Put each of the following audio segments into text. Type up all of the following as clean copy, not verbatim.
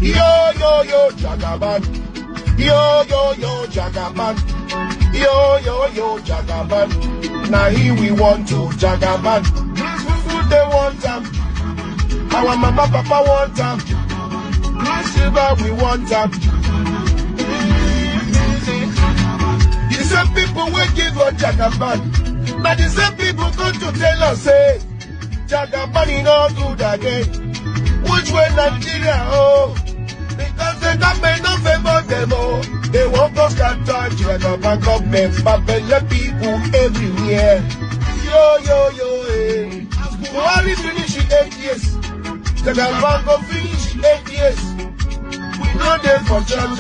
Yo, yo, yo, Jagaban. Yo, yo, yo, Jagaban. Yo, yo, yo, Jagaban. Now here we want to Jagaban. Food they want them. Our mama, papa want them. Silver we want them. The same people will give us Jagaban. Now the same people come to tell us, say, Jagaban is not good again. Which way Nigeria, oh? Because the government don't favor them, oh. They want us to touch Jagaban government, but the people everywhere. Yo, yo, yo, eh. Buhari finish 8 years. Jagaban go finish 8 years. We know they for church.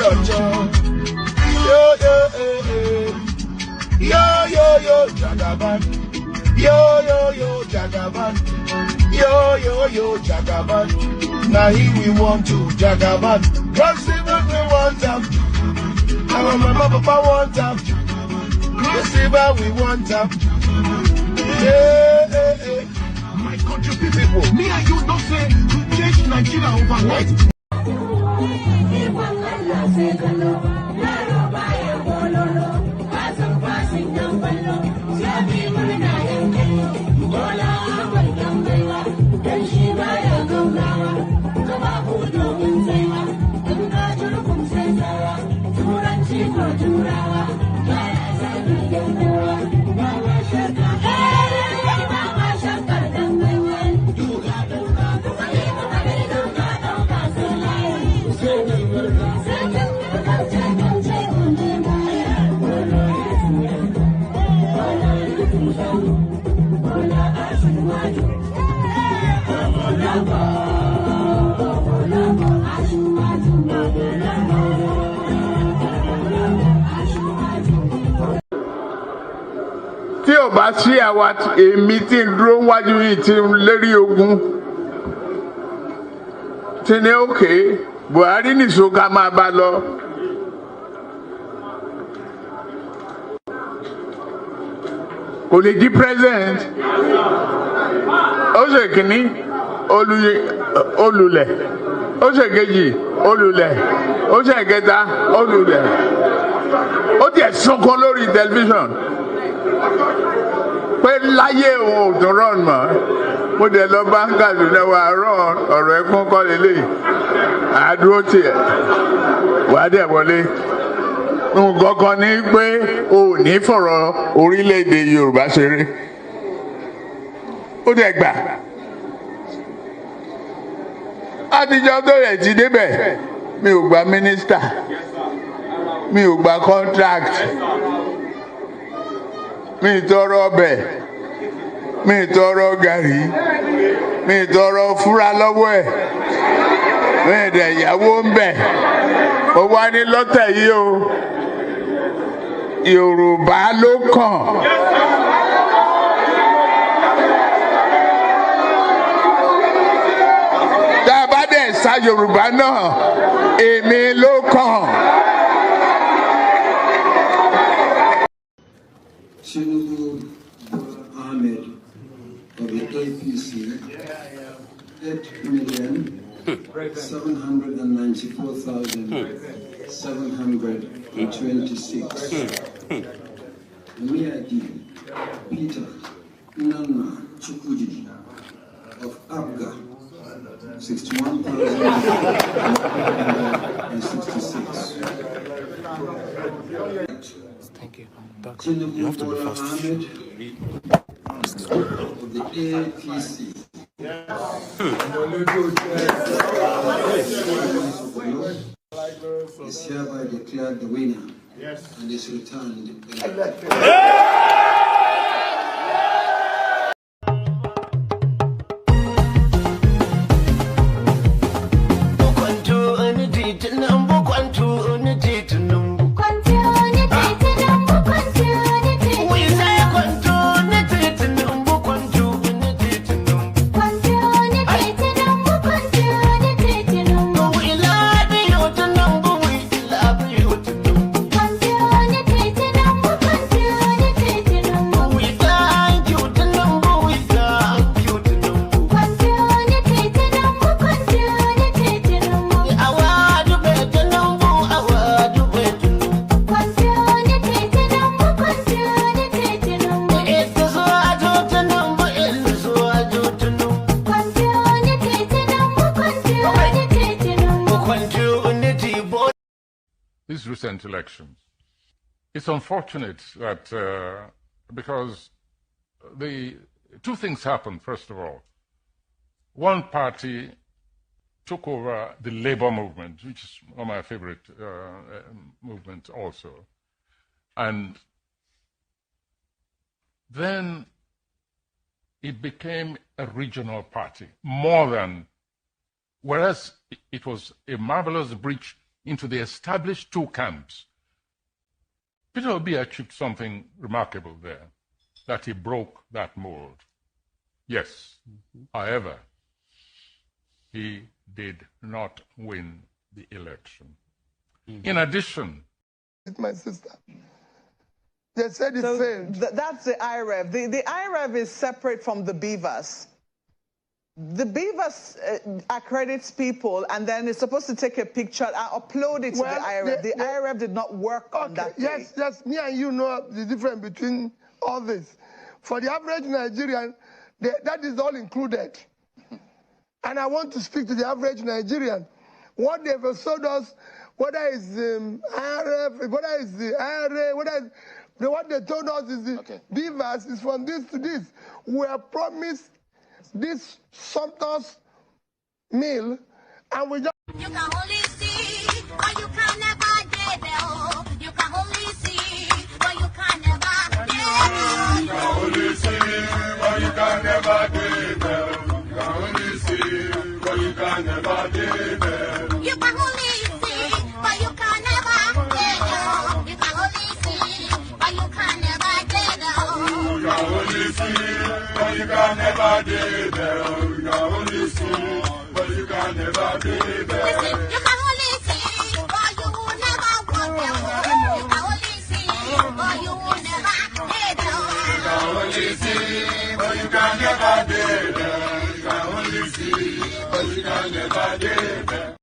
Yo, yo, eh, eh. Yo, yo, yo, Jagaban. Yo, yo, yo, Jagaban. Yo, yo, yo, Jagaban. Now here we want to Jagaban. God save us, we want them. Our mama, papa want them. God save us, we want them. Yeah, my country people. Me and you don't say to change Nigeria overnight. Tí ò bá sí àwa èmi tí ń dúró wájú yìí tí ń lérí ogun tí ní òkè Buhari nìṣó ká máa bá lọ. Kò lè di president. Ó ṣe kìíní olùlẹ̀. Ó ṣe kejì olùlẹ̀. Ó ṣe kẹta olùlẹ̀. Ó tiẹ̀ sunkún lórí tẹlifíṣàn pé láyé òun ò tún rán mọ́. Mo dẹ̀ lọ bá ń Kaduna wà rán ọ̀rọ̀ ẹkún kọ́ lélẹ̀. Àdúró tiẹ̀ wà á dẹ̀ wọlé. Nǹkan kan ní pé o ò ní fọ̀rọ̀ orílẹ̀-èdè Yorùbá ṣeré. Ó dẹ̀ gbà. Àtijọ́ tó rẹ̀ ti débẹ̀ mi ò gba mínísítà, mi ò gba contract, mi ì tọrọ ọbẹ̀, mi ì tọrọ gàrí, mi ì tọrọ fúra lọ́wọ́ ẹ̀, mi ì dẹ̀ ìyàwó ń bẹ̀. Ó wá ní lọ́tẹ̀ yìí o, Yorùbá ló kàn. Tá a bá dẹ̀ sa Yorùbá náà, èmi ló kàn. Tinubu Ahmed of the APC, 8,794,726. Miadi Peter Nana Chukwudi of Abga, 61,166. Thank you. Tinubu Bola Ahmed of the APC. Is hereby declared the winner and is returned. recent elections. It's unfortunate that because the two things happened, first of all. One party took over the labor movement, which is one of my favorite movements also. And then it became a regional party, more than, whereas it was a marvelous breach into the established two camps. Peter Obi achieved something remarkable there, that he broke that mold. Yes, however, he did not win the election. In addition, my sister, they said it failed. That's the IREV. The IREV is separate from the Beavers. The Beavers accredits people, and then it's supposed to take a picture and upload it to the IREV. The IREV did not work on that day. Yes, me and you know the difference between all this. For the average Nigerian, that is all included. And I want to speak to the average Nigerian. What they've sold us, whether it's IRF, whether it's the IRA, what they told us is the Beavers is from this to this. We are promised this Santos meal, and we just... You can only see, but you can never get there. You can only see, but you can never get there. You can only see, but you can never get there. You can only see, but you can never get there. You can only see, but you can never get there. You can only see, but you can never get there. You can only see, but you can never get there. You can only see, but you can never get there. Listen, you can only see, but you will never walk there. You can only see, but you will never get there. You can only see, but you can never get there. You can only see, but you can never get there.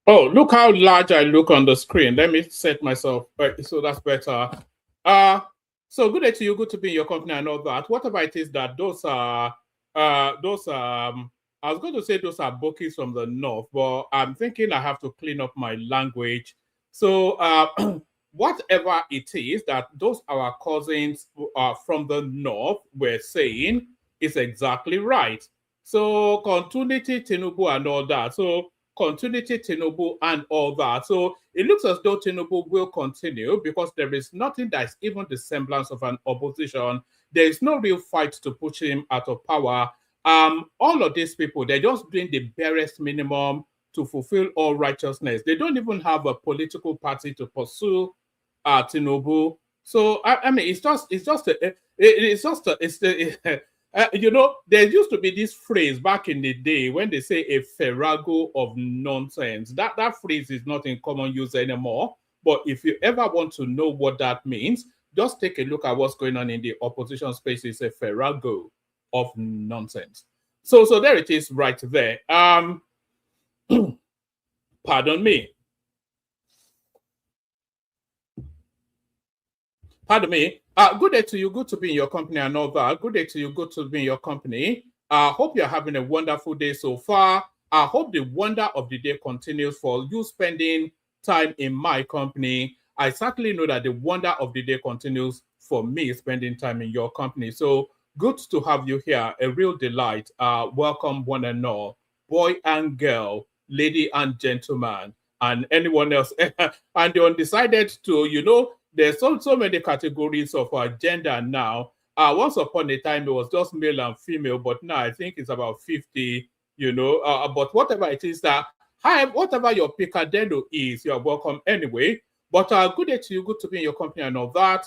Oh, look how large I look on the screen. Let me set myself so that's better. So good day to you. Good to be in your company and all that. Whatever it is that those are, I was going to say those are bookies from the north, but I'm thinking I have to clean up my language. So whatever it is that those our cousins from the north were saying is exactly right. So continuity, Tinubu and all that. So continuity, Tinubu and all that. So it looks as though Tinubu will continue because there is nothing that is even the semblance of an opposition. There is no real fight to push him out of power. All of these people, they're just doing the barest minimum to fulfill all righteousness. They don't even have a political party to pursue Tinubu. So I mean, it's you know, there used to be this phrase back in the day when they say a farrago of nonsense. That phrase is not in common use anymore. But if you ever want to know what that means, just take a look at what's going on in the opposition space. It's a farrago of nonsense. So there it is right there. Pardon me. Pardon me. Good day to you. Good to be in your company and all that. Good day to you. Good to be in your company. I hope you're having a wonderful day so far. I hope the wonder of the day continues for you spending time in my company. I certainly know that the wonder of the day continues for me spending time in your company. So good to have you here. A real delight. Welcome one and all, boy and girl, lady and gentleman, and anyone else. And the undecided to, you know, there's so many categories of gender now. Once upon a time, it was just male and female, but now I think it's about 50, you know. But whatever it is that, whatever your picadillo is, you're welcome anyway. But good day to you, good to be in your company and all that.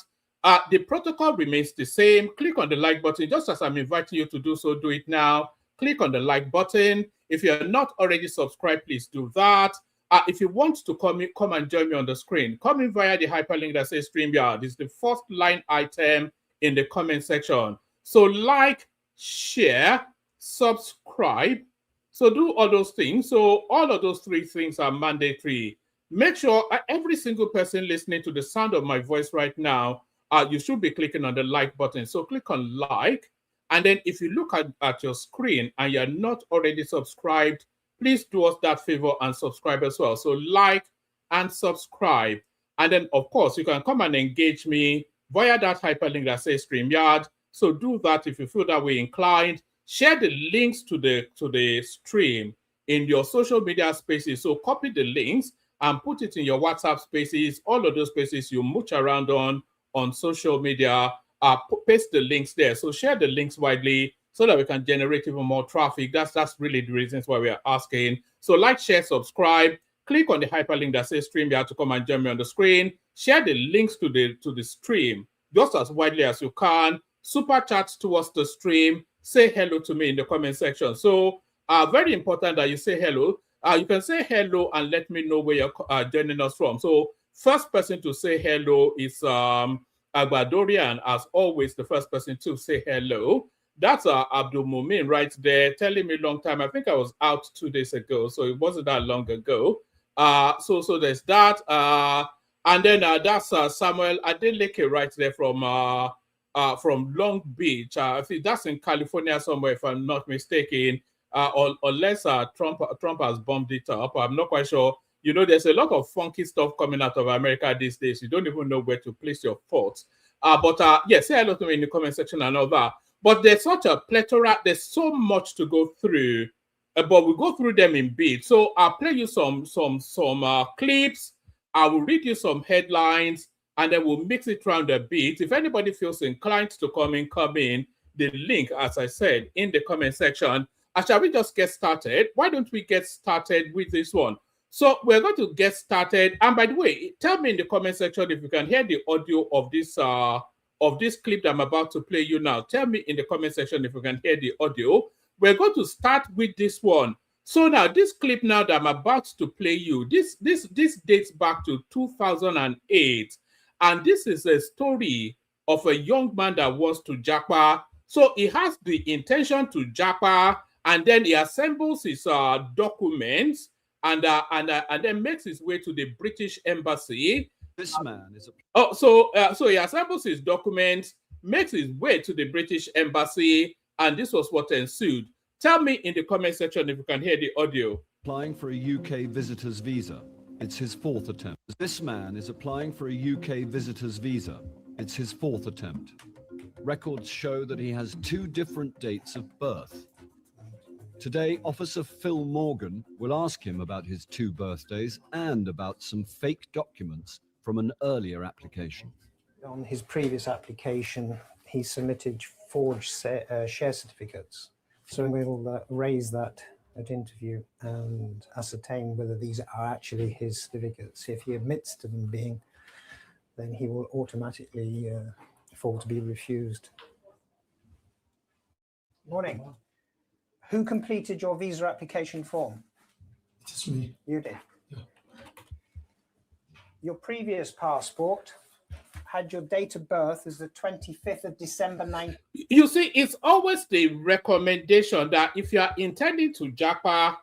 The protocol remains the same. Click on the like button, just as I'm inviting you to do so, do it now. Click on the like button. If you're not already subscribed, please do that. If you want to come and join me on the screen, come in via the hyperlink that says StreamYard. It's the first line item in the comment section. So like, share, subscribe. So do all those things. So all of those three things are mandatory. Make sure every single person listening to the sound of my voice right now, you should be clicking on the like button. So click on like. And then if you look at your screen and you're not already subscribed, please do us that favor and subscribe as well. So like and subscribe. And then, of course, you can come and engage me via that hyperlink that says StreamYard. So do that if you feel that way inclined. Share the links to the stream in your social media spaces. So copy the links and put it in your WhatsApp spaces, all of those spaces you mooch around on social media. Paste the links there. So share the links widely so that we can generate even more traffic. That's really the reasons why we are asking. So like, share, subscribe. Click on the hyperlink that says StreamYard to come and join me on the screen. Share the links to the stream just as widely as you can. Super chat towards the stream. Say hello to me in the comment section. So very important that you say hello. You can say hello and let me know where you're joining us from. So first person to say hello is Agbadorian, as always, the first person to say hello. That's Abdul Mumin right there, telling me long time. I think I was out 2 days ago, so it wasn't that long ago. So there's that. And then that's Samuel Adeleke right there from Long Beach. I think that's in California somewhere, if I'm not mistaken. Unless Trump has bombed it up. I'm not quite sure. You know, there's a lot of funky stuff coming out of America these days. You don't even know where to place your thoughts. But yes, say hello to me in the comment section and all that. But there's such a plethora. There's so much to go through. But we'll go through them in bits. So I'll play you some clips. I will read you some headlines, and then we'll mix it around a bit. If anybody feels inclined to come in. The link, as I said, in the comment section. Shall we just get started? Why don't we get started with this one? So we're going to get started. And by the way, tell me in the comment section if you can hear the audio of this clip that I'm about to play you now. Tell me in the comment section if you can hear the audio. We're going to start with this one. So now this clip now that I'm about to play you, this dates back to 2008. And this is a story of a young man that wants to japa. So he has the intention to japa, and then he assembles his documents and then makes his way to the British embassy. This man is so he assembles his documents, makes his way to the British embassy, and this was what ensued. Tell me in the comment section if you can hear the audio. applying for a UK visitor's visa. It's his fourth attempt. This man is applying for a UK visitor's visa. It's his fourth attempt. Records show that he has 2 different dates of birth. Today, Officer Phil Morgan will ask him about his 2 birthdays and about some fake documents from an earlier application. On his previous application, he submitted forged share certificates. So we'll raise that interview and ascertain whether these are actually his certificates. If he admits to them being, then he will automatically fall to be refused. Morning. Who completed your visa application form? It is me. You did. Yeah. Your previous passport had your date of birth as the 25th of December 19... You see, it's always the recommendation that if you are intending to japa,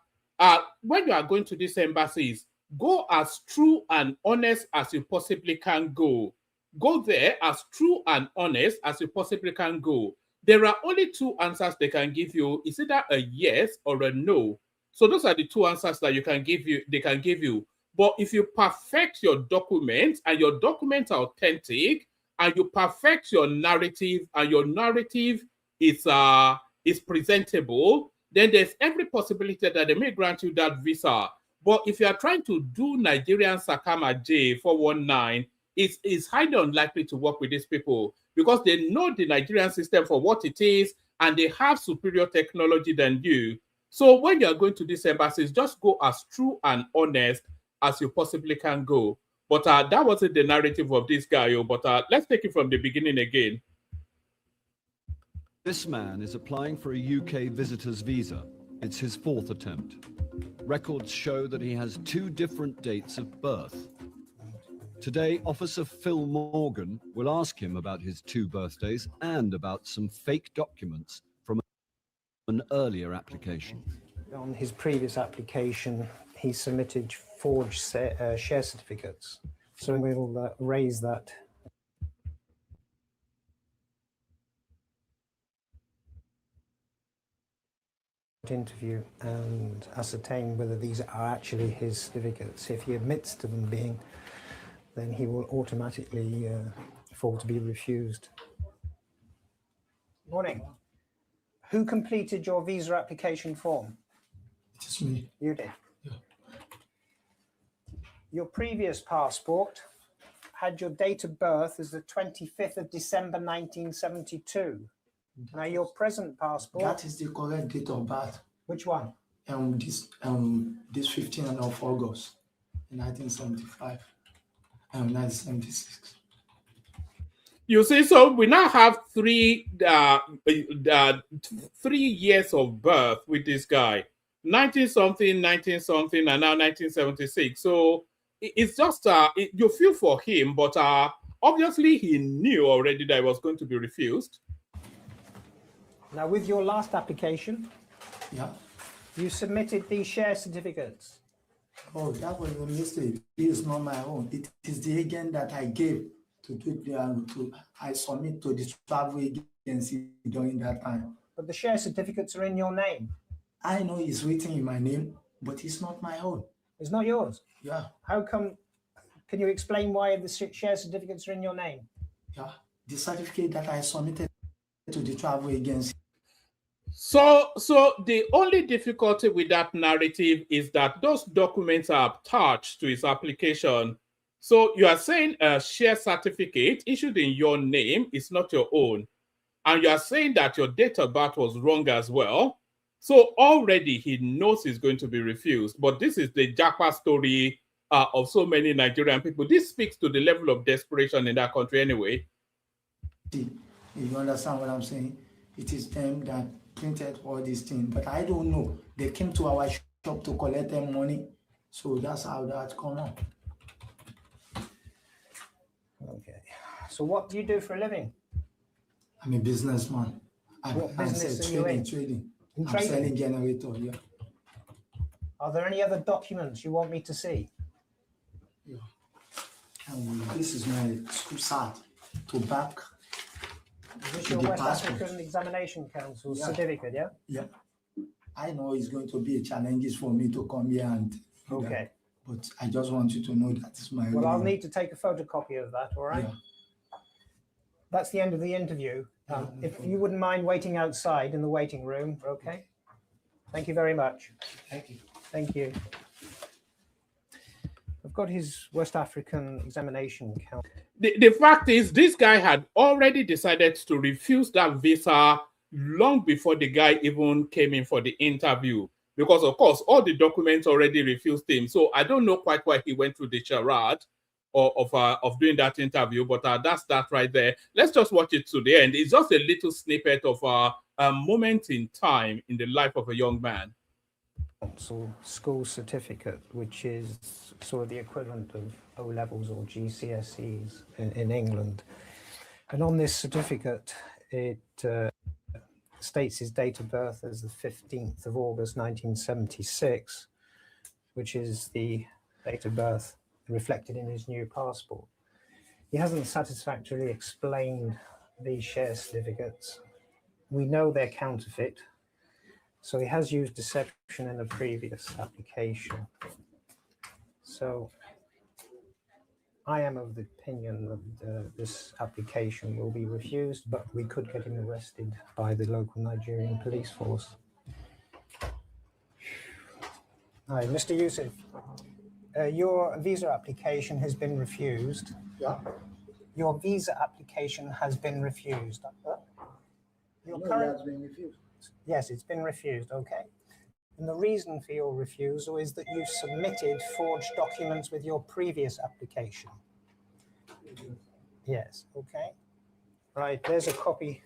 when you are going to these embassies, go as true and honest as you possibly can go. Go there as true and honest as you possibly can go. There are only two answers they can give you. It's either a yes or a no. So those are the two answers that they can give you. But if you perfect your documents and your documents are authentic and you perfect your narrative and your narrative is presentable, then there's every possibility that they may grant you that visa. But if you are trying to do Nigerian Sakama J419, it's highly unlikely to work with these people because they know the Nigerian system for what it is and they have superior technology than you. So when you are going to these embassies, just go as true and honest as you possibly can go. But that wasn't the narrative of this guy. But let's take it from the beginning again. This man is applying for a UK visitor's visa. It's his fourth attempt. Records show that he has two different dates of birth. Today, Officer Phil Morgan will ask him about his two birthdays and about some fake documents from an earlier application. On his previous application, he submitted forged share certificates. So we'll raise that. Interview and ascertain whether these are actually his certificates. If he admits to them being, then he will automatically fall to be refused. Morning. Who completed your visa application form? It is me. You did. Yeah. Your previous passport had your date of birth as the 25th of December 1972. Now your present passport... That is the correct date of birth. Which one? This 15th of August, 1975, 1976. You see, so we now have 3 years of birth with this guy. 19-something, 19-something, and now 1976. So it's just, you feel for him, but obviously he knew already that he was going to be refused. Now, with your last application, yeah, you submitted these share certificates. Oh, that was a mistake. It is not my own. It is the agent that I gave I submit to the travel agency during that time. But the share certificates are in your name. I know it's written in my name, but it's not my own. It's not yours? Yeah. How come? Can you explain why the share certificates are in your name? Yeah. The certificate that I submitted to the travel agency. So the only difficulty with that narrative is that those documents are attached to his application. So you are saying a share certificate issued in your name is not your own. And you are saying that your date of birth was wrong as well. So already he knows he's going to be refused. But this is the Japa story of so many Nigerian people. This speaks to the level of desperation in that country anyway. You understand what I'm saying? It is them that printed all these things. But I don't know. They came to our shop to collect their money. So that's how that come on. Okay. So what do you do for a living? I'm a businessman. What business are you in? Trading. In I'm trading? selling generator, yeah. Are there any other documents you want me to see? Yeah. This is my school cert to back. Is this your West African Examination Council certificate, yeah? Yeah. I know it's going to be a challenge for me to come here and... Okay. But I just want you to know that it's my... Well, I'll need to take a photocopy of that, all right? Yeah. That's the end of the interview. If you wouldn't mind waiting outside in the waiting room, okay? Thank you very much. Thank you. Thank you. I've got his West African Examination Council. The fact is, this guy had already decided to refuse that visa long before the guy even came in for the interview. because, of course, all the documents already refused him. So I don't know quite why he went through the charade of doing that interview, but that's that right there. Let's just watch it to the end. It's just a little snippet of a moment in time in the life of a young man. School certificate, which is sort of the equivalent of O-levels or GCSEs in England. And on this certificate, it states his date of birth as the 15th of August 1976, which is the date of birth reflected in his new passport. He hasn't satisfactorily explained these share certificates. We know they're counterfeit, so he has used deception in a previous application. So I am of the opinion that this application will be refused, but we could get him arrested by the local Nigerian police force. Hi, Mr. Yusuf. Your visa application has been refused. Yeah. Your visa application has been refused. Your current... It has been refused. Yes, it's been refused, okay. And the reason for your refusal is that you've submitted forged documents with your previous application. Yes, okay. Right, there's a copy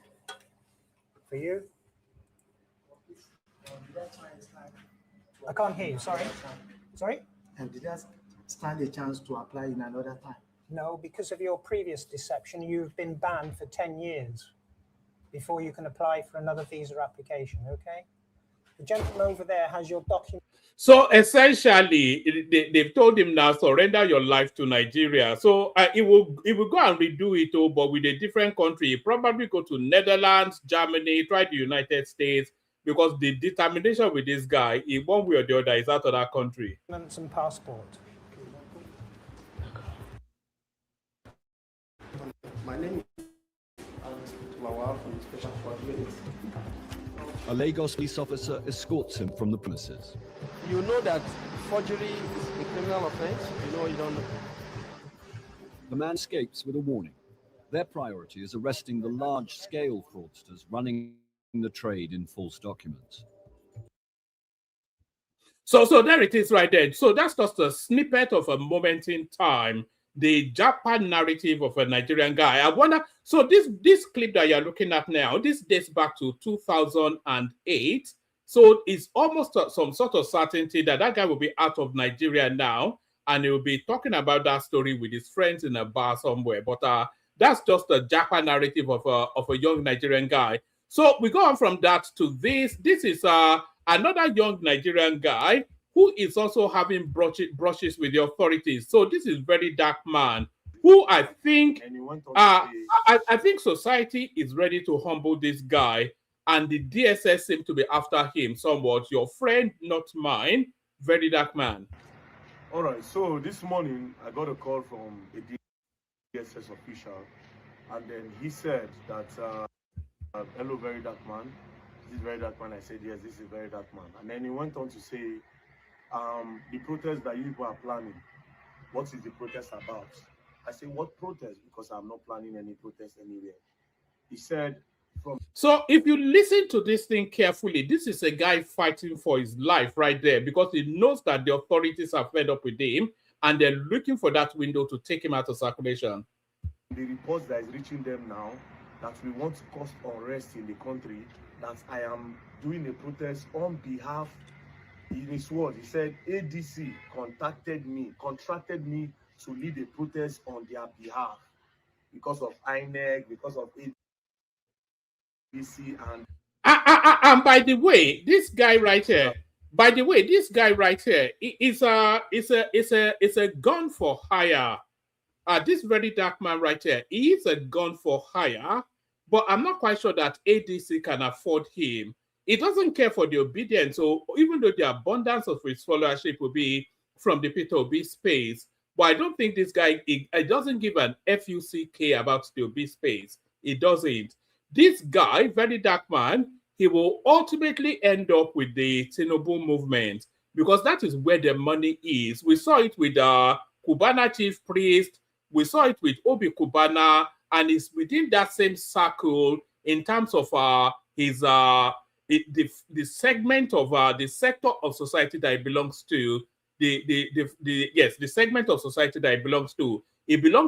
for you. I can't hear you, sorry. Sorry? And did that stand a chance to apply in another time? No, because of your previous deception, you've been banned for 10 years before you can apply for another visa application, okay? The gentleman over there has your document. So essentially, they've told him now, surrender your life to Nigeria. So he will go and redo it, but with a different country. He'll probably go to Netherlands, Germany, try the United States, because the determination with this guy, in one way or the other, is out of that country. And passport. My name is Lawal from Special Forces. A Lagos police officer escorts him from the premises. You know that forgery is a criminal offense? You know you don't know. The man escapes with a warning. Their priority is arresting the large-scale fraudsters running the trade in false documents. So there it is right there. So that's just a snippet of a moment in time, the Japan narrative of a Nigerian guy. I wonder, so this clip that you're looking at now, this dates back to 2008. So it's almost some sort of certainty that that guy will be out of Nigeria now, and he will be talking about that story with his friends in a bar somewhere. But that's just a Japan narrative of a young Nigerian guy. So we go on from that to this. This is another young Nigerian guy who is also having brushes with the authorities. So this is very dark man who I think I think society is ready to humble this guy, and the DSS seem to be after him somewhat. Your friend, not mine, very dark man. All right, so this morning I got a call from a DSS official, and then he said that, hello, very dark man. This is very dark man. I said, yes, this is very dark man. And then he went on to say, the protest that you people are planning, what is the protest about? I said, what protest? Because I'm not planning any protest anywhere. He said, so if you listen to this thing carefully, this is a guy fighting for his life right there, because he knows that the authorities are fed up with him and they're looking for that window to take him out of circulation. The reports that is reaching them now, that we want to cause unrest in the country, that I am doing a protest on behalf, in his word, he said, ADC contracted me to lead a protest on their behalf because of INEC, because of ADC, and by the way, this guy right here, is a gun for hire. This very dark man right here, he is a gun for hire, but I'm not quite sure that ADC can afford him. He doesn't care for the obedience, so even though the abundance of his followership will be from the Peter Obi space, but I don't think this guy, he doesn't give an FUCK about the Obi space. He doesn't. This guy, very dark man, he will ultimately end up with the Tinubu movement, because that is where the money is. We saw it with Cubana chief priest, we saw it with Obi Cubana, and it's within that same circle in terms of his the segment of the sector of society that it belongs to, the segment of society that it belongs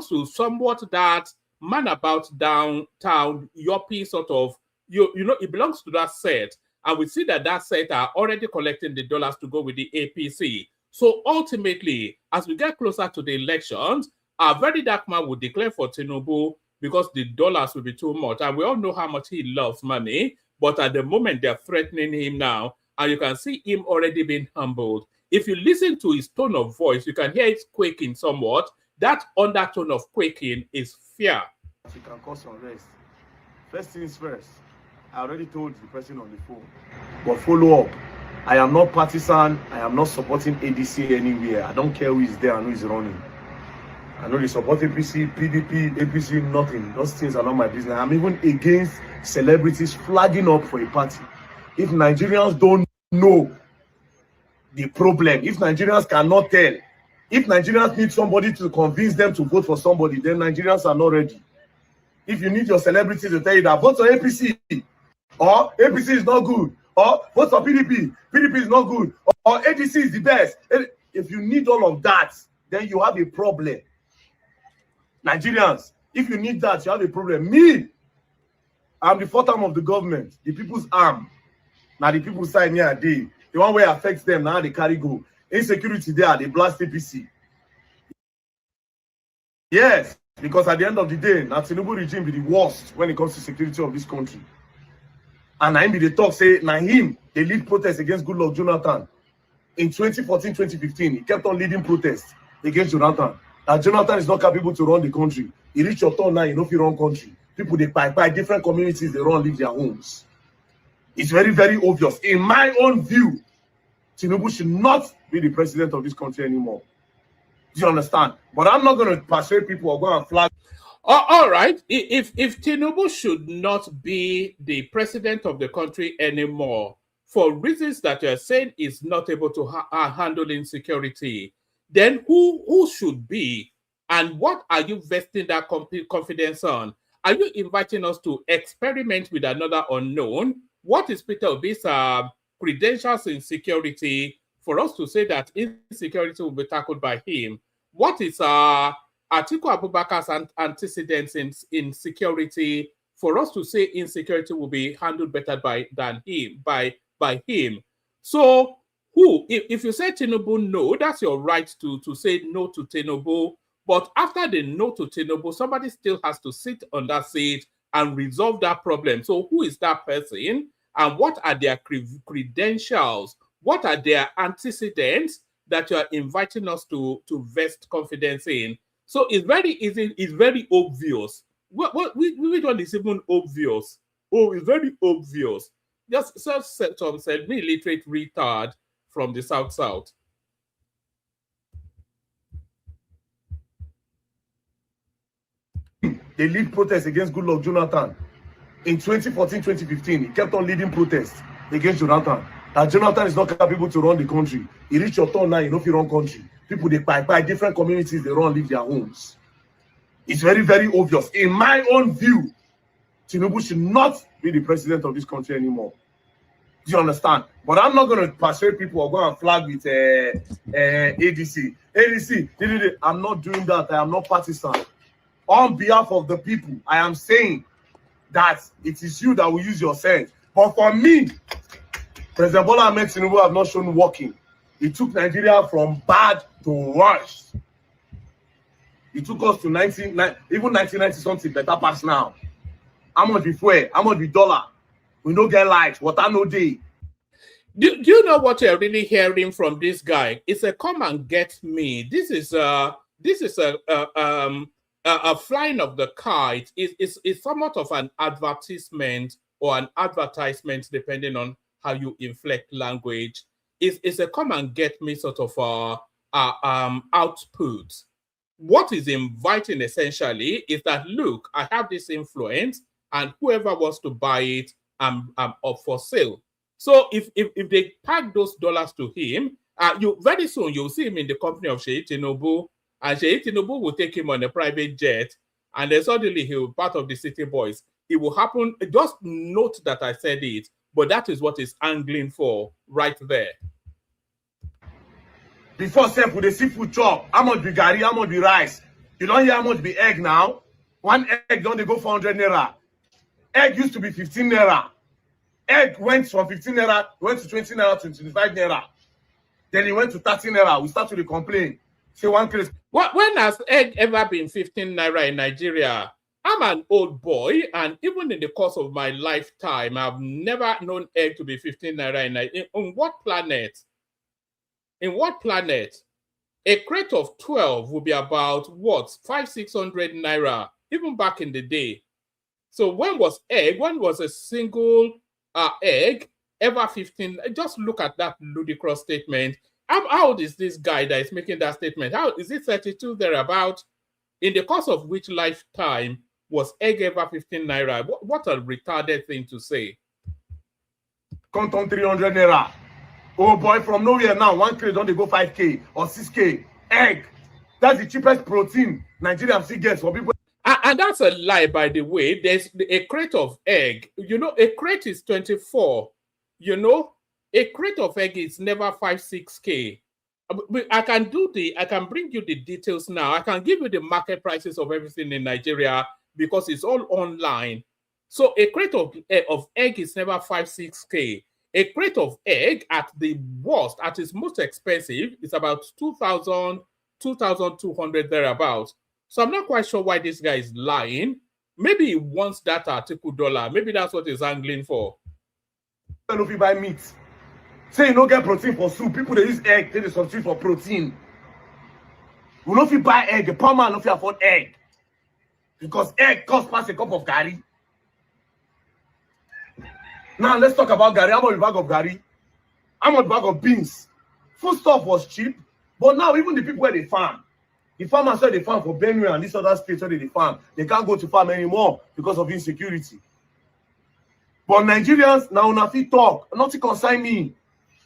to somewhat that man about downtown yuppie sort of, it belongs to that set. And we see that set are already collecting the dollars to go with the APC. So ultimately, as we get closer to the elections, a very dark man will declare for Tinubu because the dollars will be too much. And we all know how much he loves money. But at the moment, they're threatening him now. And you can see him already being humbled. If you listen to his tone of voice, you can hear it quaking somewhat. That undertone of quaking is fear. It can cause unrest. First things first, I already told the person on the phone. But follow up. I am not partisan. I am not supporting ADC anywhere. I don't care who is there and who is running. I know they support APC, PDP, APC, nothing. Those things are not my business. I'm even against celebrities flagging up for a party. If Nigerians don't know the problem, if Nigerians cannot tell, if Nigerians need somebody to convince them to vote for somebody, then Nigerians are not ready. If you need your celebrity to tell you that vote for APC, or APC is not good, or vote for PDP, PDP is not good, or ADC is the best. If you need all of that, then you have a problem. Nigerians, if you need that, you have a problem. Me, I'm the fourth arm of the government, the people's arm. Now the people's side near a day. The one way affects them, now they carry go. Insecurity there, they blast APC. Yes, because at the end of the day, now Tinubu regime be the worst when it comes to security of this country. And I be the talk say, now him, they lead protests against Goodluck Jonathan. In 2014, 2015, he kept on leading protests against Jonathan. And Jonathan is not capable to run the country. He reached your turn now, you know if you run country. People, they by different communities, they run, leave their homes. It's very, very obvious. In my own view, Tinubu should not be the president of this country anymore. Do you understand? But I'm not going to persuade people or go and flag. All right. If Tinubu should not be the president of the country anymore, for reasons that you're saying is not able to handle insecurity, then who should be? And what are you vesting that confidence on? Are you inviting us to experiment with another unknown? What is Peter Obi's credentials in security for us to say that insecurity will be tackled by him? What is Atiku Abubakar's antecedents in security for us to say insecurity will be handled better by him? So who, if you say Tinubu no, that's your right to say no to Tinubu. But after the no to Tinubu, somebody still has to sit on that seat and resolve that problem. So who is that person? And what are their credentials? What are their antecedents that you are inviting us to vest confidence in? So it's very easy, it's very obvious. Which one is even obvious? Oh, it's very obvious. Just some semi-illiterate retard from the South. They lead protests against Goodluck Jonathan. In 2014, 2015, he kept on leading protests against Jonathan. That Jonathan is not capable to run the country. He reached your turn now, you know if you run country. People, they by different communities, they run, leave their homes. It's very, very obvious. In my own view, Tinubu should not be the president of this country anymore. Do you understand? But I'm not going to persuade people or go and flag with ADC. ADC, I'm not doing that. I am not partisan. On behalf of the people, I am saying that it is you that will use your sense. But for me, President Bola Ahmed Tinubu have not shown working. He took Nigeria from bad to worse. He took us to even 1990 something better pass now. How much be fuel? How much be dollar? We don't get light. Water no day. Do you know what you're really hearing from this guy? It's a come and get me. This is a flying of the kite. It's somewhat of an advertisement or an advertisement, depending on how you inflect language. It's a come and get me sort of output. What is inviting essentially is that, look, I have this influence, and whoever wants to buy it, I'm up for sale. So if they pack those dollars to him, very soon you'll see him in the company of Seyi Tinubu, and Seyi Tinubu will take him on a private jet, and then suddenly he will be part of the city boys. It will happen. Just note that I said it. but that is what is angling for right there. Before self with the seafood chop, how much be gari, how much be rice? You don't hear how much be egg now? One egg don't they go 400 naira. Egg used to be 15 naira. Egg went from 15 naira, went to 20 naira to 25 naira. Then it went to 30 naira. We start to complain. Say one case. When has egg ever been 15 naira in Nigeria? I'm an old boy, and even in the course of my lifetime, I've never known egg to be 15 naira in Nigeria. On what planet? In what planet? A crate of 12 will be about what? 500-600 naira, even back in the day. So when was egg? When was a single egg ever 15? Just look at that ludicrous statement. How old is this guy that is making that statement? How is it 32 thereabout? In the course of which lifetime was egg ever 15 naira? What a retarded thing to say. Count on 300 naira. Oh boy, from nowhere now, one crate don't they go 5K or 6K. Egg. That's the cheapest protein Nigeria still gets for people. And that's a lie, by the way. There's a crate of egg. You know, a crate is 24. You know, a crate of egg is never 5-6K. I can bring you the details now. I can give you the market prices of everything in Nigeria because it's all online. So a crate of egg is never 5-6K. A crate of egg at the worst, at its most expensive, is about 2,000, 2,200 thereabouts. So I'm not quite sure why this guy is lying. Maybe he wants that article dollar. Maybe that's what he's angling for. If you buy meat, say you don't get protein for soup. People they use egg, they substitute for protein. We know if you buy egg, a poor man if you afford egg. Because egg costs past a cup of gari. Now let's talk about gari. How much a bag of gari? How much bag of beans? Food stuff was cheap, but now even the people where they farm, the farmers say they farm for Benue and these other states where they farm, they can't go to farm anymore because of insecurity. But Nigerians now nothing talk, nothing concern me.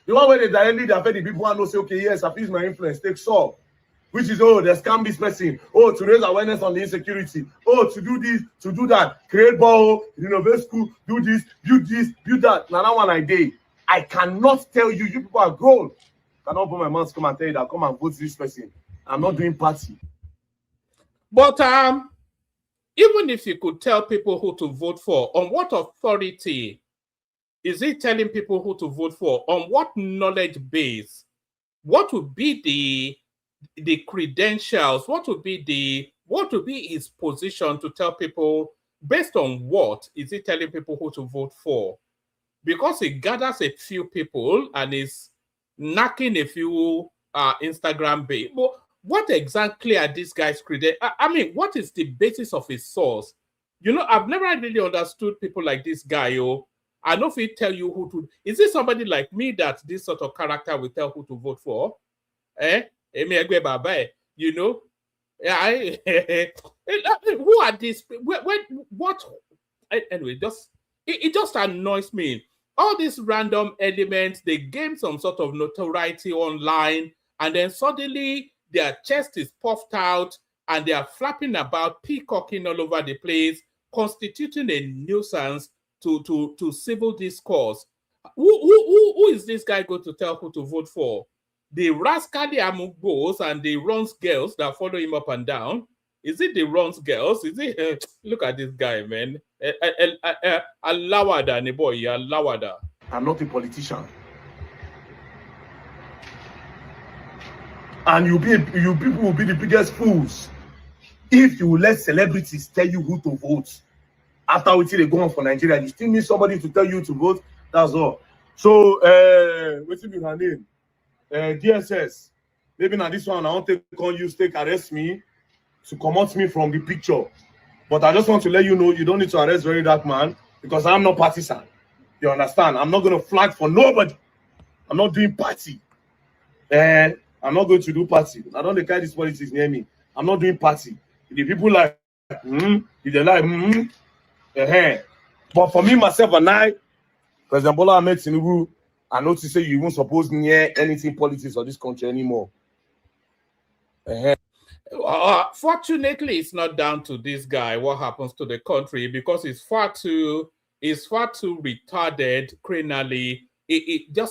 The one where they directly affect the people and know say, okay, yes, I've used my influence, take solve. Which is, oh, there's scam this person. Oh, to raise awareness on the insecurity. Oh, to do this, to do that. Create ball, renovate school, do this, build that. Now that one I did. I cannot tell you, you people are grown. I cannot put my mouth to come and tell you that come and vote this person. I'm not doing party. But even if you could tell people who to vote for, on what authority is he telling people who to vote for? On what knowledge base? What would be the credentials? What would be his position to tell people based on what is he telling people who to vote for? Because he gathers a few people and is knocking a few Instagram bait. But what exactly are these guys' credentials? I mean, what is the basis of his source? You know, I've never really understood people like this guy. I know if he tell you who to. Is this somebody like me that this sort of character will tell who to vote for? You know, who are these? What? Anyway, it just annoys me. All these random elements, they gain some sort of notoriety online, and then suddenly their chest is puffed out, and they are flapping about, peacocking all over the place, constituting a nuisance to civil discourse. Who is this guy going to tell who to vote for? The rascally amugbos and the runs girls that follow him up and down? Is it the runs girls? Is it? Look at this guy, man. Alawada, neboy, alawada. I'm not a politician. And you people will be the biggest fools if you let celebrities tell you who to vote. After we see they go on for Nigeria, you still need somebody to tell you to vote. That's all. So, what's your name? DSS. Maybe now this one I want to call you, take arrest me to come out me from the picture. But I just want to let you know you don't need to arrest very dark man because I'm not partisan. You understand? I'm not going to flag for nobody. I'm not doing party. I'm not going to do party. I don't carry this politics near me. I'm not doing party. If the people like, if they like, But for me, myself, and I, President Bola Ahmed Tinubu, I notice say you won't suppose near anything politics of this country anymore. Fortunately, it's not down to this guy what happens to the country because it's far too is far too retarded, criminally. It's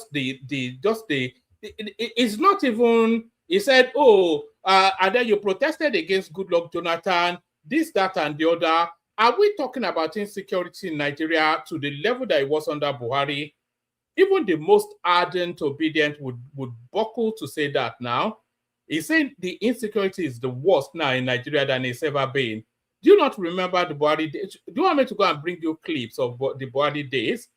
not even. He said, "Oh, and then you protested against Goodluck Jonathan, this, that, and the other." Are we talking about insecurity in Nigeria to the level that it was under Buhari? Even the most ardent, obedient would buckle to say that now. He's saying the insecurity is the worst now in Nigeria than it's ever been. Do you not remember the Buhari days? Do you want me to go and bring you clips of the Buhari days?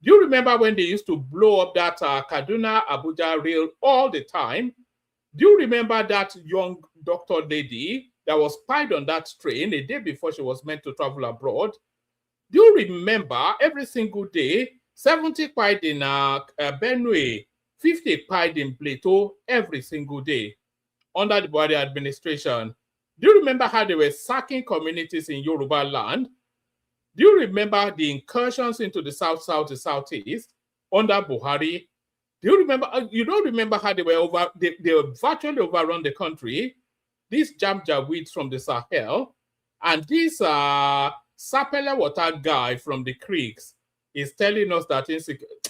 Do you remember when they used to blow up that Kaduna Abuja rail all the time? Do you remember that young doctor lady that was spied on that train a day before she was meant to travel abroad? Do you remember every single day, 70 pied in Benue, 50 pied in Plateau every single day under the Buhari administration? Do you remember how they were sacking communities in Yoruba land? Do you remember the incursions into the south, the southeast under Buhari? Do you remember? You don't remember how they were they were virtually overrun the country. These Janjaweeds from the Sahel and this Sapele water guy from the creeks is telling us that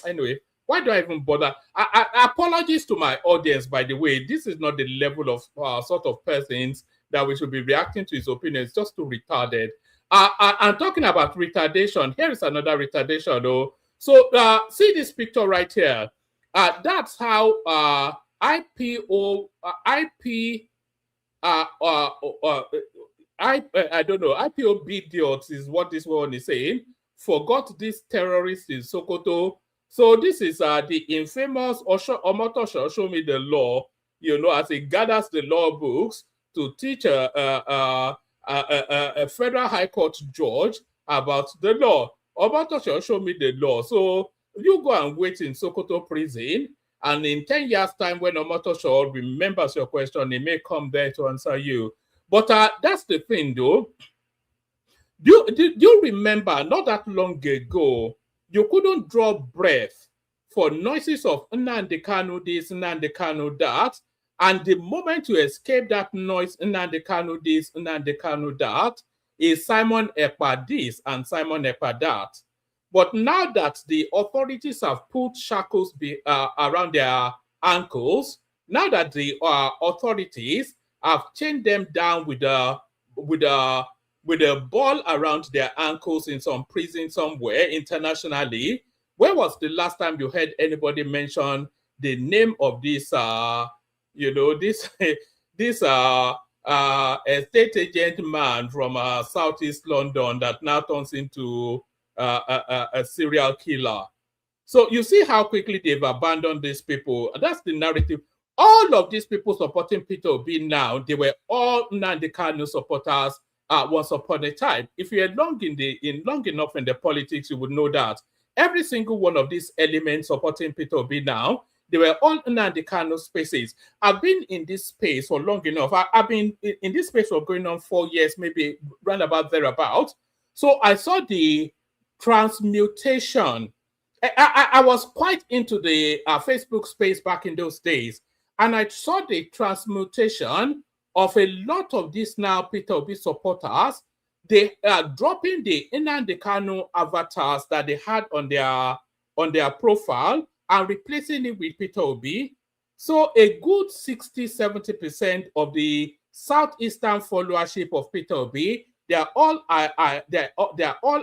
anyway. Why do I even bother? Apologies to my audience, by the way. This is not the level of sort of persons that we should be reacting to his opinions. Just too retarded. I'm talking about retardation. Here is another retardation, though. So see this picture right here. That's how IPO idiots is what this one is saying. Forgot this terrorist in Sokoto. So this is the infamous Omotosho Show Me the Law, as he gathers the law books to teach a federal high court judge about the law. Omotosho Show Me the Law. So you go and wait in Sokoto prison, and in 10 years' time, when Omotosho remembers your question, he may come there to answer you. But that's the thing, though. Do you remember, not that long ago, you couldn't draw breath for noises of Nnamdi Kanu this, Nnamdi Kanu that, and the moment you escape that noise, Nnamdi Kanu this, Nnamdi Kanu that, is Simon Ekpa this and Simon Ekpa that. But now that the authorities have put shackles around their ankles, now that the authorities have chained them down with a ball around their ankles in some prison somewhere internationally. When was the last time you heard anybody mention the name of this, this estate agent man from Southeast London that now turns into a serial killer? So you see how quickly they've abandoned these people. That's the narrative. All of these people supporting Peter Obi now, they were all Nnamdi Kanu supporters once upon a time. If you're long enough in the politics, you would know that every single one of these elements supporting Peter Obi now, they were all Nnamdi Kanu spaces. I've been in this space for long enough. I've been in this space for going on 4 years, maybe roundabout thereabout. So I saw the transmutation. I was quite into the Facebook space back in those days, and I saw the transmutation of a lot of these now Peter Obi supporters. They are dropping the Nnamdi Kanu avatars that they had on their profile and replacing it with Peter Obi. So a good 60-70% of the southeastern followership of Peter Obi, they are all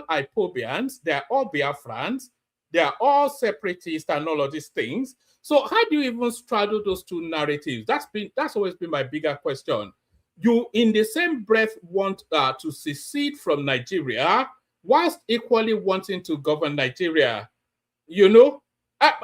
Ipobians, they are all Biafrans, they are all separatists and all of these things. So how do you even straddle those two narratives? That's always been my bigger question. You, in the same breath, want to secede from Nigeria whilst equally wanting to govern Nigeria.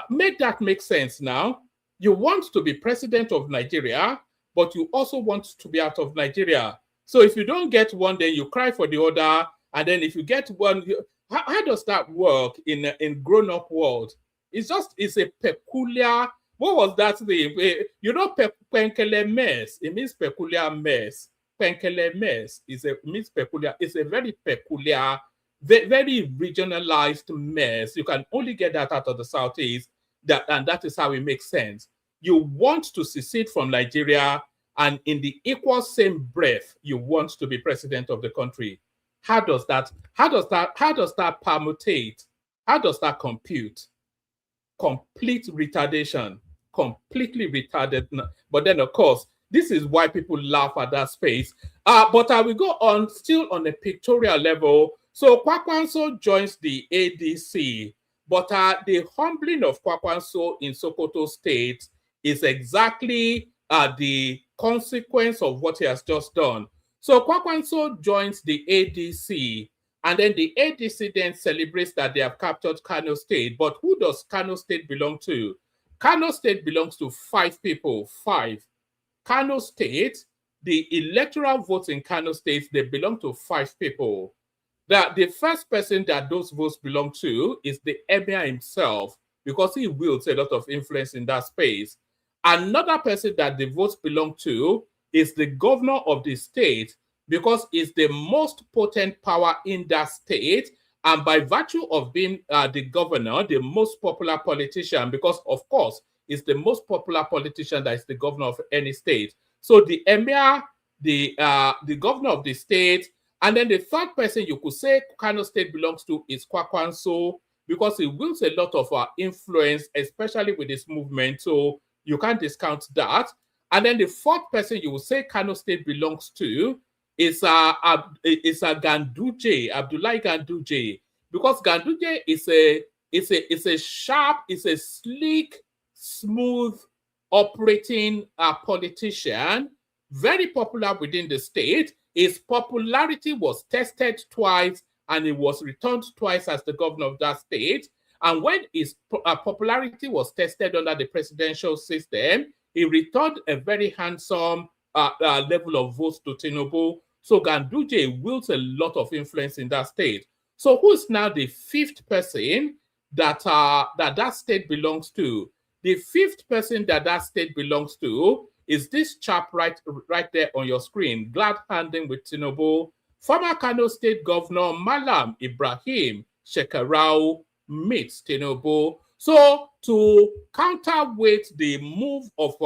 Make that make sense now. You want to be president of Nigeria, but you also want to be out of Nigeria. So if you don't get one, then you cry for the other. And then if you get one, how does that work in grown-up world? It's a peculiar, what was that thing? Penkele mess. It means peculiar mess. Penkele mess means peculiar. It's a very peculiar, very regionalized mess. You can only get that out of the Southeast, and that is how it makes sense. You want to secede from Nigeria, and in the equal same breath, you want to be president of the country. How does that permutate? How does that compute? Complete retardation, completely retarded. But then, of course, this is why people laugh at that space. But I will go on still on a pictorial level. So Kwankwaso joins the ADC, but the humbling of Kwankwaso in Sokoto State is exactly the consequence of what he has just done. So Kwankwaso joins the ADC, and then the ADC then celebrates that they have captured Kano State. But who does Kano State belong to? Kano State belongs to 5 people, 5. Kano State, the electoral votes in Kano State, they belong to 5 people. The first person that those votes belong to is the Emir himself, because he wields a lot of influence in that space. Another person that the votes belong to is the governor of the state, because it's the most potent power in that state, and by virtue of being the governor, the most popular politician, because of course, it's the most popular politician that is the governor of any state. So the emir, the governor of the state, and then the third person you could say Kano State belongs to is Kwankwaso, because he wields a lot of influence, especially with this movement. So you can't discount that. And then the fourth person you would say Kano State belongs to is Ganduje, Abdullahi Ganduje, because Ganduje is a sharp, is a sleek, smooth operating politician, very popular within the state. His popularity was tested twice, and he was returned twice as the governor of that state. And when his popularity was tested under the presidential system, he returned a very handsome level of votes to Tinubu. So Ganduje wields a lot of influence in that state. So who is now the 5th person that that state belongs to? The 5th person that state belongs to is this chap right there on your screen, glad handing with Tinubu, former Kano State Governor Malam Ibrahim Shekarau meets Tinubu. So to counterweight the move of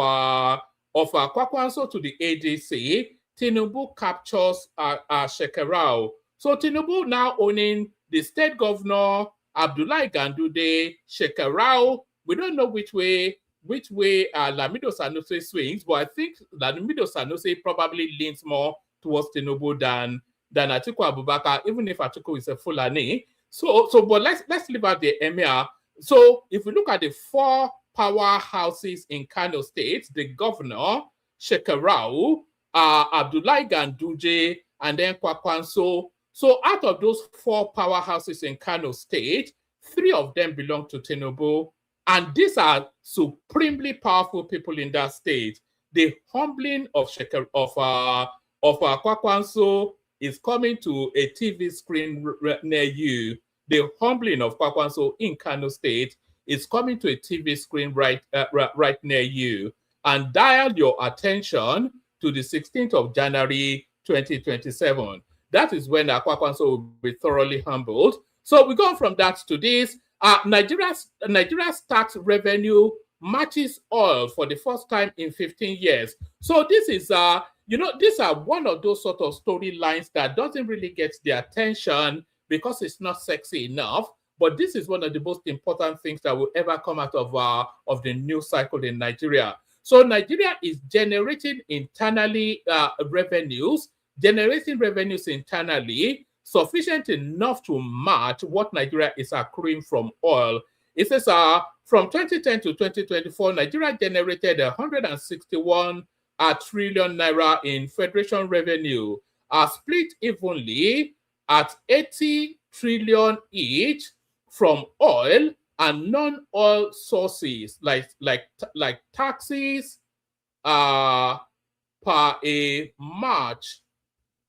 Kwankwaso to the ADC, Tinubu captures Shekarau. So Tinubu now owning the state governor, Abdullahi Ganduje, Shekarau. We don't know which way Lamido Sanusi swings, but I think Lamido Sanusi probably leans more towards Tinubu than Atiku Abubakar, even if Atiku is a Fulani. But let's leave out the emir. So if we look at the 4 powerhouses in Kano State, the governor, Shekarau, Abdullahi Ganduje, and then Kwankwaso. So out of those 4 powerhouses in Kano State, 3 of them belong to Tinubu. And these are supremely powerful people in that state. The humbling of Kwankwaso is coming to a TV screen near you. The humbling of Kwankwaso in Kano State is coming to a TV screen right near you. And dial your attention to the 16th of January 2027. That is when Kwankwaso will be thoroughly humbled. So we go from that to this. Nigeria's tax revenue matches oil for the first time in 15 years. So this is, these are one of those sort of storylines that doesn't really get the attention because it's not sexy enough. But this is one of the most important things that will ever come out of the news cycle in Nigeria. So Nigeria is generating internally generating revenues internally sufficient enough to match what Nigeria is accruing from oil. It says from 2010 to 2024, Nigeria generated 161 trillion naira in federation revenue, split evenly at 80 trillion each from oil and non-oil sources like taxes per a March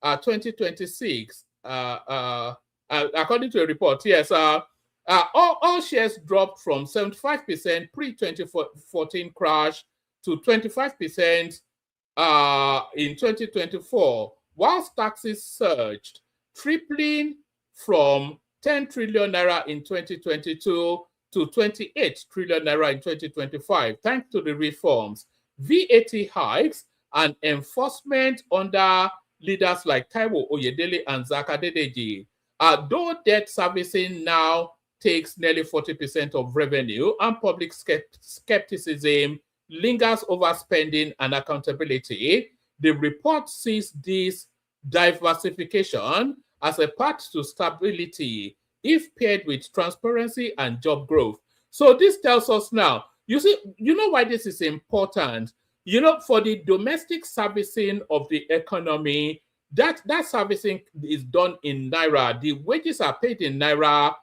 2026. According to a report, yes, all shares dropped from 75% pre-2014 crash to 25% in 2024, whilst taxes surged, tripling from 10 trillion naira in 2022 to 28 trillion naira in 2025, thanks to the reforms, VAT hikes, and enforcement under leaders like Taiwo Oyedele and Zaka Dedeji. Though debt servicing now takes nearly 40% of revenue and public skepticism lingers over spending and accountability, the report sees this diversification as a path to stability if paired with transparency and job growth. So this tells us now, you see, you know why this is important? You know, for the domestic servicing of the economy, that servicing is done in Naira. The wages are paid in Naira.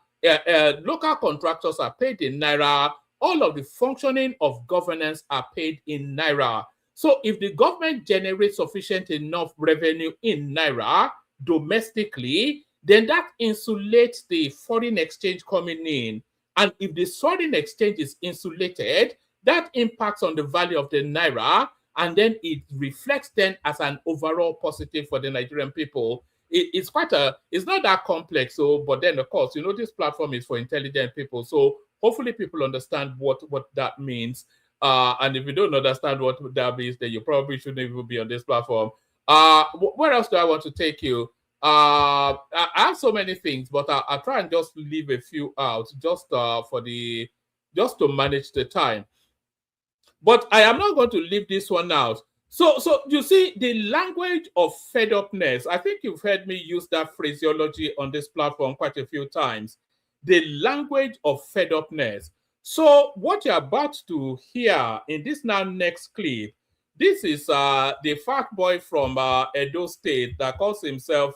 Local contractors are paid in Naira. All of the functioning of governance are paid in Naira. So if the government generates sufficient enough revenue in Naira domestically, then that insulates the foreign exchange coming in. And if the foreign exchange is insulated, that impacts on the value of the Naira, and then it reflects then as an overall positive for the Nigerian people. It's not that complex. So, but then of course, you know, this platform is for intelligent people. So hopefully people understand what that means. And if you don't understand what that means, then you probably shouldn't even be on this platform. Where else do I want to take you? I have so many things, but I'll try and just leave a few out just to manage the time. But I am not going to leave this one out. So you see, the language of fed-upness, I think you've heard me use that phraseology on this platform quite a few times. The language of fed-upness. So what you're about to hear in this next clip, this is the fat boy from Edo State that calls himself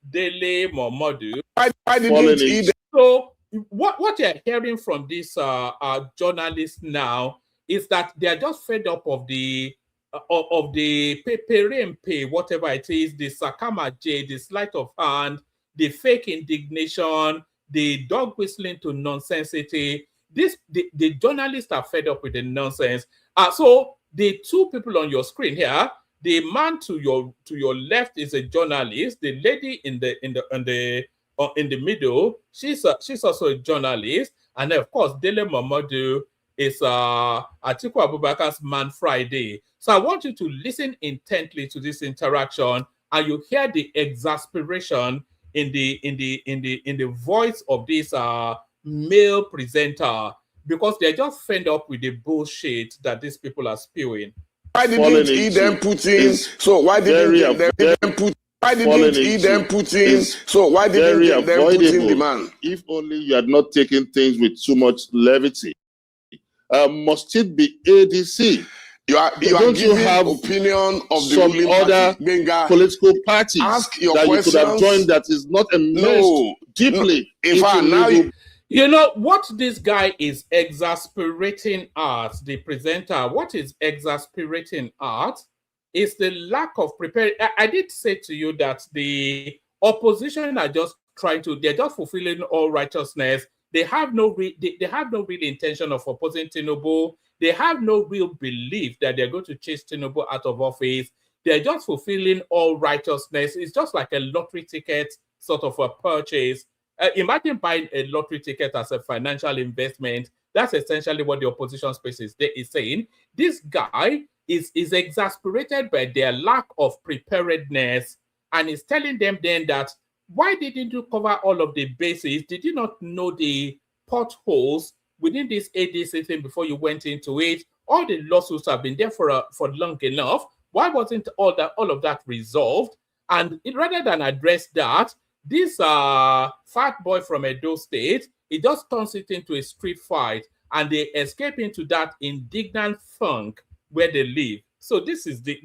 Dele Momodu. Why didn't he? So what you're hearing from this journalist now is that they are just fed up of the pay, whatever it is, the Sakama J, the sleight of hand, the fake indignation, the dog whistling to nonsensity. The journalists are fed up with the nonsense. So the two people on your screen here, the man to your left is a journalist. The lady in the middle, she's also a journalist, and then of course Dele Momodu is Atiku Abubakar's Man Friday. So I want you to listen intently to this interaction, and you hear the exasperation in the voice of this male presenter, because they're just fed up with the bullshit that these people are spewing. Why didn't he then put in? So why didn't they then put? Why didn't he then put in? So why didn't they then put in the man? If only you had not taken things with too much levity. Must it be ADC? You are giving have opinion of the some ruling other party. political parties Ask your that questions. You could have joined that is not immersed deeply. In fact, now you know what this guy is exasperating at, the presenter. What is exasperating at is the lack of preparing. I did say to you that the opposition are just they're just fulfilling all righteousness. They have no real intention of opposing Tinubu. They have no real belief that they're going to chase Tinubu out of office. They're just fulfilling all righteousness. It's just like a lottery ticket sort of a purchase. Imagine buying a lottery ticket as a financial investment. That's essentially what the opposition space is saying. This guy is exasperated by their lack of preparedness, and is telling them then that, why didn't you cover all of the bases? Did you not know the potholes within this ADC thing before you went into it? All the lawsuits have been there for long enough. Why wasn't all of that resolved? And rather than address that, this fat boy from Edo State, it just turns it into a street fight, and they escape into that indignant funk where they live. So this is the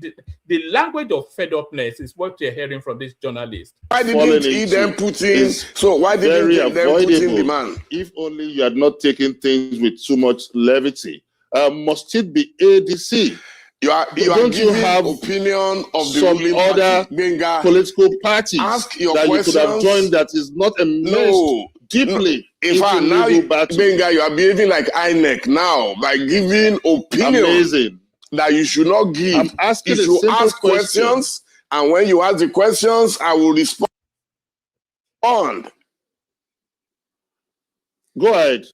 language of fed-upness is what you're hearing from this journalist. Why didn't he then put in? So why didn't he then put in the man? If only you had not taken things with too much levity. Must it be ADC? You are giving have opinion of the some ruling other party. political parties Ask your that questions. You could have joined that is not immersed deeply. In fact, now Benga, you are behaving like INEC now by giving opinion. Amazing. That you should not give. I'm asking you should ask questions, and when you ask the questions, I will respond. Go ahead,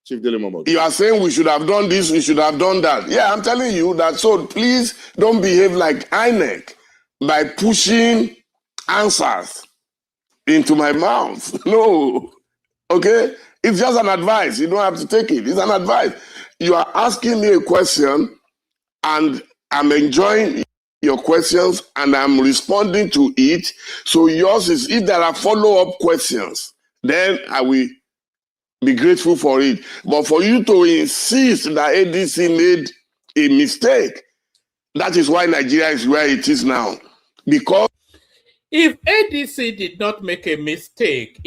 Chief Dele Momodu. You are saying we should have done this, we should have done that. Yeah, I'm telling you that. So please don't behave like INEC. by pushing answers into my mouth. No. Okay? It's just an advice. You don't have to take it. It's an advice. You are asking me a question, and I'm enjoying your questions, and I'm responding to it. So yours is, if there are follow-up questions, then I will be grateful for it. But for you to insist that ADC made a mistake, that is why Nigeria is where it is now. Because if ADC did not make a mistake,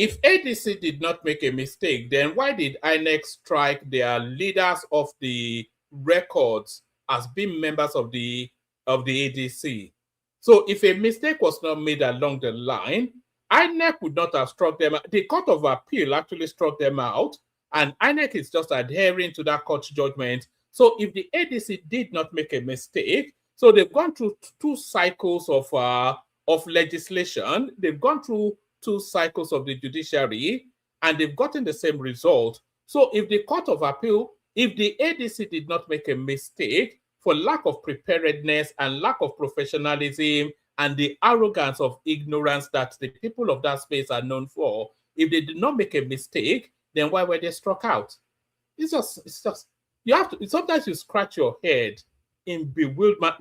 then why did INEC strike their leaders of the records as being members of the ADC? So if a mistake was not made along the line, INEC would not have struck them out. The Court of Appeal actually struck them out, and INEC is just adhering to that court judgment. So if the ADC did not make a mistake, so they've gone through 2 cycles of legislation, they've gone through 2 cycles of the judiciary, and they've gotten the same result. So if the Court of Appeal, if the ADC did not make a mistake for lack of preparedness and lack of professionalism and the arrogance of ignorance that the people of that space are known for, if they did not make a mistake, then why were they struck out? It's just, you have to, sometimes you scratch your head in bewilderment,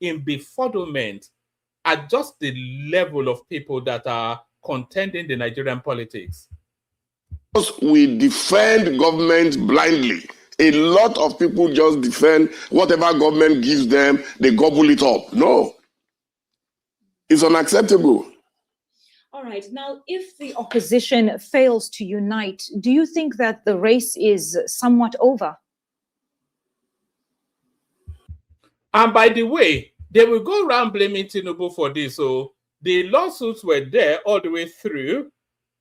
in befuddlement at just the level of people that are contending the Nigerian politics. We defend government blindly. A lot of people just defend whatever government gives them, they gobble it up. No, it's unacceptable. All right. Now, if the opposition fails to unite, do you think that the race is somewhat over? And by the way, they will go around blaming Tinubu for this. So the lawsuits were there all the way through.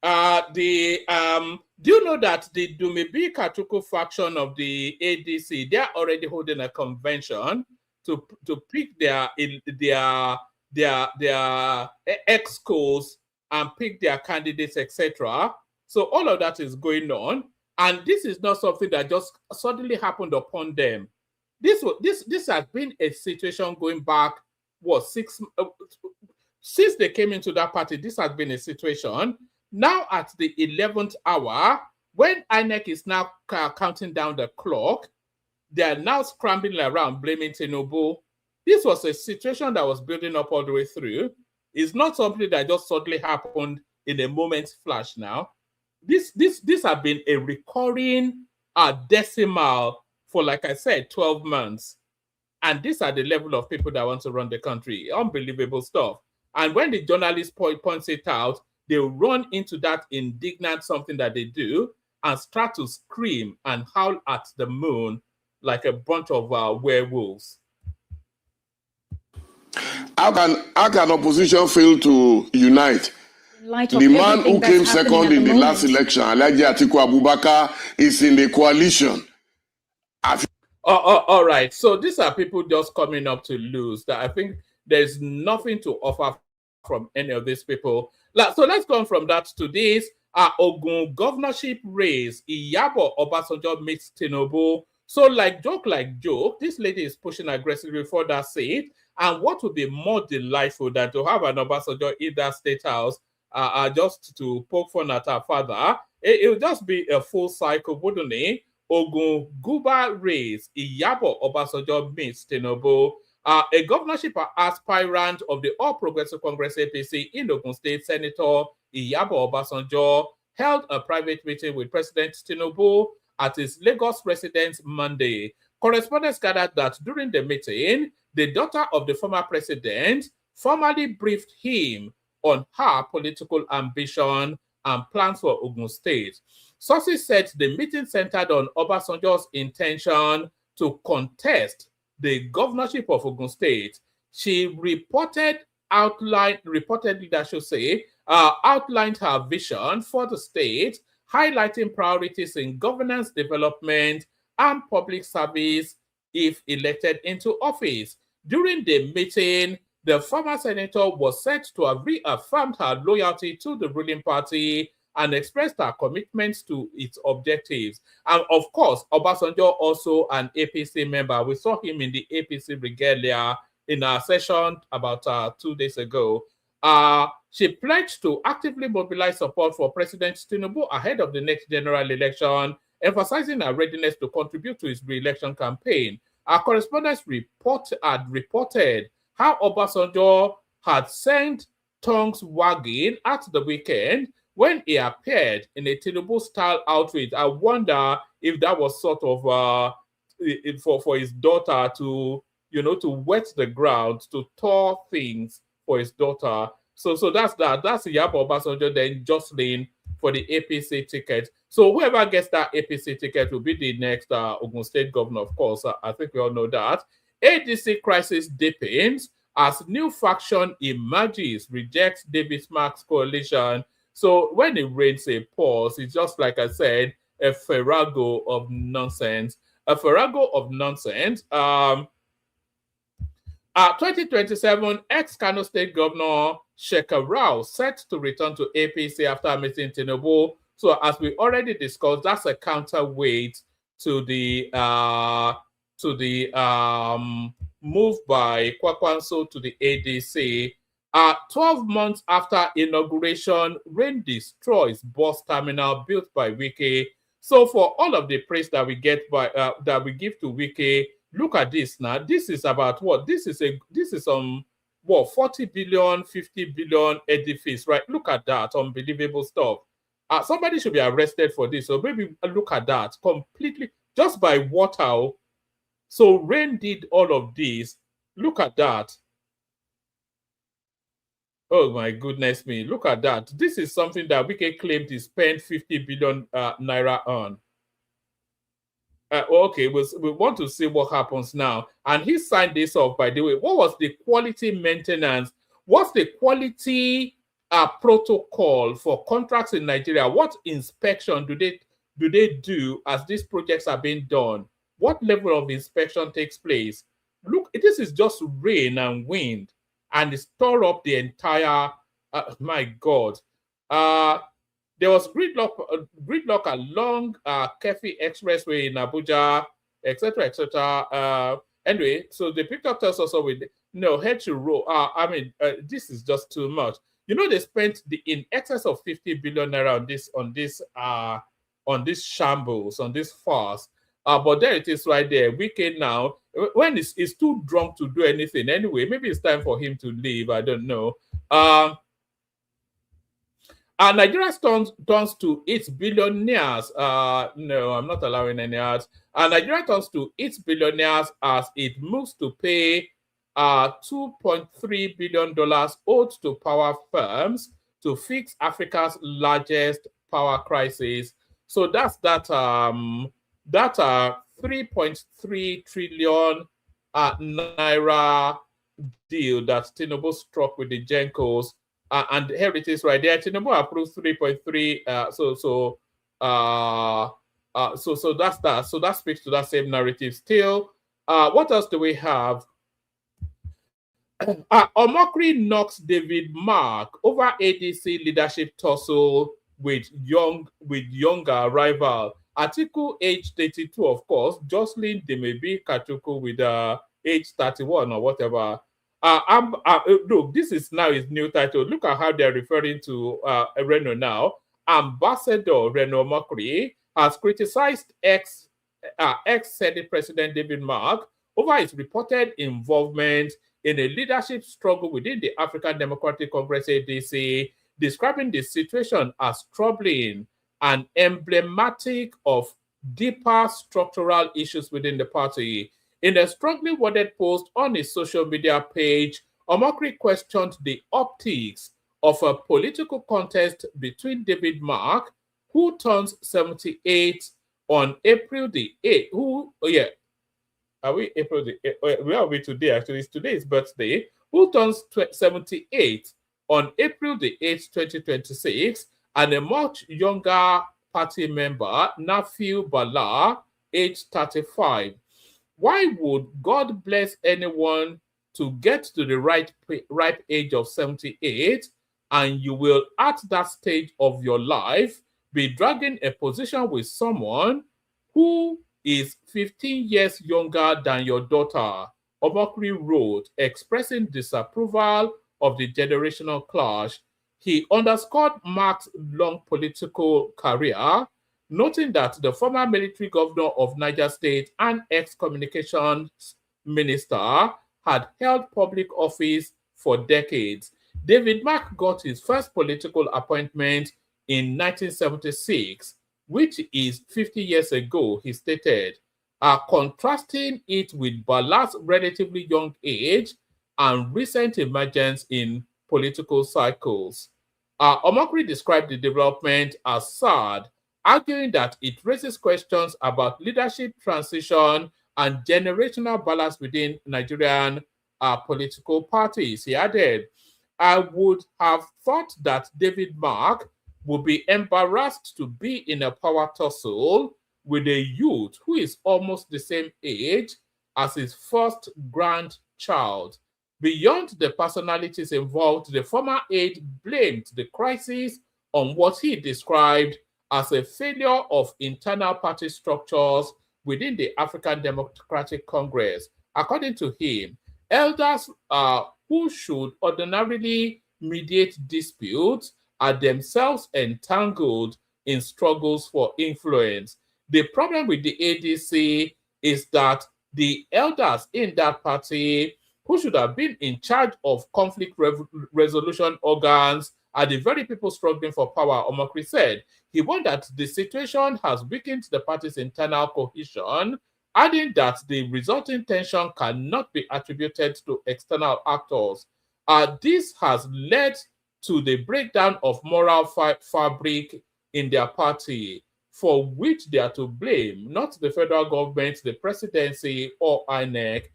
Do you know that the Dumebi Katuku faction of the ADC, they're already holding a convention to pick their ex-schools and pick their candidates, etc. So all of that is going on, and this is not something that just suddenly happened upon them. This has been a situation going back, since they came into that party. This has been a situation. Now at the 11th hour, when INEC is now counting down the clock, they are now scrambling around blaming Tinubu. This was a situation that was building up all the way through. It's not something that just suddenly happened in a moment's flash now. This has been a recurring decimal for, like I said, 12 months. And these are the level of people that want to run the country. Unbelievable stuff. And when the journalist points it out, they run into that indignant something that they do and start to scream and howl at the moon like a bunch of werewolves. How can opposition fail to unite? The man who came second in the last election, Alhaji Atiku Abubakar, is in the coalition. All right. So these are people just coming up to lose. That I think there's nothing to offer from any of these people. So let's go on from that to this. Ogun governorship race. Iyabo Obasanjo meets Tinubu. So like joke, this lady is pushing aggressively for that seat. And what would be more delightful than to have an Obasanjo in that state house just to poke fun at her father? It would just be a full cycle, wouldn't it? Ogun Guba race. Iyabo Obasanjo meets Tinubu. A governorship aspirant of the All Progressive Congress APC in Ogun State, Senator Iyabo Obasanjo, held a private meeting with President Tinubu at his Lagos residence Monday. Correspondents gathered that during the meeting, the daughter of the former president formally briefed him on her political ambition and plans for Ogun State. Sources said the meeting centered on Obasanjo's intention to contest the governorship of Ogun State. She outlined her vision for the state, highlighting priorities in governance, development, and public service if elected into office. During the meeting, the former senator was said to have reaffirmed her loyalty to the ruling party and expressed her commitment to its objectives. And of course, Obasanjo, also an APC member. We saw him in the APC regalia in our session about 2 days ago, she pledged to actively mobilize support for President Tinubu ahead of the next general election, emphasizing her readiness to contribute to his re-election campaign. Our correspondents had reported how Obasanjo had sent tongues wagging at the weekend when he appeared in a Tinubu-style outfit. I wonder if that was sort of for his daughter to, to wet the ground, to thaw things for his daughter. So that's that. That's Yabo Obasanjo then jostling for the APC ticket. So whoever gets that APC ticket will be the next Ogun State governor, of course. I think we all know that. ADC crisis deepens as new faction emerges, rejects David Mark's coalition. So when it rains a pause, it's just like I said, a farrago of nonsense. A farrago of nonsense. 2027 ex-Kano State Governor Shekhar Rao set to return to APC after meeting Tinubu. So as we already discussed, that's a counterweight to the move by Kwankwaso to the ADC. 12 months after inauguration, rain destroys bus terminal built by Wike. So for all of the praise that we get by that we give to Wike, look at this now. This is about what? This is 40 billion, 50 billion edifice, right? Look at that, unbelievable stuff. Somebody should be arrested for this. So maybe look at that completely just by water. So rain did all of this. Look at that. Oh my goodness me! Look at that. This is something that Wike claimed he spent 50 billion naira on. Okay, we want to see what happens now. And he signed this off, by the way. What was the quality maintenance? What's the quality protocol for contracts in Nigeria? What inspection do they do as these projects are being done? What level of inspection takes place? Look, this is just rain and wind, and it tore up the entire. My God. There was gridlock along Kefi Expressway in Abuja, etc., etc. Anyway, so the picture tells us with head to row. This is just too much. They spent in excess of 50 billion naira on this shambles, on this farce. But there it is right there. Wike now, when he's too drunk to do anything. Anyway, maybe it's time for him to leave. I don't know. Nigeria turns to its billionaires. No, I'm not allowing any ads. Nigeria turns to its billionaires as it moves to pay $2.3 billion owed to power firms to fix Africa's largest power crisis. So that's that 3.3 trillion naira deal that Tinubu struck with the Gencos. And here it is right there. Tinubu approved 3.3. So that's that. So that speaks to that same narrative. Still, what else do we have? Omokri knocks David Mark over ADC leadership tussle with younger rival. Atiku, age 32, of course. Jocelyn Demebi Katuku with age 31 or whatever. Look, this is now his new title. Look at how they're referring to Reno now. Ambassador Reno Omokri has criticized ex-Senate President David Mark over his reported involvement in a leadership struggle within the African Democratic Congress ADC, describing the situation as troubling and emblematic of deeper structural issues within the party. In a strongly worded post on his social media page, Omokri questioned the optics of a political contest between David Mark, who turns 78 on April the 8th, are we April the 8th? Where are we today? Actually, it's today's birthday. Who turns 78 on April the 8th, 2026, and a much younger party member, Nafiu Bala, age 35. Why would God bless anyone to get to the ripe age of 78, and you will, at that stage of your life, be dragging a position with someone who is 15 years younger than your daughter? Omokri wrote, expressing disapproval of the generational clash. He underscored Mark's long political career, noting that the former military governor of Niger State and ex-communications minister had held public office for decades. David Mark got his first political appointment in 1976, which is 50 years ago, he stated, contrasting it with Bala's relatively young age and recent emergence in political cycles. Omokri described the development as sad, arguing that it raises questions about leadership transition and generational balance within Nigerian political parties. He added, I would have thought that David Mark would be embarrassed to be in a power tussle with a youth who is almost the same age as his first grandchild. Beyond the personalities involved, the former aide blamed the crisis on what he described as a failure of internal party structures within the African Democratic Congress. According to him, elders who should ordinarily mediate disputes are themselves entangled in struggles for influence. The problem with the ADC is that the elders in that party who should have been in charge of conflict resolution organs are the very people struggling for power, Omokri said. He warned that the situation has weakened the party's internal cohesion, adding that the resulting tension cannot be attributed to external actors. This has led to the breakdown of moral fabric in their party, for which they are to blame, not the federal government, the presidency, or INEC,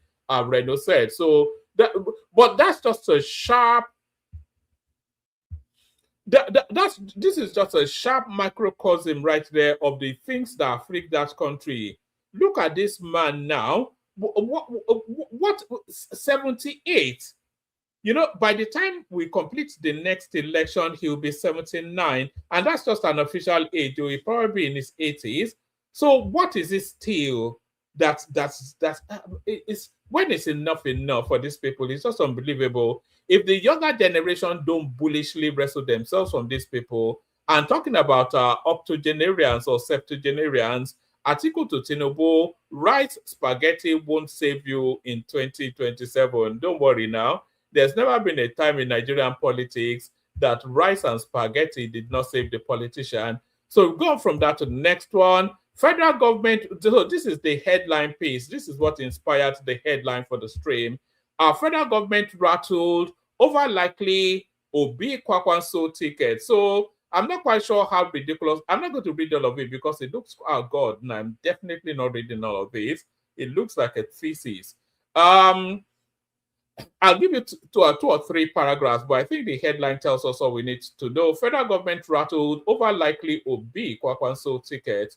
Reno said. So, but that's just a sharp. This is just a sharp microcosm right there of the things that afflict that country. Look at this man now. What 78? You know, by the time we complete the next election, he'll be 79, and that's just an official age. He'll probably be in his 80s. So what is it still that's when it's enough for these people? It's just unbelievable. If the younger generation don't bullishly wrestle themselves from these people, and talking about octogenarians or septuagenarians, article to Tinubu, rice spaghetti won't save you in 2027. Don't worry now. There's never been a time in Nigerian politics that rice and spaghetti did not save the politician. So we've gone from that to the next one. Federal government, so this is the headline piece. This is what inspired the headline for the stream. Our federal government rattled over likely Obi Kwankwaso ticket. So I'm not quite sure how ridiculous. I'm not going to read all of it because it looks, oh God, no, I'm definitely not reading all of this. It looks like a thesis. I'll give you two or three paragraphs, but I think the headline tells us all we need to know. Federal government rattled over likely Obi Kwankwaso ticket.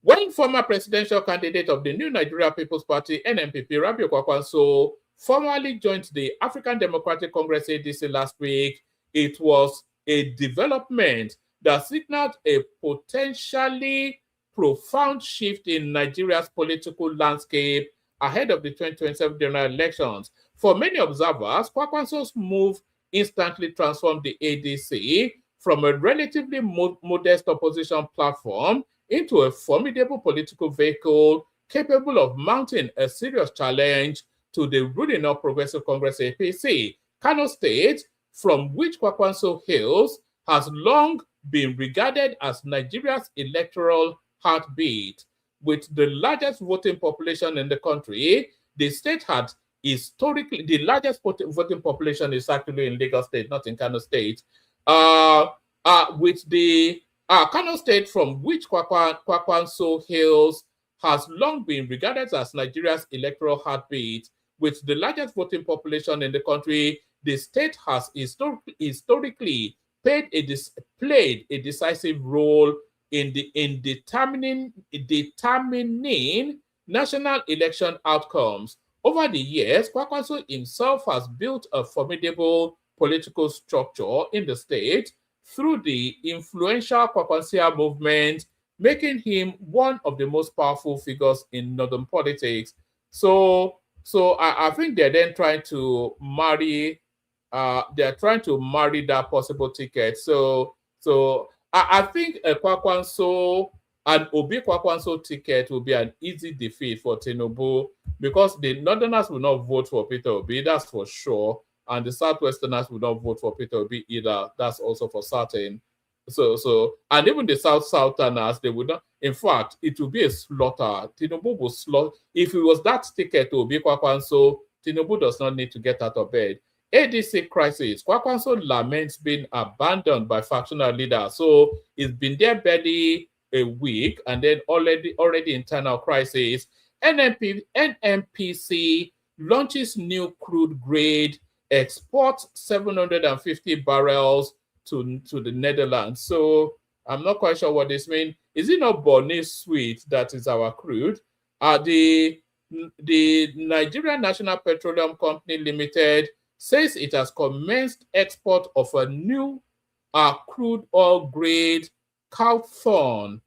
When former presidential candidate of the New Nigeria People's Party, NNPP, Rabiu Kwankwaso, formally joined the African Democratic Congress ADC last week, it was a development that signaled a potentially profound shift in Nigeria's political landscape ahead of the 2027 general elections. For many observers, Kwankwaso's move instantly transformed the ADC from a relatively modest opposition platform into a formidable political vehicle capable of mounting a serious challenge to the ruling All Progressive Congress APC. Kano State, from which Kwankwaso hails, has long been regarded as Nigeria's electoral heartbeat. With the largest voting population in the country, the state had historically, the largest voting population is actually in Lagos State, not in Kano State. With the Kano State, from which Kwankwaso hails, has long been regarded as Nigeria's electoral heartbeat. With the largest voting population in the country, the state has historically played a decisive role in determining national election outcomes. Over the years, Kwankwaso himself has built a formidable political structure in the state through the influential Kwankwasia movement making him one of the most powerful figures in northern politics. So I think they're then trying to marry. They're trying to marry that possible ticket. So I think a Kwankwaso and Obi Kwankwaso ticket will be an easy defeat for Tinubu because the Northerners will not vote for Peter Obi, that's for sure, and the Southwesterners will not vote for Peter Obi either. That's also for certain. So and even the Southerners, they would not. In fact, it will be a slaughter. Tinubu will slaughter. If it was that ticket to Obi Kwankwaso, Tinubu does not need to get out of bed. ADC crisis. Kwankwaso laments being abandoned by factional leaders. So it's been there barely a week, and then already internal crisis. NNPC launches new crude grade, exports 750 barrels to the Netherlands. So I'm not quite sure what this means. Is it not Bonny Sweet that is our crude? The Nigerian National Petroleum Company Limited says it has commenced export of a new crude oil grade Cowthorn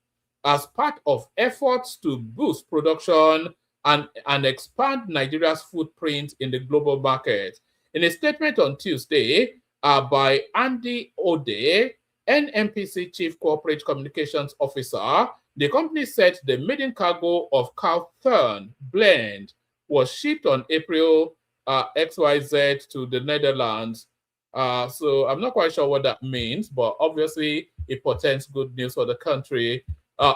as part of efforts to boost production and expand Nigeria's footprint in the global market. In a statement on Tuesday by Andy Ode, NNPC Chief Corporate Communications Officer, the company said the maiden cargo of Cowthorn blend was shipped on April XYZ to the Netherlands. So I'm not quite sure what that means, but obviously it portends good news for the country.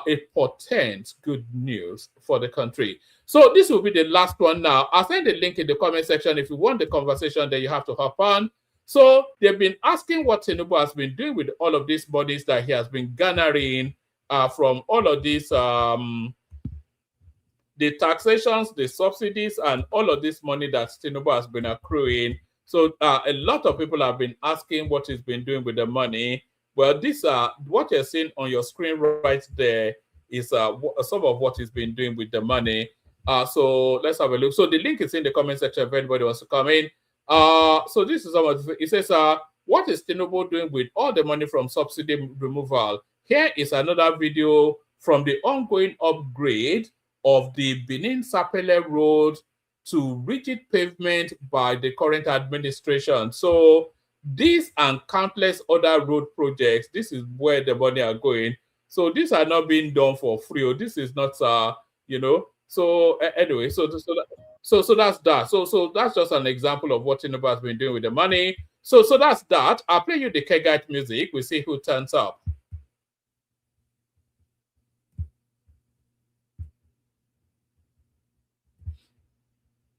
It portends good news for the country. So this will be the last one now. I'll send the link in the comment section. If you want the conversation, then you have to hop on. So they've been asking what Tinubu has been doing with all of these bodies that he has been garnering from all of these, the taxations, the subsidies, and all of this money that Tinubu has been accruing. So a lot of people have been asking what he's been doing with the money. Well, this what you're seeing on your screen right there is some of what he's been doing with the money. So let's have a look. So the link is in the comment section if anybody wants to come in. So this is what it says. What is Tinubu doing with all the money from subsidy removal? Here is another video from the ongoing upgrade of the Benin Sapele Road to rigid pavement by the current administration. So these and countless other road projects, this is where the money are going. So these are not being done for free. This is not, you know. So anyway, so that's that. So that's just an example of what Tinubu has been doing with the money. So that's that. I'll play you the Kegite music. We'll see who turns up.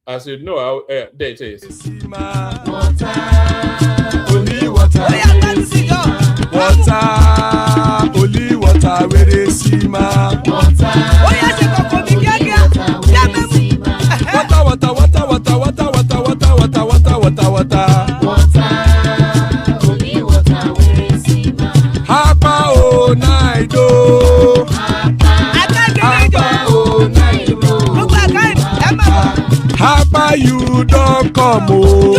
As you know, there it is. Water, only water, where they see ma. Water, only water, where they see ma. Hapa o naido. Hapa you don't come o.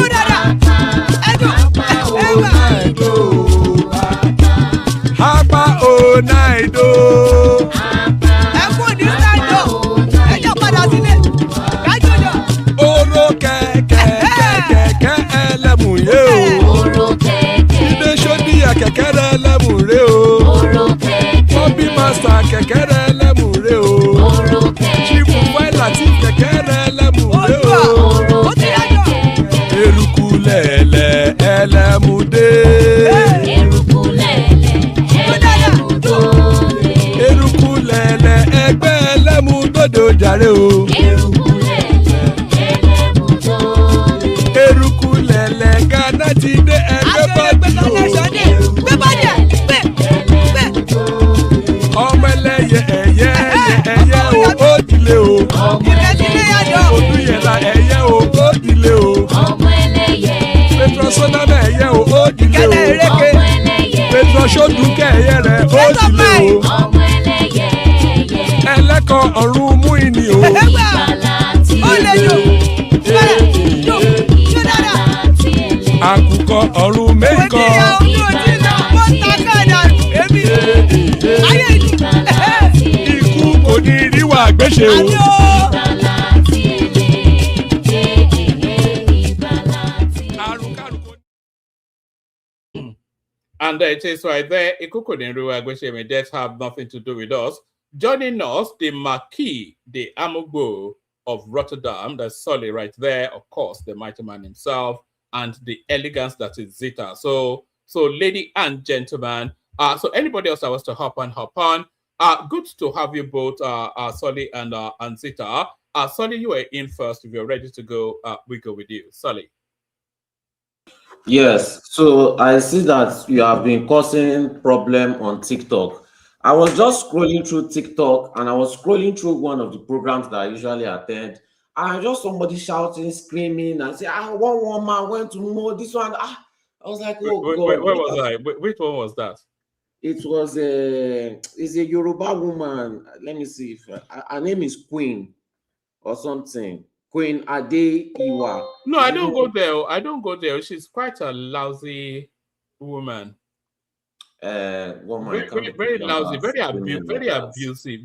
Hapa o naido. Oro keke elemu ye o. Ide shodi ya keke elemu re o. Obi master keke elemu re o. Chifu Wailati keke elemu re o. Erukulele elemude. Erukulele egbe elemudodo jare o. Erukulele Ghana ti de egbe body o. Ọmọ ẹlẹ́yẹ ẹ̀yẹ o ó dìle o. Olúyẹ̀lá ẹ̀yẹ o ó dìle o. Petrosodana ẹ̀yẹ o ó dìle o. Petrosodunke ẹ̀yẹ rẹ̀ ó dìle o. Ẹlẹ́kọ̀ ọ̀run mú ìní o. Àkùkọ ọ̀run mẹ́kọ̀. ṣe o. And it is right there. That have nothing to do with us. Joining us, the Marquis de Amugbo of Rotterdam. That's Solly right there. Of course, the mighty man himself, and the elegance that is Zita. So lady and gentlemen. So anybody else that wants to hop on. Good to have you both, Solly and Zita. Solly, you are in first. If you're ready to go, we go with you, Solly. Yes, so I see that you have been causing problem on TikTok. I was just scrolling through TikTok and I was scrolling through one of the programs that I usually attend. And I just somebody shouting, screaming, and say, one woman went to know this one. I was like, oh God. Where was I? Which one was that? It was it's a Yoruba woman. Let me see if her name is Queen or something. Queen Ade Iwa. No, I don't go there. I don't go there. She's quite a lousy woman. Woman, very lousy,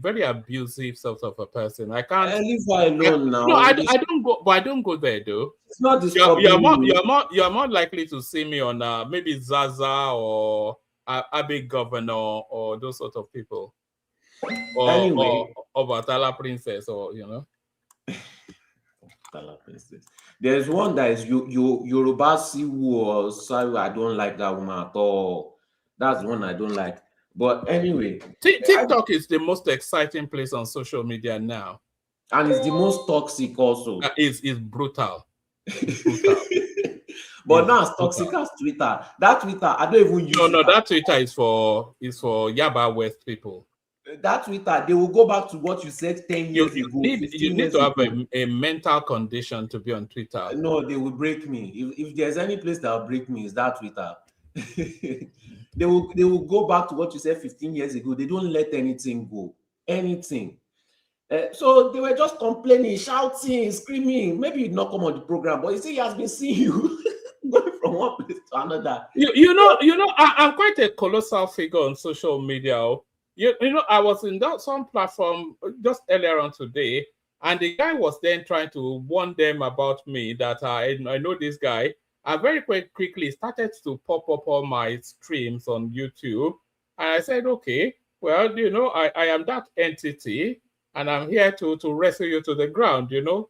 very abusive sort of a person. I can't leave her alone now. No, I don't go, but I don't go there though. It's not you're more likely to see me on maybe Zaza or Abbey Governor or those sort of people. Or anyway, or Batala Princess, or you know. There's one that is Yoruba Siwu or Saru. I don't like that woman at all. That's the one I don't like. But anyway, TikTok is the most exciting place on social media now, and it's the most toxic also. It's brutal. It's brutal. But now it's toxic as Twitter. That Twitter, I don't even use. No, that Twitter is for Yaba West people. That Twitter, they will go back to what you said 10 years ago. You need to have a mental condition to be on Twitter. No, they will break me. If there's any place that will break me, it's that Twitter. They will go back to what you said 15 years ago. They don't let anything go. Anything. So they were just complaining, shouting, screaming. Maybe you'd not come on the program, but you see, he has been seeing you going from one place to another. You know, I'm quite a colossal figure on social media. You know, I was in some platform just earlier on today, and the guy was then trying to warn them about me that I know this guy. I very quickly started to pop up all my streams on YouTube, and I said, okay, well, you know, I am that entity, and I'm here to wrestle you to the ground. You know,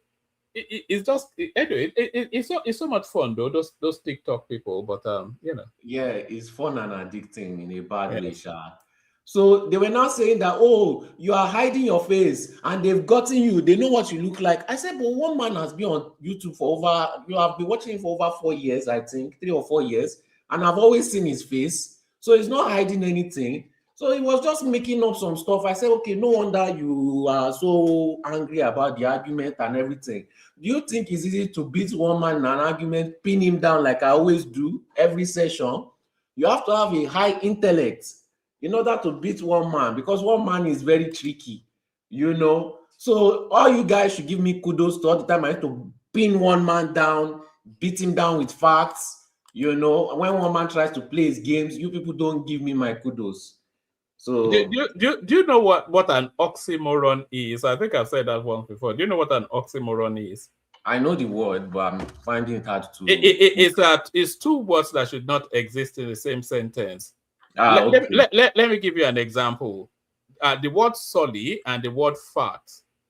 it's just anyway. It's so much fun though. Those TikTok people, but you know. Yeah, it's fun and addicting in a bad way, Sha. So they were now saying that, oh, you are hiding your face and they've gotten you. They know what you look like. I said, but one man has been on YouTube for you have been watching him for over 4 years, I think, 3 or 4 years. And I've always seen his face. So he's not hiding anything. So he was just making up some stuff. I said, okay, no wonder you are so angry about the argument and everything. Do you think it's easy to beat one man in an argument, pin him down like I always do every session? You have to have a high intellect in order to beat one man, because one man is very tricky, you know. So all you guys should give me kudos to all the time I have to pin one man down, beat him down with facts, you know. When one man tries to play his games, you people don't give me my kudos. So do you know what an oxymoron is? I think I've said that once before. Do you know what an oxymoron is? I know the word, but I'm finding it hard to. It's two words that should not exist in the same sentence. Okay. Let me give you an example. The word solly and the word fat,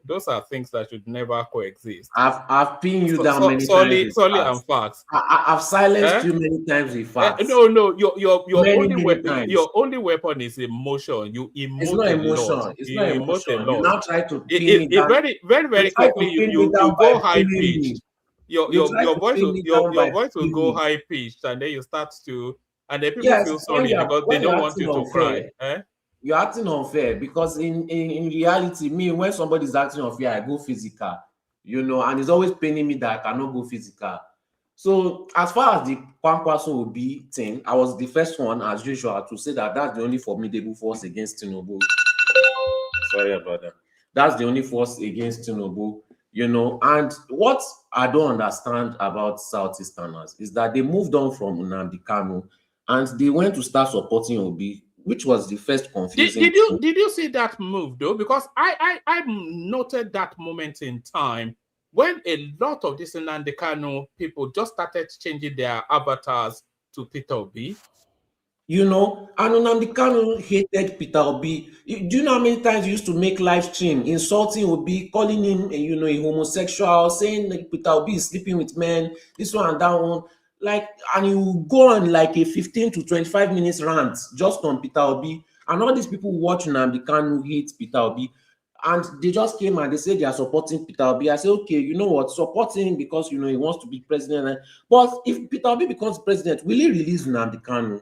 those are things that should never coexist. I've pinned you down many times. Solly and fat. I've silenced you many times with fat. No. Your only weapon is emotion. You emote. It's not emotion. It's not emotion. You now try to pin me down. Very quickly you go high pitched. Your voice will go high pitched, and then you start to. And then people feel sorry because they don't want you to cry. You're acting unfair because in reality, me, when somebody's acting unfair, I go physical, you know, and it's always paining me that I cannot go physical. So as far as the Kwankwaso will be thing, I was the first one, as usual, to say that that's the only formidable force against Tinubu. Sorry about that. That's the only force against Tinubu, you know. And what I don't understand about Southeasterners is that they moved on from Nnamdi Kanu and they went to start supporting Obi. which was the first confusing. Did you see that move though? Because I noted that moment in time when a lot of these Nnamdi Kanu people just started changing their avatars to Peter Obi. You know, and Nnamdi Kanu hated Peter Obi. Do you know how many times he used to make live stream insulting Obi, calling him, you know, a homosexual, saying that Peter Obi is sleeping with men, this one and that one. Like, and he will go on like a 15 to 25 minutes rant just on Peter Obi. And all these people watch Nnamdi Kanu hate Peter Obi. And they just came and they said they are supporting Peter Obi. I said, okay, you know what, support him because, you know, he wants to be president. But if Peter Obi becomes president, will he release Nnamdi Kanu?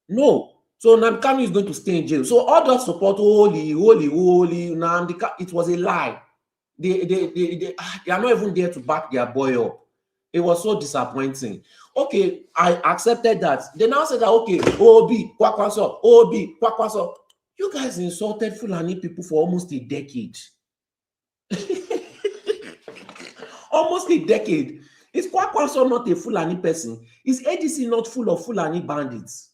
No. So Nnamdi Kanu is going to stay in jail. So all that support, holy, Nnamdi Kanu, it was a lie. They are not even there to back their boy up. It was so disappointing. Okay, I accepted that. They now said that, okay, Obi, Kwankwaso. You guys insulted Fulani people for almost a decade. Almost a decade. Is Kwankwaso not a Fulani person? Is ADC not full of Fulani bandits?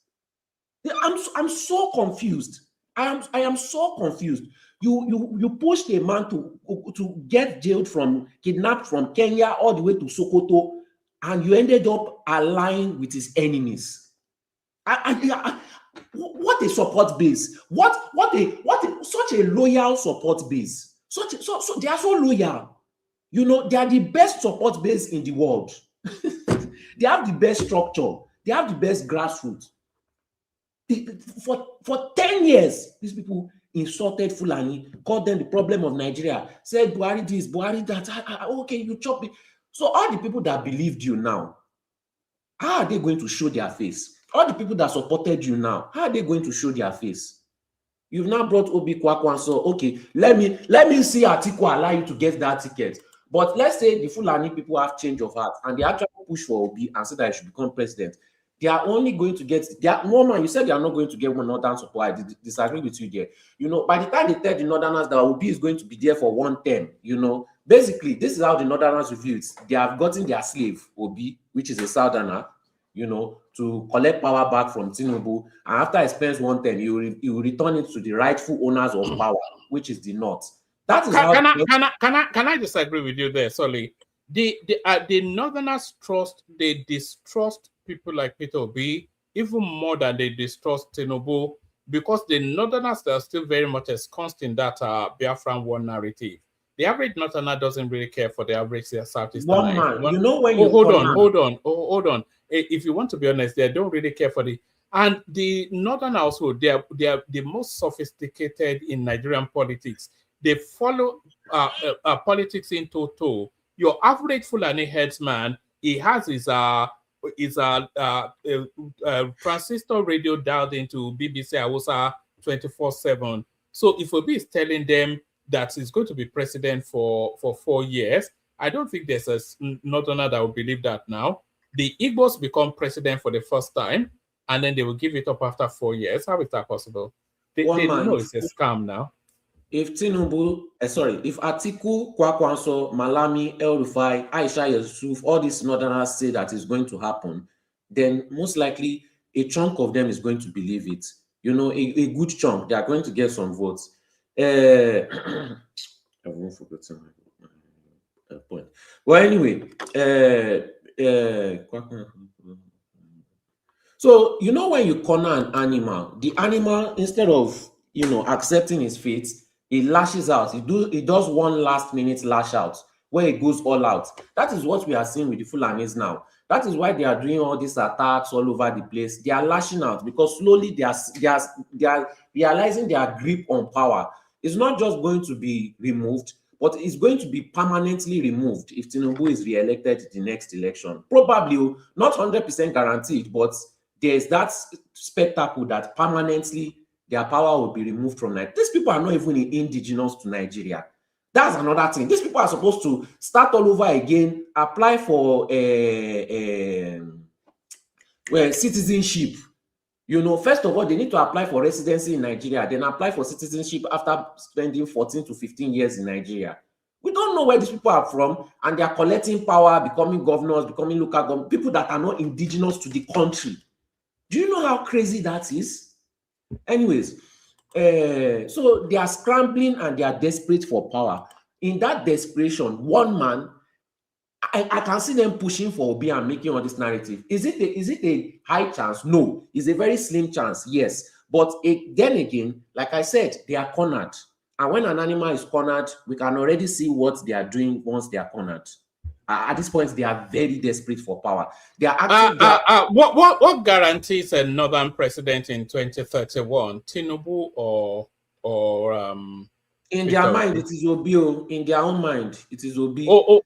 I'm so confused. I am so confused. You pushed a man to get jailed kidnapped from Kenya all the way to Sokoto, and you ended up allying with his enemies. What a support base! What such a loyal support base! So they are so loyal. You know, they are the best support base in the world. They have the best structure. They have the best grassroots. For 10 years, these people insulted Fulani, called them the problem of Nigeria, said Buhari this, Buhari that. Okay, you chop it. So all the people that believed you now, how are they going to show their face? All the people that supported you now, how are they going to show their face? You've now brought Obi Kwankwaso. Okay, let me see Atiku allow you to get that ticket. But let's say the Fulani people have change of heart and they actually push for Obi and say that he should become president. They are only going to get you said they are not going to get one northern support. I disagree with you there. You know, by the time they tell the northerners that Obi is going to be there for 1 term, you know, basically this is how the northerners review it. They have gotten their slave, Obi, which is a southerner, you know, to collect power back from Tinubu. And after he spends 1 term, he will return it to the rightful owners of power, which is the north. That is Can I disagree with you there, Solly? The northerners distrust people like Peter Obi even more than they distrust Tinubu, because the northerners are still very much ensconced in that Biafran war narrative. The average northerner doesn't really care for the average southeasterner. You know when you hold on. If you want to be honest, they don't really care for the northern household. They are the most sophisticated in Nigerian politics. They follow politics in toto. Your average Fulani headsman, he has his transistor radio dialed into BBC Hausa 24/7. So if Obi is telling them that he's going to be president for 4 years, I don't think there's a northerner that will believe that now. The Igbos become president for the first time, and then they will give it up after 4 years. How is that possible? They know it's a scam now. If Tinubu, if Atiku, Kwankwaso, Malami, El Rufai, Aisha Yusuf, all these northerners say that is going to happen, then most likely a chunk of them is going to believe it. You know, a good chunk, they are going to get some votes. I won't forget my point. Well, anyway, so you know when you corner an animal, the animal, instead of, you know, accepting his fate, he lashes out. He does one last minute lash out where he goes all out. That is what we are seeing with the Fulanis now. That is why they are doing all these attacks all over the place. They are lashing out because slowly they are realizing their grip on power. It's not just going to be removed, but it's going to be permanently removed if Tinubu is re-elected in the next election. Probably not 100% guaranteed, but there's that spectacle that permanently their power will be removed from Nigeria. These people are not even indigenous to Nigeria. That's another thing. These people are supposed to start all over again, apply for citizenship. You know, first of all, they need to apply for residency in Nigeria, then apply for citizenship after spending 14 to 15 years in Nigeria. We don't know where these people are from, and they are collecting power, becoming governors, becoming local government, people that are not indigenous to the country. Do you know how crazy that is? Anyways, so they are scrambling and they are desperate for power. In that desperation, one man, I can see them pushing for Obi and making all this narrative. Is it a high chance? No. It's a very slim chance, yes. But then again, like I said, they are cornered. And when an animal is cornered, we can already see what they are doing once they are cornered. At this point, they are very desperate for power. They are acting. What guarantees a northern president in 2031? Tinubu or in their mind, it is Obi. In their own mind, it is Obi. Hold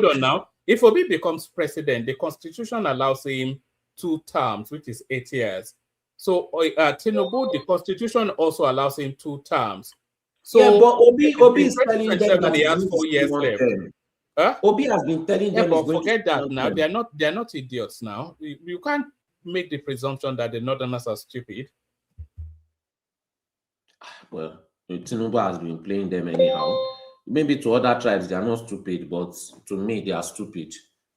on now. If Obi becomes president, the constitution allows him 2 terms, which is 8 years. So Tinubu, the constitution also allows him 2 terms. So yeah, but Obi is telling them that he has 4 years left. Huh? Obi has been telling them. But forget that now. They are not idiots now. You can't make the presumption that the Northerners are stupid. Well, Tinubu has been playing them anyhow. Maybe to other tribes they are not stupid, but to me they are stupid.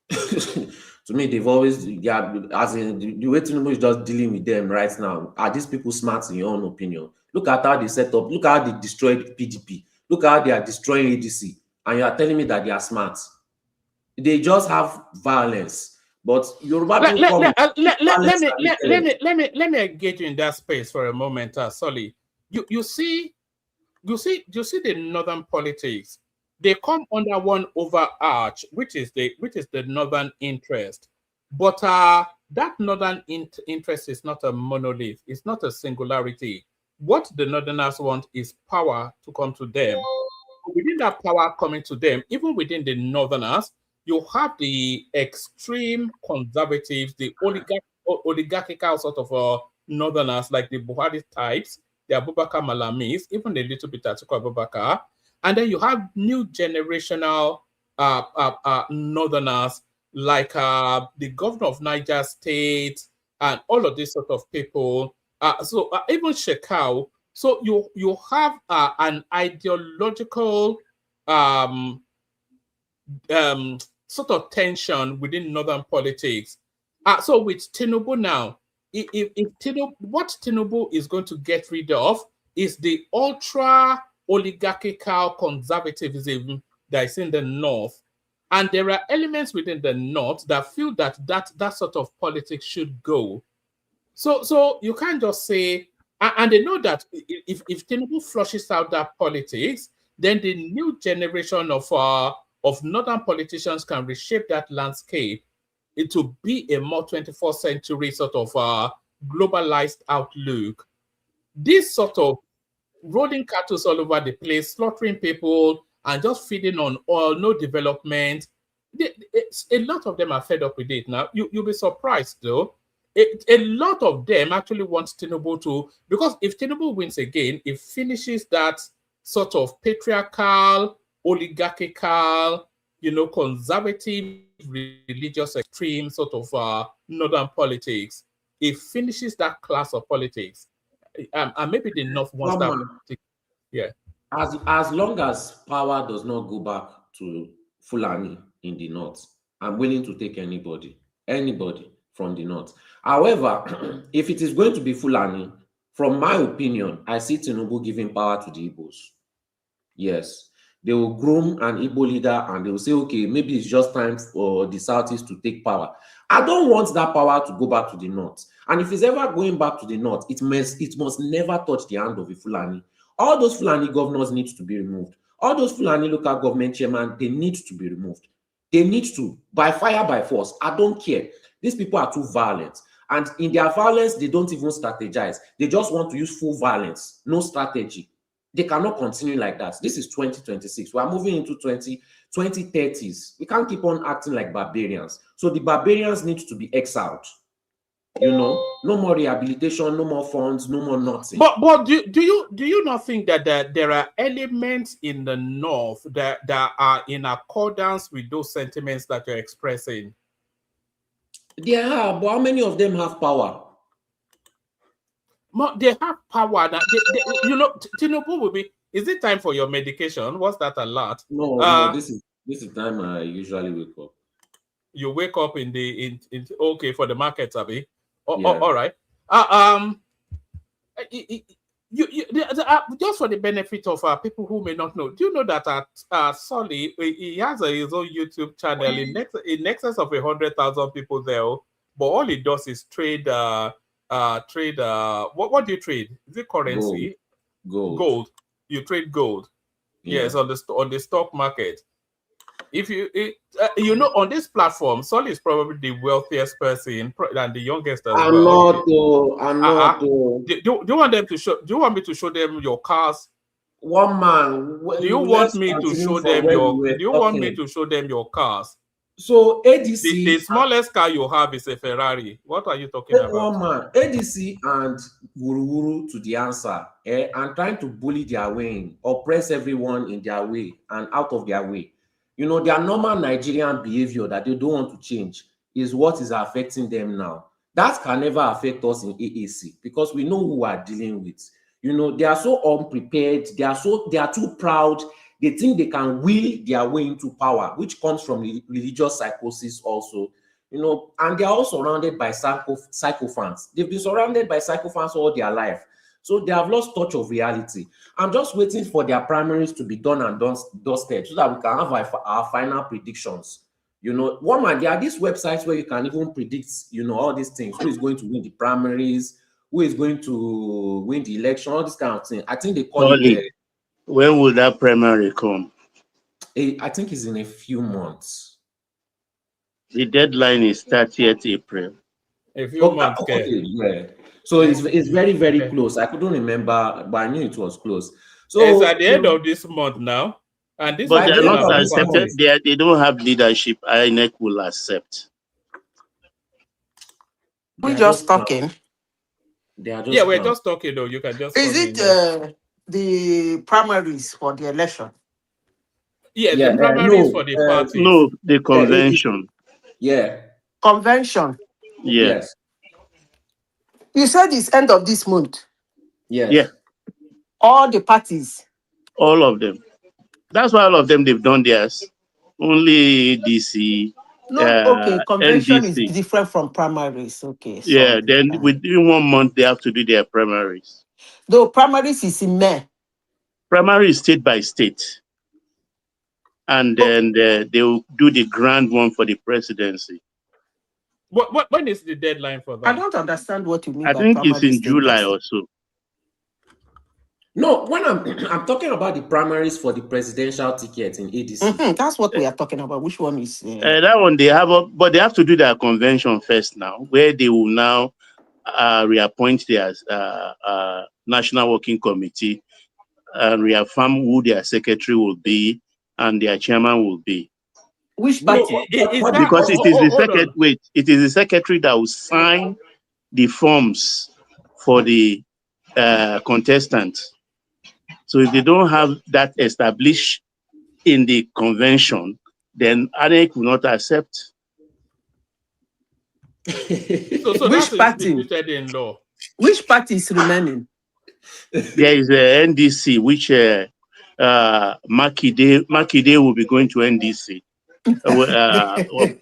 To me, they've always, as in the way Tinubu is just dealing with them right now. Are these people smart in your own opinion? Look at how they set up. Look at how they destroyed PDP. Look at how they are destroying ADC. And you are telling me that they are smart. They just have violence. But Yoruba people let me engage you in that space for a moment, Solly. You see the northern politics. They come under one overarch, which is the northern interest. But that northern interest is not a monolith. It's not a singularity. What the northerners want is power to come to them. Within that power coming to them, even within the northerners, you have the extreme conservatives, the oligarchical sort of northerners, like the Buhari types, the Abubakar Malamis, even a little bit Atiku Abubakar. And then you have new generational northerners, like the governor of Niger State and all of these sort of people. Even Shekau. So you have an ideological sort of tension within northern politics. So with Tinubu now, what Tinubu is going to get rid of is the ultra oligarchical conservatism that is in the north. And there are elements within the north that feel that sort of politics should go. So you can't just say, and they know that if Tinubu flushes out that politics, then the new generation of northern politicians can reshape that landscape into be a more 21st century sort of globalized outlook. This sort of rolling cattle all over the place, slaughtering people, and just feeding on oil, no development. A lot of them are fed up with it now. You'll be surprised, though. A lot of them actually want Tinubu to, because if Tinubu wins again, it finishes that sort of patriarchal, oligarchical, conservative, religious, extreme sort of northern politics. It finishes that class of politics. And maybe the North wants that. Yeah. As long as power does not go back to Fulani in the North, I'm willing to take anybody from the North. However, if it is going to be Fulani, from my opinion, I see Tinubu giving power to the Igbos. Yes. They will groom an Igbo leader and they will say, okay, maybe it's just time for the Southeast to take power. I don't want that power to go back to the North. And if it's ever going back to the North, it must never touch the hand of a Fulani. All those Fulani governors need to be removed. All those Fulani local government chairmen, they need to be removed. They need to, by fire, by force. I don't care. These people are too violent. And in their violence, they don't even strategize. They just want to use full violence, no strategy. They cannot continue like that. This is 2026. We are moving into 2030s. We can't keep on acting like barbarians. So the barbarians need to be exiled. No more rehabilitation, no more funds, no more nothing. But do you not think that there are elements in the North that are in accordance with those sentiments that you're expressing? They have, but how many of them have power? They have power. Tinubu will be. Is it time for your medication? What's that a lot? No, this is the time I usually wake up. You wake up in okay for the markets, Abi. Yeah. All right. Just for the benefit of people who may not know, do you know that Solly, he has his own YouTube channel in excess of 100,000 people there, but all he does is trade. What do you trade? Is it currency? Gold. You trade gold. Yeah. Yes, on the stock market. If you know, on this platform, Solly is probably the wealthiest person and the youngest as I'm well. not though. I'm not though. Do you want them to show? Do you want me to show them your cars? One man. Do you want me to show them your? Do you want me to show them your cars? So ADC, the smallest car you have is a Ferrari. What are you talking about? One man, ADC and Wuru to the answer. And trying to bully their way in, oppress everyone in their way and out of their way. You know, their normal Nigerian behavior that they don't want to change is what is affecting them now. That can never affect us in AAC because we know who we are dealing with. You know, they are so unprepared. They are too proud. They think they can will their way into power, which comes from religious psychosis also. You know, and they are all surrounded by psychophants. They've been surrounded by psychophants all their life. So they have lost touch of reality. I'm just waiting for their primaries to be done and dusted so that we can have our final predictions. You know, one man, there are these websites where you can even predict, you know, all these things. Who is going to win the primaries? Who is going to win the election? All this kind of thing. I think they call it... when will that primary come? I think it's in a few months. The deadline is 30th April. A few months. Okay, yeah. So it's very, very close. I couldn't remember, but I knew it was close. So it's at the end of this month now. And this but they're not accepted. They don't have leadership. INEC will accept. We're just talking. Yeah, we're just talking though. You can just. Is it the primaries for the election? Yeah, the primaries for the parties. No, the convention. Yeah. Convention. Yes. You said it's end of this month. Yes. Yeah. All the parties. All of them. That's why all of them they've done theirs. Only DC. No, okay. Convention NDC. is different from primaries. Okay. Yeah. Then within 1 month they have to do their primaries. Though primaries is in May. Primary is state by state. And then they will do the grand one for the presidency. When is the deadline for that? I don't understand what you mean. I think it's in July or so. No, when I'm talking about the primaries for the presidential ticket in ADC. That's what we are talking about. Which one is that one they have, but they have to do their convention first now, where they will now reappoint their national working committee and reaffirm who their secretary will be and their chairman will be. Which party? Because it is the secretary. Wait, it is the secretary that will sign the forms for the contestants. So if they don't have that established in the convention, then INEC will not accept. So which party? In law. Which party is remaining? There is a NDC, which Makinde will be going to NDC,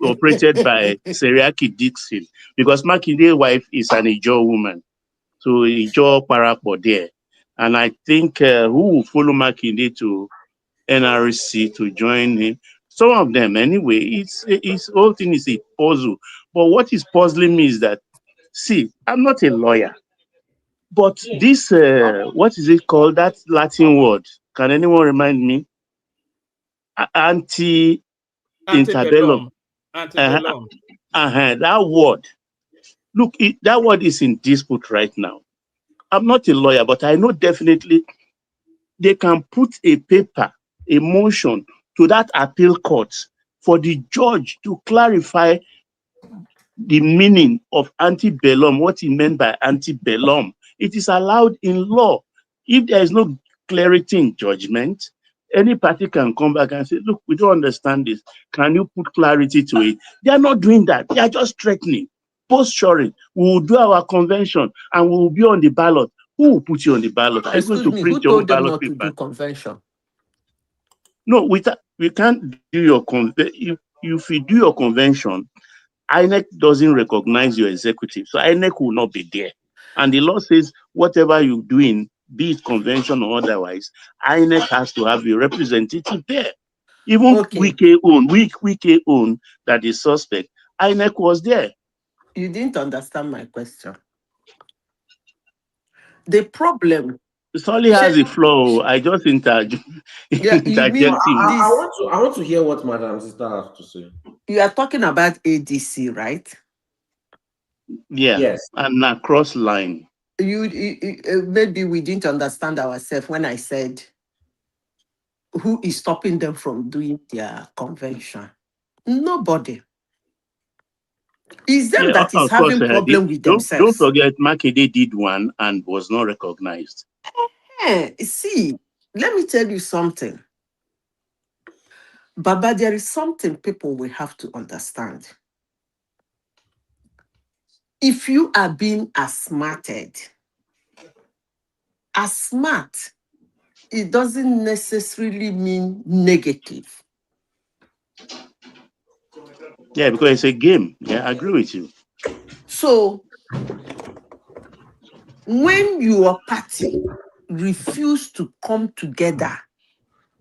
operated by Seriaki Dixon, because Makinde's wife is an Ijaw woman, so Ijaw Parapo there. And I think who will follow Makinde to NRC to join him? Some of them, anyway. It's whole thing is a puzzle. But what is puzzling me is that, see, I'm not a lawyer, but this what is it called? That Latin word? Can anyone remind me? Antebellum. Antebellum. That word. Look, that word is in dispute right now. I'm not a lawyer, but I know definitely they can put a paper, a motion to that appeal court for the judge to clarify the meaning of antebellum, what he meant by antebellum. It is allowed in law. If there is no clarity in judgment, any party can come back and say, look, we don't understand this. Can you put clarity to it? They are not doing that. They are just threatening. Posturing. We will do our convention and we will be on the ballot. Who will put you on the ballot? Are you going to print your own ballot paper? To do convention? No, we can't do your convention. If you do your convention, INEC doesn't recognize your executive, so INEC will not be there. And the law says whatever you're doing, be it convention or otherwise, INEC has to have a representative there. Even Wike own that is suspect, INEC was there. You didn't understand my question. The problem. Solly has a flaw. I just interject Yeah, you mean him. I want to hear what Madam Sister has to say. You are talking about ADC, right? Yeah. Yes. And now cross line. You maybe we didn't understand ourselves when I said who is stopping them from doing their convention? Nobody. It's them that is having problem with don't themselves. forget, Makinde did one and was not recognized. See, let me tell you something. Baba, there is something people will have to understand. If you are being asmarted, smart, it doesn't necessarily mean negative. Yeah, because it's a game. Yeah, I agree with you. So, when your party refuse to come together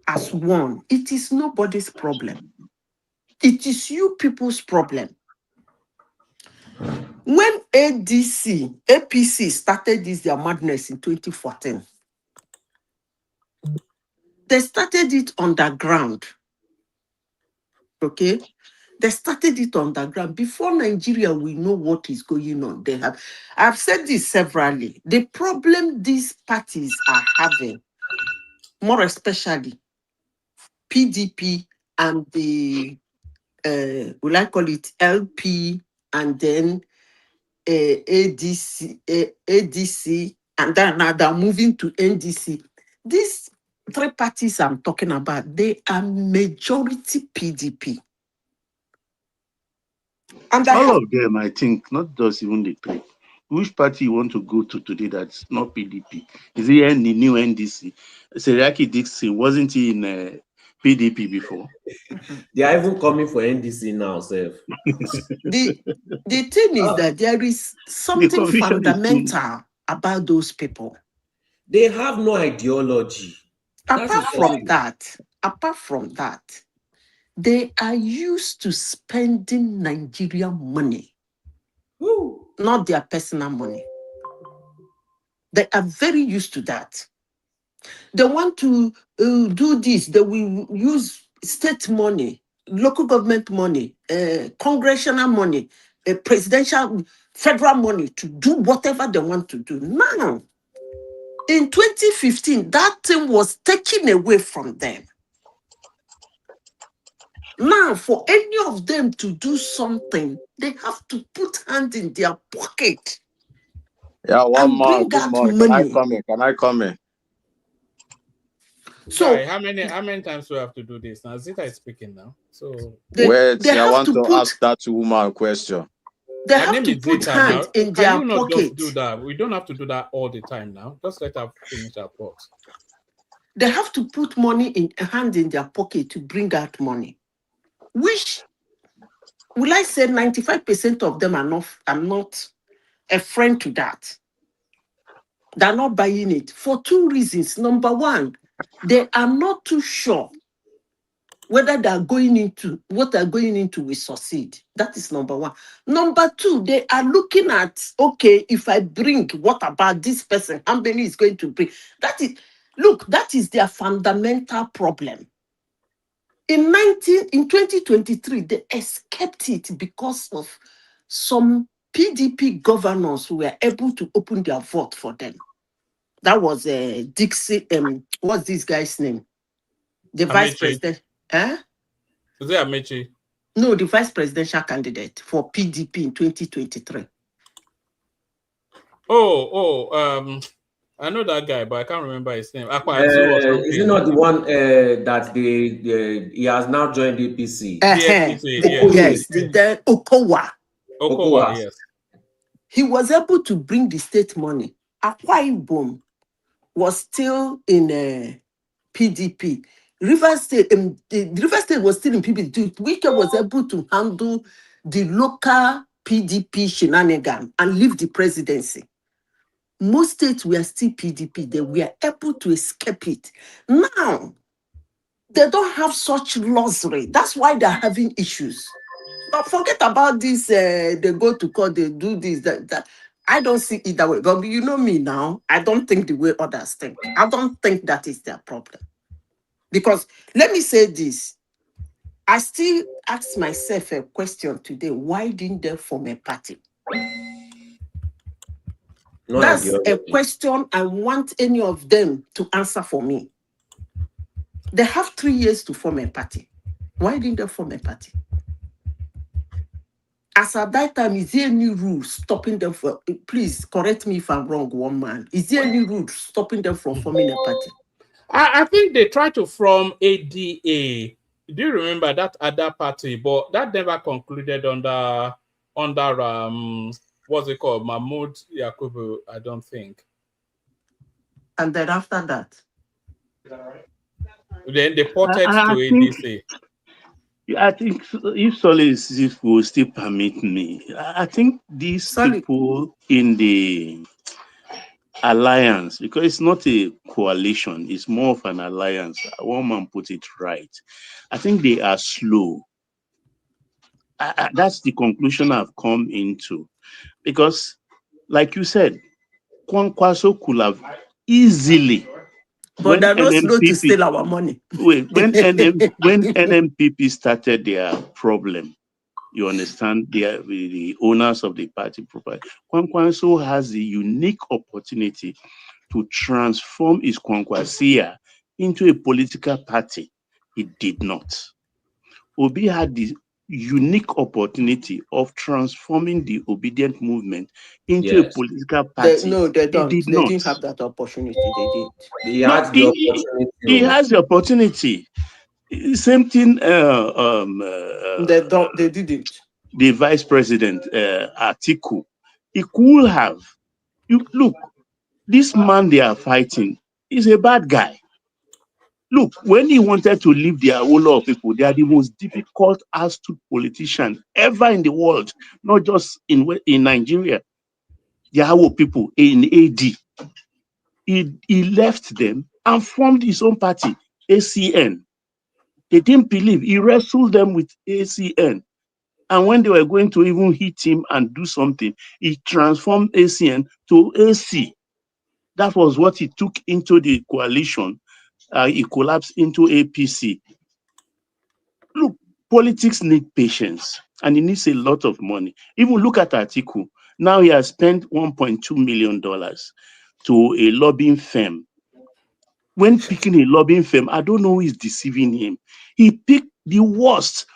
as one, it is nobody's problem. It is you people's problem. When APC started their madness in 2014, they started it underground. Okay? They started it underground. Before Nigeria, we know what is going on. I've said this severally. The problem these parties are having, more especially PDP and the, will I call it LP, and then ADC, and then now they're moving to NDC. These three parties I'm talking about, they are majority PDP. And all of them, I think, not just even the three. Which party you want to go to today that's not PDP? Is he in the new NDC? Seriaki Dixon, wasn't he in PDP before? They are even coming for NDC now, Seth. The thing is that there is something fundamental about those people. They have no ideology. Apart from that, they are used to spending Nigerian money, not their personal money. They are very used to that. They want to do this. They will use state money, local government money, congressional money, presidential, federal money to do whatever they want to do. Now, in 2015, that thing was taken away from them. Now, for any of them to do something, they have to put hand in their pocket. Yeah, one more. Bring Good out morning. money. Can I come in? So how many times do we have to do this? Now Zita is speaking now. So I want to ask that woman a question. They have to put hand in their pocket. Just do that? We don't have to do that all the time now. Just let her finish her thought. They have to put hand in their pocket to bring out money. Which, will I say 95% of them are not a friend to that. They're not buying it for two reasons. Number one, they are not too sure whether what they're going into will succeed. That is number one. Number two, they are looking at, okay, if I bring, what about this person? How many is going to bring? That is their fundamental problem. In 2023, they escaped it because of some PDP governors who were able to open their vote for them. That was Dixie. What's this guy's name? The vice president. Is it Amechi? No, the vice presidential candidate for PDP in 2023. I know that guy, but I can't remember his name. Is he not the one that he has now joined the APC? Yes, the Okowa. Okowa, yes. He was able to bring the state money. Akwa Ibom was still in PDP. River State was still in PDP. Wike was able to handle the local PDP shenanigan and leave the presidency. Most states were still PDP. They were able to escape it. Now, they don't have such luxury. That's why they're having issues. But forget about this. They go to court, they do this, that. I don't see it that way. But you know me now. I don't think the way others think. I don't think that is their problem. Because let me say this. I still ask myself a question today. Why didn't they form a party? No That's idea. a question I want any of them to answer for me. They have 3 years to form a party. Why didn't they form a party? As at that time, is there any rule stopping them from, please correct me if I'm wrong, one man. Is there any rule stopping them from forming a party? I think they tried to form ADA. Do you remember that other party? But that never concluded under what's it called? Mahmoud Yakubu, I don't think. And then after that? Then they ported to ADC. I think if Solis will still permit me, I think these people in the alliance, because it's not a coalition, it's more of an alliance. One man put it right. I think they are slow. That's the conclusion I've come into. Because, like you said, Kwankwaso could have easily. But they're not slow to steal our money. Wait, when NMPP started their problem, you understand, the owners of the party property, Kwankwaso has the unique opportunity to transform his Kwankwasia into a political party. He did not. Obi had the unique opportunity of transforming the obedient movement into a political party. They don't. He did They not. didn't have that opportunity. They did. He had the opportunity. He has the opportunity. Same thing. They didn't. The vice president, Atiku, he could have. You look, this man they are fighting is a bad guy. Look, when he wanted to leave their whole lot of people, they are the most difficult astute politicians ever in the world, not just in Nigeria. They are people in AD. He left them and formed his own party, ACN. They didn't believe. He wrestled them with ACN. And when they were going to even hit him and do something, he transformed ACN to AC. That was what he took into the coalition. He collapsed into APC. Look, politics need patience and it needs a lot of money. Even look at Atiku. Now he has spent $1.2 million to a lobbying firm. When picking a lobbying firm, I don't know who is deceiving him. He picked the worst.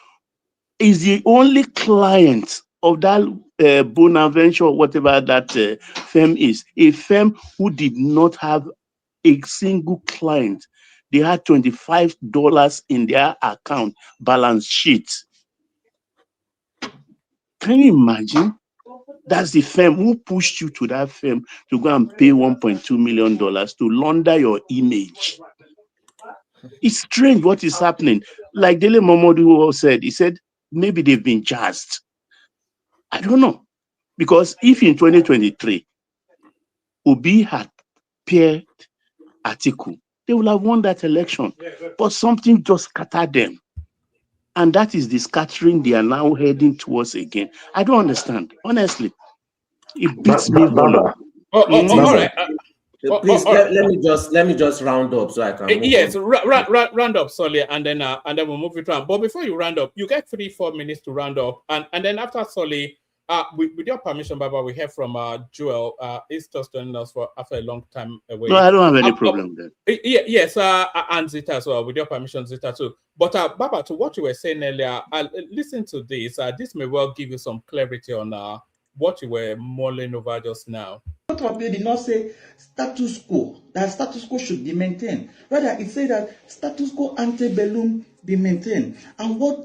Is the only client of that Bonaventure, whatever that firm is, a firm who did not have a single client. They had $25 in their account balance sheet. Can you imagine? That's the firm who pushed you to that firm to go and pay $1.2 million to launder your image. It's strange what is happening. Like Dele Momodu said, he said, maybe they've been jazzed. I don't know. Because if in 2023, Obi had paired Atiku, they will have won that election. But something just scattered them. And that is the scattering they are now heading towards again. I don't understand. Honestly, it beats me. All right. Please let me just round up so I can move yes, on. round up, Solly, and then we'll move it around. But before you round up, you get 3-4 minutes to round up, and then after Solly, with your permission, Baba, we hear from Joel. He's just joining us after a long time away. No, I don't have any problem with that. Yes, and Zita as well, with your permission, Zita too. But Baba, to what you were saying earlier, listen to this. This may well give you some clarity on what you were mulling over just now. They did not say status quo, that status quo should be maintained. Rather, it said that status quo antebellum be maintained. And what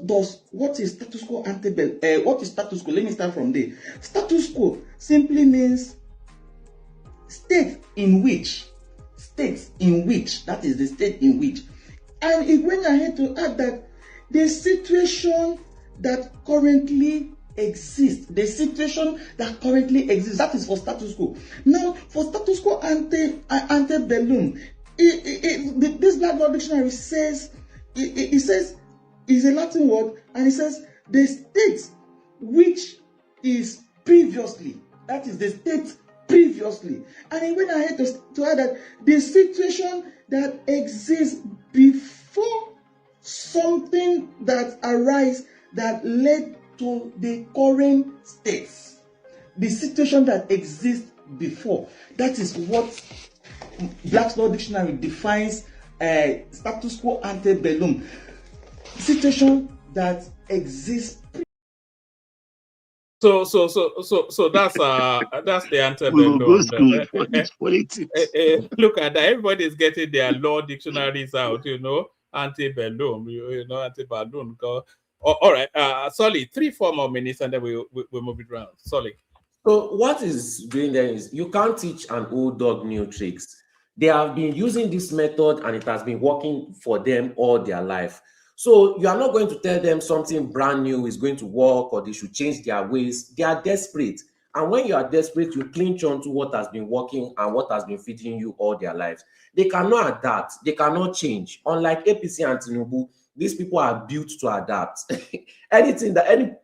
is status quo antebellum? What is status quo? Let me start from there. Status quo simply means state in which, that is the state in which. And it went ahead to add that the situation that currently exists, the situation that currently exists, that is for status quo. Now, for status quo antebellum, this Black Law Dictionary says, it says, is a Latin word, and it says the state which is previously, that is the state previously. And he went ahead to add that the situation that exists before something that arises that led to the current states. The situation that exists before. That is what Black's Law Dictionary defines status quo antebellum. Situation that exists. So that's the antebellum. Go school for this politics. Look at that. Everybody's getting their law dictionaries out, antebellum, antebellum. All right, Solly, 3-4 more minutes and then we'll move it around. Solly. So what is doing there is you can't teach an old dog new tricks. They have been using this method and it has been working for them all their life. So you are not going to tell them something brand new is going to work or they should change their ways. They are desperate. And when you are desperate, you clinch on to what has been working and what has been feeding you all their lives. They cannot adapt. They cannot change. Unlike APC and Tinubu, these people are built to adapt. Anything that any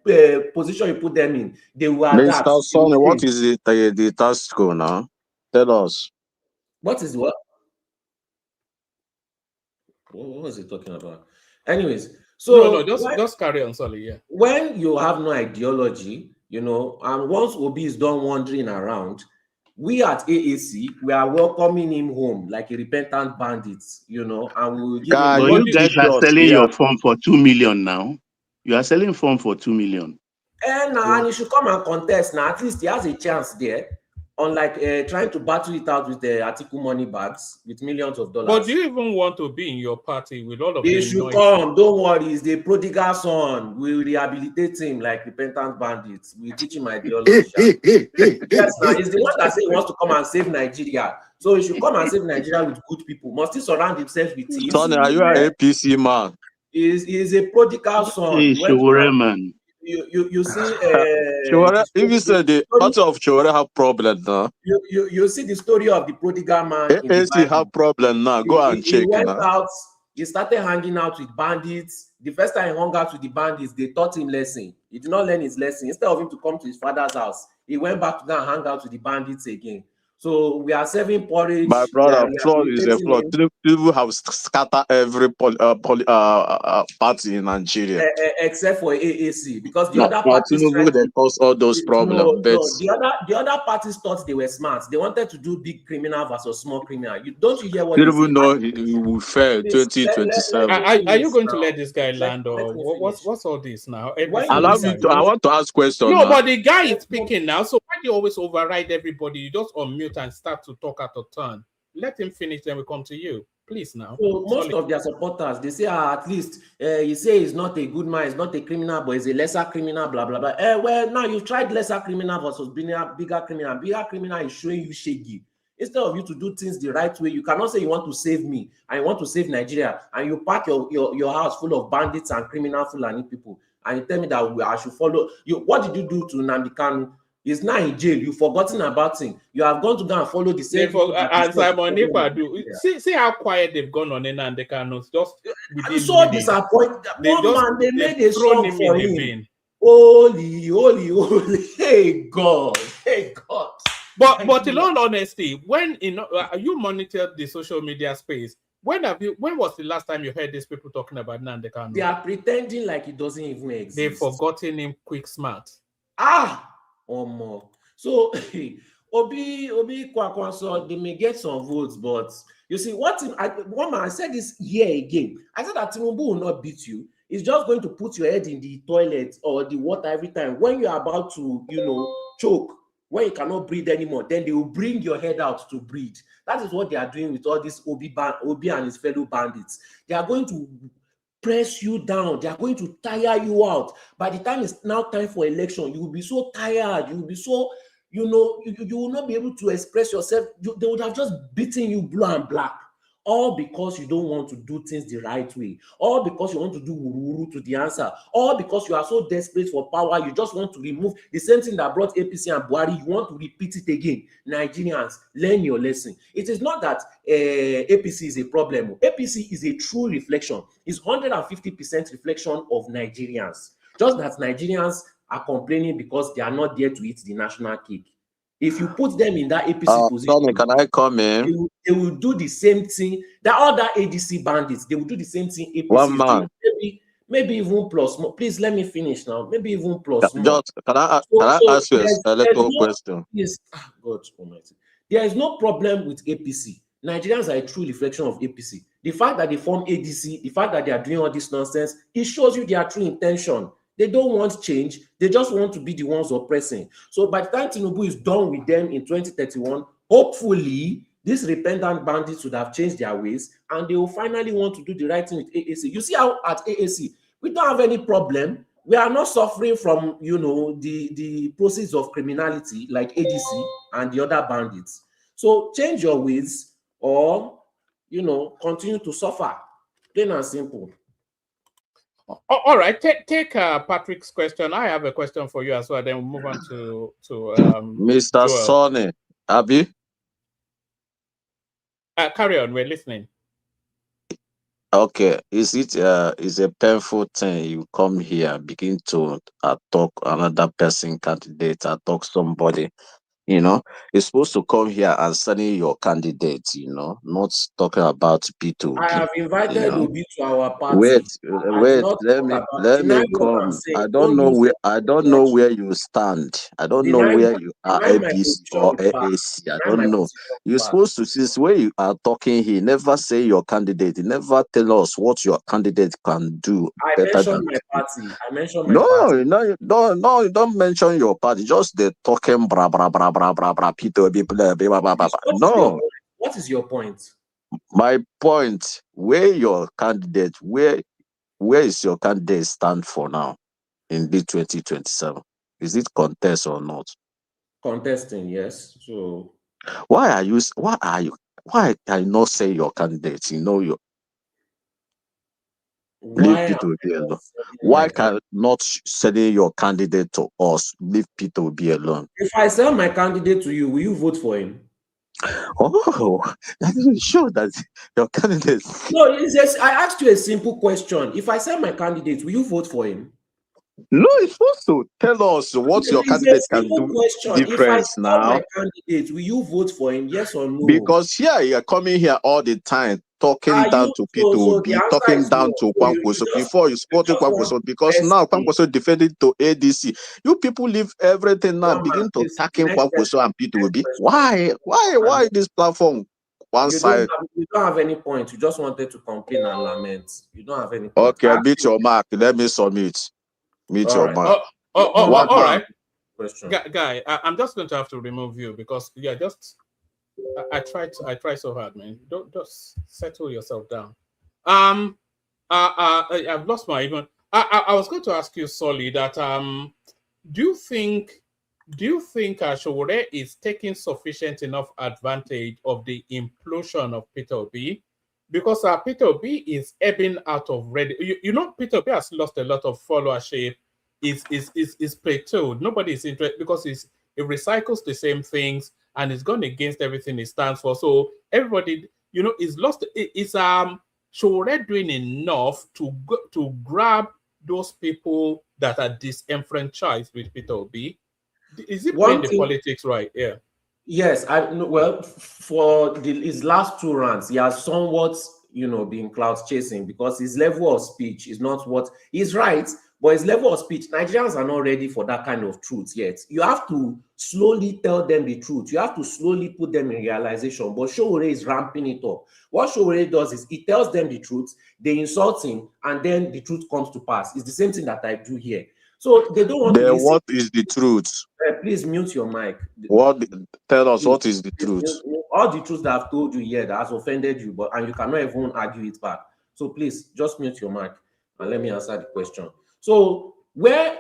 position you put them in, they will adapt. Mr. Sonny, what is the task code now? Tell us. What is what? What was he talking about? Anyways, so just carry on, Solly. Yeah. When you have no ideology, and once Obi is done wandering around, we at AAC, we are welcoming him home like a repentant bandit, and we'll give him. You guys are selling your form for 2 million now. You are selling form for 2 million. And you should come and contest now. At least he has a chance there. Unlike trying to battle it out with the article money bags with millions of dollars. But do you even want to be in your party with all of He should come. Don't worry. He's the prodigal son. We'll rehabilitate him like repentant bandits. We'll teach him ideology. Yes, now he's the one that said he wants to come and save Nigeria. So he should come and save Nigeria with good people. Must he surround himself with thieves? Sonny, are you an APC man? He's a prodigal son. Man. You see, if you said the part of Chowore have problem now. You see the story of the prodigal man. APC have problem now. Go and check. He went out. He started hanging out with bandits. The first time he hung out with the bandits, they taught him lesson. He did not learn his lesson. Instead of him to come to his father's house, he went back to go and hang out with the bandits again. So we are serving porridge. My brother, fraud is a fraud. People have scattered every party in Nigeria, except for AAC, because the other parties they cause all those problems. The other parties thought they were smart. They wanted to do big criminal versus small criminal. Don't you hear what? You don't know he will fail 2027. Are you going to let this guy land, or what's all this now? Allow me to. I want to ask questions. No, but the guy is speaking now. So why do you always override everybody? You just unmute and start to talk out of turn. Let him finish, then we come to you. Please now. So most of their supporters, they say, at least you say he's not a good man, he's not a criminal, but he's a lesser criminal, blah, blah, blah. Well, now you've tried lesser criminal versus bigger criminal. Bigger criminal is showing you shaggy. Instead of you to do things the right way, you cannot say you want to save me and you want to save Nigeria, and you pack your house full of bandits and criminal Fulani people, and you tell me that I should follow you. What did you do to Nnamdi Kanu? He's now in jail. You've forgotten about him. You have gone to go and follow the same. And Simon Nipa do. See how quiet they've gone on Nnamdi Kanu. I'm so disappointed. They made a song for him. Holy, hey God. But in all honesty, when you monitored the social media space, when was the last time you heard these people talking about Nnamdi Kanu? They are pretending like it doesn't even exist. They've forgotten him quick smart. Or more. So Obi Kwankwaso, they may get some votes, but you see one man, I said this here again. I said that Tinubu will not beat you. He's just going to put your head in the toilet or the water every time when you're about to, choke, when you cannot breathe anymore. Then they will bring your head out to breathe. That is what they are doing with all these Obi and his fellow bandits. They are going to press you down. They are going to tire you out. By the time it's now time for election, you will be so tired. You will be so, you will not be able to express yourself. They would have just beaten you blue and black. all because you don't want to do things the right way, all because you want to do wuru to the answer, all because you are so desperate for power, you just want to remove the same thing that brought APC and Buhari, you want to repeat it again. Nigerians, learn your lesson. It is not that APC is a problem. APC is a true reflection. It's 150% reflection of Nigerians. Just that Nigerians are complaining because they are not there to eat the national cake. If you put them in that APC position, Tony, can I come in? they will do the same thing. The other ADC bandits, they will do the same thing APC One is man. doing. Maybe even plus more. Please let me finish now. Maybe even plus more. Just can I ask you a little question? Yes, God Almighty. There is no problem with APC. Nigerians are a true reflection of APC. The fact that they form ADC, the fact that they are doing all this nonsense, it shows you their true intention. They don't want change. They just want to be the ones oppressing. So by the time Tinubu is done with them in 2031, hopefully these repentant bandits would have changed their ways and they will finally want to do the right thing with AAC. You see how at AAC, we don't have any problem. We are not suffering from, the process of criminality like ADC and the other bandits. So change your ways or, continue to suffer. Plain and simple. All right, take Patrick's question. I have a question for you as well. Then we'll move on to Mr. Sonny, Abi. Carry on. We're listening. Okay, is a painful thing you come here begin to talk another person candidate, talk somebody, you're supposed to come here and study your candidate, not talking about P2. I have invited Obi to our party. Wait, let me come. I don't know where you stand. I don't know where you are, APC or AAC. I don't know. You're supposed to, since where you are talking here, never say your candidate. Never tell us what your candidate can do. I mentioned my party. No, don't mention your party. Just the talking bra bra bra bra bra bra Peter blah blah blah blah. No. What is your point? My point, where is your candidate stand for now in the 2027? Is it contest or not? Contesting, yes. So why can you not say your candidate? Leave Peter be alone. Why can not sending your candidate to us? Leave Peter be alone. If I sell my candidate to you, will you vote for him? Oh, that doesn't show that your candidate. No, I asked you a simple question. If I sell my candidate, will you vote for him? No, it's supposed to tell us what your candidate can do difference now. My candidate, will you vote for him? Yes or no? Because you're coming here all the time talking down to people, talking down to Kwankwaso before you supported Kwankwaso, because now Kwankwaso defended to ADC. You people leave everything now, begin to attacking Kwankwaso and P2B. Why this platform one side? You don't have any point. You just wanted to complain and lament. You don't have any point. Okay, beat your mark. Let me submit. Meet your mark. All right. Guy, I'm just going to have to remove you because I try so hard, man. Don't just settle yourself down. I've lost my even. I was going to ask you, Solly, that do you think Showore is taking sufficient enough advantage of the implosion of Peter Obi? Because Peter Obi is ebbing out of red. Peter Obi has lost a lot of followership. Is plateaued. Nobody is interested because it recycles the same things and it's gone against everything it stands for. So everybody, is lost. Is Showore doing enough to grab those people that are disenfranchised with Peter Obi? Is he playing the politics right? Yeah. Yes, for his last two runs, he has somewhat, been cloud chasing because his level of speech is not what he's right, but his level of speech, Nigerians are not ready for that kind of truth yet. You have to slowly tell them the truth. You have to slowly put them in realization. But Showore is ramping it up. What Showore does is he tells them the truth, they insult him, and then the truth comes to pass. It's the same thing that I do here. So they don't want to listen. What is the truth? Please mute your mic. Tell us what is the truth. All the truth that I've told you here that has offended you, and you cannot even argue it back. So please just mute your mic and let me answer the question. So where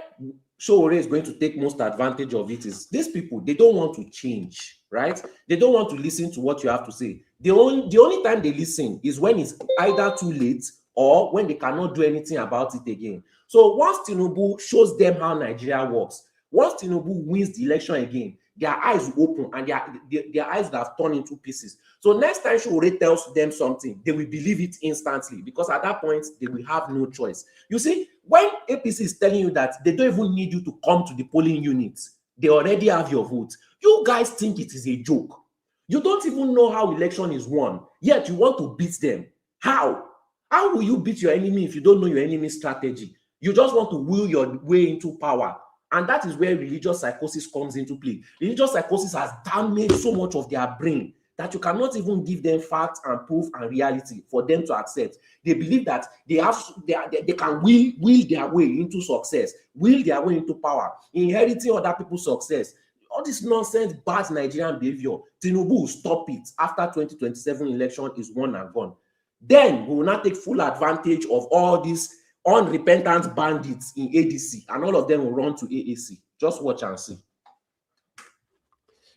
Showore is going to take most advantage of it is these people, they don't want to change, right? They don't want to listen to what you have to say. The only time they listen is when it's either too late or when they cannot do anything about it again. So once Tinubu shows them how Nigeria works, once Tinubu wins the election again, their eyes will open and their eyes will have turned into pieces. So next time Showore tells them something, they will believe it instantly because at that point, they will have no choice. You see, when APC is telling you that they don't even need you to come to the polling units, they already have your vote. You guys think it is a joke. You don't even know how election is won, yet you want to beat them. How? How will you beat your enemy if you don't know your enemy's strategy? You just want to will your way into power. And that is where religious psychosis comes into play. Religious psychosis has damaged so much of their brain that you cannot even give them facts and proof and reality for them to accept. They believe that they can will their way into success, will their way into power, inheriting other people's success. All this nonsense, bad Nigerian behavior, Tinubu will stop it after 2027 election is won and gone. Then we will not take full advantage of all these unrepentant bandits in ADC, and all of them will run to AAC. Just watch and see.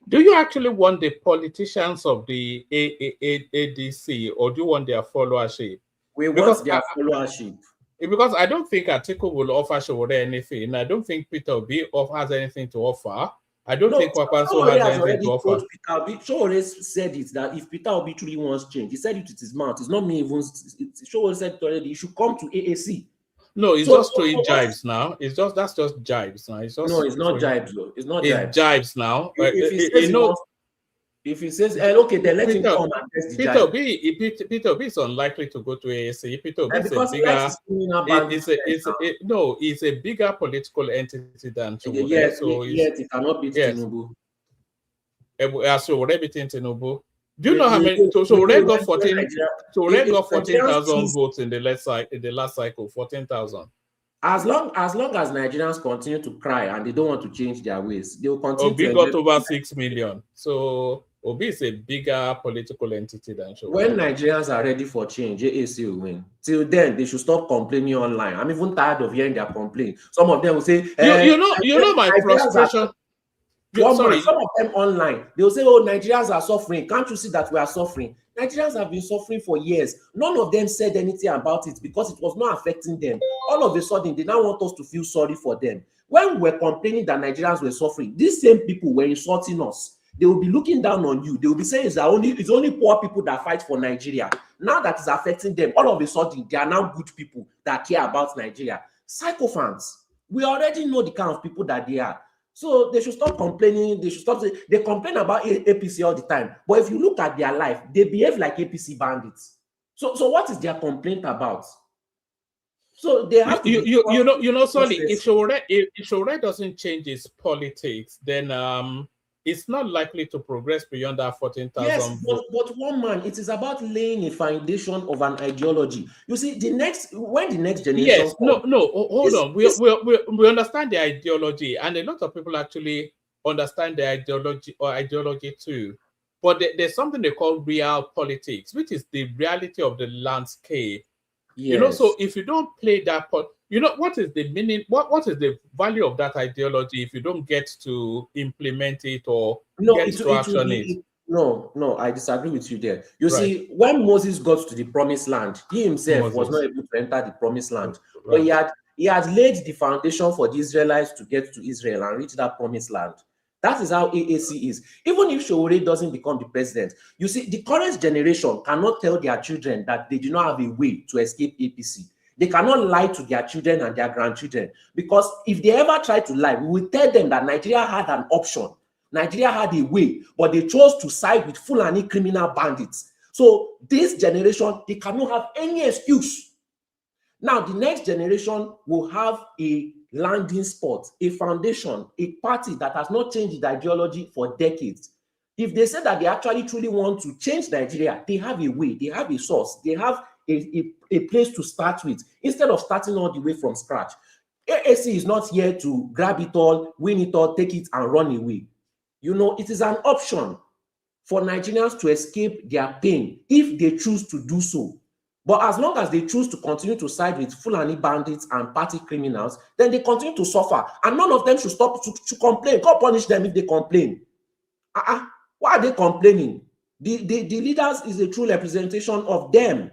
Do you actually want the politicians of the ADC, or do you want their followership? We want their followership. Because I don't think Atiku will offer Showore anything. I don't think Peter Obi has anything to offer. I don't think Kwankwaso has anything to offer. Showore said it, that if Peter Obi truly wants change, he said it with his mouth. It's not me even. Showore said it already. He should come to AAC. No, it's just throwing jibes now. That's just jibes now. It's just no, it's not jibes though. It's not jibes. It's jibes now. If he says, okay, then let him come and test the Peter Obi is unlikely to go to AAC. Peter Obi is it's a bigger political entity than Showore. Yes, it cannot beat Tinubu. Showore beating Tinubu. Do you know how many? Showore got 14,000 votes in the last cycle. 14,000. As long as Nigerians continue to cry and they don't want to change their ways, they will continue. Obi got over 6 million. So Obi is a bigger political entity than Showore. When Nigerians are ready for change, AAC will win. Till then, they should stop complaining online. I'm even tired of hearing their complaint. Some of them will say, you know my frustration. Some of them online, they will say, oh, Nigerians are suffering. Can't you see that we are suffering? Nigerians have been suffering for years. None of them said anything about it because it was not affecting them. All of a sudden, they now want us to feel sorry for them. When we were complaining that Nigerians were suffering, these same people were insulting us. They will be looking down on you. They will be saying it's only poor people that fight for Nigeria. Now that is affecting them, all of a sudden, they are now good people that care about Nigeria. Sycophants. We already know the kind of people that they are. So they should stop complaining. They should stop saying, they complain about APC all the time. But if you look at their life, they behave like APC bandits. So what is their complaint about? So they have Sorry, if Showore doesn't change his politics, then it's not likely to progress beyond that 14,000. Yes, but one man, it is about laying a foundation of an ideology. You see, when the next generation. Yes, hold on. We understand the ideology, and a lot of people actually understand the ideology too. But there's something they call real politics, which is the reality of the landscape. Yes. So if you don't play that part, what is the meaning? What is the value of that ideology if you don't get to implement it or get to action it? No, I disagree with you there. You see, when Moses got to the promised land, he himself was not able to enter the promised land. But he had laid the foundation for the Israelites to get to Israel and reach that promised land. That is how AAC is. Even if Showore doesn't become the president, you see, the current generation cannot tell their children that they do not have a way to escape APC. They cannot lie to their children and their grandchildren, because if they ever try to lie, we will tell them that Nigeria had an option. Nigeria had a way, but they chose to side with Fulani criminal bandits. So this generation, they cannot have any excuse. Now, the next generation will have a landing spot, a foundation, a party that has not changed its ideology for decades. If they say that they actually truly want to change Nigeria, they have a way, they have a source, they have a place to start with, instead of starting all the way from scratch. AAC is not here to grab it all, win it all, take it and run away. It is an option for Nigerians to escape their pain if they choose to do so. But as long as they choose to continue to side with Fulani bandits and party criminals, then they continue to suffer. And none of them should stop to complain. God punish them if they complain. Why are they complaining? The leaders is a true representation of them.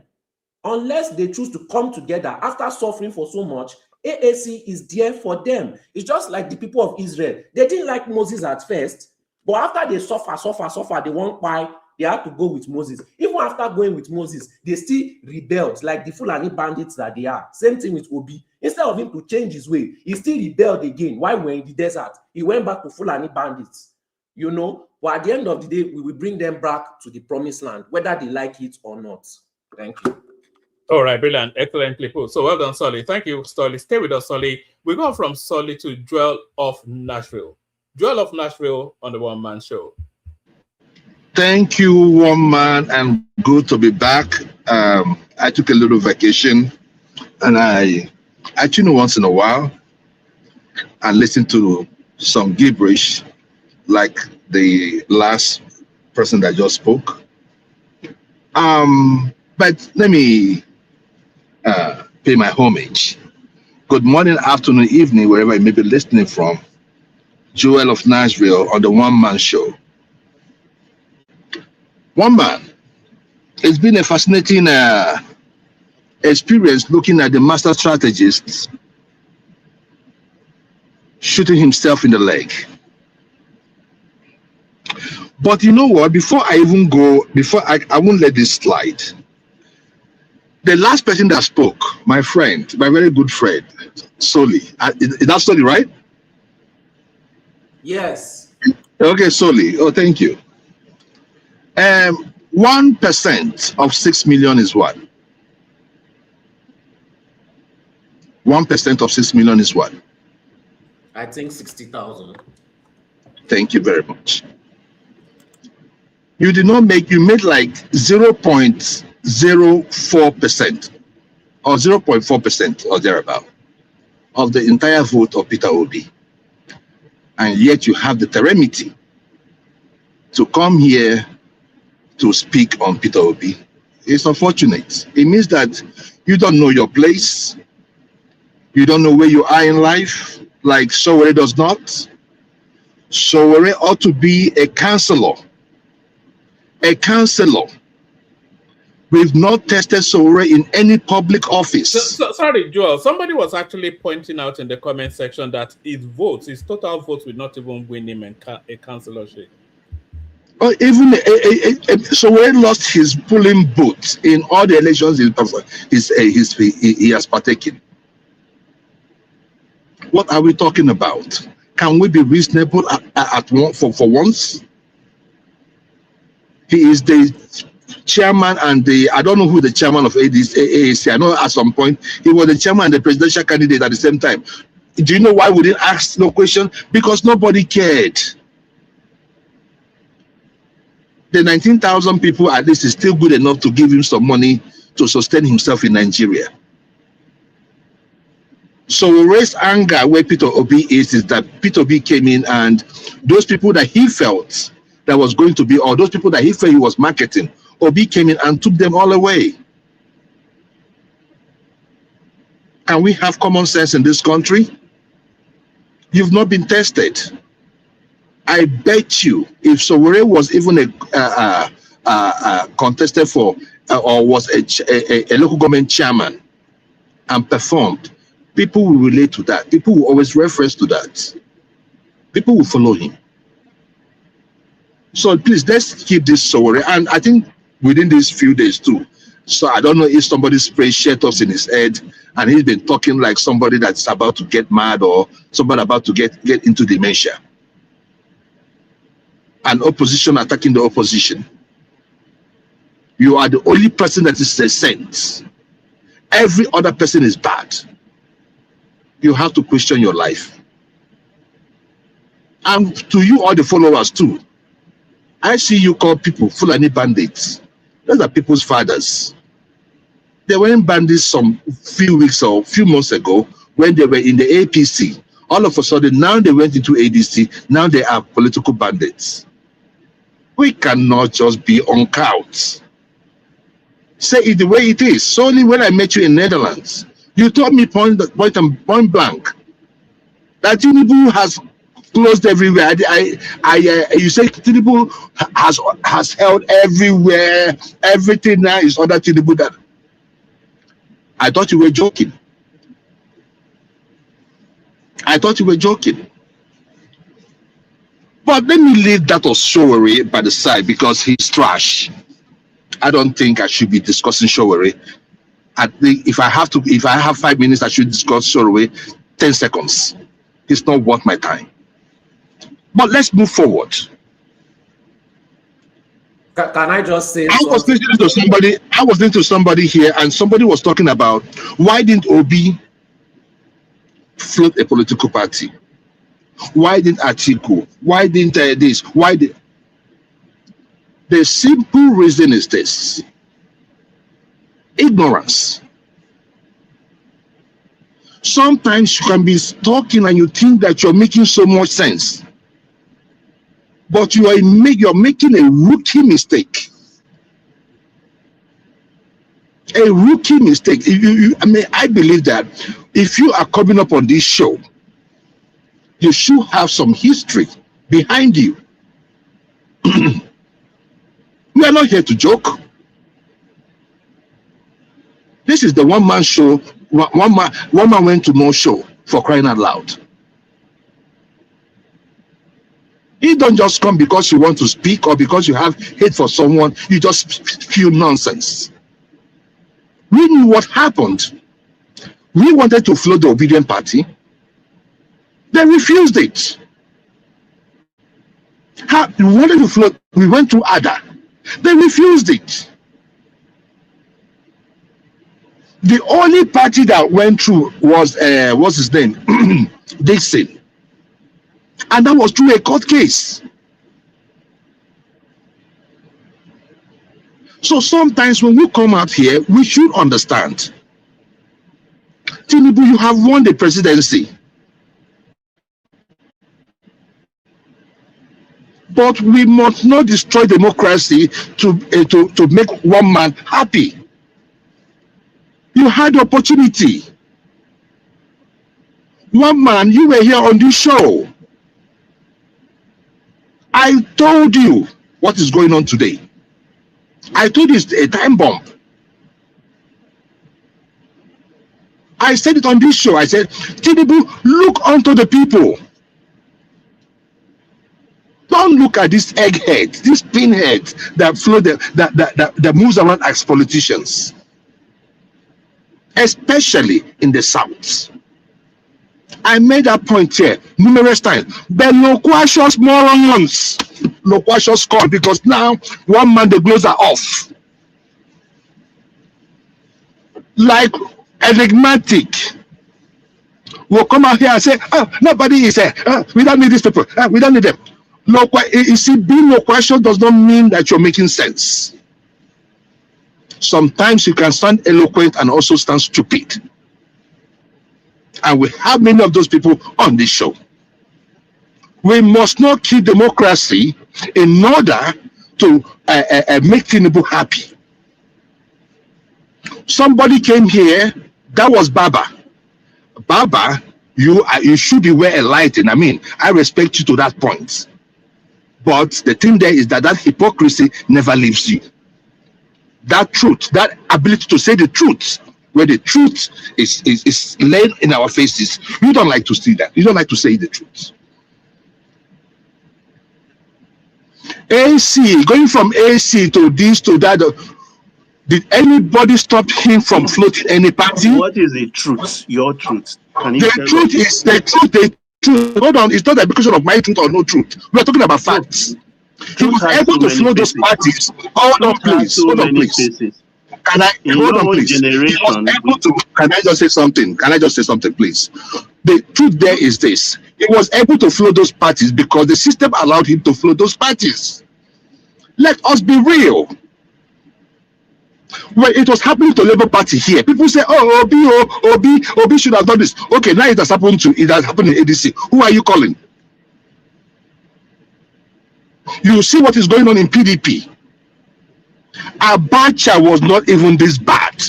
Unless they choose to come together after suffering for so much, AAC is there for them. It's just like the people of Israel. They didn't like Moses at first, but after they suffer, they won't buy. They had to go with Moses. Even after going with Moses, they still rebelled, like the Fulani bandits that they are. Same thing with Obi. Instead of him to change his way, he still rebelled again. While we're in the desert, he went back to Fulani bandits. You know, but at the end of the day, we will bring them back to the promised land, whether they like it or not. Thank you. All right, brilliant. Excellently put. So well done, Solly. Thank you, Solly. Stay with us, Solly. We go from Solly to Joel of Nashville. Joel of Nashville on the One Man Show. Thank you, One Man, and good to be back. I took a little vacation, and I tune in once in a while and listen to some gibberish like the last person that just spoke. But let me pay my homage. Good morning, afternoon, evening, wherever you may be listening from. Joel of Nashville on the One Man Show. One Man, it's been a fascinating experience looking at the master strategist shooting himself in the leg. But you know what? Before I even go, I won't let this slide. The last person that spoke, my friend, my very good friend, Solly. Is that Solly, right? Yes. Okay, Solly. Oh, thank you. 1% of 6 million is what? 1% of 6 million is what? I think 60,000. Thank you very much. You did not make, you made like 0.04% or 0.4% or thereabout of the entire vote of Peter Obi. And yet you have the temerity to come here to speak on Peter Obi. It's unfortunate. It means that you don't know your place. You don't know where you are in life, like Sowore does not. Sowore ought to be a counselor. A counselor. We've not tested Sowore in any public office. Sorry, Joel. Somebody was actually pointing out in the comment section that his total votes will not even win him a councillorship. Even Sowore lost his polling booth in all the elections he has partaken. What are we talking about? Can we be reasonable for once? He is the chairman and I don't know who the chairman of AAC. I know at some point he was the chairman and the presidential candidate at the same time. Do you know why we didn't ask no question? Because nobody cared. The 19,000 people at least is still good enough to give him some money to sustain himself in Nigeria. So we raise anger where Peter Obi is that Peter Obi came in and those people that he felt that was going to be, or those people that he felt he was marketing, Obi came in and took them all away. Can we have common sense in this country? You've not been tested. I bet you, if Sowore was even a contested for or was a local government chairman and performed, people will relate to that. People will always reference to that. People will follow him. So please, let's keep this Sowore. And I think within these few days too. So I don't know if somebody sprayed Shetos in his head and he's been talking like somebody that's about to get mad or somebody about to get into dementia. An opposition attacking the opposition. You are the only person that is a saint. Every other person is bad. You have to question your life. And to you, all the followers too. I see you call people Fulani bandits. Those are people's fathers. They weren't bandits some few weeks or few months ago when they were in the APC. All of a sudden, now they went into ADC. Now they are political bandits. We cannot just be on couch say it the way it is. Solely when I met you in Netherlands, you told me point blank that Tinubu has closed everywhere. You say Tinubu has held everywhere. Everything now is under Tinubu. That I thought you were joking. I thought you were joking. But let me leave that Oshowere by the side because he's trash. I don't think I should be discussing Showere. I think if I have 5 minutes, I should discuss Showere 10 seconds. It's not worth my time. But let's move forward. Can I just say I was listening to somebody here, and somebody was talking about why didn't Obi float a political party? Why didn't Atiku? Why didn't this? Why did? The simple reason is this: ignorance. Sometimes you can be talking and you think that you're making so much sense, but you're making a rookie mistake. A rookie mistake. I believe that if you are coming up on this show, you should have some history behind you. We are not here to joke. This is the one-man show. One man went to no show, for crying out loud. You don't just come because you want to speak or because you have hate for someone. You just spew nonsense. We knew what happened. We wanted to float the obedient party. They refused it. We wanted to float. We went to Ada. They refused it. The only party that went through was what's his name? Dixon. And that was through a court case. So sometimes when we come out here, we should understand. Tinubu, you have won the presidency. But we must not destroy democracy to make one man happy. You had the opportunity. One man, you were here on this show. I told you what is going on today. I told you it's a time bomb. I said it on this show. I said, Tinubu, look unto the people. Don't look at this egghead, this pinhead that moves around as politicians, especially in the South. I made that point here numerous times. The loquacious morons, loquacious call, because now one man the gloves are off. Like enigmatic. Will come out here and say, oh, nobody is here. We don't need these people. We don't need them. You see, being loquacious does not mean that you're making sense. Sometimes you can stand eloquent and also stand stupid. And we have many of those people on this show. We must not kill democracy in order to make Tinubu happy. Somebody came here, that was Baba. Baba, you should be well enlightened. I mean, I respect you to that point. But the thing there is that hypocrisy never leaves you. That truth, that ability to say the truth, where the truth is laid in our faces, you don't like to see that. You don't like to say the truth. AC, going from AC to this to that, did anybody stop him from floating any party? What is the truth? Your truth? Can you the truth is the truth. The truth. Hold on, it's not a question of my truth or no truth. We are talking about facts. He was able to float those parties. Hold on, please. Hold on, please. Can I hold on, please? He was able to. Can I just say something? Can I just say something, please? The truth there is this: he was able to float those parties because the system allowed him to float those parties. Let us be real. When it was happening to Labour Party here, people say, "Oh, Obi should have done this." Okay, now it has happened in ADC. Who are you calling? You see what is going on in PDP. Abacha was not even this bad.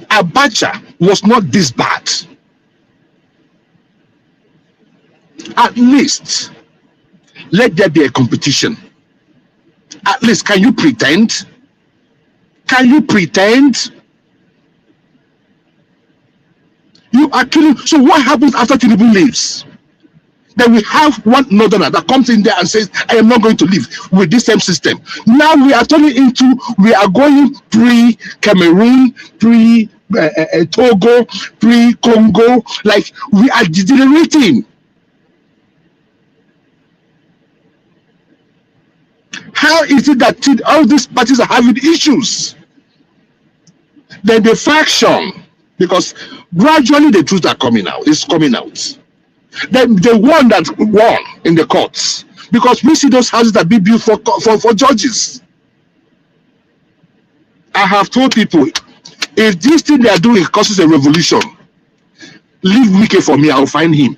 Abacha was not this bad. At least let there be a competition. At least, can you pretend? Can you pretend? You are killing. So what happens after Tinubu leaves? Then we have one northerner that comes in there and says, I am not going to live with this same system. Now we are turning into, we are going pre-Cameroon, pre-Togo, pre-Congo. Like, we are degenerating. How is it that all these parties are having issues? Then the faction, because gradually the truth are coming out, is coming out. Then the one that won in the courts, because we see those houses that be built for judges. I have told people, if this thing they are doing causes a revolution, leave Wike for me, I'll find him.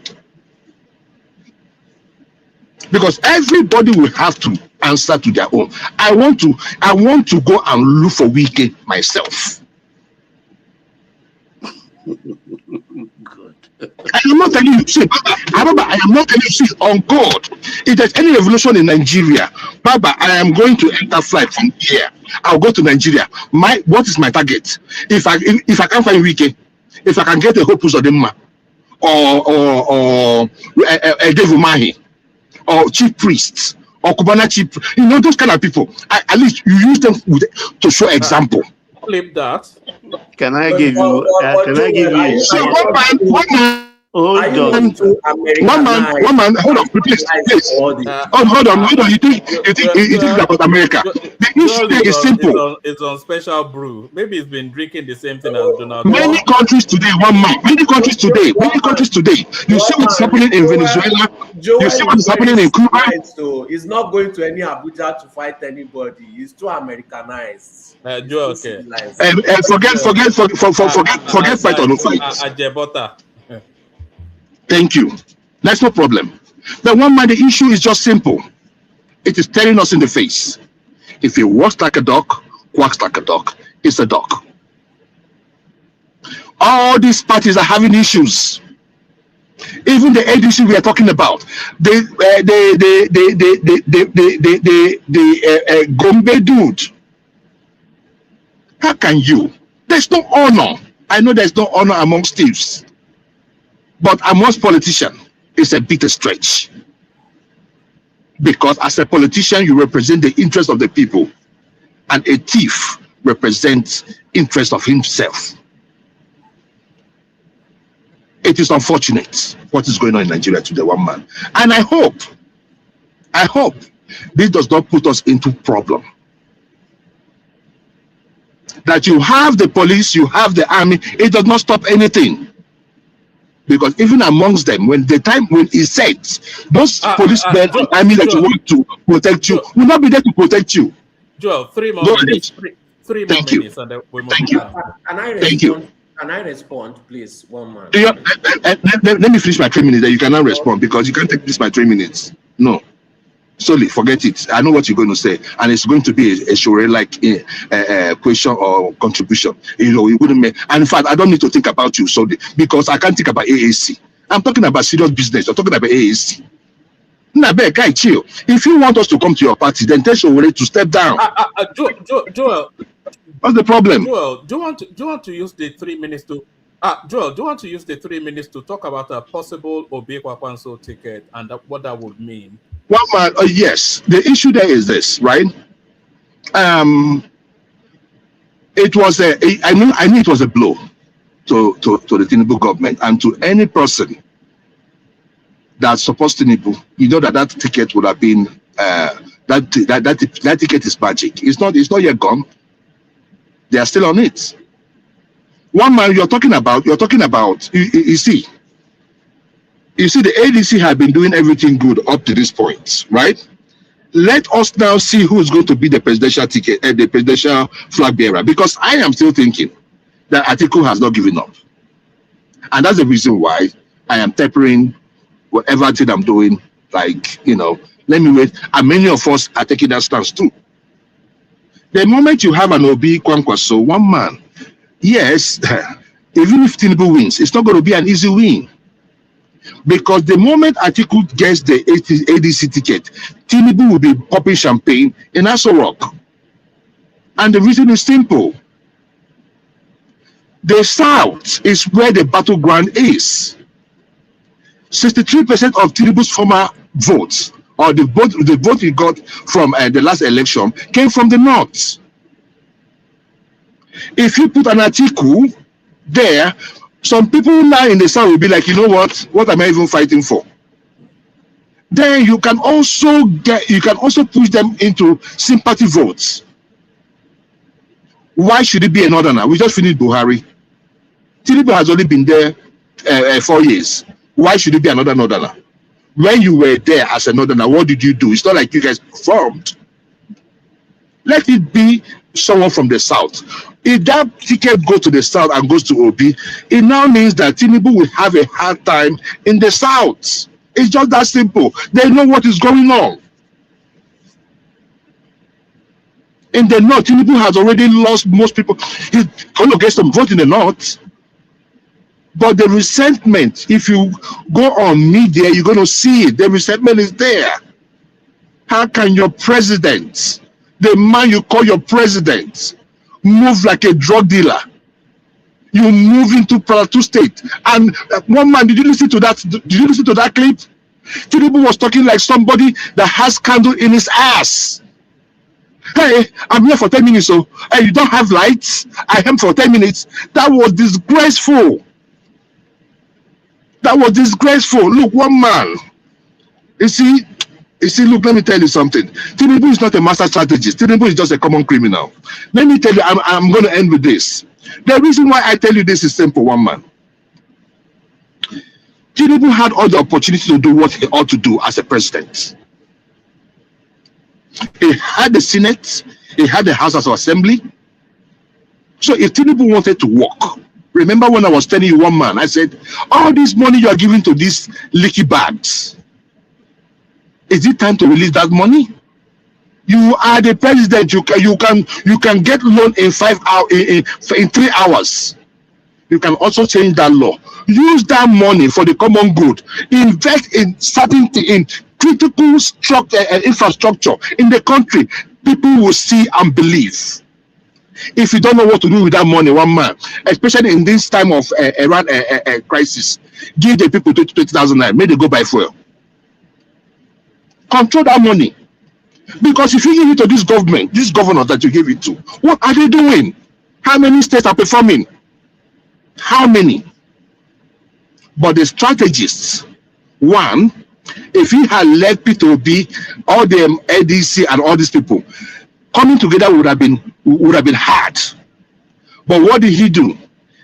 Because everybody will have to answer to their own. I want to go and look for Wike myself. Good. I am not telling you, see, Baba, I am not telling you, see, on God, if there's any revolution in Nigeria, Baba, I am going to enter flight from here. I'll go to Nigeria. What is my target? If I can't find Wike, if I can get a Hope Uzodinma or a Devumahi, or chief priests, or Kubana chief, those kind of people. At least you use them to show example. Flip that. Can I give you? Can I give you? So one man. Hold on. One man. Hold on, please. Hold on. You think about America? The issue there is simple. It's on special brew. Maybe it's been drinking the same thing as Donald Trump. Many countries today, Many countries today. You see what's happening in Venezuela. You see what's happening in Cuba. So he's not going to any Abuja to fight anybody. He's too Americanized. Joel, okay. Forget fight or no fight. Ajebota. Thank you. That's no problem. The one man, the issue is just simple. It is staring us in the face. If he walks like a duck, quacks like a duck, it's a duck. All these parties are having issues. Even the ADC we are talking about, the Gombe dude. How can you? There's no honor. I know there's no honor amongst thieves. But amongst politicians, it's a bit a stretch. Because as a politician, you represent the interest of the people. And a thief represents interest of himself. It is unfortunate what is going on in Nigeria today, one man. And I hope this does not put us into problem. That you have the police, you have the army, it does not stop anything. Because even amongst them, when it sets, those policemen and army that you want to protect you will not be there to protect you. Joel, 3 more minutes. Three more minutes, and then we move on. Can I respond, please? One man. Let me finish my 3 minutes. Then you cannot respond because you can't take this my 3 minutes. No. Solely forget it. I know what you're going to say, and it's going to be a like question or contribution. It wouldn't make. And in fact, I don't need to think about you, so because I can't think about AAC. I'm talking about serious business. I'm talking about AAC. Nabe, guy, chill. If you want us to come to your party, then tell Showore to step down. Joel, what's the problem? Joel, do you want to use the 3 minutes to? Joel, do you want to use the 3 minutes to talk about a possible Obi Kwankwaso ticket and what that would mean? Well, yes. The issue there is this, right? It was I knew it was a blow to the Tinubu government and to any person that supports Tinubu. You know that ticket would have been that ticket is magic. It's not yet gone. They are still on it. One man you're talking about. You see, the ADC have been doing everything good up to this point, right? Let us now see who's going to be the presidential ticket and the presidential flag bearer. Because I am still thinking that Atiku has not given up, and that's the reason why I am tempering whatever thing I'm doing. Like let me wait. And many of us are taking that stance too. The moment you have an Obi Kwankwaso, one man, yes, even if Tinubu wins, it's not going to be an easy win. Because the moment Atiku gets the ADC ticket, Tinubu will be popping champagne in Aso Rock. And the reason is simple. The South is where the battleground is. 63% of Tinubu's former votes, or the vote he got from the last election, came from the North. If you put an Atiku there, some people now in the South will be like, you know what am I even fighting for? Then you can also push them into sympathy votes. Why should it be a northerner? We just finished Buhari. Tinubu has only been there 4 years. Why should it be another northerner? When you were there as a northerner, what did you do? It's not like you guys performed. Let it be someone from the South. If that ticket goes to the South and goes to Obi, it now means that Tinubu will have a hard time in the South. It's just that simple. They know what is going on. In the North, Tinubu has already lost most people. He's going to get some vote in the North. But the resentment, if you go on media, you're going to see it. The resentment is there. How can your president, the man you call your president, move like a drug dealer? You move into Plateau State. And one man, did you listen to that? Did you listen to that clip? Tinubu was talking like somebody that has candle in his ass. Hey, I'm here for 10 minutes, so hey, you don't have lights? I am for 10 minutes. That was disgraceful. That was disgraceful. Look, one man. You see, look, let me tell you something. Tinubu is not a master strategist. Tinubu is just a common criminal. Let me tell you, I'm going to end with this. The reason why I tell you this is simple, one man. Tinubu had all the opportunity to do what he ought to do as a president. He had the Senate, he had the House of Assembly. So if Tinubu wanted to work, remember when I was telling you, one man, I said, all this money you are giving to these leaky bags, is it time to release that money? You are the president. You can get loan in 5 hours, in 3 hours. You can also change that law. Use that money for the common good. Invest in certain in critical structure and infrastructure in the country. People will see and believe. If you don't know what to do with that money, one man, especially in this time of Iran crisis, give the people 20,000 naira, make they go buy fuel. Control that money. Because if you give it to this government, this governor that you gave it to, what are they doing? How many states are performing? How many? But the strategists, one, if he had let P2B, all the ADC and all these people, coming together would have been hard. But what did he do?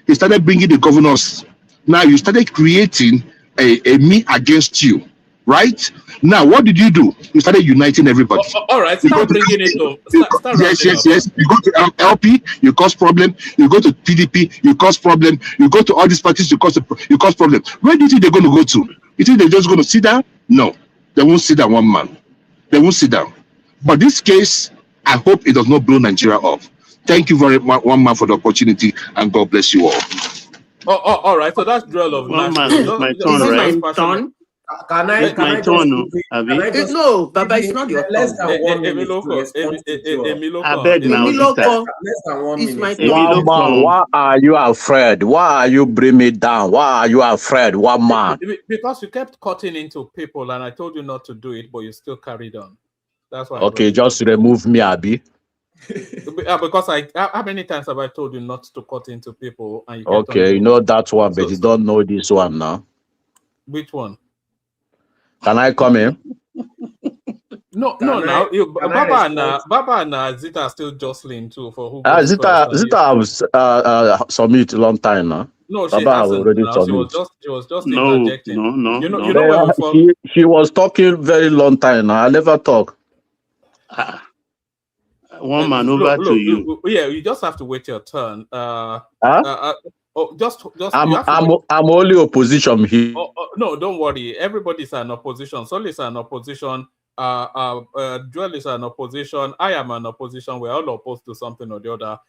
He started bringing the governors. Now you started creating a me against you, right? Now what did you do? You started uniting everybody. All right, start bringing it up. Yes. You go to LP, you cause problem. You go to PDP, you cause problem. You go to all these parties, you cause problem. Where do you think they're going to go to? You think they're just going to sit down? No, they won't sit down, one man. They won't sit down. But this case, I hope it does not blow Nigeria up. Thank you very much, one man, for the opportunity, and God bless you all. All right, so that's drill of one man. It's my turn, right? Can I turn? No, Baba, it's not your turn. Less than 1 minute to respond to I beg now. Less than 1 minute. One man, why are you afraid? Why are you bringing me down? Why are you afraid? One man. Because you kept cutting into people, and I told you not to do it, but you still carried on. That's why. Okay, just remove me, Abi. Because how many times have I told you not to cut into people? And you okay, you know that one, but you don't know this one now. Which one? Can I come in? No. Baba and Zita are still jostling too for who. Zita was submit a long time now. No, she Baba hasn't. already She was just interjecting. No. You know when she was talking very long time now. I never talk. One man over to you. Yeah, you just have to wait your turn. I'm only opposition here. No, don't worry. Everybody's an opposition. Sol is an opposition. Joel is an opposition. I am an opposition. We're all opposed to something or the other.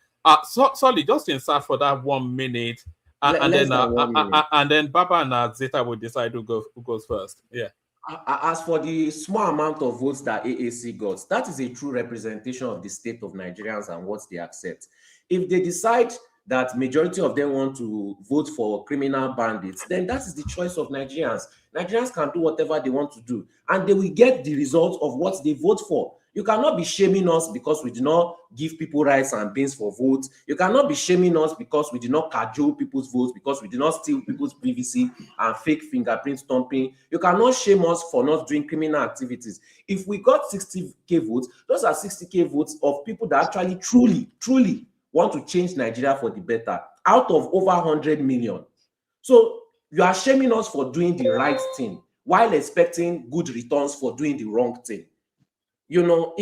Sorry, just insert for that 1 minute, and then Baba and Zeta will decide who goes first. Yeah. As for the small amount of votes that AAC got, that is a true representation of the state of Nigerians and what they accept. If they decide that majority of them want to vote for criminal bandits, then that is the choice of Nigerians. Nigerians can do whatever they want to do, and they will get the result of what they vote for. You cannot be shaming us because we do not give people rights and beans for votes. You cannot be shaming us because we do not cajole people's votes, because we do not steal people's privacy and fake fingerprint stomping. You cannot shame us for not doing criminal activities. If we got 60K votes, those are 60K votes of people that actually truly want to change Nigeria for the better, out of over 100 million. So you are shaming us for doing the right thing while expecting good returns for doing the wrong thing. You know,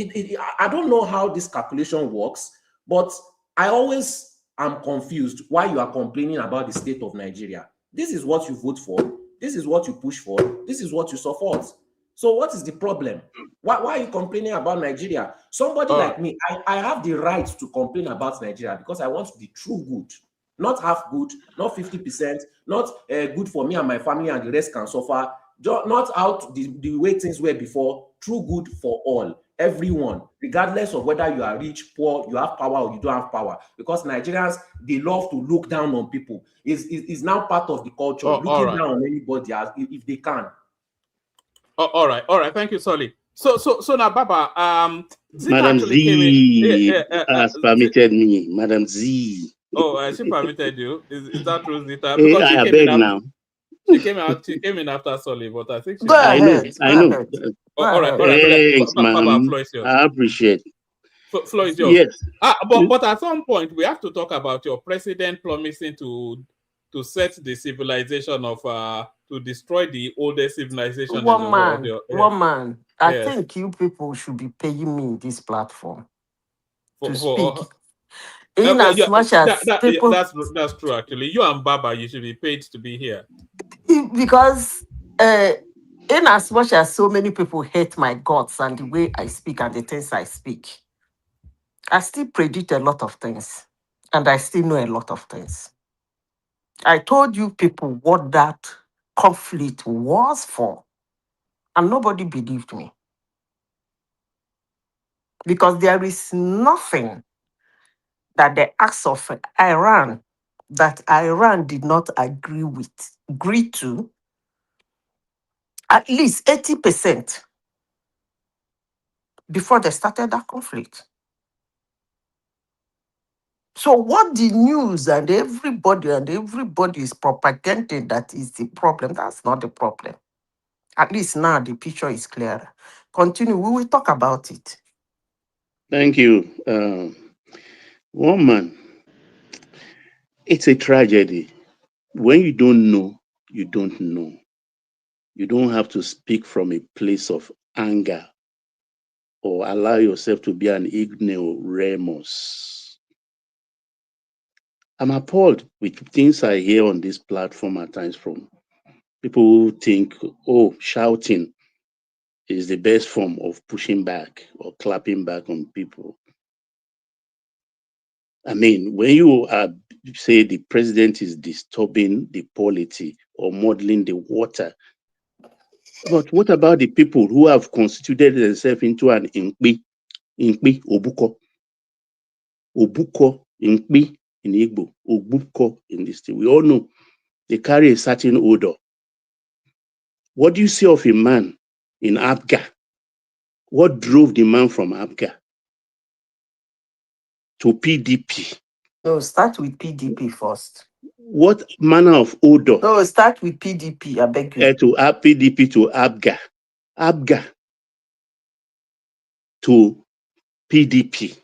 I don't know how this calculation works, but I always am confused why you are complaining about the state of Nigeria. This is what you vote for. This is what you push for. This is what you support. So what is the problem? Why are you complaining about Nigeria? Somebody like me, I have the right to complain about Nigeria because I want the true good, not half good, not 50%, not good for me and my family and the rest can suffer, not out the way things were before, true good for all, everyone, regardless of whether you are rich, poor, you have power or you don't have power. Because Nigerians, they love to look down on people. It's now part of the culture, looking down on anybody if they can. All right. Thank you, Solly. So now, Baba, Madam Z has permitted me. Madam Z. Oh, she permitted you. Is that true, Zita? Because I beg now. She came in after Solly, but I think she. I know. All right. Thanks, Baba, Flo is yours. I appreciate. Flo is yours. Yes. But at some point we have to talk about your president promising to set the civilization of to destroy the oldest civilization in the world. One man. I think you people should be paying me in this platform to speak. As much as people, that's true. Actually, you and Baba, you should be paid to be here because in as much as so many people hate my guts and the way I speak and the things I speak, I still predict a lot of things and I still know a lot of things. I told you people what that conflict was for, and nobody believed me because there is nothing that the acts of Iran that Iran did not agree to, at least 80% before they started that conflict. So what the news and everybody is propagating that is the problem, that's not the problem. At least now the picture is clearer. Continue, we will talk about it. Thank you. Woman, it's a tragedy. When you don't know, you don't know. You don't have to speak from a place of anger or allow yourself to be an ignoramus. I'm appalled with things I hear on this platform at times from people who think, shouting is the best form of pushing back or clapping back on people. I mean, when you say the president is disturbing the polity or muddling the water, but what about the people who have constituted themselves into an inkpi, obuko, inkpi in Igbo, obuko in this thing? We all know they carry a certain odor. What do you say of a man in Abga? What drove the man from Abga to PDP? No, start with PDP first. What manner of odor? No, start with PDP, I beg you. To PDP to Abga. Abga to PDP.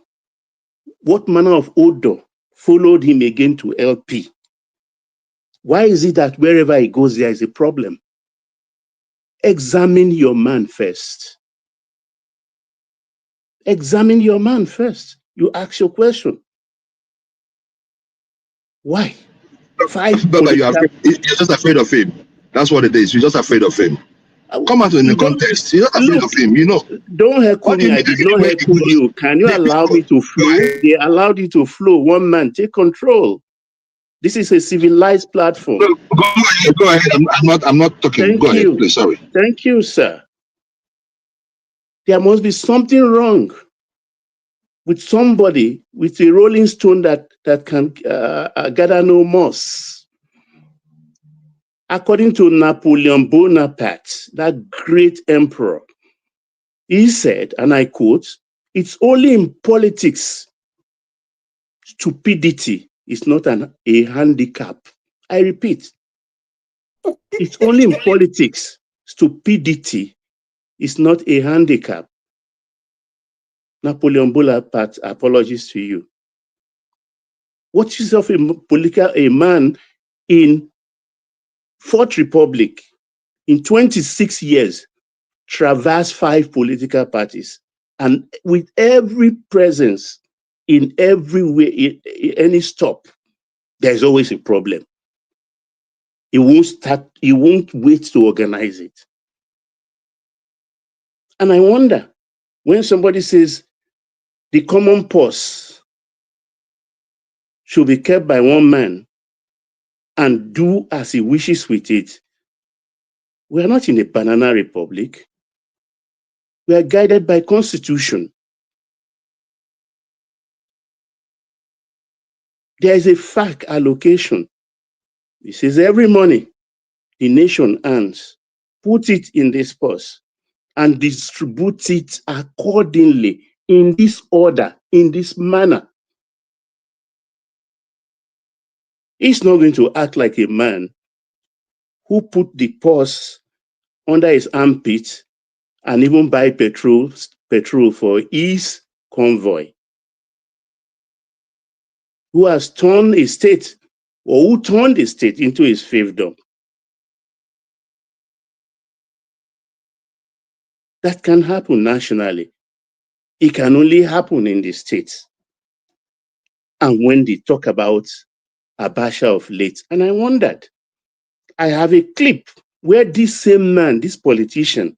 What manner of odor followed him again to LP? Why is it that wherever he goes, there is a problem? Examine your man first. Examine your man first. You ask your question. Why? Baba, you're just afraid of him. That's what it is. You're just afraid of him. Come out in the contest. You're not afraid of him, you know. Don't heckle What do me. you I mean? did not heckle you. Can you allow me to flow? They allowed you to flow. One man, take control. This is a civilized platform. Go ahead. Go ahead. I'm not talking. Thank Go you. ahead, please. Sorry. Thank you, sir. There must be something wrong with somebody with a rolling stone that can gather no moss. According to Napoleon Bonaparte, that great emperor, he said, and I quote, "It's only in politics stupidity is not a handicap." I repeat, it's only in politics stupidity is not a handicap. Napoleon Bonaparte, apologies to you. What is of a man in Fourth Republic in 26 years traversed 5 political parties, and with every presence in every way, in any stop, there's always a problem. He won't wait to organize it. And I wonder, when somebody says the common purse should be kept by one man and do as he wishes with it, we are not in a banana republic. We are guided by constitution. There is a FAC allocation. It says every money the nation earns, put it in this purse and distribute it accordingly in this order, in this manner. He's not going to act like a man who put the purse under his armpit and even buy petrol for his convoy, who has turned a state, or who turned the state into his fiefdom. That can happen nationally. It can only happen in the states. And when they talk about Abacha of late, and I wondered, I have a clip where this same man, this politician,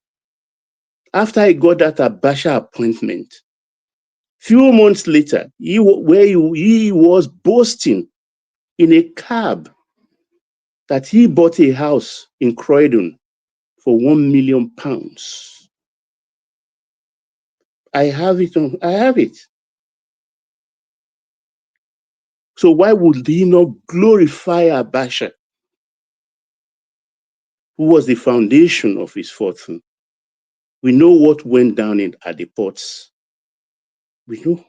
after he got that Abacha appointment, few months later, he was boasting in a cab that he bought a house in Croydon for £1 million. I have it. I have it. So why would he not glorify Abacha, who was the foundation of his fortune? We know what went down at the ports. We know.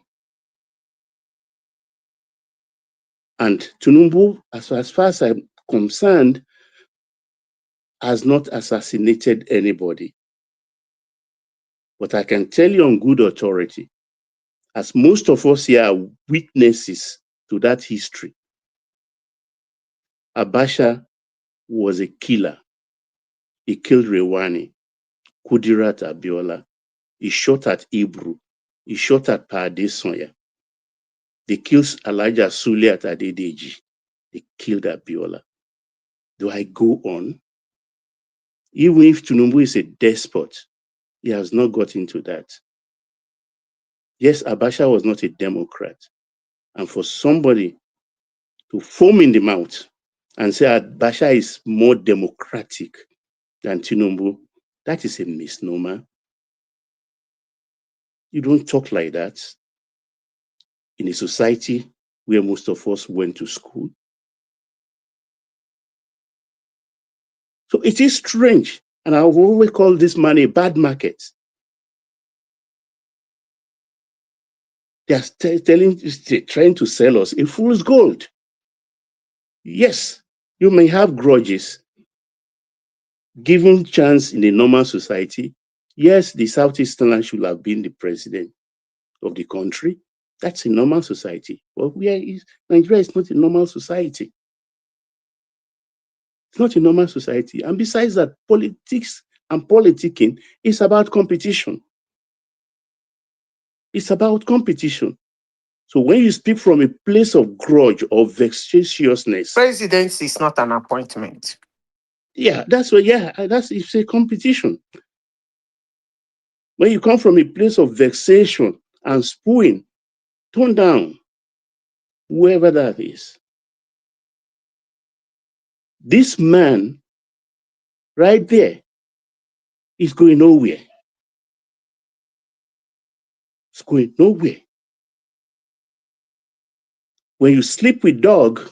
And Tinubu, as far as I'm concerned, has not assassinated anybody. But I can tell you on good authority, as most of us here are witnesses to that history, Abacha was a killer. He killed Rewani, Kudirat Abiola. He shot at Ibru. He shot at Pade Sonya. They killed Elijah Sule at Adedeji. They killed Abiola. Do I go on? Even if Tinubu is a despot, he has not got into that. Yes, Abacha was not a Democrat. And for somebody to foam in the mouth and say Abacha is more democratic than Tinubu, that is a misnomer. You don't talk like that in a society where most of us went to school. So it is strange, and I've always called this man a bad market. They are trying to sell us a fool's gold. Yes, you may have grudges. Given chance in a normal society, yes, the Southeasterner should have been the president of the country. That's a normal society. But Nigeria is not a normal society. It's not a normal society. And besides that, politics and politicking is about competition. It's about competition. So when you speak from a place of grudge or vexatiousness, Presidency is not an appointment. Yeah, that's what. Yeah, that's it's a competition. When you come from a place of vexation and spewing, tone down whoever that is. This man right there is going nowhere. It's going nowhere. When you sleep with dogs,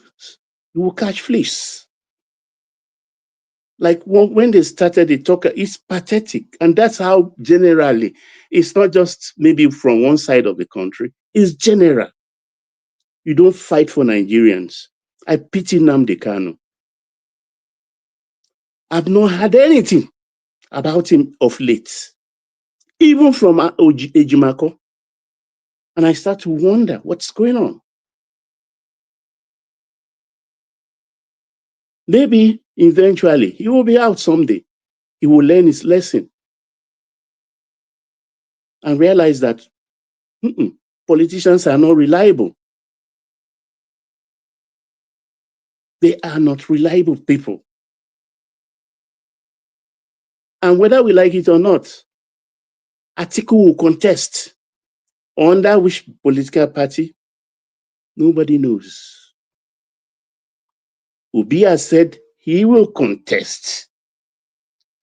you will catch fleas. Like when they started the talk, it's pathetic. And that's how generally, it's not just maybe from one side of the country, it's general. You don't fight for Nigerians. I pity Nnamdi Kano. I've not heard anything about him of late, even from Ejimako. And I start to wonder what's going on. Maybe eventually he will be out someday. He will learn his lesson and realize that politicians are not reliable. They are not reliable people. And whether we like it or not, Atiku will contest. Under which political party? Nobody knows. Obi has said he will contest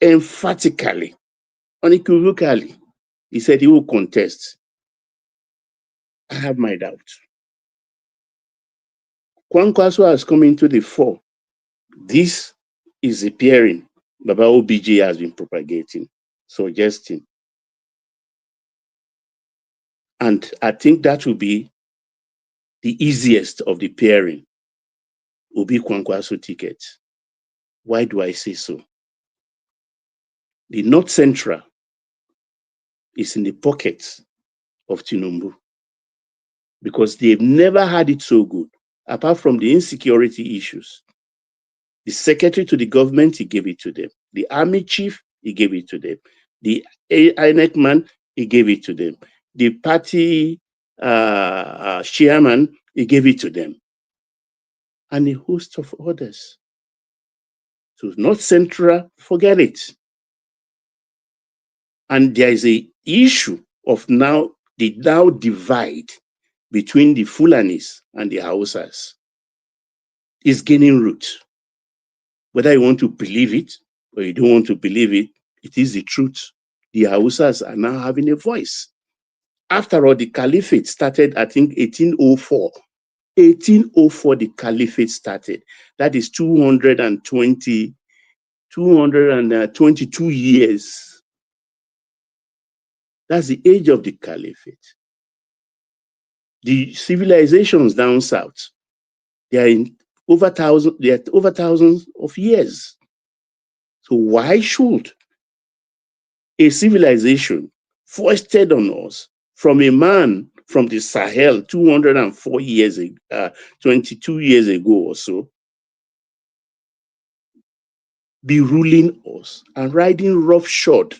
emphatically, unequivocally. He said he will contest. I have my doubts. Kwankwaso has come into the fore. This is appearing. Baba OBJ has been propagating, suggesting. And I think that will be the easiest of the pairing. Obi Kwankwaso ticket. Why do I say so? The North Central is in the pockets of Tinubu because they've never had it so good, apart from the insecurity issues. The secretary to the government, he gave it to them. The army chief, he gave it to them. The INEC man, he gave it to them. The party chairman, he gave it to them. And a host of others. So North Central, forget it. And there is an issue of the now divide between the Fulanis and the Hausas is gaining root. Whether you want to believe it or you don't want to believe it, it is the truth. The Hausas are now having a voice. After all, the Caliphate started, I think, 1804. 1804, the Caliphate started. That is 222 years. That's the age of the Caliphate. The civilizations down south, they are over thousands of years. So why should a civilization foisted on us from a man from the Sahel 204 years ago, 22 years ago or so, be ruling us and riding roughshod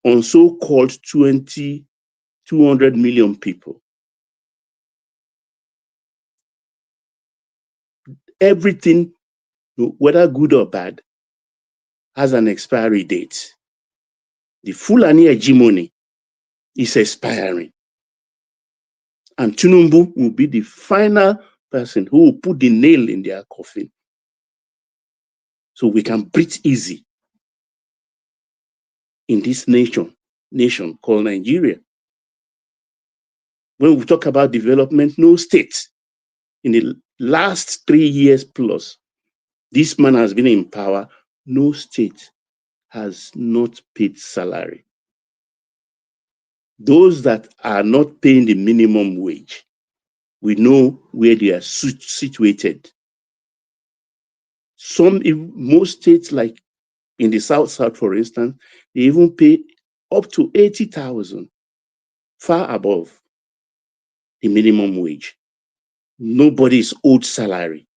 on so-called 200 million people? Everything, whether good or bad, has an expiry date. The Fulani hegemony is expiring. And Tinubu will be the final person who will put the nail in their coffin. So we can breathe easy in this nation called Nigeria. When we talk about development, no state in the last 3 years plus, this man has been in power, no state has not paid salary. Those that are not paying the minimum wage, we know where they are situated. Most states, like in the South, for instance, they even pay up to 80,000, far above the minimum wage. Nobody is owed salary.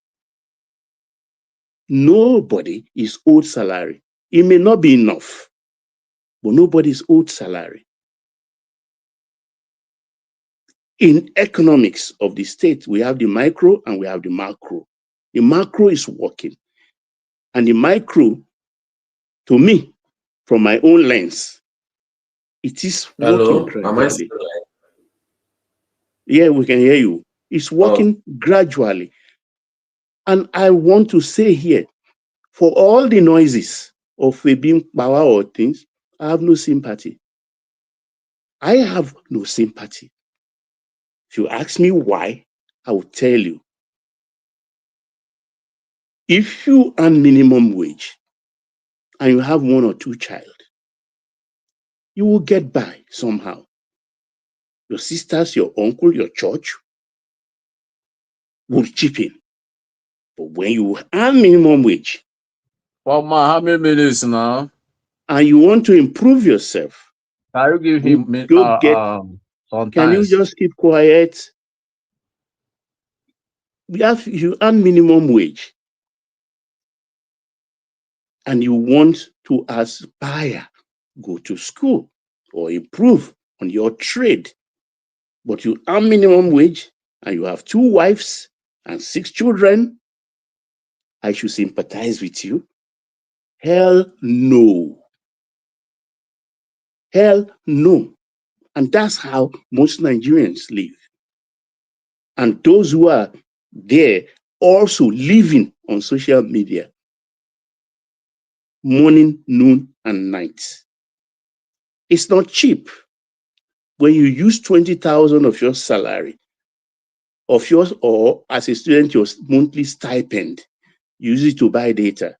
Nobody is owed salary. It may not be enough, but nobody is owed salary. In economics of the state, we have the micro and we have the macro. The macro is working. And the micro, to me, from my own lens, it is working Hello, am I gradually. still there? Yeah, we can hear you. It's working gradually. And I want to say here, for all the noises of being power or things, I have no sympathy. I have no sympathy. If you ask me why, I will tell you. If you earn minimum wage and you have 1 or 2 child, you will get by somehow. Your sisters, your uncle, your church will chip in. But when you earn minimum wage, How many minutes now? and you want to improve yourself, Can you give him go get. Can you sometimes? just keep quiet? You earn minimum wage, and you want to aspire, go to school or improve on your trade, but you earn minimum wage and you have 2 wives and 6 children, I should sympathize with you? Hell no. Hell no. And that's how most Nigerians live. And those who are there also living on social media, morning, noon, and night. It's not cheap. When you use 20,000 of your salary, of yours, or as a student, your monthly stipend, use it to buy data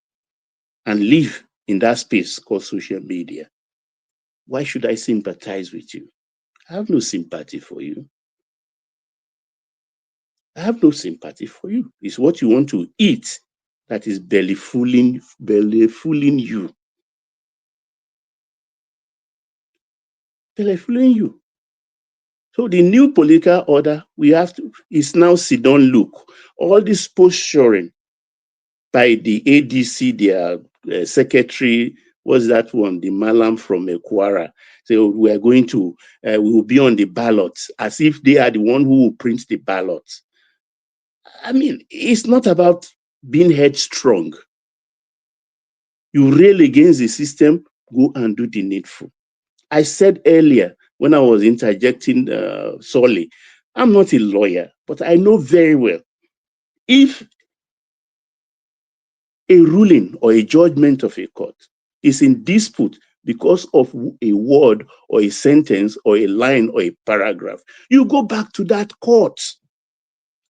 and live in that space called social media. Why should I sympathize with you? I have no sympathy for you. I have no sympathy for you. It's what you want to eat that is belly fooling you. Belly fooling you. So the new political order is now sit down look. All this posturing by the ADC, their secretary, what's that one? The Malam from Ekwara. So we are going to, we will be on the ballots as if they are the one who will print the ballots. I mean, it's not about being headstrong. You rail against the system, go and do the needful. I said earlier when I was interjecting solely, I'm not a lawyer, but I know very well if a ruling or a judgment of a court is in dispute because of a word or a sentence or a line or a paragraph, you go back to that court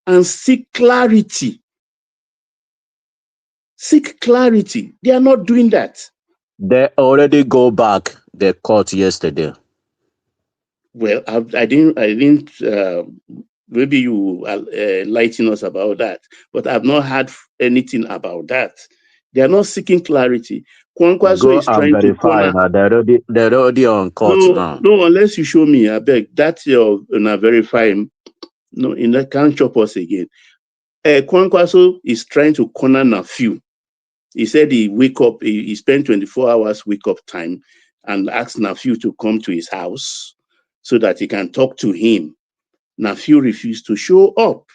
and seek clarity. Seek clarity. They are not doing that. They already go back the court yesterday. Well, I didn't. Maybe you enlighten us about that, but I've not heard anything about that. They are not seeking clarity. Kwankwaso Go is and trying to verify corner. now. They're already on court now. No, unless you show me, I beg. That's your verify. No, that can't chop us again. Kwankwaso is trying to corner Nafiu. He said he spent 24 hours wake up time and asked Nafiu to come to his house so that he can talk to him. Nafiu refused to show up.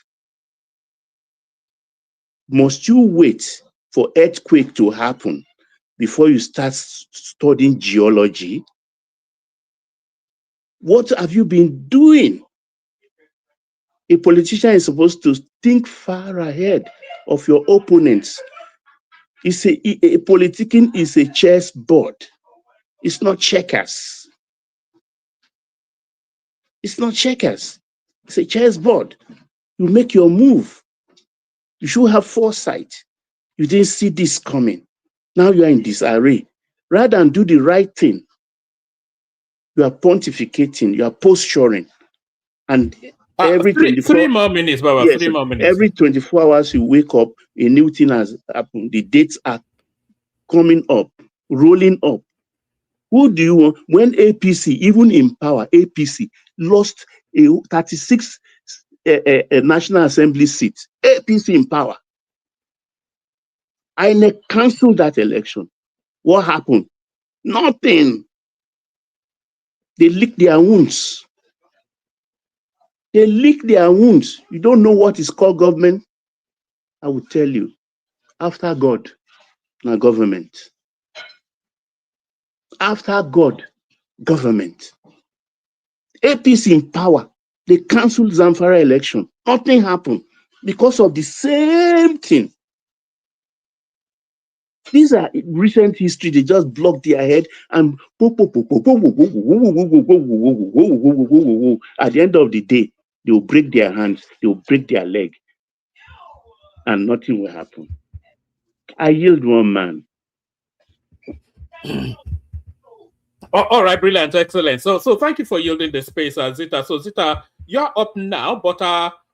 Must you wait for earthquake to happen before you start studying geology? What have you been doing? A politician is supposed to think far ahead of your opponents. A politicking is a chessboard. It's not checkers. It's not checkers. It's a chessboard. You make your move. You should have foresight. You didn't see this coming. Now you are in disarray. Rather than do the right thing, you are pontificating, you are posturing, and every 24 three more minutes, Baba. yes, 3 more minutes. every 24 hours you wake up, a new thing has happened. The dates are coming up, rolling up. Who do you want? When APC, even in power, APC lost a 36 National Assembly seats. APC in power. INEC canceled that election. What happened? Nothing. They licked their wounds. They lick their wounds. You don't know what is called government? I will tell you. After God, Now government. After God, government. APC in power. They cancelled Zamfara election. Nothing happened because of the same thing. These are recent history. They just block their head and at the end of the day, they will break their hands, they will break their leg, and nothing will happen. I yield one man. All right, brilliant, excellent. So thank you for yielding the space, Zita. So Zita, you're up now, but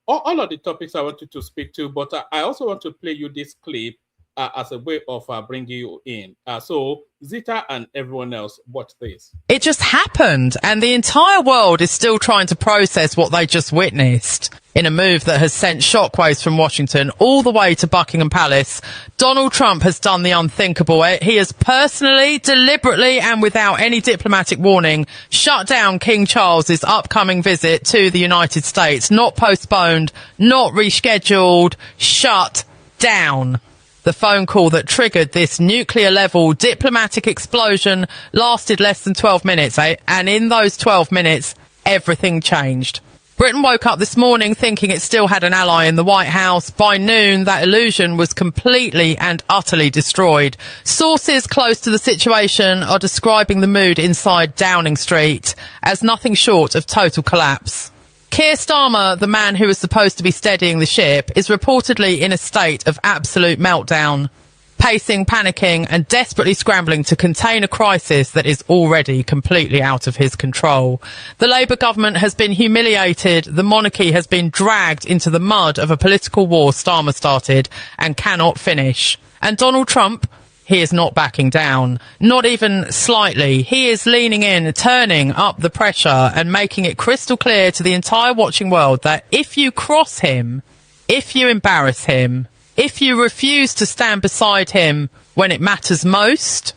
all of the topics I wanted to speak to, but I also want to play you this clip as a way of bringing you in. So Zita and everyone else, watch this. It just happened, and the entire world is still trying to process what they just witnessed. In a move that has sent shockwaves from Washington all the way to Buckingham Palace, Donald Trump has done the unthinkable. He has personally, deliberately, and without any diplomatic warning, shut down King Charles's upcoming visit to the United States. Not postponed, not rescheduled, shut down. The phone call that triggered this nuclear-level diplomatic explosion lasted less than 12 minutes, and in those 12 minutes, everything changed. Britain woke up this morning thinking it still had an ally in the White House. By noon, that illusion was completely and utterly destroyed. Sources close to the situation are describing the mood inside Downing Street as nothing short of total collapse. Keir Starmer, the man who was supposed to be steadying the ship, is reportedly in a state of absolute meltdown, pacing, panicking and desperately scrambling to contain a crisis that is already completely out of his control. The Labour government has been humiliated, the monarchy has been dragged into the mud of a political war Starmer started and cannot finish. And Donald Trump, he is not backing down, not even slightly. He is leaning in, turning up the pressure and making it crystal clear to the entire watching world that if you cross him, if you embarrass him, if you refuse to stand beside him when it matters most,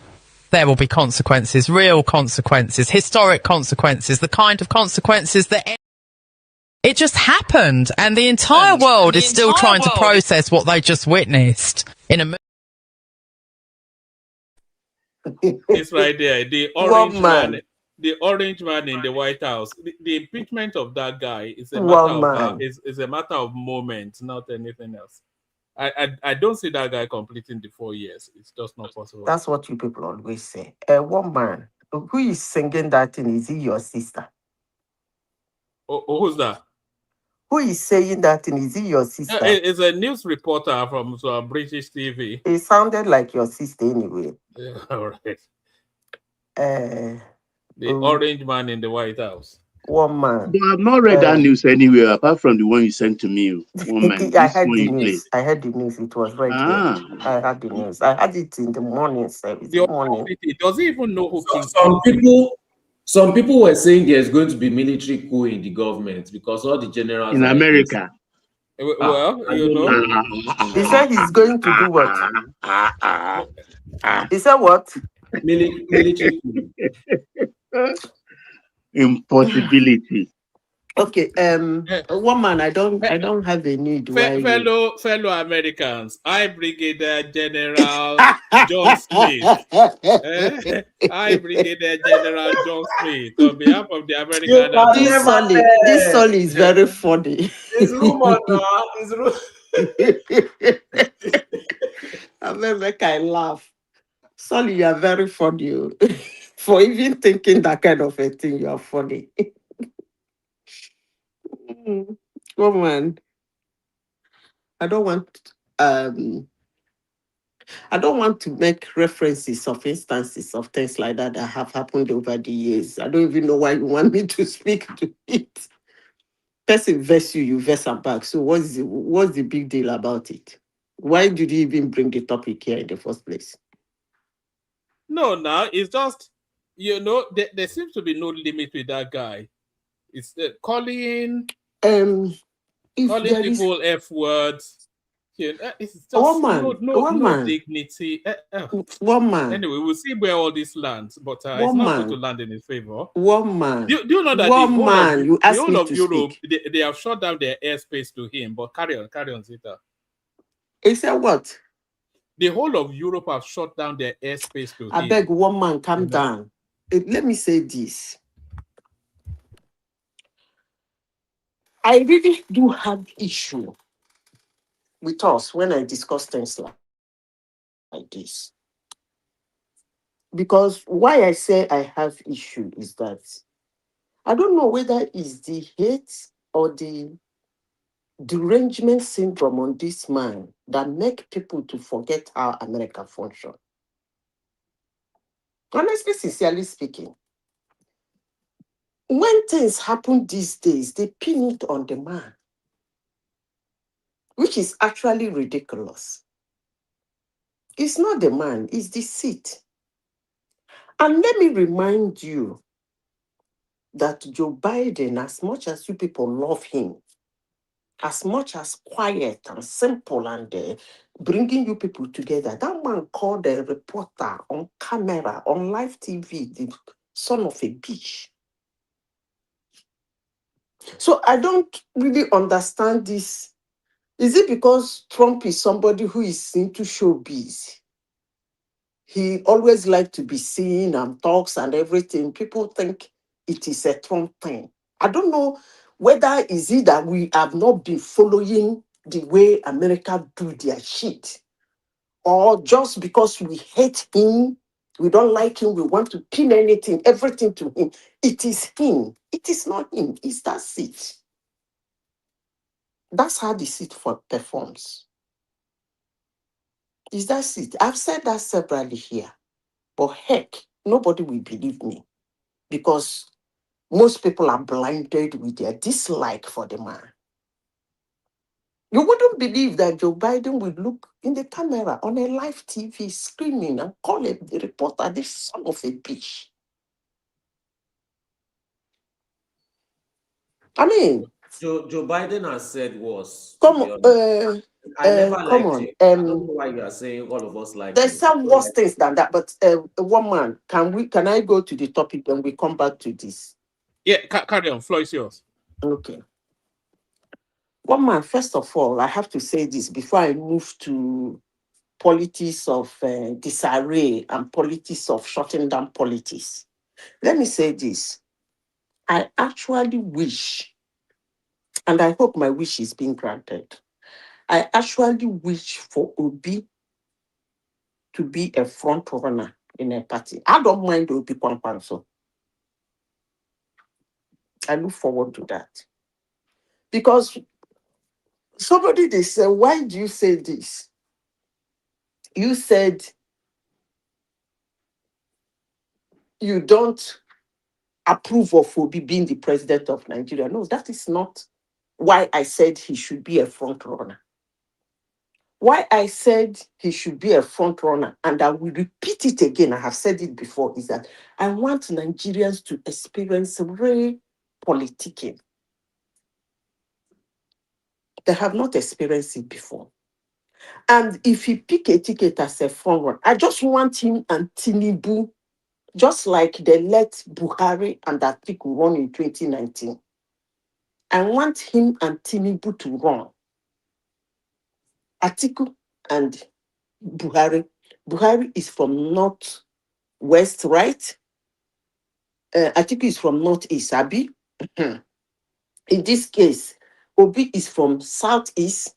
there will be consequences, real consequences, historic consequences, the kind of consequences that... It just happened, and the entire world is still trying to process what they just witnessed. In a It's right there. The orange man, the orange man in the White House. The impeachment of that guy is a matter of moment, not anything else. I don't see that guy completing the 4 years. It's just not possible. That's what you people always say. One man who is singing that thing, is he your sister? Oh, who's that? Who is saying that thing? Is he your sister? It's a news reporter from British TV. It sounded like your sister anyway. Yeah, all right. The Oh. orange man in the White House. One man. But I've not read that news anywhere apart from the one you sent to me. One man. I heard the news. I heard the news. It was right here. I heard the news. I had it in the morning service. Does he even know who King? Some people were saying there's going to be military coup in the government because all the generals in America. Well, you know. He said he's going to do what? He said what? Military coup. Impossibility. Okay, one man, I don't have a need. Fellow Americans, I Brigadier General John Smith. I Brigadier General John Smith on behalf of the American Army. This Solly is very funny. It's rumor now. I make I laugh. Solly, you are very funny. For even thinking that kind of a thing, you are funny. Come on. I don't want to make references of instances of things like that that have happened over the years. I don't even know why you want me to speak to it. Person verse you verse her back. So what's the big deal about it? Why did you even bring the topic here in the first place? No, now it's just, you know, there seems to be no limit with that guy. It's calling people F words. It's just no dignity. One man. Anyway, we'll see where all this lands, but it's not going to land in his favor. One man. Do you know that the whole of Europe, they have shut down their airspace to him? But carry on, Zita. He said what? The whole of Europe have shut down their airspace to I him. beg one man, calm down. Let me say this. I really do have issue with us when I discuss things like this. Because why I say I have issue is that I don't know whether it's the hate or the derangement syndrome on this man that make people to forget how America function. Honestly, sincerely speaking, when things happen these days, they pin it on the man, which is actually ridiculous. It's not the man, it's the seat. And let me remind you that Joe Biden, as much as you people love him, as much as quiet and simple and bringing you people together, that man called a reporter on camera, on live TV, the son of a bitch. So I don't really understand this. Is it because Trump is somebody who is into showbiz? He always likes to be seen and talks and everything. People think it is a Trump thing. I don't know whether is it that we have not been following the way America do their shit, or just because we hate him, we don't like him, we want to pin anything, everything to him. It is him. It is not him. It's that seat. That's how the seat performs. Is that seat? I've said that separately here. But heck, nobody will believe me because most people are blinded with their dislike for the man. You wouldn't believe that Joe Biden would look in the camera on a live TV screaming and call a reporter the son of a bitch. I mean, Joe Biden has said worse. come on, I never come liked on. him. I don't know why you are saying all of us like There's him. some worse things than that, but one man, can I go to the topic and we come back to this? Yeah, carry on. Floor is yours. Okay. One man, first of all, I have to say this before I move to politics of disarray and politics of shutting down politics. Let me say this. I actually wish, and I hope my wish is being granted, I actually wish for Obi to be a front runner in a party. I don't mind Obi Kwankwaso. I look forward to that. Because somebody, they say, why do you say this? You said you don't approve of Obi being the president of Nigeria. No, that is not why I said he should be a front runner. Why I said he should be a front runner, and I will repeat it again, I have said it before, is that I want Nigerians to experience real politicking. They have not experienced it before. And if he pick a ticket as a front runner, I just want him and Tinubu, just like they let Buhari and Atiku run in 2019. I want him and Tinubu to run. Atiku and Buhari. Buhari is from northwest, right? Atiku is from northeast, Abi. In this case, Obi is from southeast,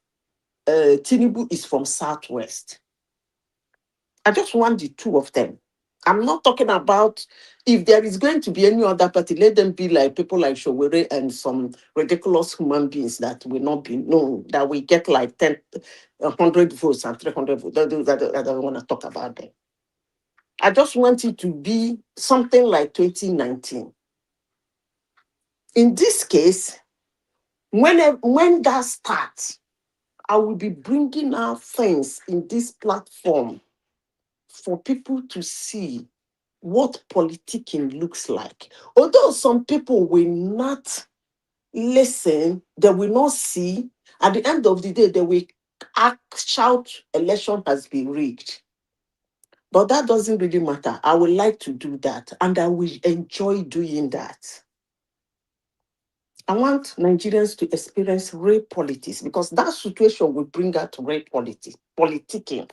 Tinubu is from southwest. I just want the two of them. I'm not talking about if there is going to be any other party, let them be like people like Showere and some ridiculous human beings that will not be known, that we get like 100 votes and 300 votes. I don't want to talk about them. I just want it to be something like 2019. In this case, when that starts, I will be bringing out things in this platform for people to see what politicking looks like. Although some people will not listen, they will not see, at the end of the day, they will shout, election has been rigged. But that doesn't really matter. I would like to do that, and I will enjoy doing that. I want Nigerians to experience real politics because that situation will bring out real politicking.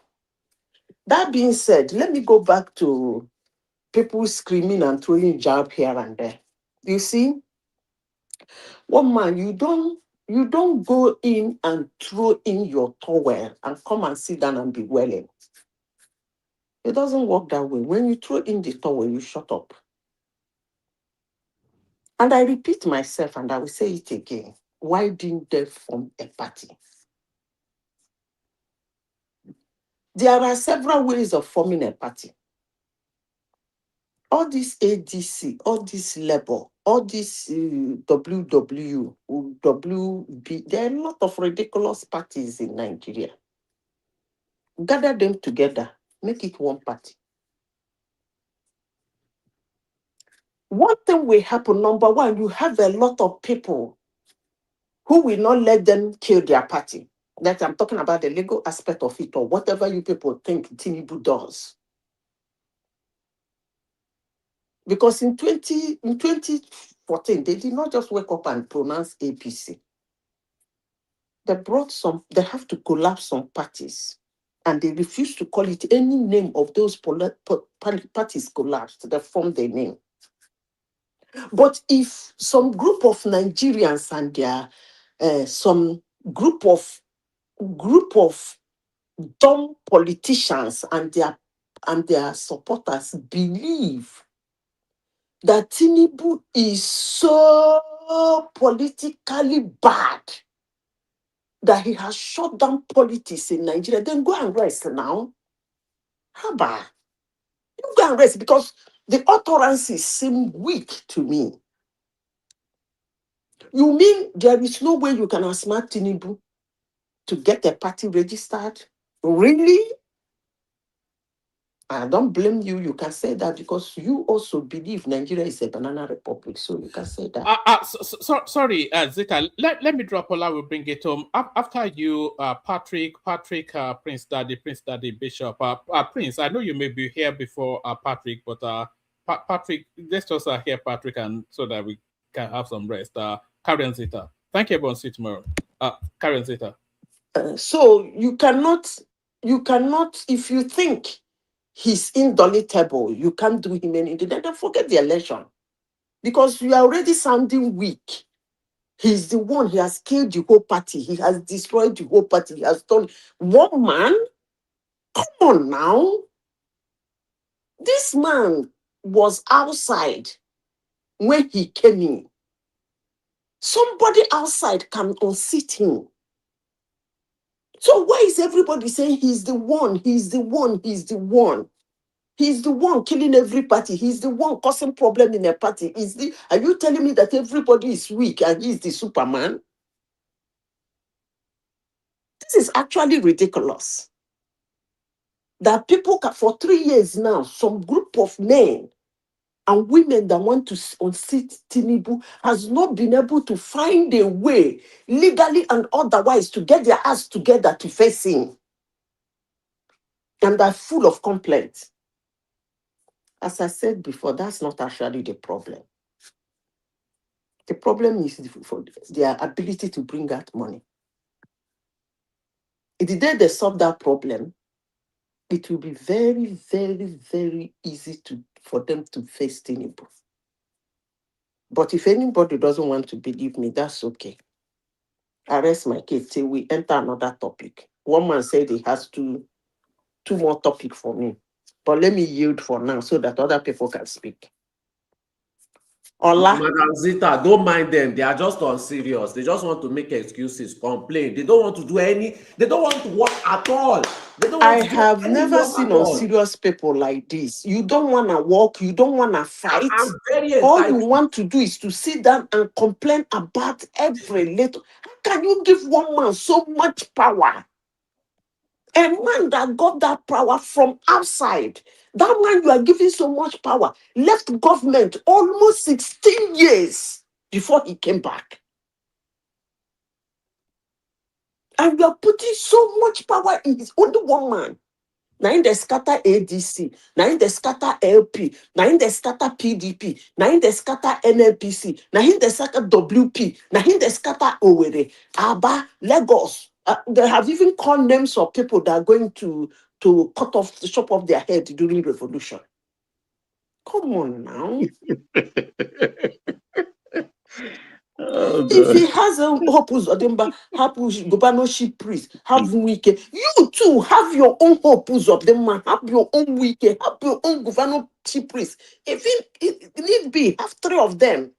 That being said, let me go back to people screaming and throwing jab here and there. You see, one man, you don't go in and throw in your towel and come and sit down and be wailing. It doesn't work that way. When you throw in the towel, you shut up. And I repeat myself, and I will say it again. Why didn't they form a party? There are several ways of forming a party. All this ADC, all this Labour, all this WW, WB, there are a lot of ridiculous parties in Nigeria. Gather them together, make it one party. One thing will happen, number one, you have a lot of people who will not let them kill their party. That I'm talking about the legal aspect of it, or whatever you people think Tinubu does. Because in 2014, they did not just wake up and pronounce APC. They have to collapse some parties. And they refused to call it any name of those parties collapsed. They formed their name. But if some group of Nigerians and their some group of dumb politicians and their supporters believe that Tinubu is so politically bad that he has shut down politics in Nigeria, then go and rest now. How about you go and rest? Because the utterances seem weak to me. You mean there is no way you can outsmart Tinubu to get a party registered? Really? I don't blame you. You can say that because you also believe Nigeria is a banana republic. So you can say that. Sorry, Zita. Let me drop Ola. We'll bring it home. After you, Patrick, Prince Daddy, Bishop. Prince, I know you may be here before Patrick, but Patrick, let's just hear Patrick and so that we can have some rest. Karen Zita. Thank you, everyone. See you tomorrow. Karen Zita. So you cannot, if you think he's indolitable, you can't do him anything, then don't forget the election. Because you are already sounding weak. He's the one, he has killed the whole party. He has destroyed the whole party. He has done one man. Come on now. This man was outside when he came in. Somebody outside can unseat him. So why is everybody saying he's the one, he's the one, he's the one? He's the one killing every party. He's the one causing problem in a party. Are you telling me that everybody is weak and he's the Superman? This is actually ridiculous. That people for 3 years now, some group of men and women that want to unseat Tinubu has not been able to find a way, legally and otherwise, to get their ass together to face him. And they're full of complaints. As I said before, that's not actually the problem. The problem is for their ability to bring out money. If the day they solve that problem, it will be very, very, very easy for them to face Tinubu. But if anybody doesn't want to believe me, that's okay. I rest my case till we enter another topic. One man said he has two more topics for me. But let me yield for now so that other people can speak. Ola. Madam Zita, don't mind them. They are just unserious. They just want to make excuses, complain. They don't want to do they don't want to work at all. They don't want I have never seen unserious people like this. You don't want to walk, you don't want to fight. I'm very all entitled. you want to do is to sit down and complain about every little. How can you give one man so much power? A man that got that power from outside, that man you are giving so much power, left government almost 16 years before he came back. And you are putting so much power in his only one man. Now in the scatter ADC, now in the scatter LP, now in the scatter PDP, now in the scatter NLPC, now in the scatter WP, now in the scatter Owerri, Aba, Lagos. They have even called names of people that are going to to chop off their head during revolution. Come on now. Oh, If God. he has a Hopus Odemba, have governorship priest, have Wike, you too have your own Hopus Odemba, have your own Wike, have your own governorship priest. If it need be, have 3 of them.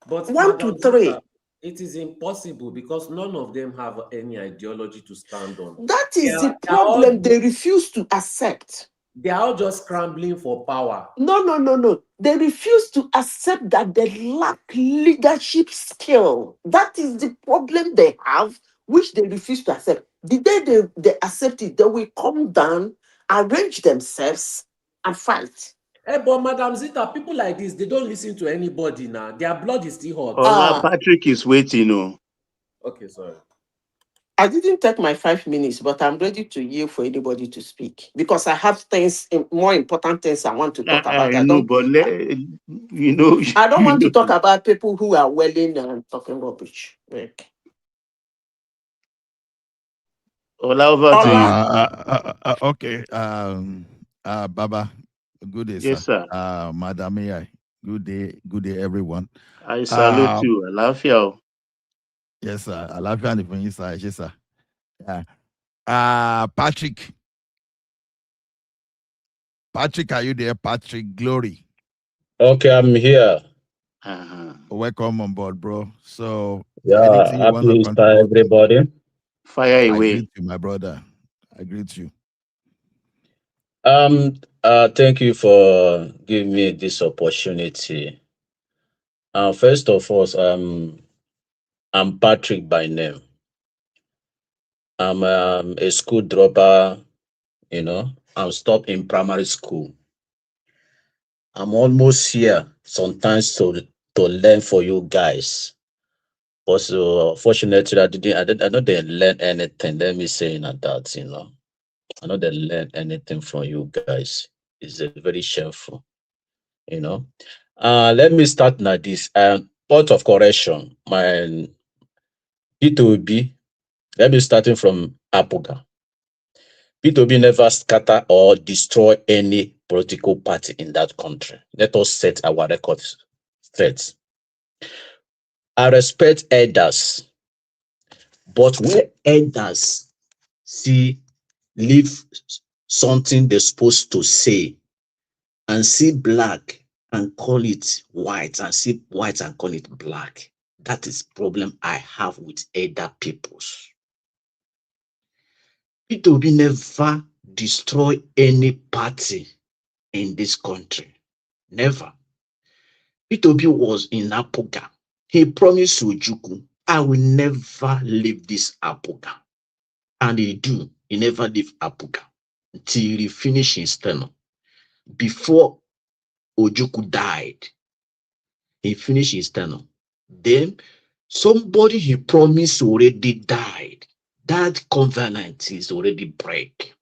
But 1 to Madam 3. Zita, it is impossible because none of them have any ideology to stand on. That is the They are all problem they refuse to accept. They are all just scrambling for power. No. They refuse to accept that they lack leadership skill. That is the problem they have, which they refuse to accept. The day they accept it, they will come down, arrange themselves, and fight. But Madam Zita, people like this, they don't listen to anybody now. Their blood is still hot. Ola Patrick is waiting. Oh. Okay, sorry. I didn't take my 5 minutes, but I'm ready to yield for anybody to speak because I have things, more important things I want to talk about. I know, but you know, I don't want know. to talk about people who are welling and talking rubbish. Like, Ola, over to you. Okay. Baba, good day, Yes, sir. Madam AI, good day, everyone. I salute you. I love you. Yes, sir. I love you and the inside. Yes, sir. Patrick, are you there? Patrick Glory. Okay, I'm here. Welcome on board, bro. So, Yeah, anything you want to happy Easter, contribute? everybody. Fire away. I greet you, my brother. I greet you. Thank you for giving me this opportunity. First of all, I'm Patrick by name. I'm a school dropper, I'm stopped in primary school. I'm almost here sometimes to learn for you guys. But so fortunately, I know they learn anything. Let me say that, I know they learn anything from you guys. It's very shameful, Let me start now this. Point of correction, my P2B, let me starting from Apuga. P2B never scatter or destroy any political party in that country. Let us set our records straight. I respect elders, but where elders leave something they're supposed to say and see black and call it white and see white and call it black, that is problem I have with elder peoples. P2B never destroy any party in this country. Never. P2B was in Apuga. He promised Ojukwu, I will never leave this Apuga. And he do. He never leave Apuga until he finished his tenure. Before Ojukwu died, he finished his tenure. Then somebody he promised already died. That covenant is already break.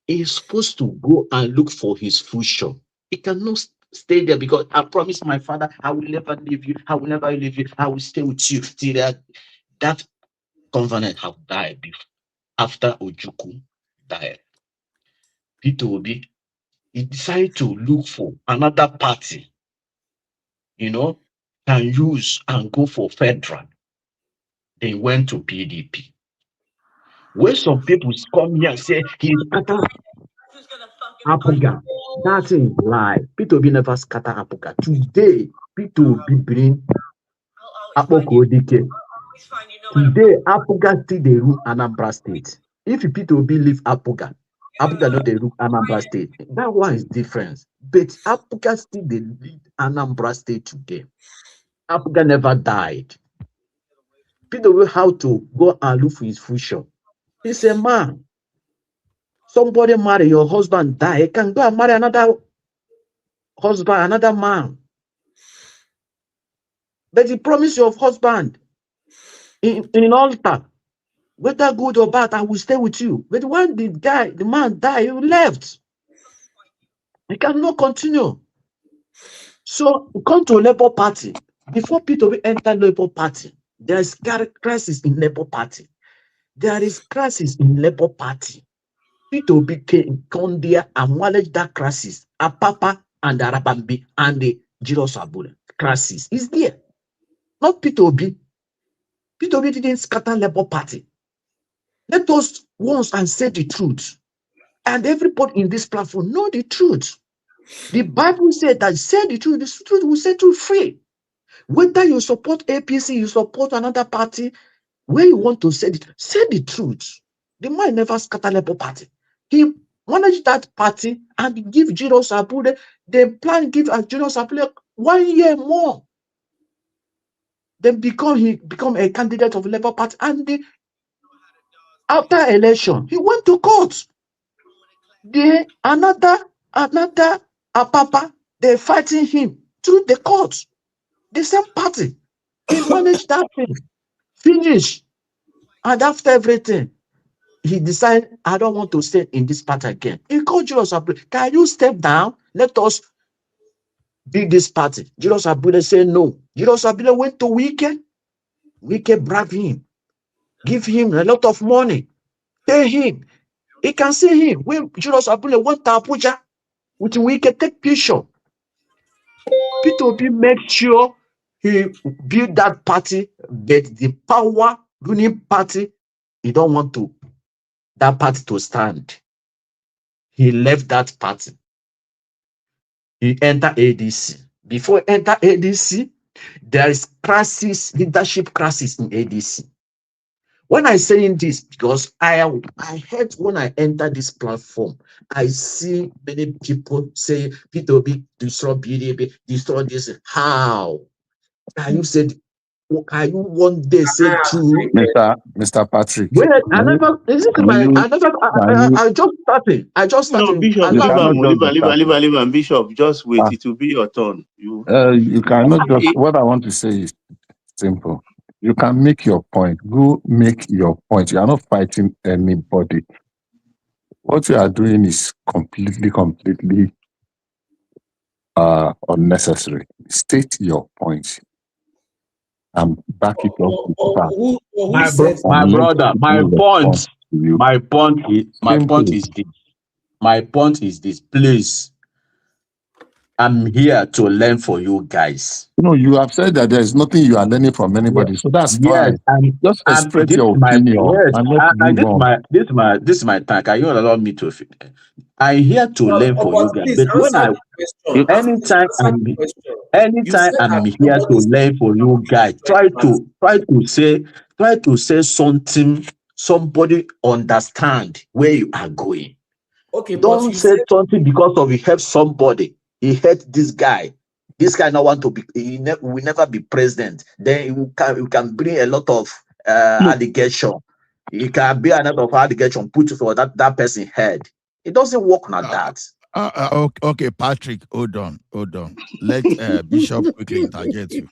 He's supposed to go and look for his future. He cannot stay there because I promised my father, I will never leave you. I will never leave you. I will stay with you. See that covenant have died after Ojukwu died. P2B, he decided to look for another party, can use and go for federal. They went to PDP. Where some people come here and say he's scatter Apuga. That is lie. P2B never scatter Apuga. Today, P2B bring Apokodike. Today, Apuga still they rule Anambra State. If P2B leave Apuga not they rule Anambra State. That one is different. But Apuga still they lead Anambra State today. Apuga never died. P2B how to go and look for his future. He's a man. Somebody marry your husband, die. You can go and marry another husband, another man. But you promise your husband in an altar, whether good or bad, I will stay with you. But when the man died, he left. He cannot continue. So come to Labour Party. Before P2B enter Labour Party, there is crisis in Labour Party. There is crisis in Labour Party. P2B come there and manage that crisis. Apapa and the Arabambi and the Jiros Abule crisis is there. Not P2B. P2B didn't scatter Labour Party. Let us once and say the truth. And everybody in this platform know the truth. The Bible said that say the truth will set you free. Whether you support APC, you support another party, where you want to say the truth. The man never scatter Labour Party. He managed that party and give Jiros Abule, they plan give Jiros Abule 1 year more. Then he become a candidate of Labour Party, and after election, he went to court. Another Apapa, they're fighting him through the court. The same party. He managed that thing. Finish. And after everything, he decided, I don't want to stay in this party again. He called Jiros Abule. Can you step down? Let us build this party. Jiros Abule said no. Jiros Abule went to Wike. Wike bribed him. Give him a lot of money. Pay him. He can see him. When Jiros Abule went to Abuja, with Wike take picture. P2B made sure he built that party, but the power ruling party, he don't want that party to stand. He left that party. He entered ADC. Before he entered ADC, there is leadership crisis in ADC. When I saying this, because I heard when I enter this platform, I see many people say P2B destroy BDB, destroy this. How? Can you say? Can you one day say true? Mr. Patrick. Wait, I just started. No, Bishop, leave and Bishop, just wait. It will be your turn. You cannot just. What I want to say is simple. You can make your point. Go make your point. You are not fighting anybody. What you are doing is completely unnecessary. State your point and back it up. My brother, my point is this. Please, I'm here to learn for you guys. No, you have said that there is nothing you are learning from anybody, so that's fine. Just express your opinion. This is my time. Can you allow me to? I'm here to learn for you guys. But anytime I'm here to learn for you guys, try to say something. Somebody understand where you are going. Okay, don't say something because of you help somebody. He hurt this guy. This guy not want to be. Will never be president. Then you can bring a lot of allegation. You can be a lot of allegation put for that person head. It doesn't work like that. Okay, Patrick, hold on. Let Bishop quickly interject you.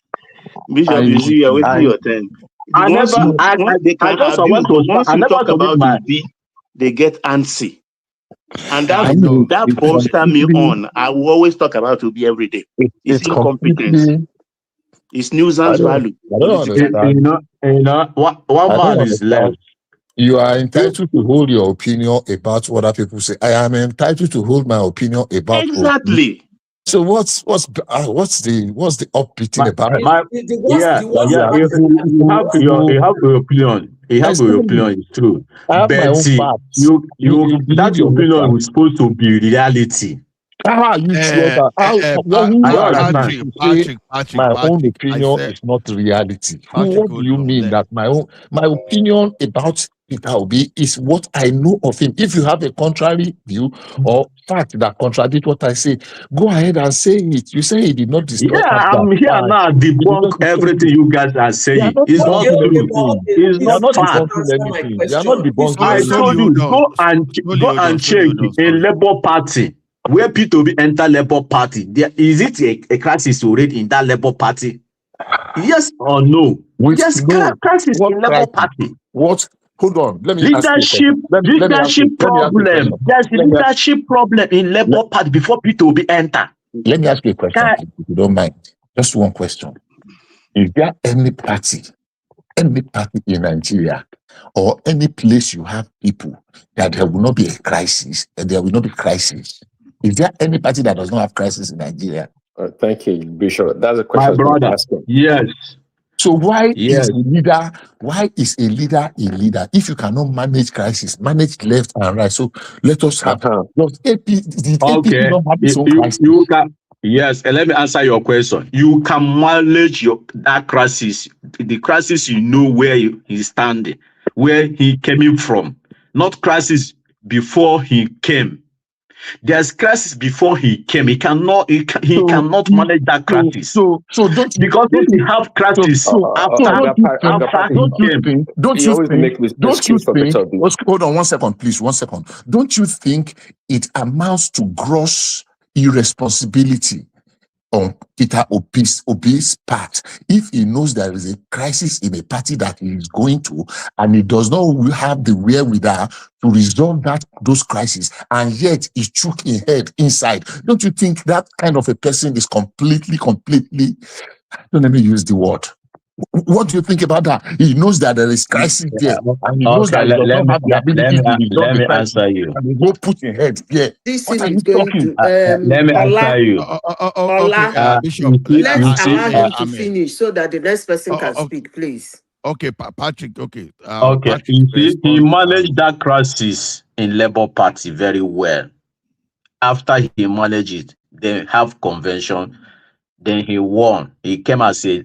Bishop, you see, you are wasting your time. Talk about they get antsy. And that bolster me on. I will always talk about to be every day. It's incompetence. It's nuisance value. I don't understand. You know, one man is left. You are entitled to hold your opinion about what other people say. I am entitled to hold my opinion about exactly. So what's the upbeating about it? You have your opinion. You have your opinion. It's true. But that opinion was supposed to be reality. Patrick, my own opinion is not reality. What do you mean that my opinion about Peter Obi is what I know of him? If you have a contrary view or fact that contradict what I say, go ahead and say it. You say he did not destroy. Yeah, I'm here now debunk everything you guys are saying. It's not true. It's not fact. You are not debunking. I told you, go and check a Labour Party. Where P2B enter Labour Party, is it a crisis already in that Labour Party? Yes or no? Yes, crisis in Labour Party. What? Hold on. Let me leadership problem. There's a leadership problem in Labour Party before P2B enter. Let me ask you a question, if you don't mind. Just one question. Is there any party any party in Nigeria or any place you have people that there will not be a crisis, and there will not be crisis. Is there any party that does not have crisis in Nigeria? Thank you, Bishop. That's a My question. brother, yes. So why Yes. is a leader a leader if you cannot manage crisis, manage left and right? So let us have does AP Okay. not have its own You, crisis? you can, yes, and let me answer your question. You can manage that crisis, the crisis you know where he's standing, where he came from, not crisis before he came. There's crisis before he came. He cannot manage that crisis. So don't you, because if you have crisis after he came, don't you think hold on 1 second, please, 1 second. Don't you think it amounts to gross irresponsibility on Peter Obi's part if he knows there is a crisis in a party that he is going to, and he does not have the wherewithal to resolve those crises, and yet he shook his head inside? Don't you think that kind of a person is completely, don't let me use the word. What do you think about that? He knows that there is crisis there, and he knows that he does not have the ability to resolve the crisis. Answer you. And he go put your head there. This What thing are is you going talking? to Let me answer you. Ola, Bishop, let's allow him to finish so that the next person can speak, please. Okay, Patrick. Okay. Okay. Patrick, he managed that crisis in Labour Party very well. After he managed it, they have convention. Then he won. He came as a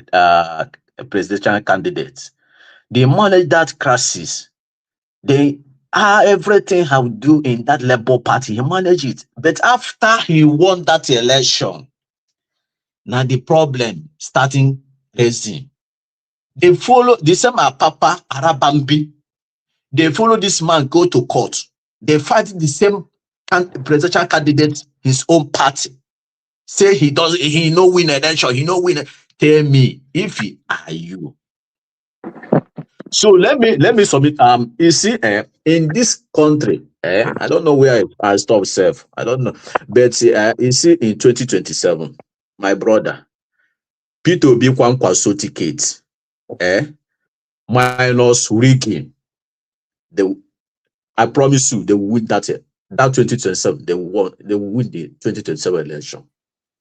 presidential candidate. They managed that crisis. Everything how do in that Labour Party, he managed it. But after he won that election, now the problem starting raising. They follow the same Papa Arabambi. They follow this man go to court. They fight the same presidential candidate, his own party. Say he no win election, he no win. Tell me, if he are you. So let me submit. You see, in this country, I don't know where I stop self. I don't know, but you see, in 2027, my brother, P2B Kwankwaso tickets, minus rigging. I promise you, they will win that 2027. They will win the 2027 election.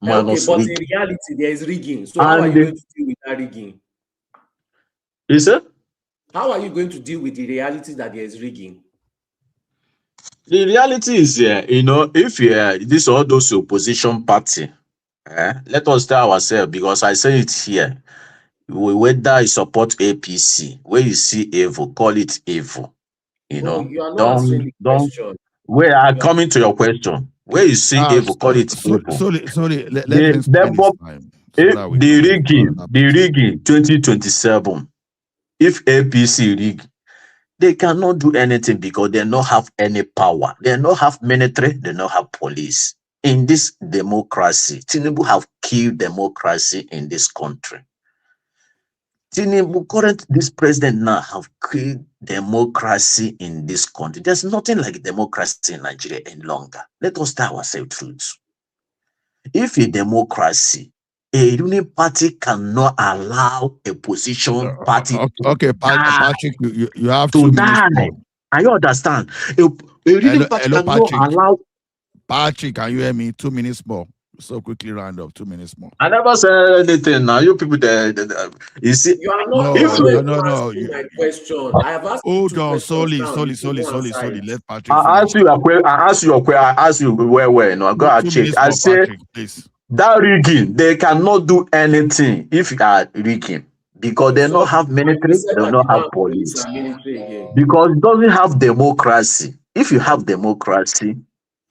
Okay, but in reality, there is rigging. So how are you going to deal with that rigging? Is it? How are you going to deal with the reality that there is rigging? The reality is, if this all those opposition party, let us tell ourselves, because I say it here, whether you support APC, where you see evil, call it evil. You know, you are not answering the question. Where I coming to your question, where you see evil, call it evil. Sorry. Let me explain this time. The rigging 2027. If APC rig, they cannot do anything because they don't have any power. They don't have military. They don't have police. In this democracy, Tinubu have killed democracy in this country. Tinubu, this president now have killed democracy in this country. There's nothing like democracy in Nigeria any longer. Let us tell ourselves truth. If a democracy, a ruling party cannot allow a position party Patrick, you have to 2 die. minutes more. I understand. A ruling party cannot allow. Patrick, can you hear me? 2 minutes more. So quickly round up. 2 minutes more. I never said anything. Now you people, you see, you are not. No. My question. I have asked. Hold on, solely. Let Patrick. I ask you a question. I ask you where. No, I go check. I say. Patrick, please. That rigging, they cannot do anything if you are rigging because they don't have military, they don't have police. Because it doesn't have democracy. If you have democracy,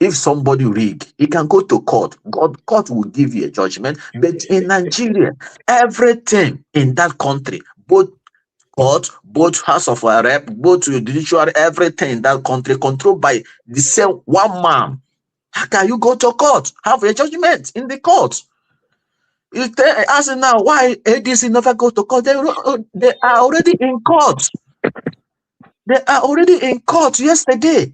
if somebody rig, he can go to court. Court will give you a judgment. But in Nigeria, everything in that country, both court, both House of Rep, both judiciary, everything in that country controlled by the same one man. How can you go to court, have a judgment in the court? You ask now why ADC never go to court. They are already in court. They are already in court yesterday.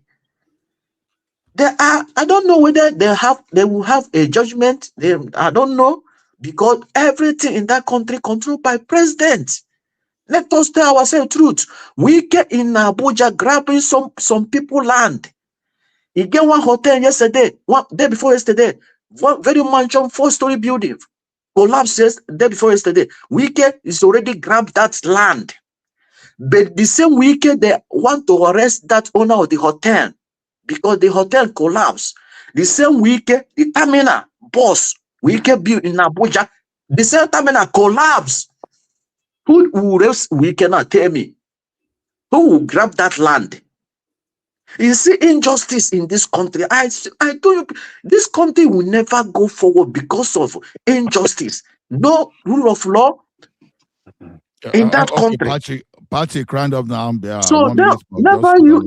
I don't know whether they will have a judgment. I don't know, because everything in that country controlled by president. Let us tell ourselves truth. Wike in Abuja grabbing some people land. He get one hotel yesterday, one day before yesterday, one very mansion, 4-story building collapses day before yesterday. Wike is already grabbed that land. But the same weekend, they want to arrest that owner of the hotel because the hotel collapsed. The same weekend, the terminal boss, Wike built in Abuja, the same terminal collapsed. Who will arrest Wike now? Tell me. Who will grab that land? You see injustice in this country. I told you, this country will never go forward because of injustice. No rule of law in that country. Patrick, round up now. So never you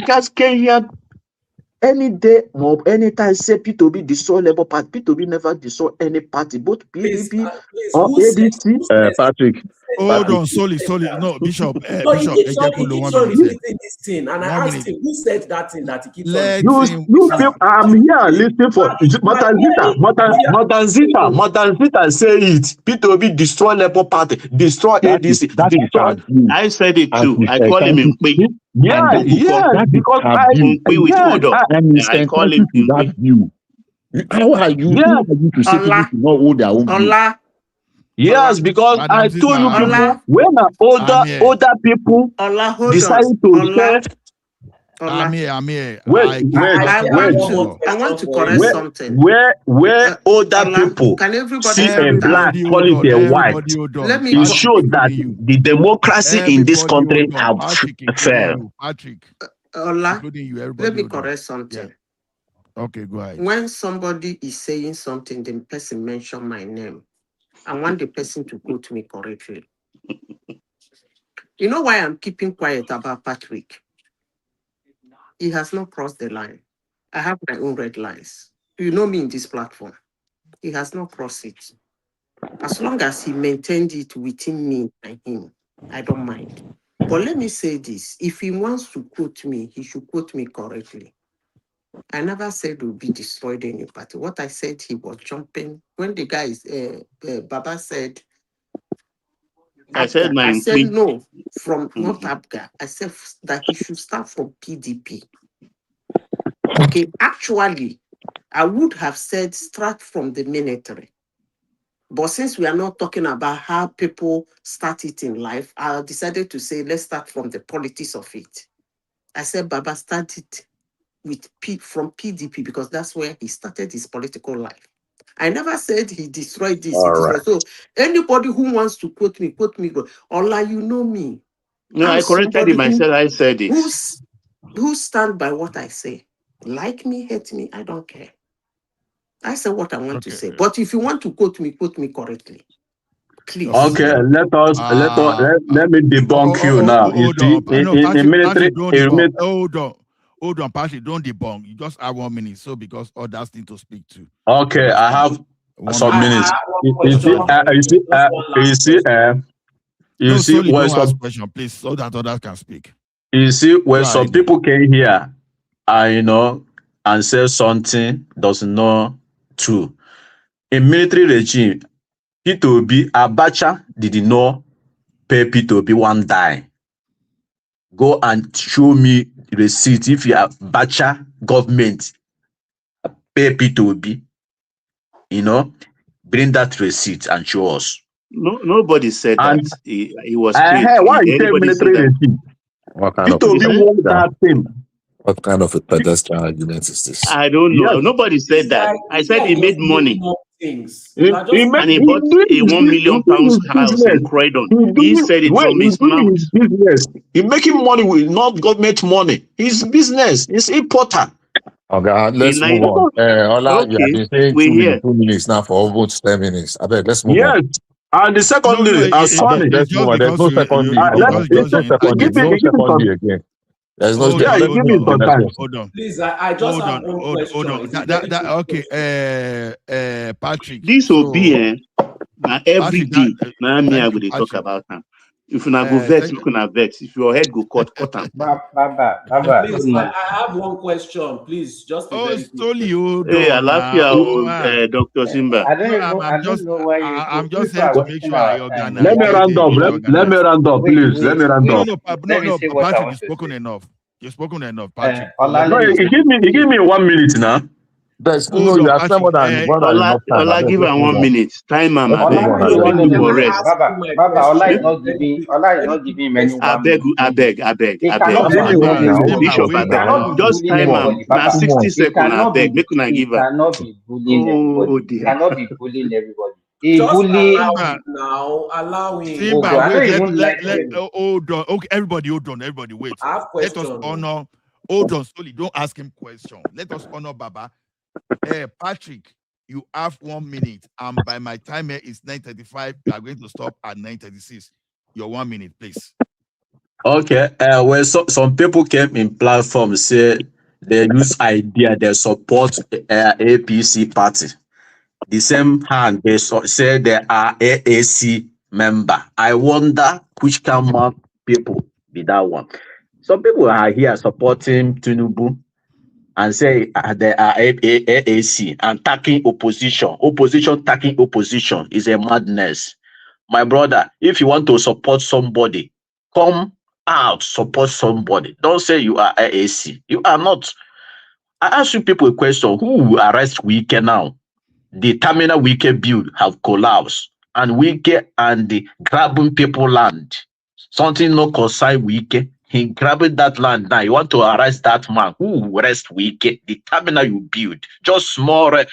guys can hear any day or any time say P2B destroy Labour Party. P2B never destroy any party, both PDP or ADC. Patrick. Hold on, sorry. No, Bishop. No, he keeps on repeating this thing, and I asked him who said that thing that he keeps on. You people, I'm here listening for Matanzita say it. P2B destroy Labour Party, destroy ADC. I said it too. I call him in Yeah, because I call him in that view. How are you? Who are you to say people to not hold their own view? Yes, because I told you people when older people decided to share. I'm here. I want to correct something. Where older people see a black, call it a white, it shows that the democracy in this country have failed. Patrick, let me correct something. Yeah. Okay, go ahead. When somebody is saying something, the person mention my name. I want the person to quote me correctly. You know why I'm keeping quiet about Patrick? He has not crossed the line. I have my own red lines. You know me in this platform. He has not crossed it. As long as he maintained it within me and him, I don't mind. But let me say this. If he wants to quote me, he should quote me correctly. I never said we'll be destroyed any party. What I said, he was jumping. When the guys, Baba said, I said no, from not Abga. I said that he should start from PDP. Okay, actually, I would have said start from the military. But since we are not talking about how people start it in life, I decided to say, let's start from the politics of it. I said, Baba started from PDP because that's where he started his political life. I never said he destroyed this. Right. So anybody who wants to quote me. Ola, you know me. No, I corrected it myself. I said it. Who stand by what I say? Like me, hate me, I don't care. I say what I want to say. But if you want to quote me correctly. Please. Okay, let me debunk you now. In military, Hold on, Patrick, don't debunk. You just have 1 minute, so because others need to speak too. Okay, I have some minutes. You see, when some question, please, so that others can speak. You see, when some people came here, and say something does not true. In military regime, P2B, Abacha did not pay P2B one dime. Go and show me receipt if you are Abacha government pay P2B. Bring that receipt and show us. No, nobody said that. He was paid. Why you say military regime? What kind P2B that thing. What kind of a pedestrian argument is this? I don't know. Yes. Nobody said that. I said he made money. He bought a £1 million house in Croydon. He said it from his mouth. Business. He's making money with not government money. His business. It's important. Okay, let's move on. Ola, you have been saying 2 minutes now for almost 10 minutes. I bet let's move on. Yes. And the secondary, let's move on. There's no secondary. No secondary again. There's no. Give me some time. Hold on. Please, I just have one question. Okay, Patrick. This will be every day. Now me I will talk about him. If you not go vex, you can vex. If your head go cut them. Baba, Please, I have one question, please. Just a very quick question. Hey, I love you, Dr. Simba. I don't know why I'm just people here are to make wasting sure I our time. organize. Let me round up. Let me round up, please. Let me round up. No, Say what I Patrick, want you've to spoken say. enough. You've spoken enough, Patrick. No, he give me 1 minute now. There's Hold you on, have spent more Patrick. than enough time. Ola, give her 1 minute. Time, Let's I move beg. on, Just make people rest. Baba, Ola is not giving him any 1 minute. I beg. He cannot be Simba, bullying now. anybody. Bishop, He I beg. cannot be Just bullying time am. anybody, Now Baba. 60 He seconds, I beg. Make una give her. cannot be bullying Oh, anybody. He dear. cannot be bullying everybody. He Just bully. allow him now. Allow him. Simba, I don't wait. even like Let him. hold on. Okay, everybody, hold on. Everybody, wait. I have Let us question. honor. Hold on, slowly. Don't ask him question. Let us honor Baba. Patrick, you have 1 minute. By my time here is 9:35. You are going to stop at 9:36. Your 1 minute, please. Okay. Well, some people came in platform say they use idea they support APC party. The same hand they say they are AAC member. I wonder which kind of people be that one. Some people are here supporting Tinubu and say they are AAC and attacking opposition. Opposition attacking opposition is a madness. My brother, if you want to support somebody, come out, support somebody. Don't say you are AAC. You are not. I ask you people a question. Who will arrest Wike now? The terminal Wike build have collapsed. And Wike and the grabbing people land. Something no concern Wike. He grabbing that land now. You want to arrest that man. Who will arrest Wike? The terminal you build. Just small for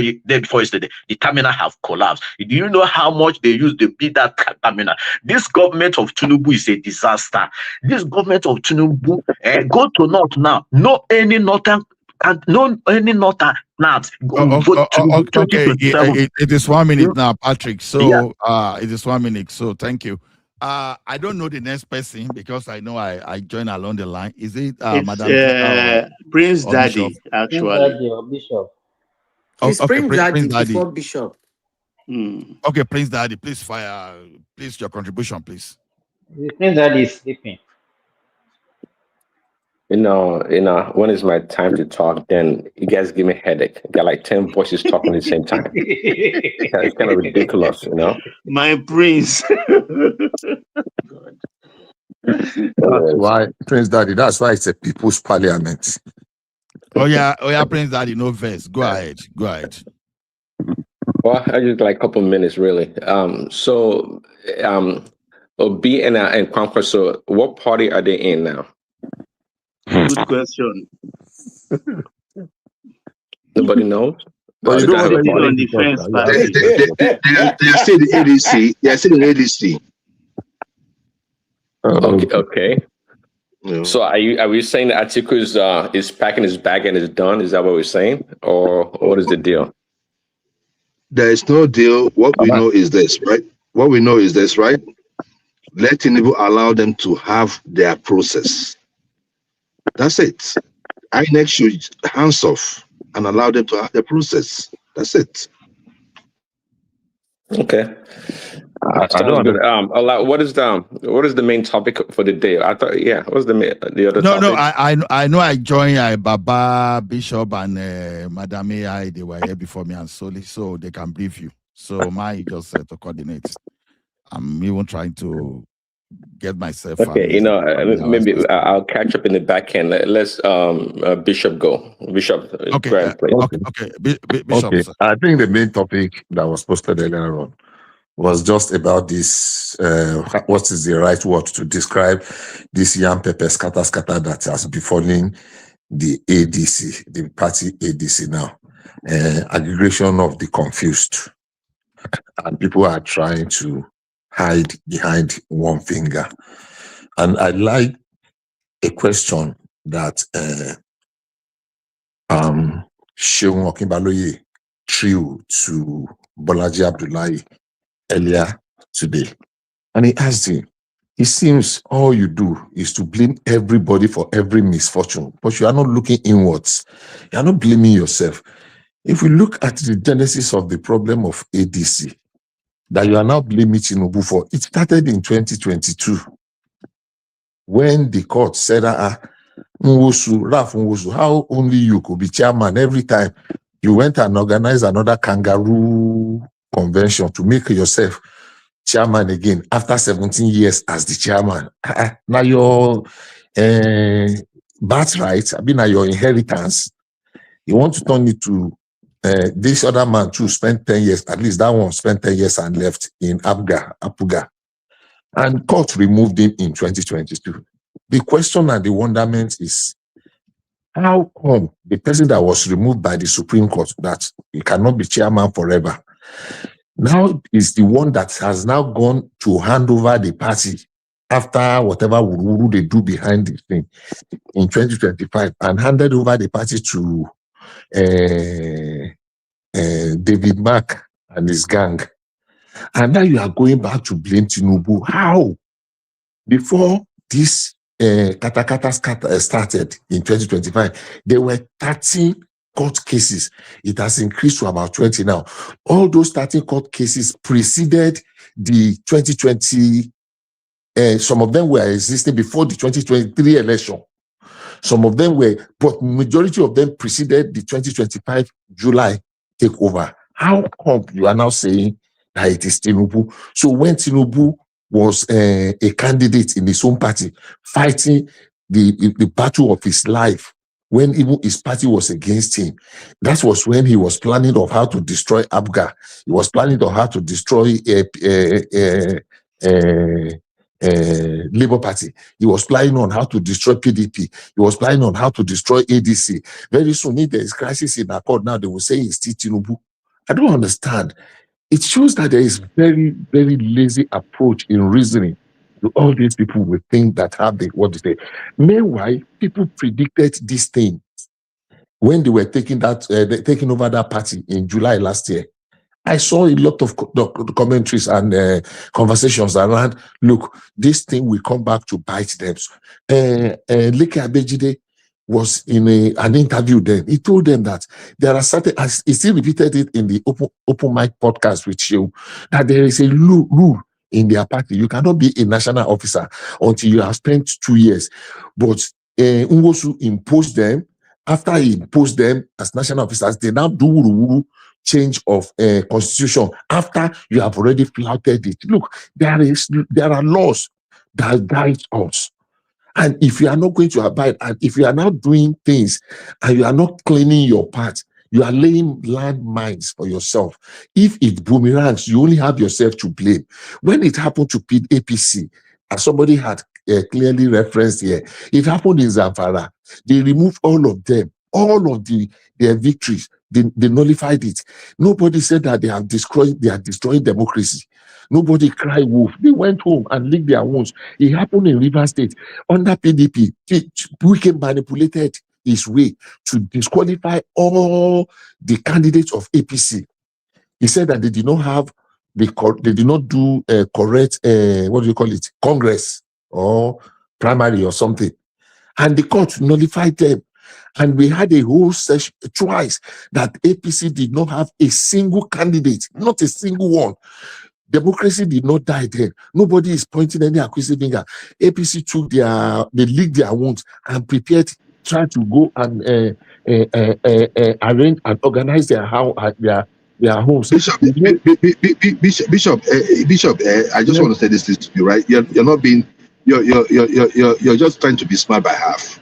the day before yesterday. The terminal have collapsed. Do you know how much they use to build that terminal? This government of Tinubu is a disaster. This government of Tinubu, go to North now. No any northern and no any northern not vote Tinubu 2027. It is 1 minute now, Patrick. So Yeah. it is 1 minute. So thank you. I don't know the next person because I know I joined along the line. Is it Madam Prince or Daddy, Bishop? actually. Prince Daddy or Bishop. It's Okay, Prince Daddy Prince Daddy. before Bishop. Okay, Prince Daddy, please fire. Please your contribution, please. Prince Daddy is sleeping. You know, when it's my time to talk, then you guys give me a headache. Got like 10 voices talking at the same time. It's kind of ridiculous, you know? My prince. That's why, Prince Daddy, that's why it's a people's parliament. Oh yeah, Prince Daddy, no verse. Go ahead. Well, I just like a couple of minutes, really. Obi and Kwankwaso, what party are they in now? Good question. Nobody knows? But you don't sitting on the fence, they are still the ADC. They are still in ADC. Okay. Yeah. So are we saying that Atiku is packing his bag and is done? Is that what we're saying? Or what is the deal? There is no deal. What we know is this, right? Let Tinubu allow them to have their process. That's it. INEC should hands off and allow them to have their process. That's it. Okay. I don't good. What is the main topic for the day? I thought, what's the other topic? No, I know I joined Baba, Bishop, and Madam AI. They were here before me and Soli, so they can brief you. So my just to coordinate. I'm even trying to get myself. Okay, maybe I'll catch up in the back end. Let's Bishop go. Bishop, okay, Bishop. Okay. I think the main topic that was posted earlier on was just about this. What is the right word to describe this yam pepper scatter that has befallen the ADC, the party ADC now? Aggregation of the confused, and people are trying to hide behind one finger. And I like a question that Sheung Okinbaloye threw to Bolaji Abdullahi earlier today. And he asked him, it seems all you do is to blame everybody for every misfortune, but you are not looking inwards. You are not blaming yourself. If we look at the genesis of the problem of ADC, that you are now blaming Tinubu for. It started in 2022 when the court said, Ralph Nwosu, how only you could be chairman every time you went and organized another kangaroo convention to make yourself chairman again after 17 years as the chairman. Now your birthright, now your inheritance, you want to turn it to this other man too spent 10 years, at least that one spent 10 years and left in Apuga. And court removed him in 2022. The question and the wonderment is, how come the person that was removed by the Supreme Court, that he cannot be chairman forever, now is the one that has now gone to hand over the party after whatever wuru they do behind the thing in 2025 and handed over the party to David Mark and his gang. And now you are going back to blame Tinubu. How? Before this katakata started in 2025, there were 30 court cases. It has increased to about 20 now. All those 30 court cases preceded the 2020. Some of them were existing before the 2023 election. Some of them were, but majority of them preceded the 2025 July takeover. How come you are now saying that it is Tinubu? So when Tinubu was a candidate in his own party, fighting the battle of his life, when even his party was against him, that was when he was planning of how to destroy Abga. He was planning of how to destroy Labour Party. He was planning on how to destroy PDP. He was planning on how to destroy ADC. Very soon, if there is crisis in Accord now, they will say it's still Tinubu. I don't understand. It shows that there is very, very lazy approach in reasoning. All these people will think that have what they say. Meanwhile, people predicted this thing when they were taking over that party in July last year. I saw a lot of commentaries and conversations around, look, this thing will come back to bite them. Leke Abejide was in an interview then. He told them that there are certain, as he still repeated it in the open mic podcast with you, that there is a rule in their party. You cannot be a national officer until you have spent 2 years. But Nwosu imposed them. After he imposed them as national officers, they now do change of constitution after you have already flouted it. Look, there are laws that guide us. And if you are not going to abide, and if you are not doing things and you are not cleaning your part, you are laying landmines for yourself. If it boomerangs, you only have yourself to blame. When it happened to APC, as somebody had clearly referenced here, it happened in Zamfara. They removed all of them, all of their victories. They nullified it. Nobody said that they are destroying democracy. Nobody cried wolf. They went home and licked their wounds. It happened in Rivers State. Under PDP, Wike manipulated his way to disqualify all the candidates of APC. He said that they did not have they did not do a correct Congress or primary or something. And the court nullified them. And we had a whole session twice that APC did not have a single candidate, not a single one. Democracy did not die then. Nobody is pointing any accusing finger. APC they licked their wounds and prepared, tried to go and arrange and organize their homes. Bishop, I just want to say this to you, right? You're not being, you're just trying to be smart by half.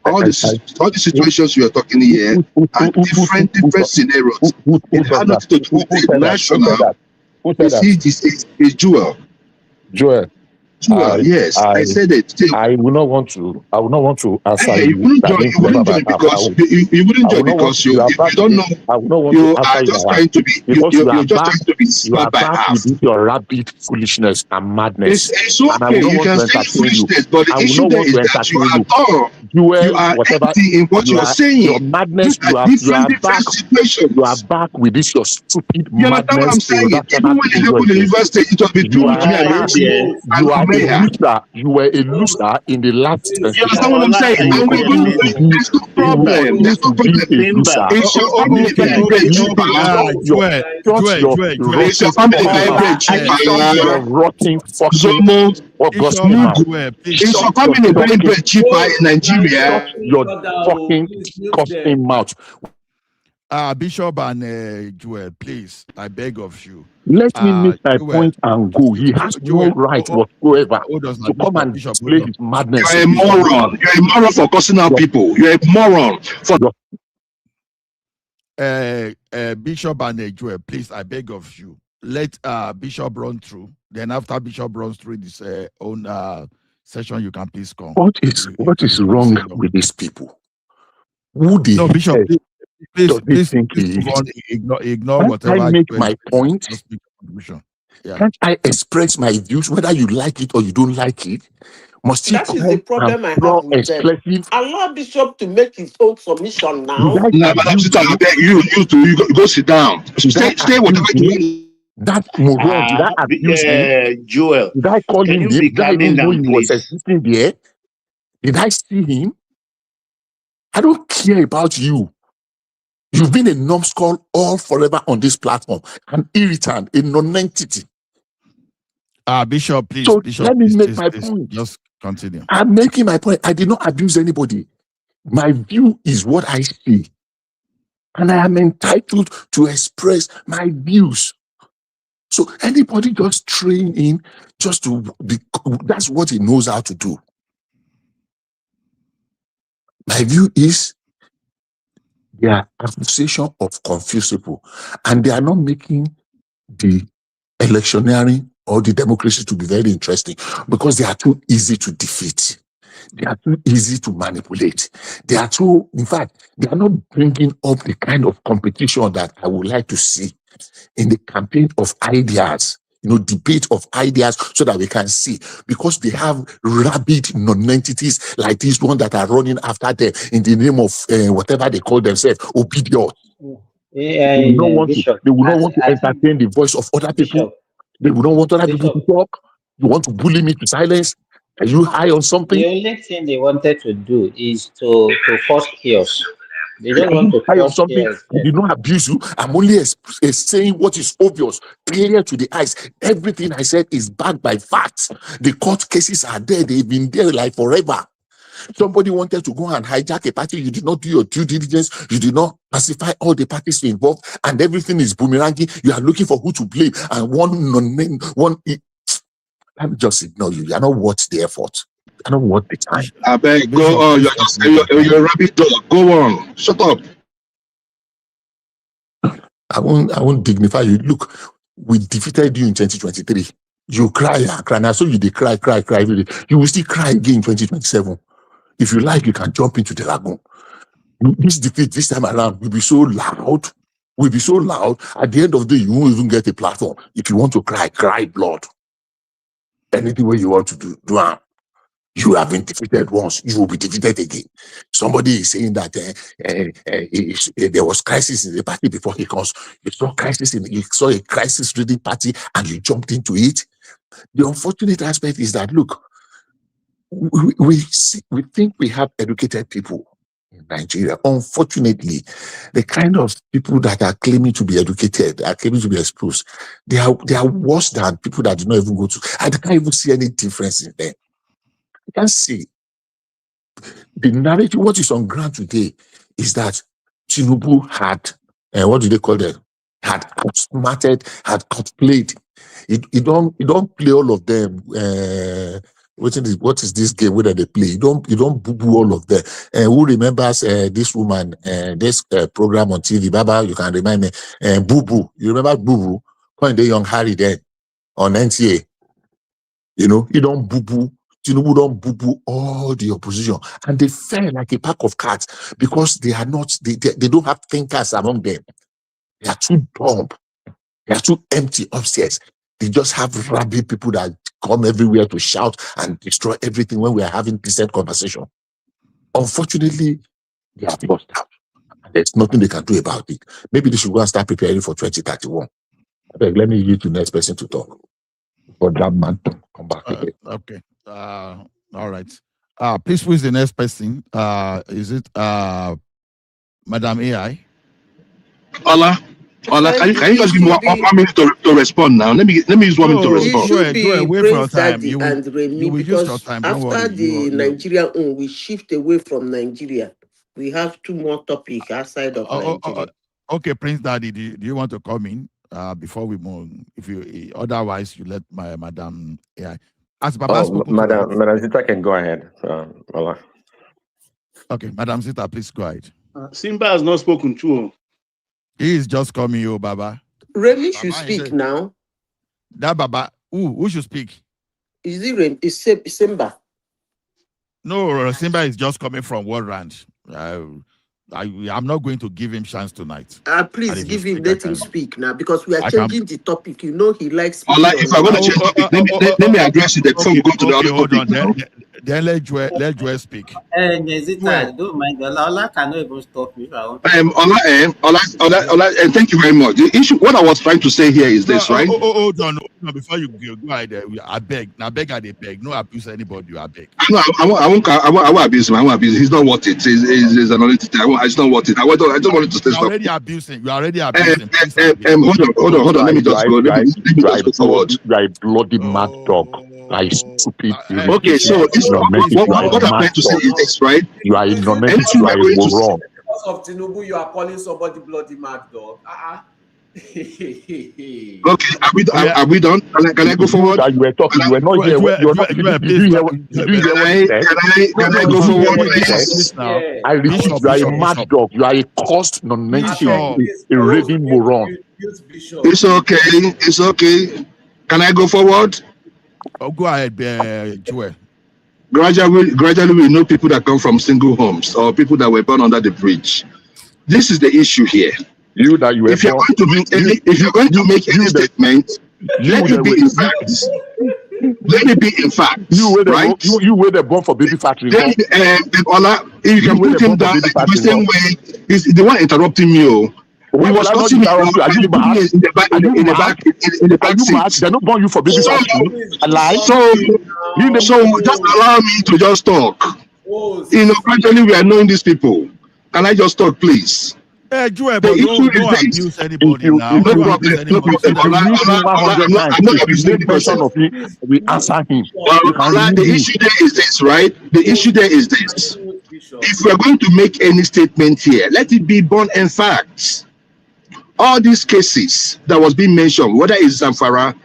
All the situations you are talking here are different scenarios. It had nothing to do with the national. It's Joel. Joel, yes, I said it. I will not want to answer you. You wouldn't join because you don't know. I will not want you are just trying to be. You're just trying to be smart by half. With your rabid foolishness and madness. It's okay. You can say foolishness, but the issue there is that you are dumb. You are empty in what you are saying. Your madness. You are back with this your stupid madness. You understand what I'm saying? Even when it happened in the university, it was between me and you. You are You were a loser in the last. You understand what I'm saying? And we're going to be, there's no problem. There's no problem. Is your family very, very cheaper? Is your family very, very cheaper? Rotting Zomo, is your family very, very cheaper in Nigeria? Your fucking disgusting mouth. Bishop and Joel, please, I beg of you. Let me make my point and go. He has no right whatsoever to come and display his madness. You're a moron. You're a moron for cursing out people. You're a moron for. Bishop and Joel, please, I beg of you. Let Bishop run through. Then after Bishop runs through this own session, you can please come. What is wrong with these people? Who the no, Bishop, please ignore whatever. I make my point. Yeah. Can't I express my views whether you like it or you don't like it? Must that is the problem I have with them. Allow Bishop to make his own submission now. No, but I beg you go sit down. Stay whatever you. That moron, did I abuse him? Joel, did I call him? Did I even know he was existing there? Did I see him? I don't care about you. You've been a numbskull all forever on this platform, an irritant, a non-entity. Bishop, please. So Bishop, let me please, make my please, point. Just continue. I'm making my point. I did not abuse anybody. My view is what I see. And I am entitled to express my views. So anybody just train in just to be, that's what he knows how to do. My view is they are accusation of confused people, and they are not making the electioneering or the democracy to be very interesting because they are too easy to defeat. They are too easy to manipulate. They are too, in fact, they are not bringing up the kind of competition that I would like to see in the campaign of ideas, debate of ideas so that we can see, because they have rabid non-entities like this one that are running after them in the name of whatever they call themselves, obedience. They will not want to entertain the voice of other people. They will not want other people to talk. You want to bully me to silence? Are you high on something? The only thing they wanted to do is to force chaos. They don't want to cause chaos. I did not abuse you. I'm only saying what is obvious, clear to the eyes. Everything I said is backed by facts. The court cases are there. They've been there like forever. Somebody wanted to go and hijack a party. You did not do your due diligence. You did not pacify all the parties involved, and everything is boomeranging. You are looking for who to blame, and let me just ignore you. You are not worth the effort. I don't want the time. I beg, go on. You're a rabbit dog. Go on. Shut up. I won't dignify you. Look, we defeated you in 2023. You cry. Now, so you cry. You will still cry again in 2027. If you like, you can jump into the lagoon. This defeat this time around will be so loud. At the end of the day, you won't even get a platform. If you want to cry blood. Anything way you want to do it. You have been defeated once, you will be defeated again. Somebody is saying that there was crisis in the party before he comes. You saw a crisis-ridden party and you jumped into it. The unfortunate aspect is that, look, we think we have educated people in Nigeria. Unfortunately, the kind of people that are claiming to be educated, are claiming to be exposed, they are worse than people that do not even go to. I can't even see any difference in them. You can see the narrative. What is on ground today is that Tinubu had, what do they call them? Had outsmarted, had outplayed. You don't play all of them. What is this game where they play? You don't boo-boo all of them. Who remembers this woman, this program on TV? Baba, you can remind me. Boo-boo. You remember Boo-boo? When the young Harry then on NTA. You don't boo-boo. Tinubu don't boo-boo all the opposition. And they fell like a pack of cards because they don't have thinkers among them. They are too dumb. They are too empty upstairs. They just have rabid people that come everywhere to shout and destroy everything when we are having decent conversation. Unfortunately, they have lost out. There's nothing they can do about it. Maybe they should go and start preparing for 2031. Let me give the next person to talk. for that man to come back again. Okay. All right. Please, who is the next person? Is it Madam AI? Ola, can you just give me 1 minute to respond now? Let me use 1 minute to respond. It should be Prince Daddy and Remy, will because use your time. after the Nigeria we shift away from Nigeria. We have 2 more topics outside of Nigeria. Okay, Prince Daddy, do you want to come in before we move? If you otherwise, you let my Madam AI. As Baba Madam Zita can go ahead. Ola. Okay, Madam Zita, please go ahead. Simba has not spoken to. He is just coming, you, Baba. Remy should speak now. That Baba, who should speak? Is it Remy? Is Simba? No, Simba is just coming from World Ranch. I'm not going to give him chance tonight. Please give him, let him speak now, because we are changing the topic. You know he likes. Ola, if I'm going to change topic, let me address it before we go to the other topic. Then let Joel speak. Don't mind. Ola cannot even stop me. Ola, and thank you very much. The issue, what I was trying to say here is this, right? Hold on, before you go ahead. I beg, I beg. No abuse anybody. I beg. I won't abuse him. I won't abuse him. He's not worth it. He's an only thing. It's not worth it. I just wanted to say something. You are already abusing. Hold on. Let me just go. Let me just go forward. You are a bloody mad dog. Like stupid. Okay, so what I'm trying to say is this, right? You are ignorant. You are wrong. Because of Tinubu, you are calling somebody bloody mad dog. Okay, are we done? Can I go forward? You were talking. You were not here. Can I go forward? I repeat, you are a mad dog. You are a cursed, non-nonsensical, a raving moron. It's okay. Can I go forward? Go ahead, Joel. Gradually, we know people that come from single homes or people that were born under the bridge. This is the issue here. If you're going to make any statement, let it be in facts. Let it be in facts. You were the born for baby factory. Ola, if you can put him down the same way, he's the one interrupting me. We was causing me in the back seat. They're not born you for baby factory. So just allow me to just talk. Gradually we are knowing these people. Can I just talk, please? Joel, but don't abuse anybody now. We answer him. The issue there is this, right? The issue there is this. If we are going to make any statement here, let it be born in facts. All these cases that was being mentioned, whether it's Zamfara,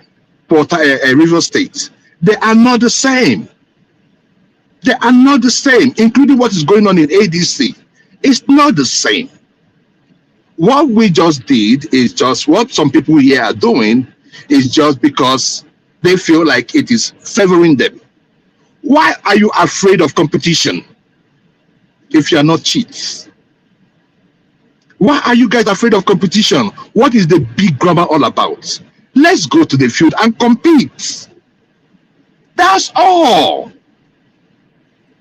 River State, they are not the same. They are not the same, including what is going on in ADC. It's not the same. What we just did is just what some people here are doing is just because they feel like it is favoring them. Why are you afraid of competition if you are not cheats? Why are you guys afraid of competition? What is the big grammar all about? Let's go to the field and compete. That's all.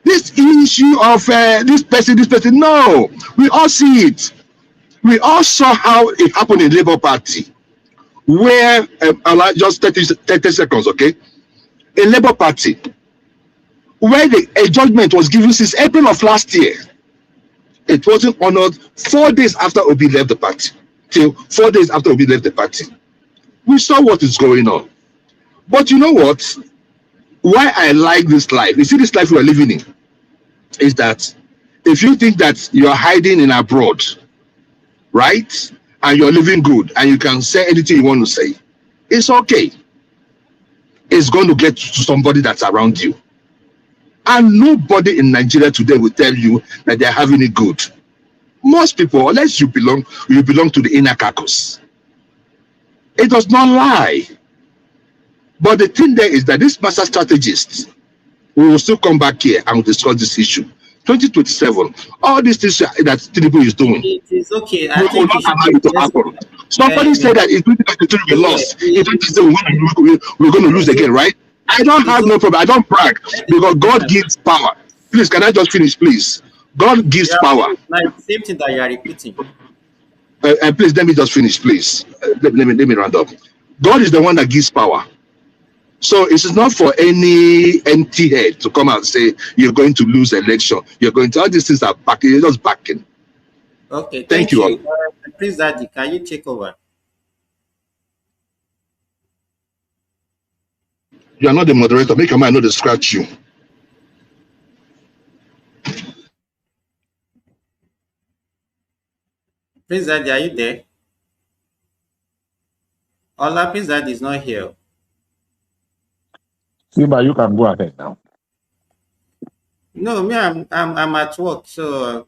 This issue of this person, no. We all see it. We all saw how it happened in Labour Party, where, just 30 seconds, okay? In Labour Party, where a judgment was given since April of last year. It wasn't honored 4 days after Obi left the party. Till 4 days after Obi left the party. We saw what is going on. But you know what? Why I like this life, you see this life we are living in, is that if you think that you are hiding in abroad, right, and you're living good, and you can say anything you want to say, it's okay. It's going to get to somebody that's around you. And nobody in Nigeria today will tell you that they're having it good. Most people, unless you belong to the inner caucus. It does not lie. But the thing there is that this master strategist, we will still come back here and we'll discuss this issue. 2027, all these things that Tinubu is doing. It is okay. We will not allow it to happen. Somebody said that in 2023 we lost. In 2027 we're going to lose again, right? I don't have no problem. I don't brag because God gives power. Please, can I just finish, please? God gives power. Like the same thing that you are repeating. Please, let me just finish, please. Let me round up. God is the one that gives power. So it's not for any empty head to come out and say you're going to lose election. You're going to, all these things are backing, you're just backing. Okay, Thank thank you you. all. Prince Daddy, can you take over? You are not the moderator. Make your mind not to scratch you. Prince Daddy, are you there? Ola, Prince Daddy is not here. Simba, you can go ahead now. No, me, I'm at work, so.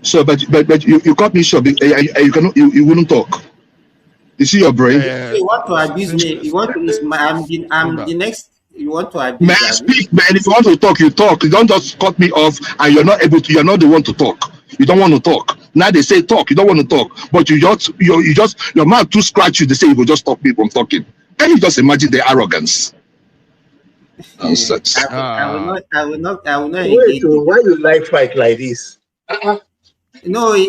So, but you cut me short. You cannot. You wouldn't talk. You see your brain. You want to abuse me? You want to? I'm the next. You want to abuse? Man, speak, man. If you want to talk, you talk. You don't just cut me off, and you're not able to. You're not the one to talk. You don't want to talk. Now they say talk. You don't want to talk, but you just your mouth too scratchy. They say you will just stop me from talking. Can you just imagine the arrogance? Nonsense. I will not. Wait, why you like fight like this? No, it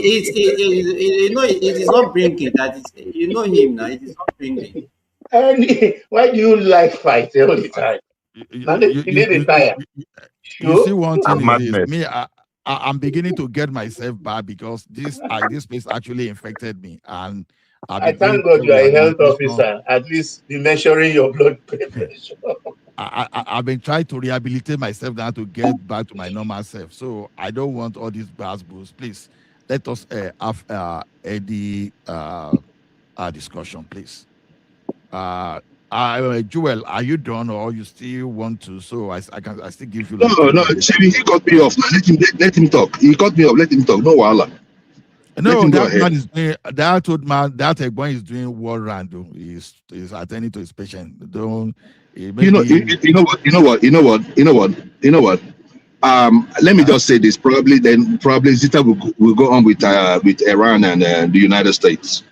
is not bringing that. You know him now. It is not bringing. Why do you like fight all the time? You see, one thing is this, me, I'm beginning to get myself bad because this place actually infected me, and I thank God you are a health officer. At least be measuring your blood pressure. I've been trying to rehabilitate myself now to get back to my normal self. So I don't want all these booze. Please, let us have the discussion, please. Joel, are you done, or you still want to? So I still give you. No, he cut me off. Let him talk. He cut me off. Let him talk. No wahala. No, that man is doing that. Old man, that one is doing war round. He's attending to his patient. Don't. You know what. Let me just say this. Probably Zita will go on with Iran and the United States.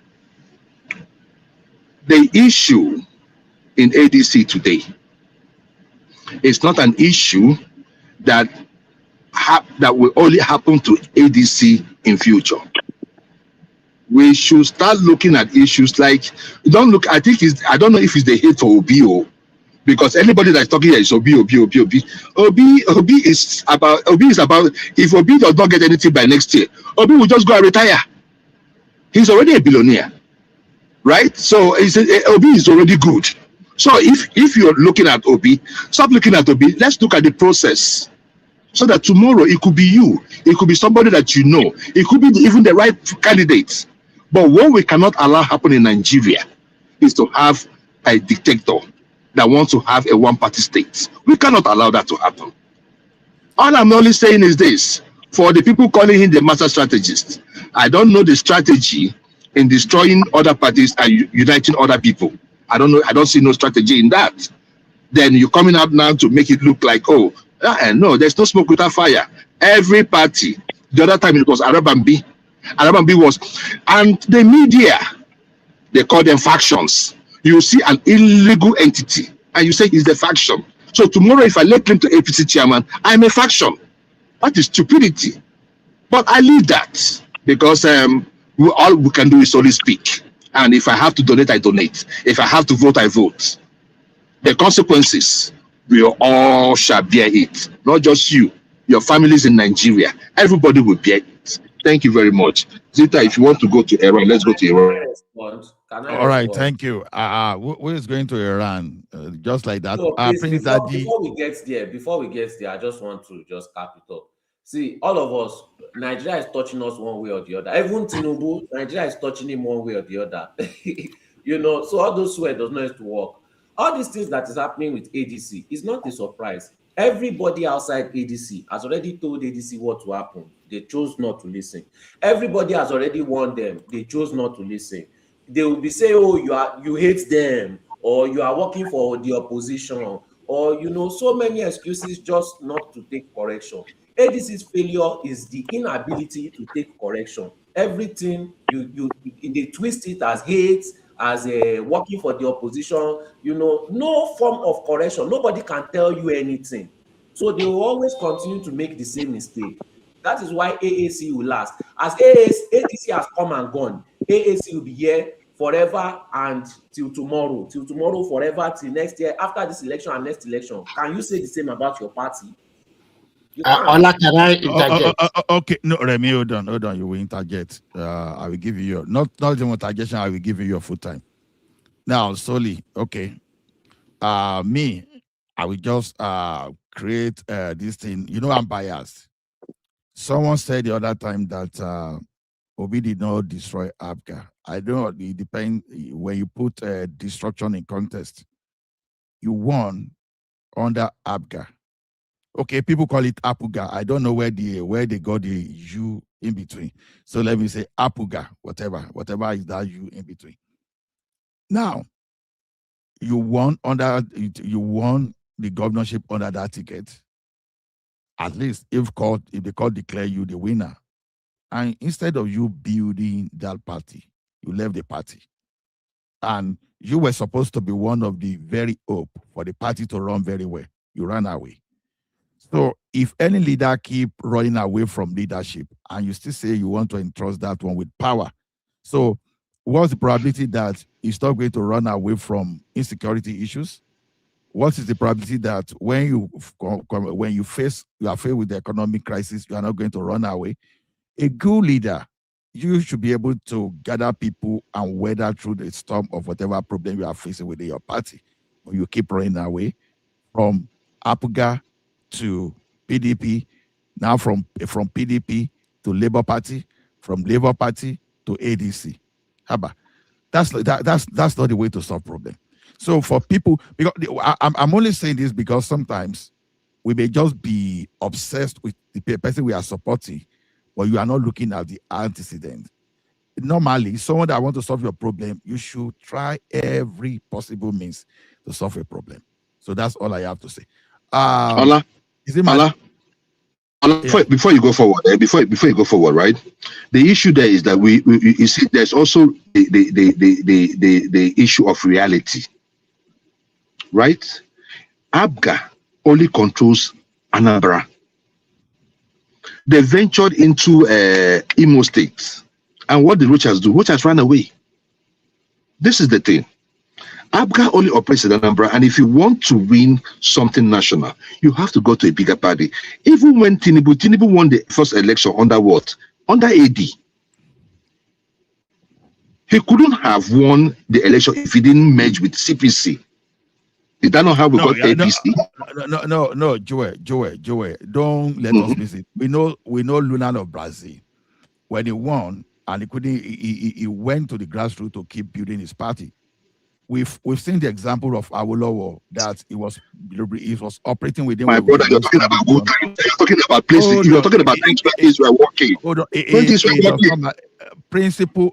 The issue in ADC today is not an issue that will only happen to ADC in future. We should start looking at issues like, I don't know if it's the hate for OBO, because anybody that's talking here is Obi is about, if Obi does not get anything by next year, Obi will just go and retire. He's already a billionaire, right? So Obi is already good. So if you're looking at Obi, stop looking at Obi. Let's look at the process, so that tomorrow it could be you, it could be somebody that you know, it could be even the right candidate. But what we cannot allow happen in Nigeria is to have a dictator that wants to have a one-party state. We cannot allow that to happen. All I'm only saying is this: for the people calling him the master strategist, I don't know the strategy in destroying other parties and uniting other people. I don't know. I don't see no strategy in that. Then you're coming up now to make it look like, no, there's no smoke without fire. Every party, the other time it was Arabambi was, and the media, they call them factions. You see an illegal entity and you say it's the faction. So tomorrow, if I let claim to APC chairman, I'm a faction. That is stupidity. But I leave that because all we can do is only speak. And if I have to donate, I donate. If I have to vote, I vote. The consequences, we all shall bear it. Not just you, your families in Nigeria. Everybody will bear it. Thank you very much. Zita, if you want to go to Iran, let's go to Iran. All right, thank you. Who is going to Iran? Just like that. So please, before we get there, I just want to just cap it up. See, all of us, Nigeria is touching us one way or the other. Even Tinubu, Nigeria is touching him one way or the other. So all those sweat does not have to work. All these things that is happening with ADC is not a surprise. Everybody outside ADC has already told ADC what will happen. They chose not to listen. Everybody has already warned them. They chose not to listen. They will be saying, you hate them, or you are working for the opposition, or so many excuses just not to take correction. ADC's failure is the inability to take correction. Everything they twist it as hate, as working for the opposition, no form of correction. Nobody can tell you anything. So they will always continue to make the same mistake. That is why AAC will last. As ADC has come and gone, AAC will be here forever and till tomorrow forever till next year, after this election and next election. Can you say the same about your party? You can't. Ola, can I interject? Okay, no, Remy, hold on. You will interject. I will give you your not even interjection. I will give you your full time. Now, solely, okay. Me, I will just create this thing. You know, I'm biased. Someone said the other time that Obi did not destroy Abga. I don't know. It depends when you put destruction in context. You won under Abga. Okay, people call it Apuga. I don't know where they got the U in between. So let me say Apuga, whatever is that U in between. Now, you won the governorship under that ticket. At least if the court declare you the winner. And instead of you building that party, you left the party. And you were supposed to be one of the very hope for the party to run very well. You ran away. So if any leader keep running away from leadership and you still say you want to entrust that one with power, so what's the probability that he's not going to run away from insecurity issues? What is the probability that when you are faced with the economic crisis, you are not going to run away? A good leader, you should be able to gather people and weather through the storm of whatever problem you are facing within your party. When you keep running away from Apuga to PDP, now from PDP to Labour Party, from Labour Party to ADC. Haba. That's not the way to solve problem. So for people, because I'm only saying this because sometimes we may just be obsessed with the person we are supporting, but you are not looking at the antecedent. Normally, someone that wants to solve your problem, you should try every possible means to solve a problem. So that's all I have to say. Ola, is it my yeah. Before you go forward, right? The issue there is that you see, there's also the issue of reality, right? Abga only controls Anambra. They ventured into Imo State, and what did Rochas do? Rochas ran away. This is the thing. Abga only operates in Anambra, and if you want to win something national, you have to go to a bigger party. Even when Tinubu won the first election under what? Under AD. He couldn't have won the election if he didn't merge with CPC. Is that not how we got APC? No, Joey. Don't let us miss it. We know Lula of Brazil. When he won and he went to the grassroots to keep building his party. We've seen the example of Awolowo that he was operating within. My brother, you're talking about good times. You're talking about places. You're talking about things where things were working. Principle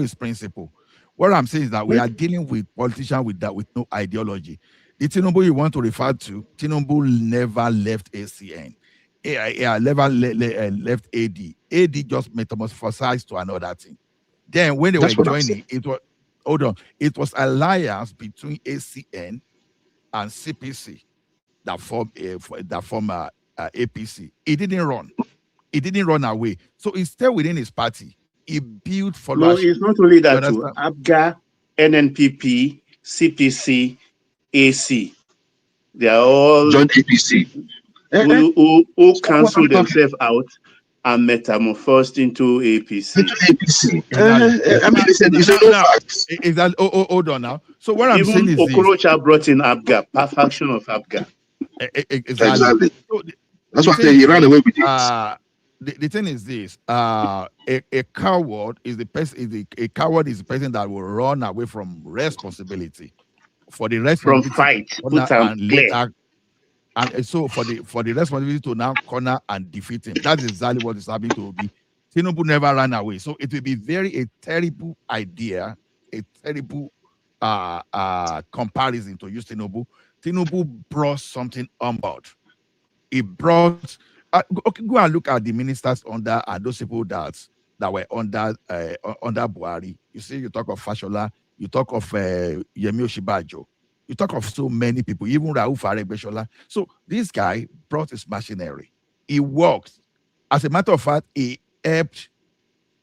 is principle. What I'm saying is that we are dealing with politicians with no ideology. The Tinubu you want to refer to, Tinubu never left ACN. Never left AD. AD just metamorphosized to another thing. Then when they were joining, it was alliance between ACN and CPC that formed APC. It didn't run away. So he stayed within his party. He built followership. No, it's not only that too. ABGA, NNPP, CPC, AC. They are all joined APC. Who canceled themselves out and metamorphosed into APC. Hold on now. So what I'm saying is Okorocha brought in ABGA, perfection of ABGA. Exactly. So that's why he ran away with it. The thing is this: a coward is the person. A coward is the person that will run away from responsibility for the responsibility from fight, and so for the responsibility to now corner and defeat him. That's exactly what is happening to Obi. Tinubu never ran away, so it will be a terrible idea, a terrible comparison to use Tinubu. Tinubu brought something on board. He brought. Okay, go and look at the ministers under those people that were under Buhari. You see, you talk of Fashola, you talk of Yemi Oshibajo, you talk of so many people, even Rauf Aregbesola. So this guy brought his machinery. He worked. As a matter of fact, he helped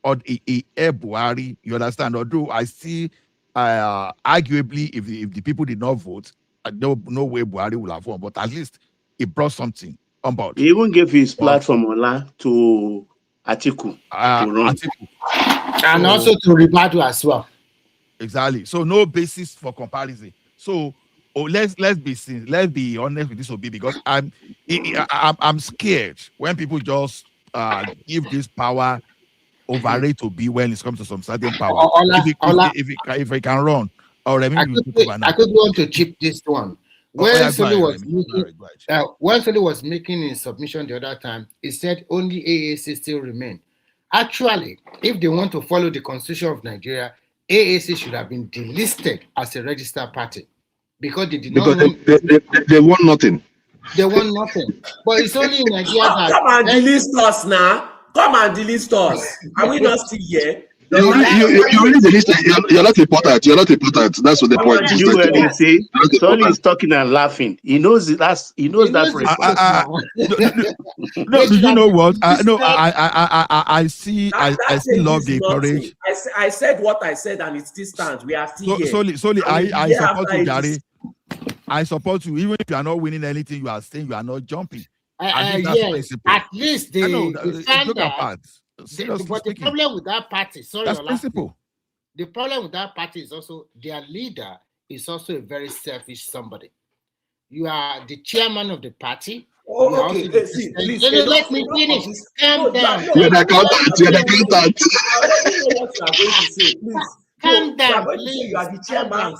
or Buhari, you understand? Although I see, arguably, if the people did not vote, no way Buhari will have won, but at least it brought something on board. He even gave his platform Ola to Atiku to run. And also to Ribadu as well. Exactly. So no basis for comparison. So let's be honest with this Obi, because I'm scared when people just give this power overrate Obi when it comes to some certain power. If it can run, or I could want to chip this one. When Soli was making his submission the other time, he said only AAC still remain. Actually, if they want to follow the Constitution of Nigeria, AAC should have been delisted as a registered party because they did not. They want nothing. They want nothing. But it's only in Nigeria that. Come and delist us now. Come and delist us. Are we not still here? You already delisted. You're not important. You're not important. That's what the point is. You already say. Soli is talking and laughing. He knows that. He knows that. No, do you know what? I see love the courage. I said what I said, and it still stands. We are still here. Soli, I support you, Gary. I support you. Even if you are not winning anything, you are saying you are not jumping. Yes, at least the but the problem with that party, that's principle. The problem with that party is also their leader is also a very selfish somebody. You are the chairman of the party. Okay, let me finish. Calm down. You're the accountant. You're the accountant. Calm down, please. You are the chairman.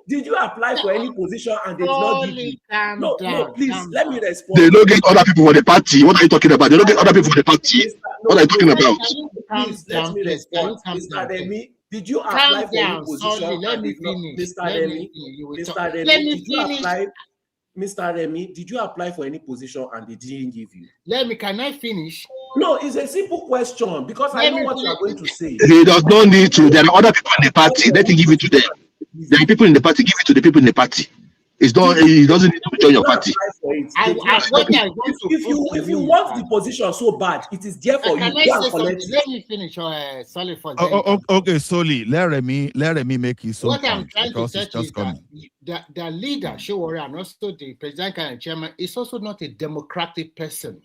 Did you apply for any position and they did not give you? No, please, let me respond. They don't get other people for the party. What are you talking about? They don't get other people for the party. What are you talking about? Please, let me respond. Mr. Remy, did you apply for any position? Let me finish. Mr. Remy, did you apply? Mr. Remy, did you apply for any position and they didn't give you? Can I finish? No, it's a simple question because I know what you are going to say. He does not need to. There are other people in the party. Let him give it to them. There are people in the party. Give it to the people in the party. It's not. He doesn't need to join your party. If you want the position so bad, it is there for you. Let me finish. Sorry for that. Okay, Soli. Let Remy make his own. What I'm trying to say is that the leader, Shewori, and also the president and chairman, is also not a democratic person.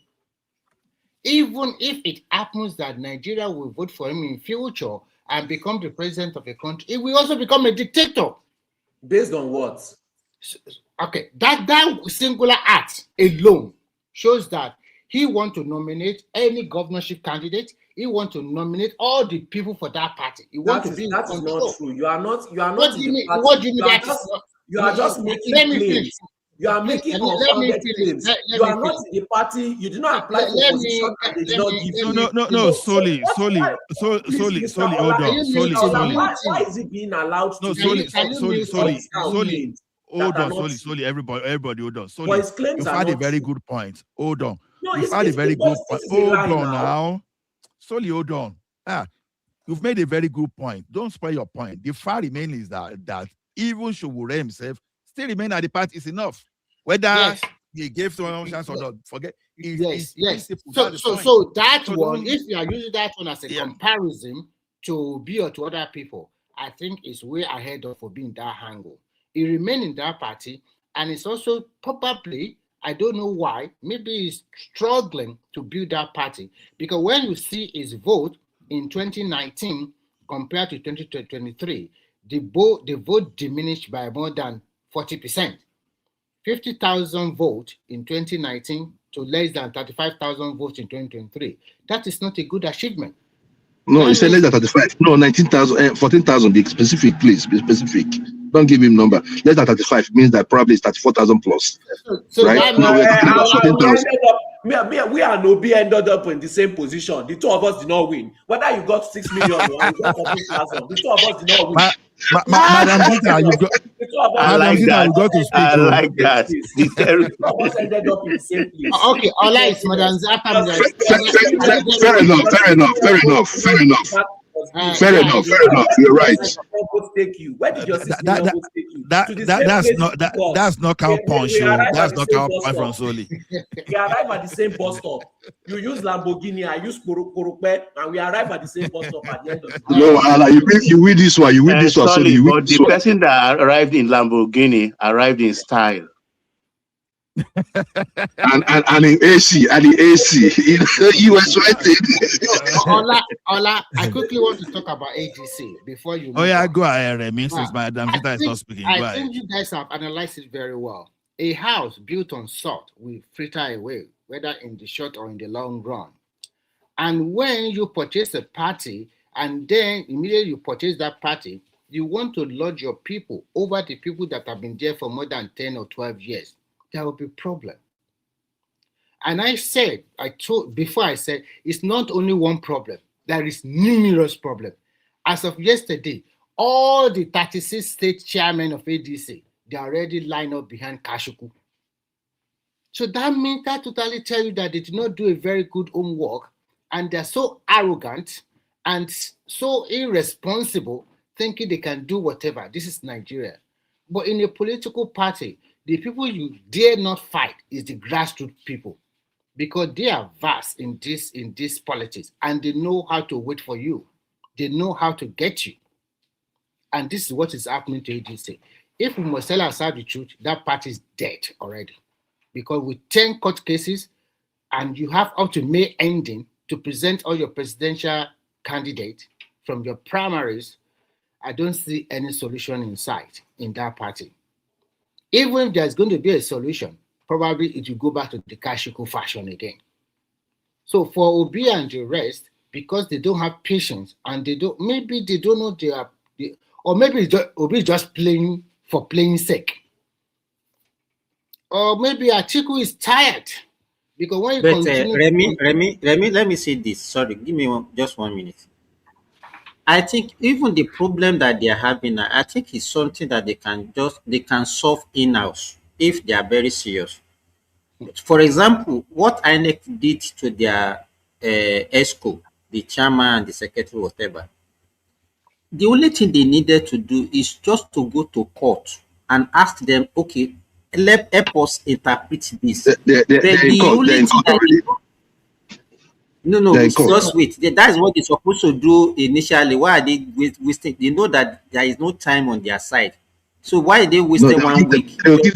Even if it happens that Nigeria will vote for him in future and become the president of a country, it will also become a dictator. Based on what? Okay, that singular act alone shows that he wants to nominate any governorship candidate. He wants to nominate all the people for that party. That is not true. You are not. What do you mean? What do you mean? You are just making claims. You are making unfounded claims. You are not in the party. You did not apply for position and they did not give you. No, Soli, hold on. Soli. Why is it being allowed to? No, Soli. Hold on, Soli. Everybody, hold on. Soli, you've had a very good point. Hold on. You've had a very good point. Hold on now. Soli, hold on. You've made a very good point. Don't spoil your point. The fact remains is that even Shewori himself still remain at the party is enough. Whether he gave someone a chance or not, forget. Yes. So that one, if you are using that one as a comparison to B or to other people, I think is way ahead of for being that angle. He remained in that party, and it's also probably, I don't know why, maybe he's struggling to build that party. Because when you see his vote in 2019 compared to 2023, the vote diminished by more than 40%. 50,000 votes in 2019 to less than 35,000 votes in 2023. That is not a good achievement. No, he said less than 35. No, 19,000, 14,000. Be specific, please. Be specific. Don't give him number. Less than 35 means that probably it's 34,000 plus. So right? We are no be ended up in the same position. The two of us did not win. Whether you got 6 million or you got 14,000, the two of us did not win. Madam Zita, you got to speak. I like that. The two of us ended up in the same place. Okay, all right, Madam Zita. Fair enough. You're right. overtake you? Where did your 6 million overtake you? That's not cow punch. That's not cow punch from Soli. We arrive at the same bus stop. You use Lamborghini, I use Kurupe, and we arrive at the same bus stop at the end of the day. No, you win this one. You win this one. Sorry, but the person that arrived in Lamborghini arrived in style. and in AC, you were sweating. Ola, I quickly want to talk about ADC before you. Oh yeah, go ahead, Remy. Since Madam Vita is not speaking, I think you guys have analyzed it very well. A house built on salt will fritter away, whether in the short or in the long run. And when you purchase a party, and then immediately you purchase that party, you want to lodge your people over the people that have been there for more than 10 or 12 years. There will be a problem. And I said, it's not only one problem. There is numerous problems. As of yesterday, all the 36 state chairmen of ADC, they already lined up behind Kashuku. So that means that totally tell you that they did not do a very good homework, and they're so arrogant and so irresponsible, thinking they can do whatever. This is Nigeria. But in a political party, the people you dare not fight is the grassroots people, because they are vast in this politics, and they know how to wait for you. They know how to get you. And this is what is happening to ADC. If we must tell ourselves the truth, that party is dead already. Because with 10 court cases, and you have up to May ending to present all your presidential candidates from your primaries, I don't see any solution in sight in that party. Even if there's going to be a solution, probably it will go back to the Kashuku fashion again. So for Obi and the rest, because they don't have patience and maybe they don't know or maybe Obi just playing for playing sake. Or maybe Atiku is tired. Because when you continue... Remy, let me say this. Sorry, give me just 1 minute. I think even the problem that they are having, I think is something that they can solve in-house if they are very serious. For example, what INEC did to their ESCO, the chairman and the secretary, whatever, the only thing they needed to do is just to go to court and ask them, okay, help us interpret this. No, it's just wait. That is what they're supposed to do initially. Why are they wasting? They know that there is no time on their side. So why are they wasting 1 week? They'll give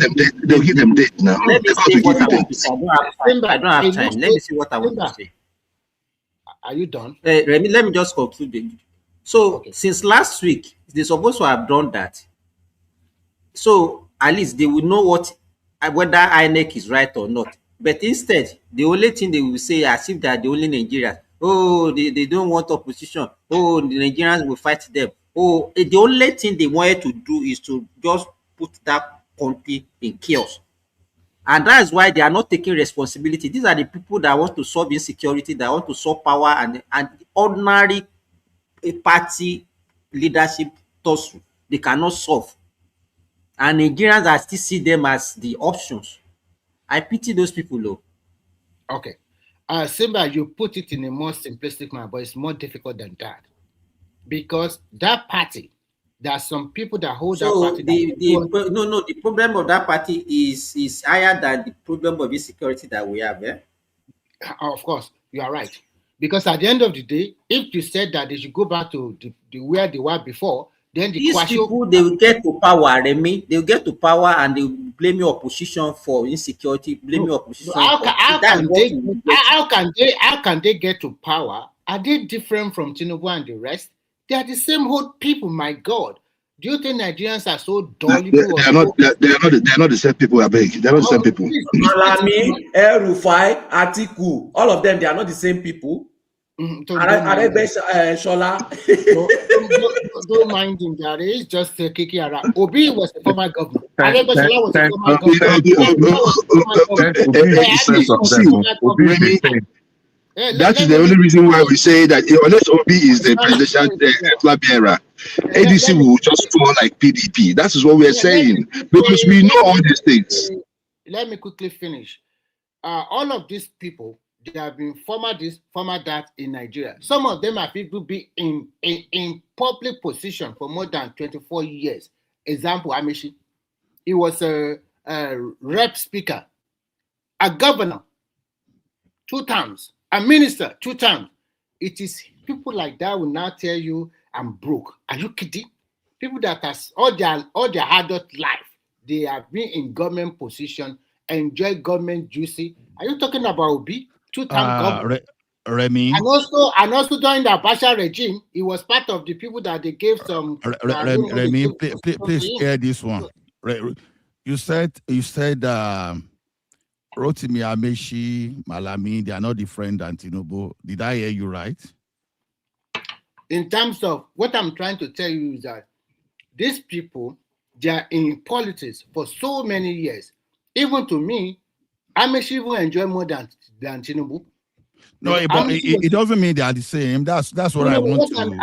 them date now. Let me see what I want to say. I don't have time. Let me see what I want to say. Are you done? Remy, let me just conclude. So since last week, they're supposed to have done that. So at least they will know whether INEC is right or not. But instead, the only thing they will say, as if they are the only Nigerians, oh, they don't want opposition, oh, the Nigerians will fight them. Oh, the only thing they wanted to do is to just put that country in chaos. And that is why they are not taking responsibility. These are the people that want to solve insecurity, that want to solve power, and ordinary party leadership tussle, they cannot solve. And Nigerians are still see them as the options. I pity those people, though. Okay. Simba, you put it in a more simplistic manner, but it's more difficult than that. Because that party, there are some people that hold that party. The problem of that party is higher than the problem of insecurity that we have. Of course, you are right. Because at the end of the day, if you said that they should go back to the where they were before, then these people, they will get to power, Remy. They will get to power and they will blame your opposition for insecurity, blame your opposition. How can they get to power? Are they different from Tinubu and the rest? They are the same old people, my God. Do you think Nigerians are so dull? They are not the same people, I beg. They are not the same people. Malami, El-Rufai, Atiku, all of them, they are not the same people. Shola. Don't mind him, there is just a kiki around. Obi was a former governor. Shola was a former governor. That is the only reason why we say that unless Obi is the presidential flag bearer, ADC will just fall like PDP. That is what we are saying, because we know all these things. Let me quickly finish. All of these people, There have been former this, former that in Nigeria. Some of them have people be in public position for more than 24 years. Example, Amishi. He was a rep speaker, a governor 2 times, a minister 2 times. It is people like that will now tell you, I'm broke. Are you kidding? People that has all their adult life, they have been in government position, enjoy government juicy. Are you talking about Obi? 2-time governor. Remy. And also during the Abacha regime, he was part of the people that they gave some. Remy, please hear this one. You said Rotimi Amechi, Malami, they are not different than Tinubu. Did I hear you right? In terms of what I'm trying to tell you is that these people, they are in politics for so many years. Even to me, Amechi even enjoy more than Tinubu. No, but it doesn't mean they are the same. That's what I want to correct.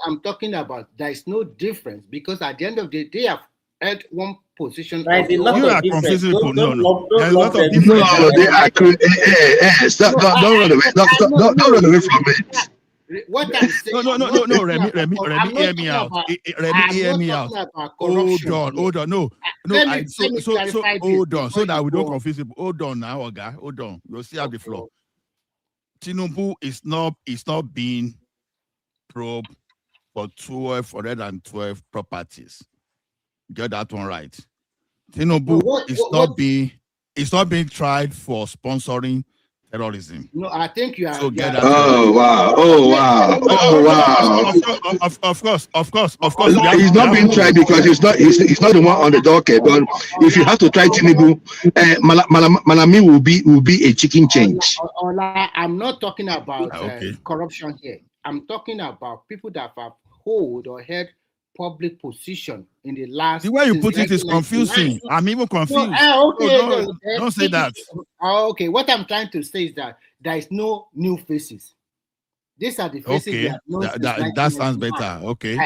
I'm talking about there is no difference because at the end of the day, they have held one position. Right, you are confusing people. No. There's a lot of difference. No, they are. Don't run away. Don't run away from it. What I'm saying, no, Remy, hear me out. Remy, hear me out. Hold on. No, hold on, so that we don't confuse people. Hold on now, Oga. Hold on. You'll see how the floor. Tinubu is not being probed for 1,212 properties. Get that one right. Tinubu is not being tried for sponsoring terrorism. No, I think you are. So get that. Oh wow. Of course. He's not being tried because he's not the one on the docket. But if you have to try Tinubu, Malami will be a chicken change. I'm not talking about corruption here. I'm talking about people that have hold or held public position in the last. The way you put it is confusing. I'm even confused. Don't say that. Okay, what I'm trying to say is that there is no new faces. These are the faces we have known since that sounds better. Okay.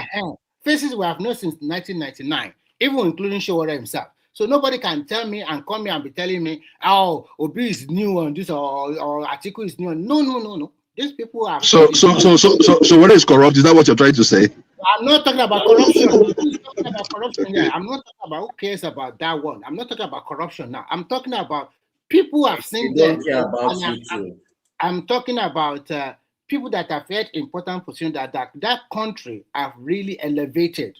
Faces we have known since 1999, even including Showore himself. So nobody can tell me and come here and be telling me, oh, Obi is new on this or Atiku is new on. No. These people are. So what is corrupt? Is that what you're trying to say? I'm not talking about corruption. I'm not talking about who cares about that one. I'm not talking about corruption now. I'm talking about people who have seen them. I'm talking about people that have had important positions that country have really elevated.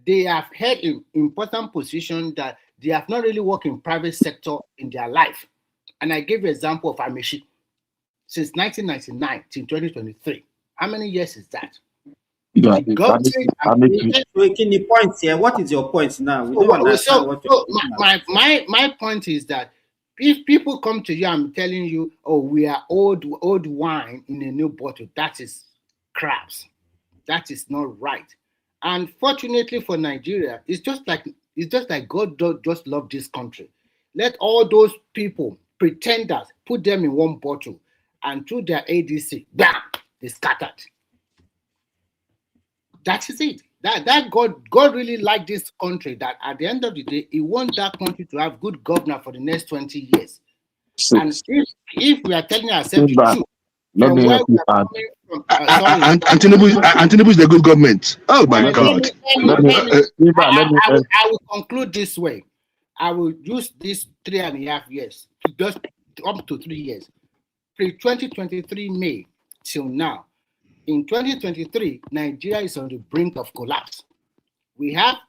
They have had important position that they have not really worked in private sector in their life. And I give you an example of Amechi. Since 1999 to 2023. How many years is that? Making the points here. What is your point now? We don't understand my point is that if people come to you and telling you, oh, we are old wine in a new bottle, that is craps. That is not right. And fortunately for Nigeria, it's just like God just love this country. Let all those people, pretenders, put them in one bottle, and through their ADC, bam, they scattered. That is it. That God really liked this country, that at the end of the day, he wants that country to have good governor for the next 20 years. And if we are telling ourselves the truth, Tinubu is the good government. Oh my God. I will conclude this way. I will use these 3.5 years, just up to 3 years. Pre-2023 May till now. In 2023, Nigeria is on the brink of collapse. We are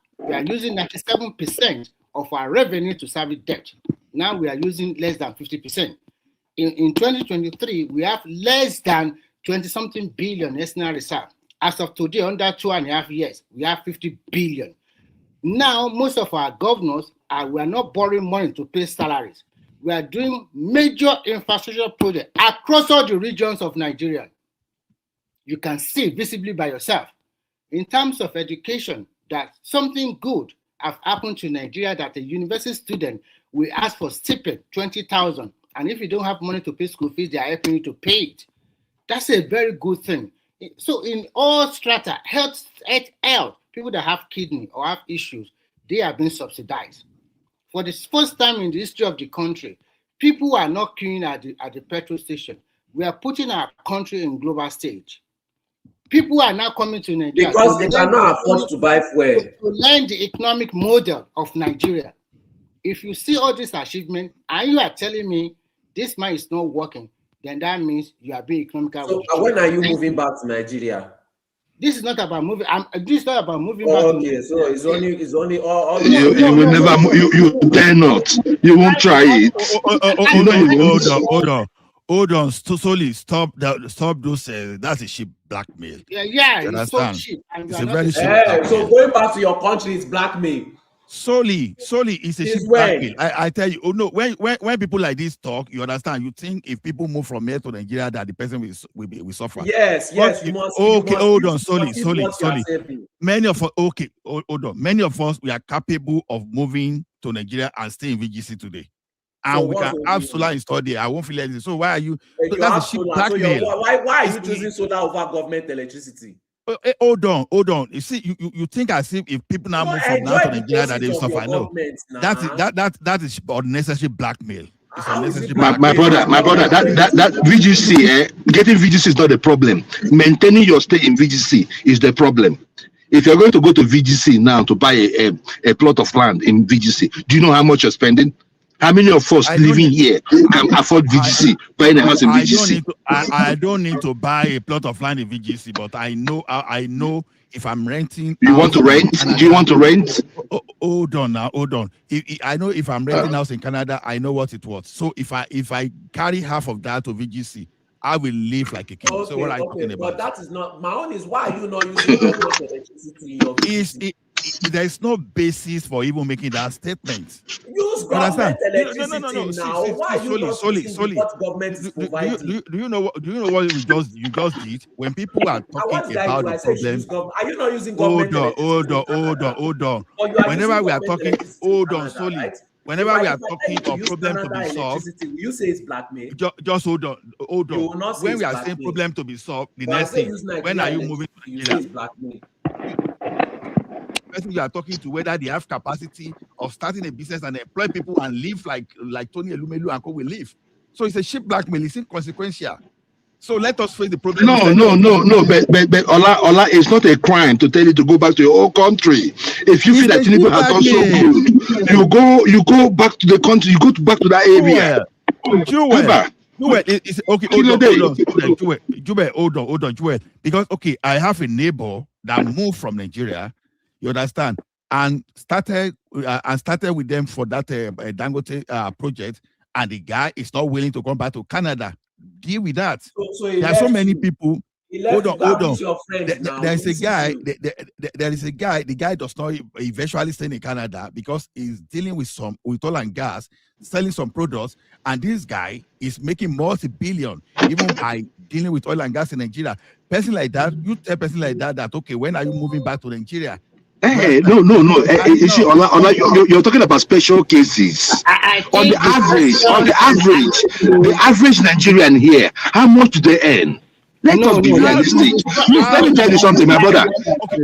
using 97% of our revenue to service debt. Now we are using less than 50%. In 2023, we have less than 20-something billion national reserve. As of today, under 2.5 years, we have 50 billion. Now, most of our governors we are not borrowing money to pay salaries. We are doing major infrastructure projects across all the regions of Nigeria. You can see visibly by yourself. In terms of education, that something good have happened to Nigeria, that a university student will ask for stipend, 20,000. And if you don't have money to pay school fees, they are helping you to pay it. That's a very good thing. So in all strata, health, people that have kidney or have issues, they are being subsidized. For the first time in the history of the country, People are not queuing at the petrol station. We are putting our country in global stage. People are now coming to Nigeria because they cannot afford to buy fuel. To learn the economic model of Nigeria. If you see all this achievement and you are telling me this man is not working, then that means you are being economical. So when are you moving back to Nigeria? This is not about moving. This is not about moving back. Okay, so it's only all. You will never. You dare not. You won't try it. Hold on. Solely stop those. That's a cheap blackmail. Yeah. It's so cheap. It's a very cheap. So going back to your country is blackmail. Solely is a cheap blackmail. I tell you, when people like this talk, you understand. You think if people move from here to Nigeria, that the person will suffer. Yes. You must. Hold on, Solely. Many of us, hold on. Many of us, we are capable of moving to Nigeria and stay in VGC today. And so we can have solar installed there. I won't feel anything. So why are you? So that's a cheap blackmail. So why are you choosing solar over government electricity? Hold on. You see, you think as if people now move from now to Nigeria that they will suffer. No, that is unnecessary blackmail. It's unnecessary. My brother, that VGC, getting VGC is not the problem. Maintaining your stay in VGC is the problem. If you're going to go to VGC now to buy a plot of land in VGC, do you know how much you're spending? How many of us living here can afford VGC, buying a house in VGC? I don't need to buy a plot of land in VGC, but I know if I'm renting. You want to rent? Do you want to rent? Hold on. I know if I'm renting house in Canada, I know what it was. So if I carry half of that to VGC, I will live like a king. Okay, so what are you talking about? But that is not my own. Is why are you not using government electricity in your VGC? There's no basis for even making that statement. Use government electricity now. Why you not using what government is providing? Do you know what you just did when people are talking about the problem? Are you not using government electricity? Hold on. Whenever we are talking, hold on, Solely. Whenever we are talking of problem to be solved, you say it's blackmail. Just hold on. When we are saying problem to be solved, the next thing, when are you moving to Nigeria? Person you are talking to, whether they have capacity of starting a business and employ people and live like Tony Elumelu and Co will live. So it's a cheap blackmail. It's inconsequential. So let us face the problem. No. But Ola, it's not a crime to tell you to go back to your own country. If you feel that Tinubu has done so good, you go back to the country. You go back to that area. It's okay. Hold on, Joel. Because I have a neighbor that moved from Nigeria. You understand? And started with them for that Dangote project, and the guy is not willing to come back to Canada. Deal with that. So there are so many people. Hold on. There is a guy. The guy does not eventually stay in Canada because he's dealing with oil and gas, selling some products, and this guy is making multi-billion even by dealing with oil and gas in Nigeria. Person like that, you tell person like that okay, when are you moving back to Nigeria? Hey, no. You see, Ola, you're talking about special cases. On the average Nigerian here, how much do they earn? Let us be realistic. Let me tell you something, my brother. Okay.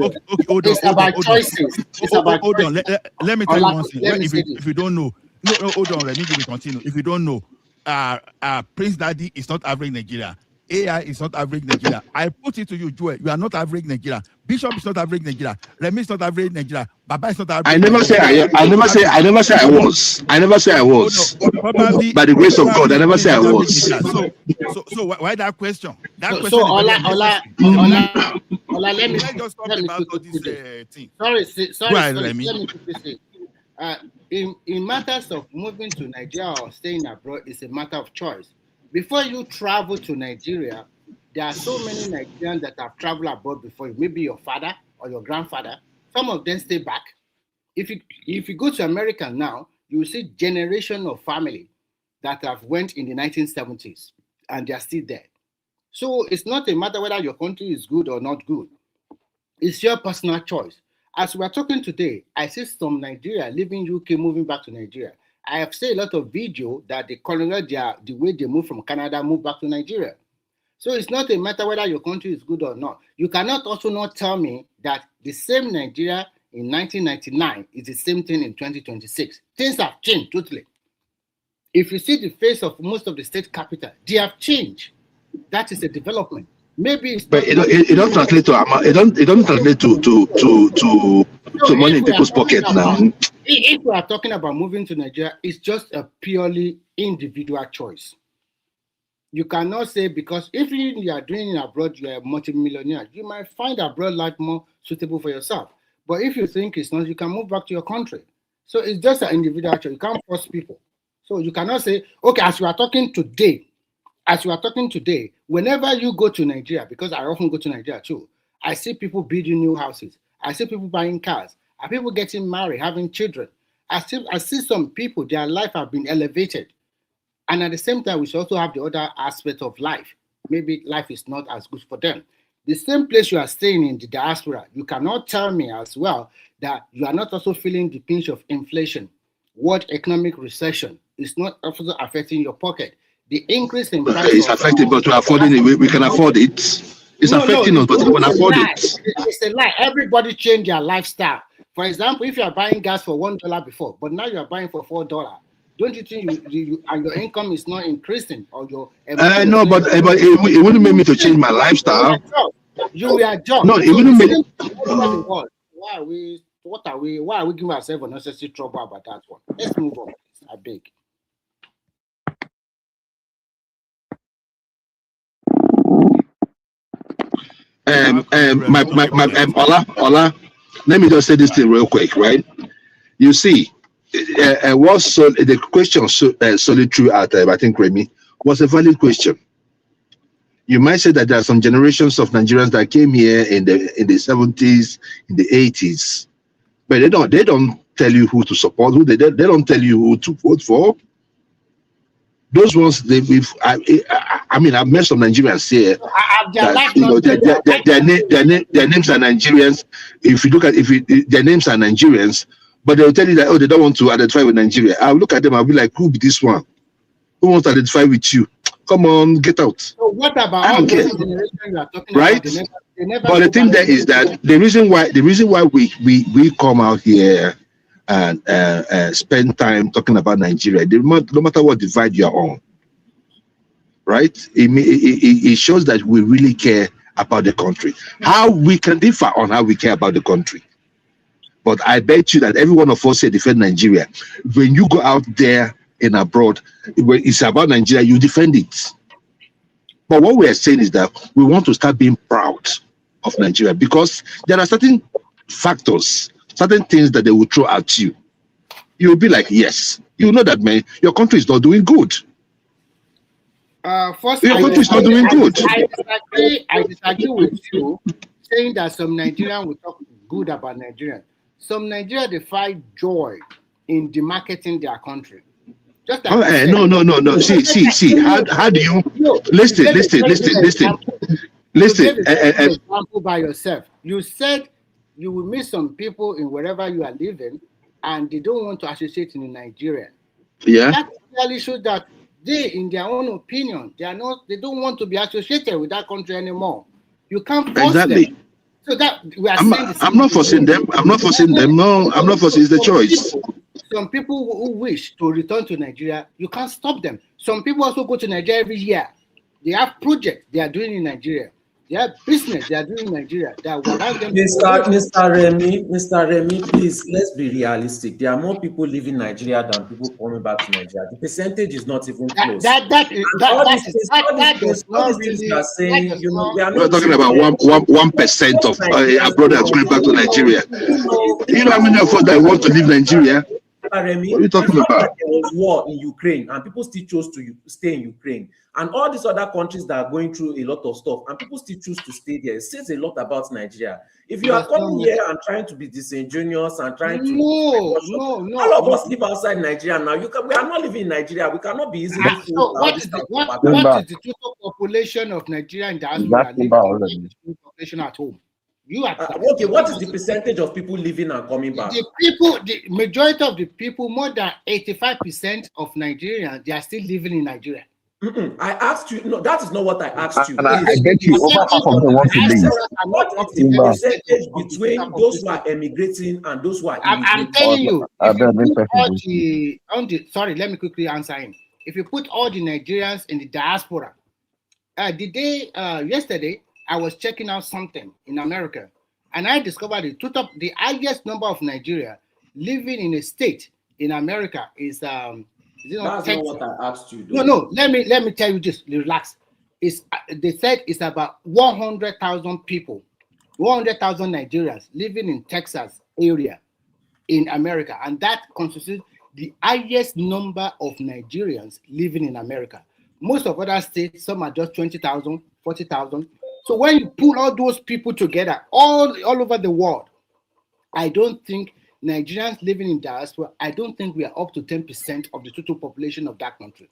Hold on. It's about choices. Hold on. Let me tell you one thing. If you don't know, hold on. Let me continue. If you don't know, Prince Daddy is not average Nigeria. AI is not average Nigeria. I put it to you, Joel. You are not average Nigeria. Bishop is not average Nigeria. Remy is not average Nigeria. Baba is not average. I never say I was. Probably by the grace of God, I never say I was. So why that question? Ola, let me just talk about all this thing. Sorry. Let me quickly say. In matters of moving to Nigeria or staying abroad, it's a matter of choice. Before you travel to Nigeria, there are so many Nigerians that have traveled abroad before you. Maybe your father or your grandfather. Some of them stay back. If you go to America now, you will see generation of family that have went in the 1970s and they are still there. So it's not a matter whether your country is good or not good. It's your personal choice. As we are talking today, I see some Nigeria leaving UK, moving back to Nigeria. I have seen a lot of video that the way they move from Canada, move back to Nigeria. So it's not a matter whether your country is good or not. You cannot also not tell me that the same Nigeria in 1999 is the same thing in 2026. Things have changed totally. If you see the face of most of the state capital, they have changed. That is a development. Maybe it's but it don't translate to it don't translate to money in people's pocket now. If we are talking about moving to Nigeria, it's just a purely individual choice. You cannot say, because if you are doing it abroad, you are a multimillionaire, you might find abroad life more suitable for yourself. But if you think it's not, you can move back to your country. So it's just an individual choice. You can't force people. So you cannot say, okay, as you are talking today, whenever you go to Nigeria, because I often go to Nigeria too, I see people building new houses. I see people buying cars. I see people getting married, having children. I see some people, their life have been elevated. And at the same time, we should also have the other aspect of life. Maybe life is not as good for them. The same place you are staying in the diaspora, you cannot tell me as well that you are not also feeling the pinch of inflation. What economic recession is not also affecting your pocket. The increase in price it's affecting, but we're affording it. We can afford it. It's affecting us, but we can afford it. It's a lie. Everybody change their lifestyle. For example, if you are buying gas for $1 before, but now you are buying for $4, don't you think you and your income is not increasing, or your no, but it wouldn't make me to change my lifestyle. You will adjust. No, it wouldn't make. Why are we giving ourselves unnecessary trouble about that one? Let's move on. I beg. Ola, let me just say this thing real quick, right? You see, the question solid through at I think Remy was a valid question. You might say that there are some generations of Nigerians that came here in the 70s, in the 80s, but they don't tell you who to support, they don't tell you who to vote for. Those ones, I mean, I've met some Nigerians here. Their names are Nigerians. If you look at their names are Nigerians, but they'll tell you that, oh, they don't want to identify with Nigeria. I'll look at them, I'll be like, who be this one? Who wants to identify with you? Come on, get out. So what about all those generations you are talking right? about? They never but the thing there is that the reason why we come out here and spend time talking about Nigeria, no matter what divide you're on, right? It shows that we really care about the country. How we can differ on how we care about the country. But I bet you that every one of us here defend Nigeria. When you go out there in abroad, when it's about Nigeria, you defend it. But what we are saying is that we want to start being proud of Nigeria, because there are certain factors, certain things that they will throw at you. You'll be like, yes, you know that, man, your country is not doing good. First, your country is not doing good. I disagree with you saying that some Nigerians will talk good about Nigeria. Some Nigerians, they find joy in demarketing their country. Just like no. See. How do you listen? Example by yourself. You said you will meet some people in wherever you are living, and they don't want to associate in Nigeria. Yeah. That clearly shows that they, in their own opinion, they don't want to be associated with that country anymore. You can't force them. So that we are I'm not forcing them. I'm not forcing them. No, I'm not forcing. It's the choice. Some people who wish to return to Nigeria, you can't stop them. Some people also go to Nigeria every year. They have projects they are doing in Nigeria. They have business they are doing in Nigeria. That will allow them. Mr. Remy, please, let's be realistic. There are more people leaving Nigeria than people coming back to Nigeria. The percentage is not even close. We're talking about 1% of abroad that's going back to Nigeria. You know how many of us that want to leave Nigeria? Remy, what are you talking about? There was war in Ukraine and people still chose to stay in Ukraine, and all these other countries that are going through a lot of stuff and people still choose to stay there. It says a lot about Nigeria. If you are coming here and trying to be disingenuous and trying to all of us live outside Nigeria now. We are not living in Nigeria. We cannot be easily so what is the total population of Nigeria in diaspora? Population at home. You are okay. What is the percentage of people living and coming back? The majority of the people, more than 85% of Nigerians, they are still living in Nigeria. I asked you. No, that is not what I asked you. And I bet you over half of them want to leave. What is the percentage between those who are emigrating and those who are immigrating? I'm telling you, if you put all sorry, let me quickly answer him. If you put all the Nigerians in the diaspora, yesterday I was checking out something in America, and I discovered the highest number of Nigeria living in a state in America is That's not what I asked you. No. Let me tell you. Just relax. They said it's about 100,000 people, 100,000 Nigerians living in Texas area in America, and that constitutes the highest number of Nigerians living in America. Most of other states, some are just 20,000, 40,000. So when you pull all those people together, all over the world, I don't think Nigerians living in diaspora, I don't think we are up to 10% of the total population of that country.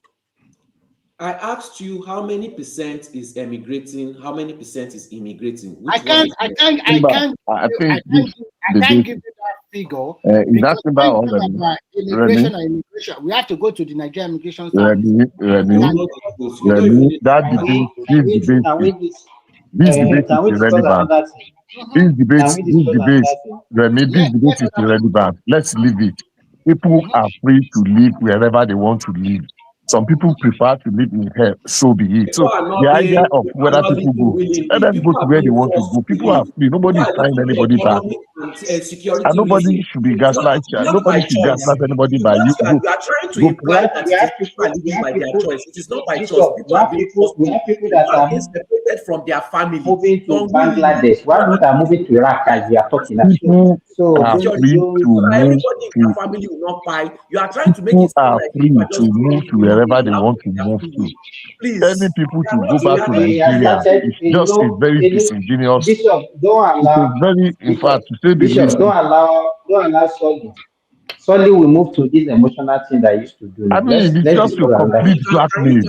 I asked you how many percent is emigrating, how many percent is immigrating. I can't give you that figure. That's about immigration and immigration. We have to go to the Nigerian immigration service. This debate is irrelevant. This debate is irrelevant. Let's leave it. People are free to live wherever they want to live. Some people prefer to live in hell, so be it. So the idea of whether people go, let them go to where they want to go. People are free. Nobody is tying anybody back. And nobody should be gaslight. Nobody should gaslight anybody by you. You are trying to imply that people are living by their choice. It is not by choice. People are people that are separated from their family. Moving to Bangladesh. Why not are moving to Iraq as we are talking about? So everybody in their family will not buy. You are trying to make it are free to move to wherever they want to move to. Please, telling people to go back to Nigeria is very disingenuous. Bishop, don't allow. In fact, to say the Bishop, least, don't allow Solly. Solly will move to this emotional thing that I used to do. I mean, it's just a complete blackmail.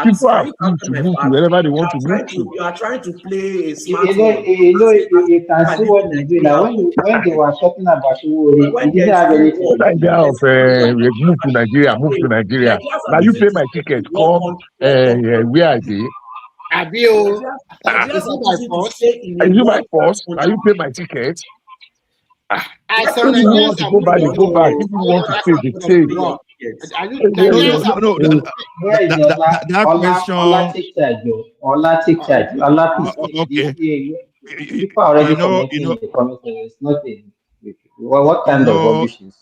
People are free to move to wherever they want to move to. You are trying to play a smart you can see what they do now. When they were talking about who didn't have anything. The idea of move to Nigeria. Now you pay my ticket, come where I dey. Is it my fault? Now you pay my ticket. If you want to go back, you go back. If you want to stay, they stay. No. That question. Okay. People already commenting in the comments. It's nothing. What kind of rubbish is?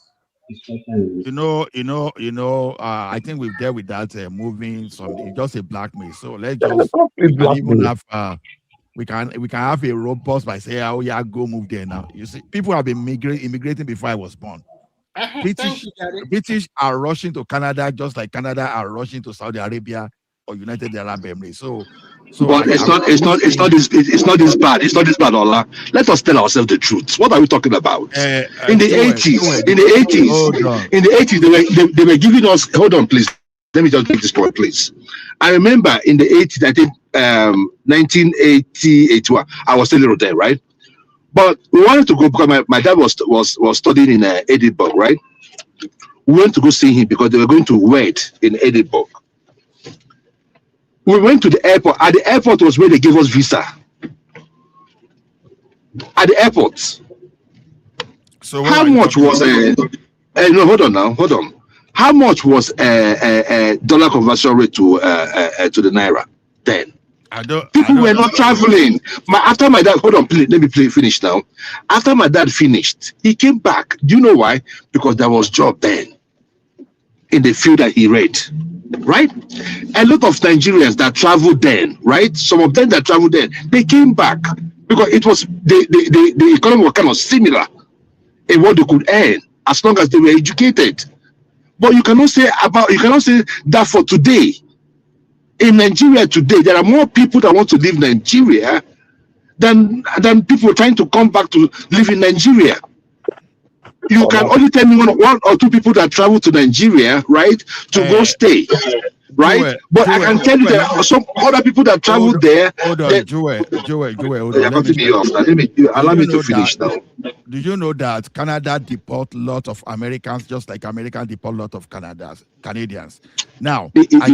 I think we've dealt with that moving something, just a blackmail. So let's just even have we can have a robust by saying, oh yeah, go move there now. You see, people have been immigrating before I was born. British are rushing to Canada just like Canada are rushing to Saudi Arabia or United Arab Emirates. So but it's not this bad. It's not this bad, Allah. Let us tell ourselves the truth. What are we talking about? In the 80s, they were giving us. Hold on, please. Let me just make this point, please. I remember in the 80s, I think 1980, 81. I was still a little there, right? But we wanted to go because my dad was studying in Edinburgh, right? We went to go see him because they were going to wed in Edinburgh. We went to the airport. At the airport was where they gave us visa. At the airport. So how much was no, hold on. How much was dollar conversion rate to the naira then? People were not traveling. After my dad, hold on, please, let me finish now. After my dad finished, he came back. Do you know why? Because there was job then in the field that he read. Right? A lot of Nigerians that traveled then, right? Some of them that traveled then, they came back because it was the economy was kind of similar in what they could earn as long as they were educated. But you cannot say that for today. In Nigeria today, there are more people that want to leave Nigeria than people trying to come back to live in Nigeria. You can only tell me one or two people that travel to Nigeria, right, to go stay. right? But I can tell you there are some other people that traveled there. Hold on, Joel, hold on. Allow me to finish now. Do you know that Canada deport lot of Americans just like Americans deport lot of Canadians? Now, are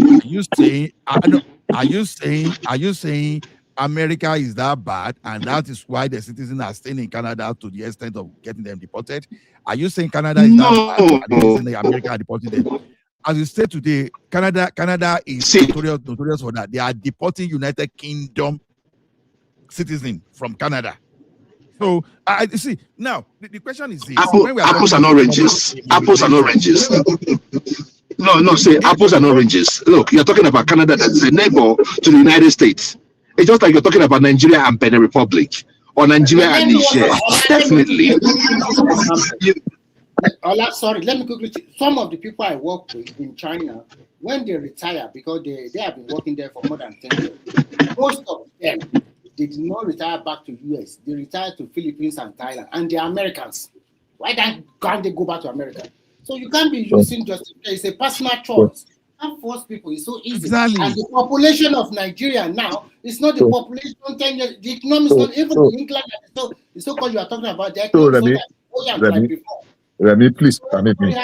you saying America is that bad and that is why the citizens are staying in Canada to the extent of getting them deported? Are you saying Canada is that bad and the extent that America are deporting them? As you say today, Canada is notorious for that. They are deporting United Kingdom citizens from Canada. So I see now the question is this: apples and oranges. Apples and oranges. No, say apples and oranges. Look, you're talking about Canada that is a neighbor to the United States. It's just like you're talking about Nigeria and Benin Republic or Nigeria and Niger. Definitely. Sorry, let me quickly. Some of the people I work with in China, when they retire, because they have been working there for more than 10 years, most of them, they did not retire back to US. They retired to Philippines and Thailand, and they're Americans. Why can't they go back to America? So you can't be using just, it's a personal choice. You can't force people. It's so easy. Exactly. And the population of Nigeria now, it's not the population 10 years. The economy is not even in England. It's so called you are talking about the economy. Remy, please permit me.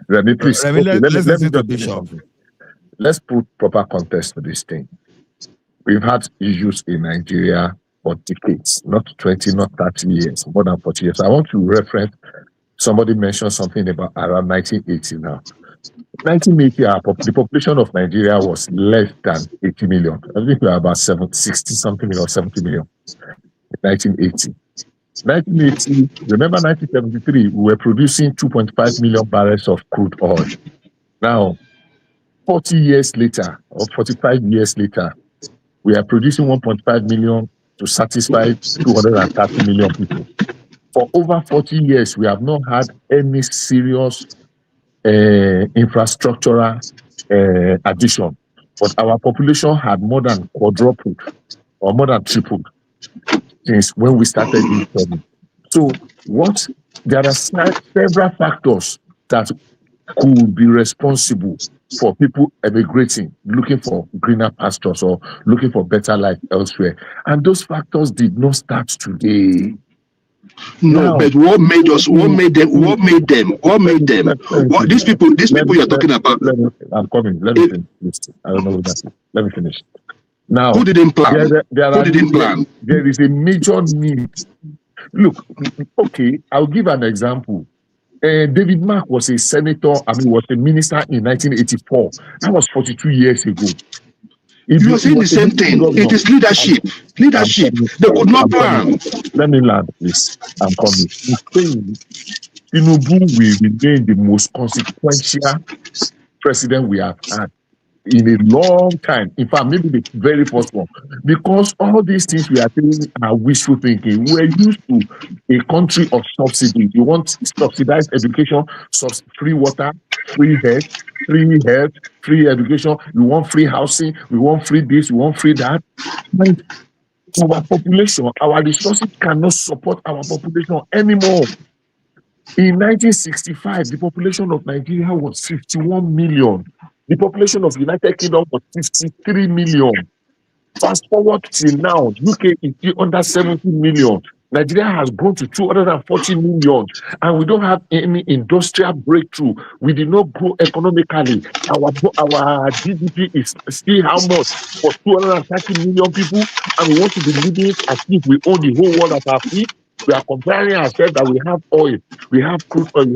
Remy, please. Let's put proper context to this thing. We've had issues in Nigeria for decades, not 20, not 30 years, more than 40 years. I want to reference, somebody mentioned something about around 1980 now. 1980, the population of Nigeria was less than 80 million. I think we are about 60 something million or 70 million in 1980. 1980, remember 1973, we were producing 2.5 million barrels of crude oil. Now, 40 years later, or 45 years later, we are producing 1.5 million to satisfy 230 million people. For over 40 years, we have not had any serious infrastructural addition. But our population had more than quadrupled or more than tripled since when we started this study. So there are several factors that could be responsible for people emigrating, looking for greener pastures or looking for better life elsewhere. And those factors did not start today. No, but what made us? What made them? What these people you're talking about? I'm coming. Let me finish. I don't know what that is. Let me finish. Now, who didn't plan? Who didn't plan? There is a major need. Look, okay, I'll give an example. David Mark was a senator, was a minister in 1984. That was 42 years ago. You are saying the same thing. It is leadership. Leadership. They could not plan. Let me land, please. I'm coming. Tinubu will remain the most consequential president we have had in a long time. In fact, maybe the very first one. Because all these things we are saying are wishful thinking. We're used to a country of subsidy. You want subsidized education, free water, free health, free education. You want free housing. We want free this. We want free that. And our population, our resources cannot support our population anymore. In 1965, the population of Nigeria was 51 million. The population of the United Kingdom was 53 million. Fast forward till now, UK is still under 70 million. Nigeria has grown to 240 million, and we don't have any industrial breakthrough. We did not grow economically. Our GDP is still how much? For 230 million people, and we want to be living as if we own the whole world at our feet. We are comparing ourselves that we have oil, we have crude oil,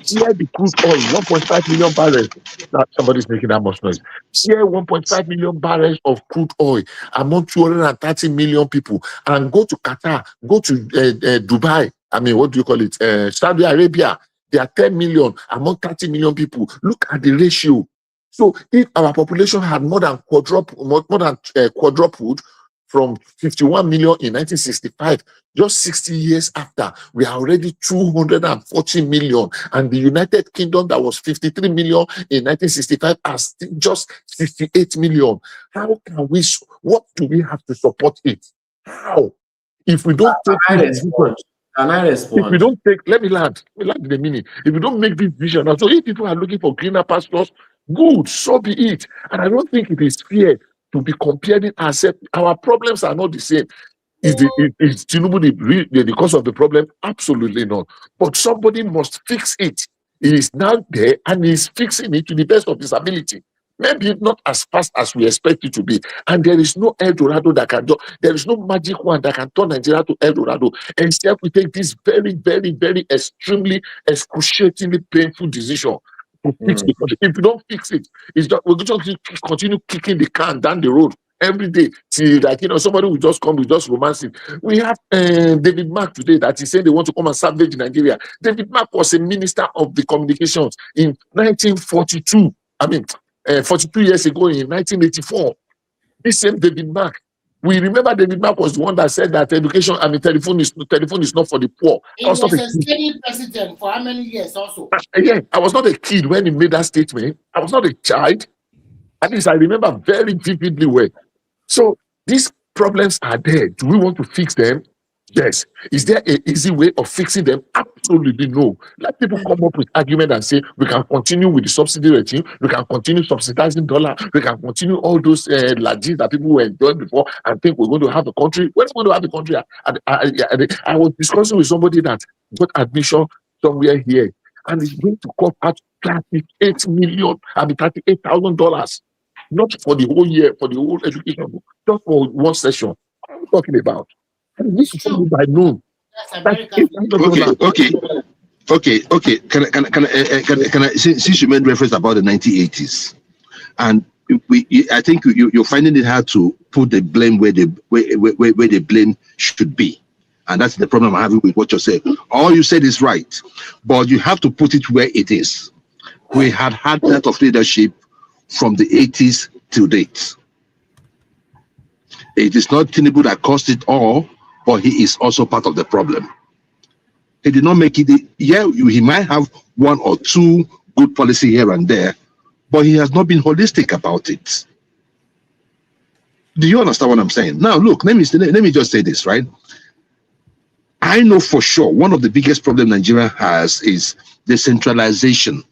Share the crude oil, 1.5 million barrels. Now, somebody's making that much noise. Share 1.5 million barrels of crude oil among 230 million people and go to Qatar, go to Dubai. What do you call it? Saudi Arabia. There are 10 million among 30 million people. Look at the ratio. So if our population had more than quadrupled from 51 million in 1965, just 60 years after, we are already 240 million. And the United Kingdom, that was 53 million in 1965, has just 68 million. How can what do we have to support it? How? If we don't take it, Can I respond? If we don't take, let me land in a minute. If we don't make this vision, so if people are looking for greener pastures, good, so be it. And I don't think it is fair to be comparing ourselves. Our problems are not the same. Is Tinubu the cause of the problem? Absolutely not. But somebody must fix it. He is now there and he is fixing it to the best of his ability. Maybe not as fast as we expect it to be. And there is no El Dorado that can do, there is no magic one that can turn Nigeria to El Dorado. Except we take this very, very, very extremely, excruciatingly painful decision to fix the country. If you don't fix it, we're going to continue kicking the can down the road every day. See, like, somebody will just come, will just romance it. We have David Mark today that is saying they want to come and salvage Nigeria. David Mark was a minister of the communications in 1942. 42 years ago in 1984. This same David Mark. We remember David Mark was the one that said that telephone is not for the poor. He was a sitting president for how many years also? Again, I was not a kid when he made that statement. I was not a child. At least I remember very vividly well. So these problems are there. Do we want to fix them? Yes. Is there an easy way of fixing them? Absolutely no. Let people come up with argument and say we can continue with the subsidy regime, we can continue subsidizing dollar, we can continue all those lagis that people were enjoying before and think we're going to have a country. We're going to have a country. I was discussing with somebody that got admission somewhere here and is going to cost out $38,000. Not for the whole year, for the whole education, just for one session. What are we talking about? This is something I know. Okay. Can I? Since you made reference about the 1980s, and I think you're finding it hard to put the blame where the blame should be, and that's the problem I'm having with what you're saying. All you said is right, but you have to put it where it is. We had that of leadership from the 80s to date. It is not Tinubu that caused it all, but he is also part of the problem. He did not make it. Yeah, he might have one or two good policy here and there, but he has not been holistic about it. Do you understand what I'm saying? Now, look, let me just say this, right? I know for sure one of the biggest problems Nigeria has is the centralization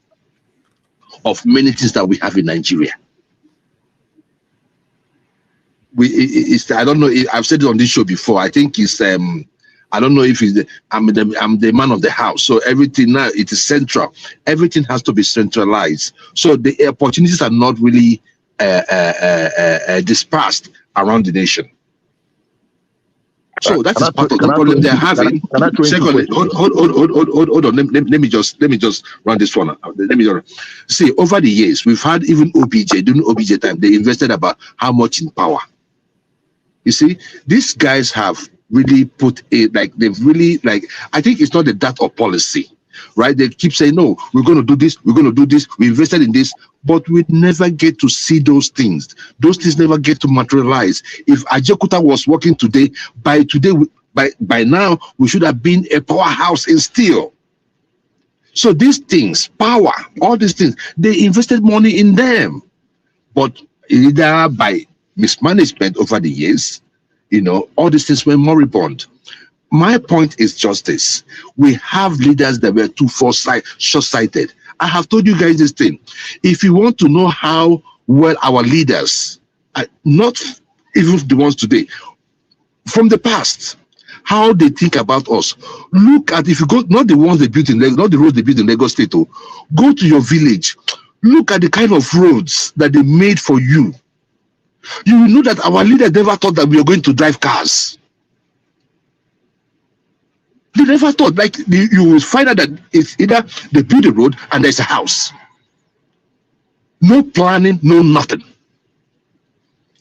of many things that we have in Nigeria. I don't know. I've said it on this show before. I think it's I don't know if I'm the man of the house. So everything now it is central. Everything has to be centralized. So the opportunities are not really dispersed around the nation. So that is part of the problem they're having. Secondly, hold on. Let me just run this one. Let me just see. Over the years, we've had even OBJ during OBJ time. They invested about how much in power. You see, these guys have really put it like they've really like. I think it's not the that of policy, right? They keep saying no, we're going to do this, we're going to do this. We invested in this, but we never get to see those things. Those things never get to materialize. If Ajakuta was working today, by now we should have been a powerhouse in steel. So these things, power, all these things, they invested money in them, but either by mismanagement over the years, all these things were moribund. My point is just this: we have leaders that were too short-sighted. I have told you guys this thing. If you want to know how well our leaders, not even the ones today, from the past, how they think about us, look at, if you go, not the ones they built in Lagos, not the roads they built in Lagos State, go to your village, look at the kind of roads that they made for you. You will know that our leaders never thought that we were going to drive cars. They never thought, like, you will find out that it's either they build a road and there's a house. No planning, no nothing.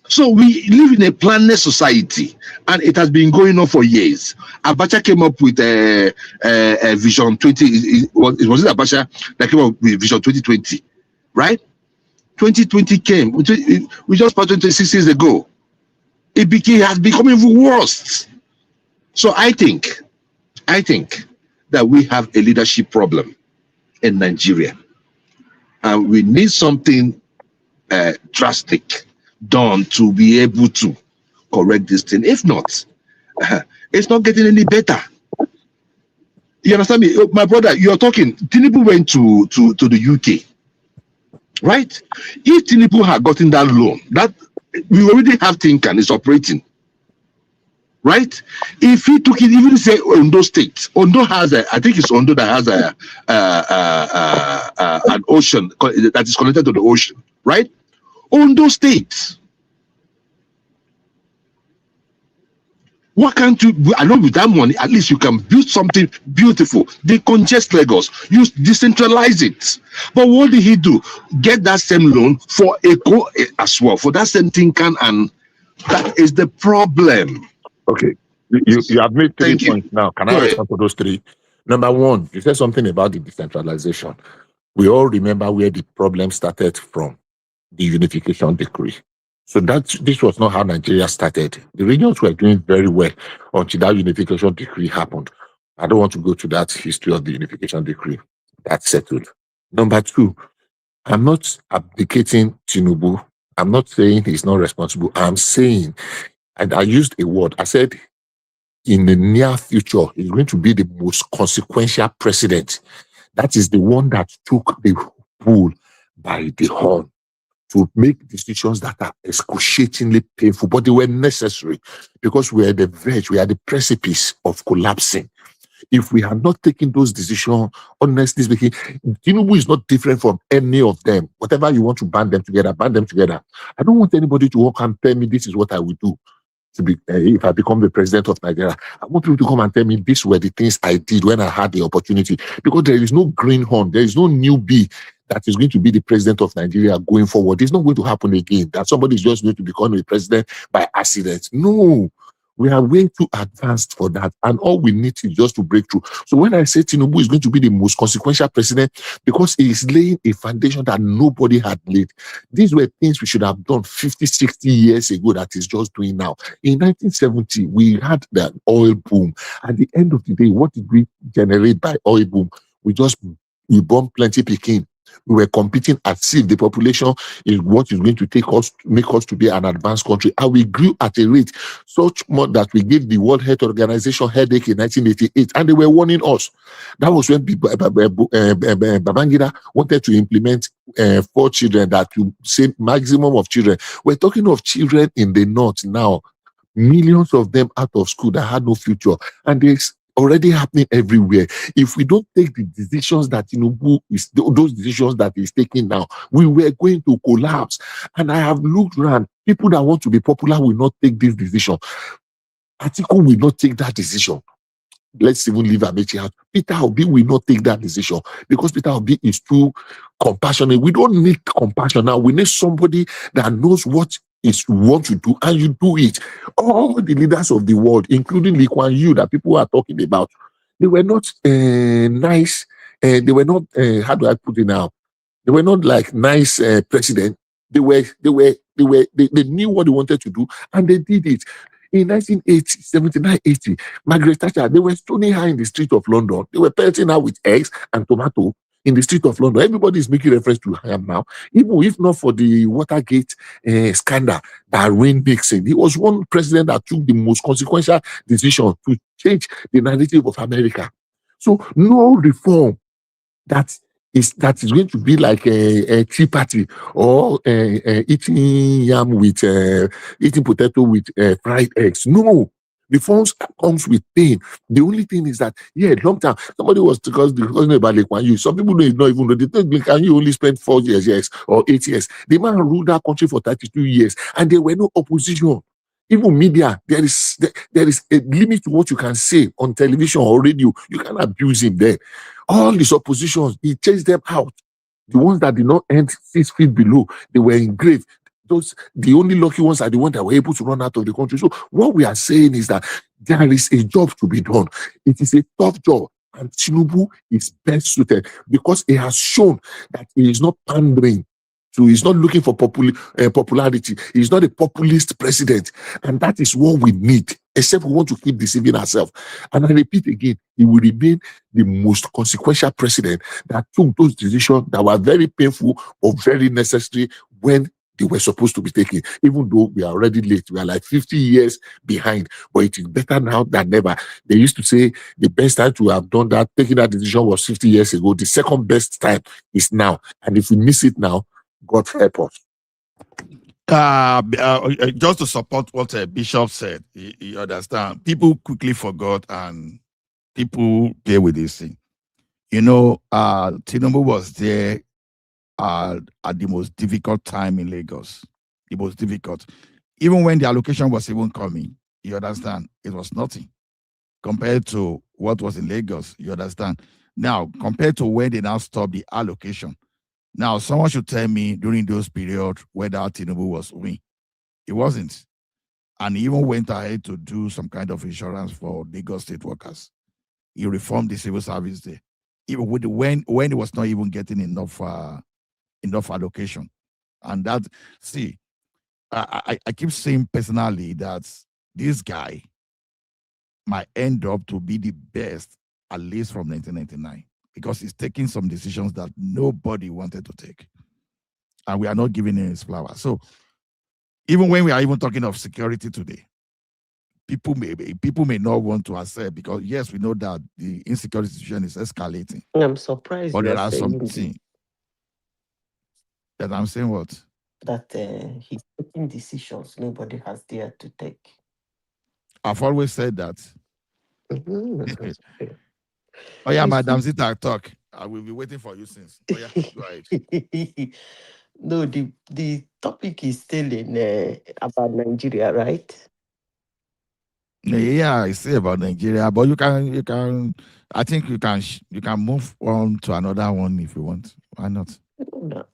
So we live in a planless society, and it has been going on for years. Abacha came up with a Vision 20. It was it Abacha that came up with Vision 2020, right? 2020 came. We just passed 26 years ago. It has become even worse. So I think that we have a leadership problem in Nigeria, and we need something drastic done to be able to correct this thing. If not, it's not getting any better. You understand me? My brother, you're talking, Tinubu went to the UK, right? If Tinubu had gotten that loan, that we already have Tinkan is operating, right? If he took it, even say Ondo State, Ondo has I think it's Ondo that has an ocean that is connected to the ocean, right? Ondo State. Why can't you, along with that money, at least you can build something beautiful, decongest Lagos, use decentralize it. But what did he do? Get that same loan for Eco as well, for that same thing and that is the problem. Okay, you have made 3 points now. Can I respond to those 3? Number 1, you said something about the decentralization. We all remember where the problem started from, the unification decree. So this was not how Nigeria started. The regions were doing very well until that unification decree happened. I don't want to go to that history of the unification decree. That's settled. Number 2, I'm not abdicating Tinubu. I'm not saying he's not responsible. I'm saying, and I used a word, I said, in the near future, he's going to be the most consequential president. That is the one that took the bull by the horn to make decisions that are excruciatingly painful, but they were necessary because we are at the verge, we are at the precipice of collapsing. If we had not taken those decisions, honestly speaking, Tinubu is not different from any of them. Whatever you want to band them together, band them together. I don't want anybody to walk and tell me this is what I will do to be if I become the president of Nigeria. I want people to come and tell me these were the things I did when I had the opportunity, because there is no greenhorn, there is no newbie that is going to be the president of Nigeria going forward. It's not going to happen again, that somebody is just going to become a president by accident. No, we are way too advanced for that. And all we need is just to break through. So when I say Tinubu is going to be the most consequential president, because he is laying a foundation that nobody had laid. These were things we should have done 50, 60 years ago that is just doing now. In 1970, we had the oil boom. At the end of the day, what did we generate by oil boom? We bombed plenty Peking. We were competing as if the population is what is going to make us to be an advanced country. And we grew at a rate such much that we gave the World Health Organization headache in 1988, and they were warning us. That was when Babangida wanted to implement 4 children, that you say maximum of children. We're talking of children in the north now, millions of them out of school that had no future, and there's already happening everywhere. If we don't take the decisions that Tinubu is, those decisions that he's taking now, we were going to collapse. And I have looked around. People that want to be popular will not take this decision. Atiku will not take that decision. Let's even leave Amechi out. Peter Obi will not take that decision because Peter Obi is too compassionate. We don't need compassion now. We need somebody that knows what is want to do, and you do it. All the leaders of the world, including Lee Kuan Yew that people are talking about, they were not nice. They were not. How do I put it now? They were not like nice president. They knew what they wanted to do, and they did it. In 1980, 79, 80, Margaret Thatcher, they were stoning her in the street of London. They were pelting her with eggs and tomato in the street of London. Everybody is making reference to him now. Even if not for the Watergate scandal that ruined Nixon, he was one president that took the most consequential decision to change the narrative of America. So no reform that is going to be like a Tea Party or eating yam with eating potato with fried eggs. No, reforms comes with pain. The only thing is that long time somebody was discussing about Lee Kuan Yew. Some people don't even know. They think Lee Kuan Yew only spent 4 years or 8 years. The man ruled that country for 32 years, and there were no opposition. Even media, there is a limit to what you can say on television or radio. You can't abuse him there. All these oppositions, he chased them out. The ones that did not end 6 feet below, they were engraved. The only lucky ones are the ones that were able to run out of the country. So what we are saying is that there is a job to be done. It is a tough job, and Tinubu is best suited because he has shown that he is not pandering. So he's not looking for popularity. He's not a populist president. And that is what we need, except we want to keep deceiving ourselves. And I repeat again, he will remain the most consequential president that took those decisions that were very painful or very necessary when they were supposed to be taking, even though we are already late. We are like 50 years behind, but it is better now than never. They used to say the best time to have done that, taking that decision was 50 years ago. The second best time is now. And if we miss it now, God help us. Just to support what Bishop said, you understand, people quickly forgot and people play with this thing. You know, Tinubu was there at the most difficult time in Lagos. The most difficult. Even when the allocation was even coming, you understand, it was nothing compared to what was in Lagos, you understand. Now, compared to when they now stop the allocation, now someone should tell me during those periods whether Tinubu was winning. It wasn't. And he even went ahead to do some kind of insurance for Lagos state workers. He reformed the civil service there. Even with when it was not even getting enough allocation. And that, see, I keep saying personally that this guy might end up to be the best, at least from 1999, because he's taking some decisions that nobody wanted to take. And we are not giving him his flowers. So even when we are even talking of security today, people may not want to accept, because yes, we know that the insecurity situation is escalating. I'm surprised. But you there are some saying things that I'm saying what? That he's taking decisions nobody has dared to take. I've always said that. Mm-hmm. Oh yeah, Madam Zita, talk. I will be waiting for you since. Oh yeah, go ahead. No, the topic is still in about Nigeria, right? Yeah, I say about Nigeria, but you can. I think you can move on to another one if you want. Why not? No.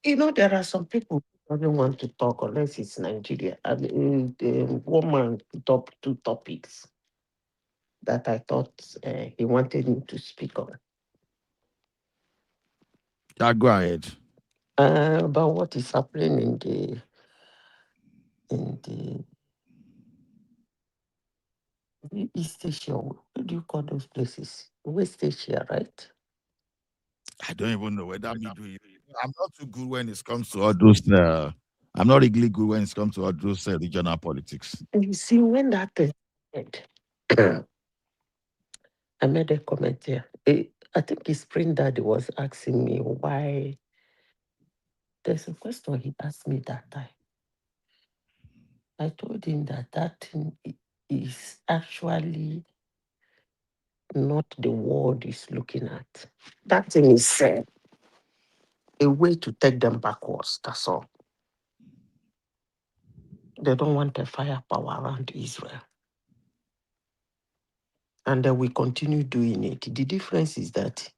You know, there are some people who don't want to talk unless it's Nigeria. I mean, the woman put up 2 topics that I thought he wanted me to speak on. Yeah, go ahead. About what is happening in the East Asia. What do you call those places? West Asia, right? I don't even know where that middle is. I'm not too good when it comes to all those. I'm not really good when it comes to all those regional politics. You see, when that happened, I made a comment here. I think his Spring Daddy was asking me why. There's a question he asked me that time. I told him that thing is actually not the world is looking at. That thing is a way to take them backwards, that's all. They don't want a firepower around Israel. And we continue doing it. The difference is that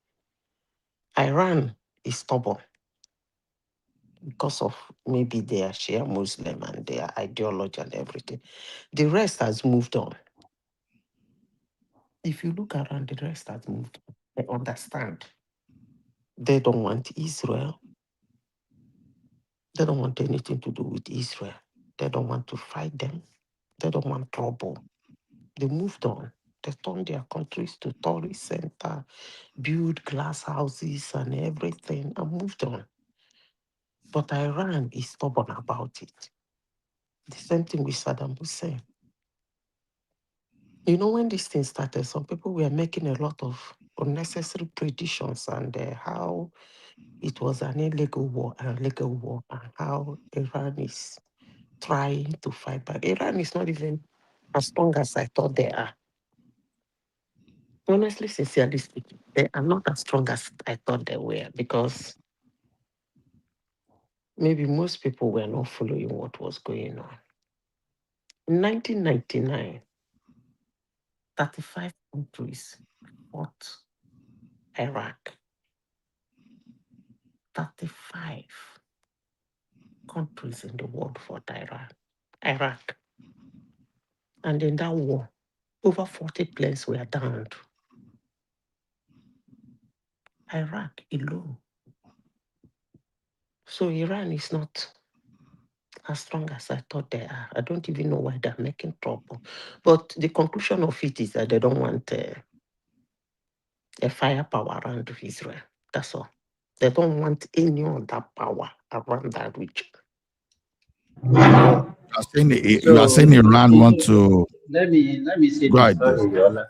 Iran is stubborn because of maybe their Shia Muslim and their ideology and everything. The rest has moved on. If you look around, the rest has moved on. They understand. They don't want Israel. They don't want anything to do with Israel. They don't want to fight them. They don't want trouble. They moved on. They turned their countries to tourist center, build glass houses and everything, and moved on. But Iran is stubborn about it. The same thing with Saddam Hussein. You know, when this thing started, some people were making a lot of unnecessary predictions and how it was an illegal war, and how Iran is trying to fight back. Iran is not even as strong as I thought they are. Honestly, sincerely speaking, they are not as strong as I thought they were, because maybe most people were not following what was going on. In 1999, 35 countries fought Iraq. 35 countries in the world fought Iraq. And in that war, over 40 planes were downed. Iraq alone. So Iran is not as strong as I thought they are. I don't even know why they're making trouble. But the conclusion of it is that they don't want a firepower around Israel. That's all. They don't want any other power around that region. You are saying Iran want to. Let me say Go this. ahead, Sorry, please. Yola.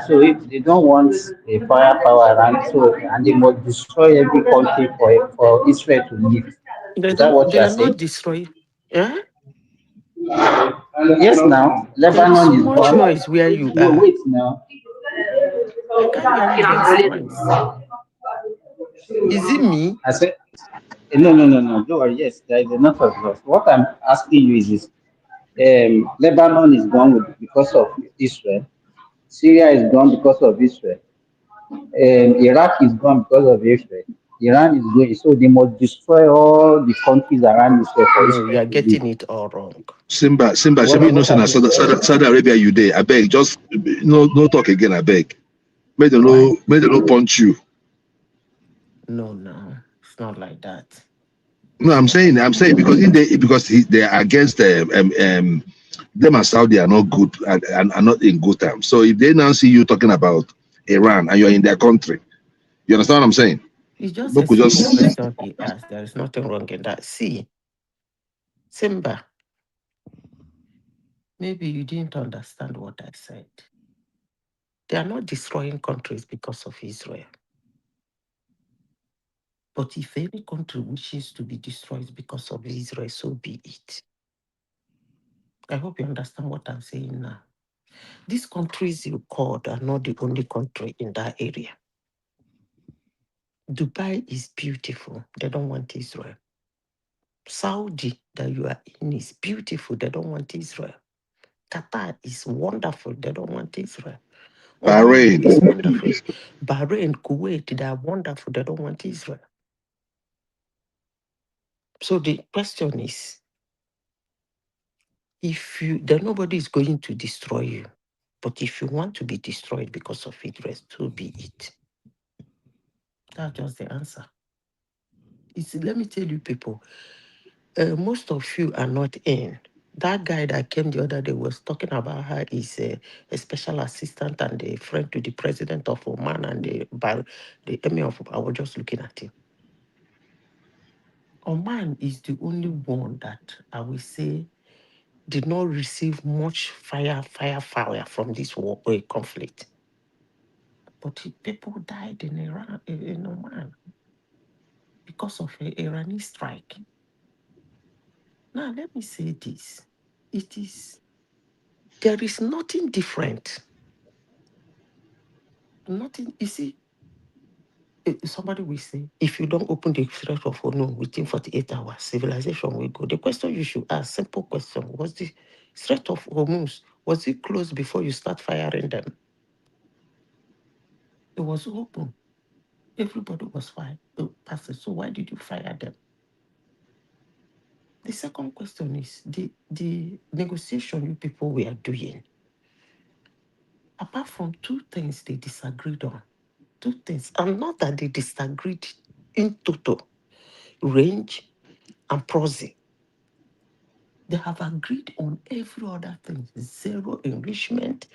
So if they don't want a firepower around, so and they must destroy every country for Israel to live. Is that what They you are are not saying? destroying. Yeah? Yes, now There is Lebanon so is much gone. noise where you No, are. wait now. I can't hear you. There is noise. Is it me? I said, no. Don't worry. Yes, there is enough of us. What I'm asking you is this: Lebanon is gone because of Israel. Syria is gone because of Israel. Iraq is gone because of Israel. Iran is going. So they must destroy all the countries around Israel for No, you Israel are to live. getting it all wrong. Simba, What, Shebi, no what say are na they? Saudi Arabia you dey. I beg, just no talk again. I beg. Make them Why? no punch you. No. It's not like that. No, I'm saying because they are against them and Saudi are not good and are not in good terms. So if they now see you talking about Iran and you're in their country, you understand what I'm saying? It's just a Boku simple just question he asked. There is nothing wrong in that. See, Simba, maybe you didn't understand what I said. They are not destroying countries because of Israel. But if any country wishes to be destroyed because of Israel, so be it. I hope you understand what I'm saying now. These countries you called are not the only country in that area. Dubai is beautiful. They don't want Israel. Saudi that you are in is beautiful. They don't want Israel. Qatar is wonderful. They don't want Israel. Oman Bahrain. is wonderful. Bahrain, Kuwait, they are wonderful. They don't want Israel. So the question is, then nobody is going to destroy you. But if you want to be destroyed because of Israel, so be it. That's just the answer. Let me tell you, people, most of you are not in. That guy that came the other day was talking about how he's a special assistant and a friend to the president of Oman and the emir of. I was just looking at him. Oman is the only one that I will say did not receive much fire from this war conflict. But people died in Iran, in Oman, because of an Iranian strike. Now, let me say this. There is nothing different. Nothing, you see, somebody will say, if you don't open the Strait of Hormuz within 48 hours, civilization will go. The question you should ask, simple question, was the Strait of Hormuz, was it closed before you start firing them? It was open. Everybody was fine. So why did you fire them? The second question is the negotiation you people were doing. Apart from two things they disagreed on, two things, and not that they disagreed in total, range and prosy. They have agreed on every other thing. Zero enrichment.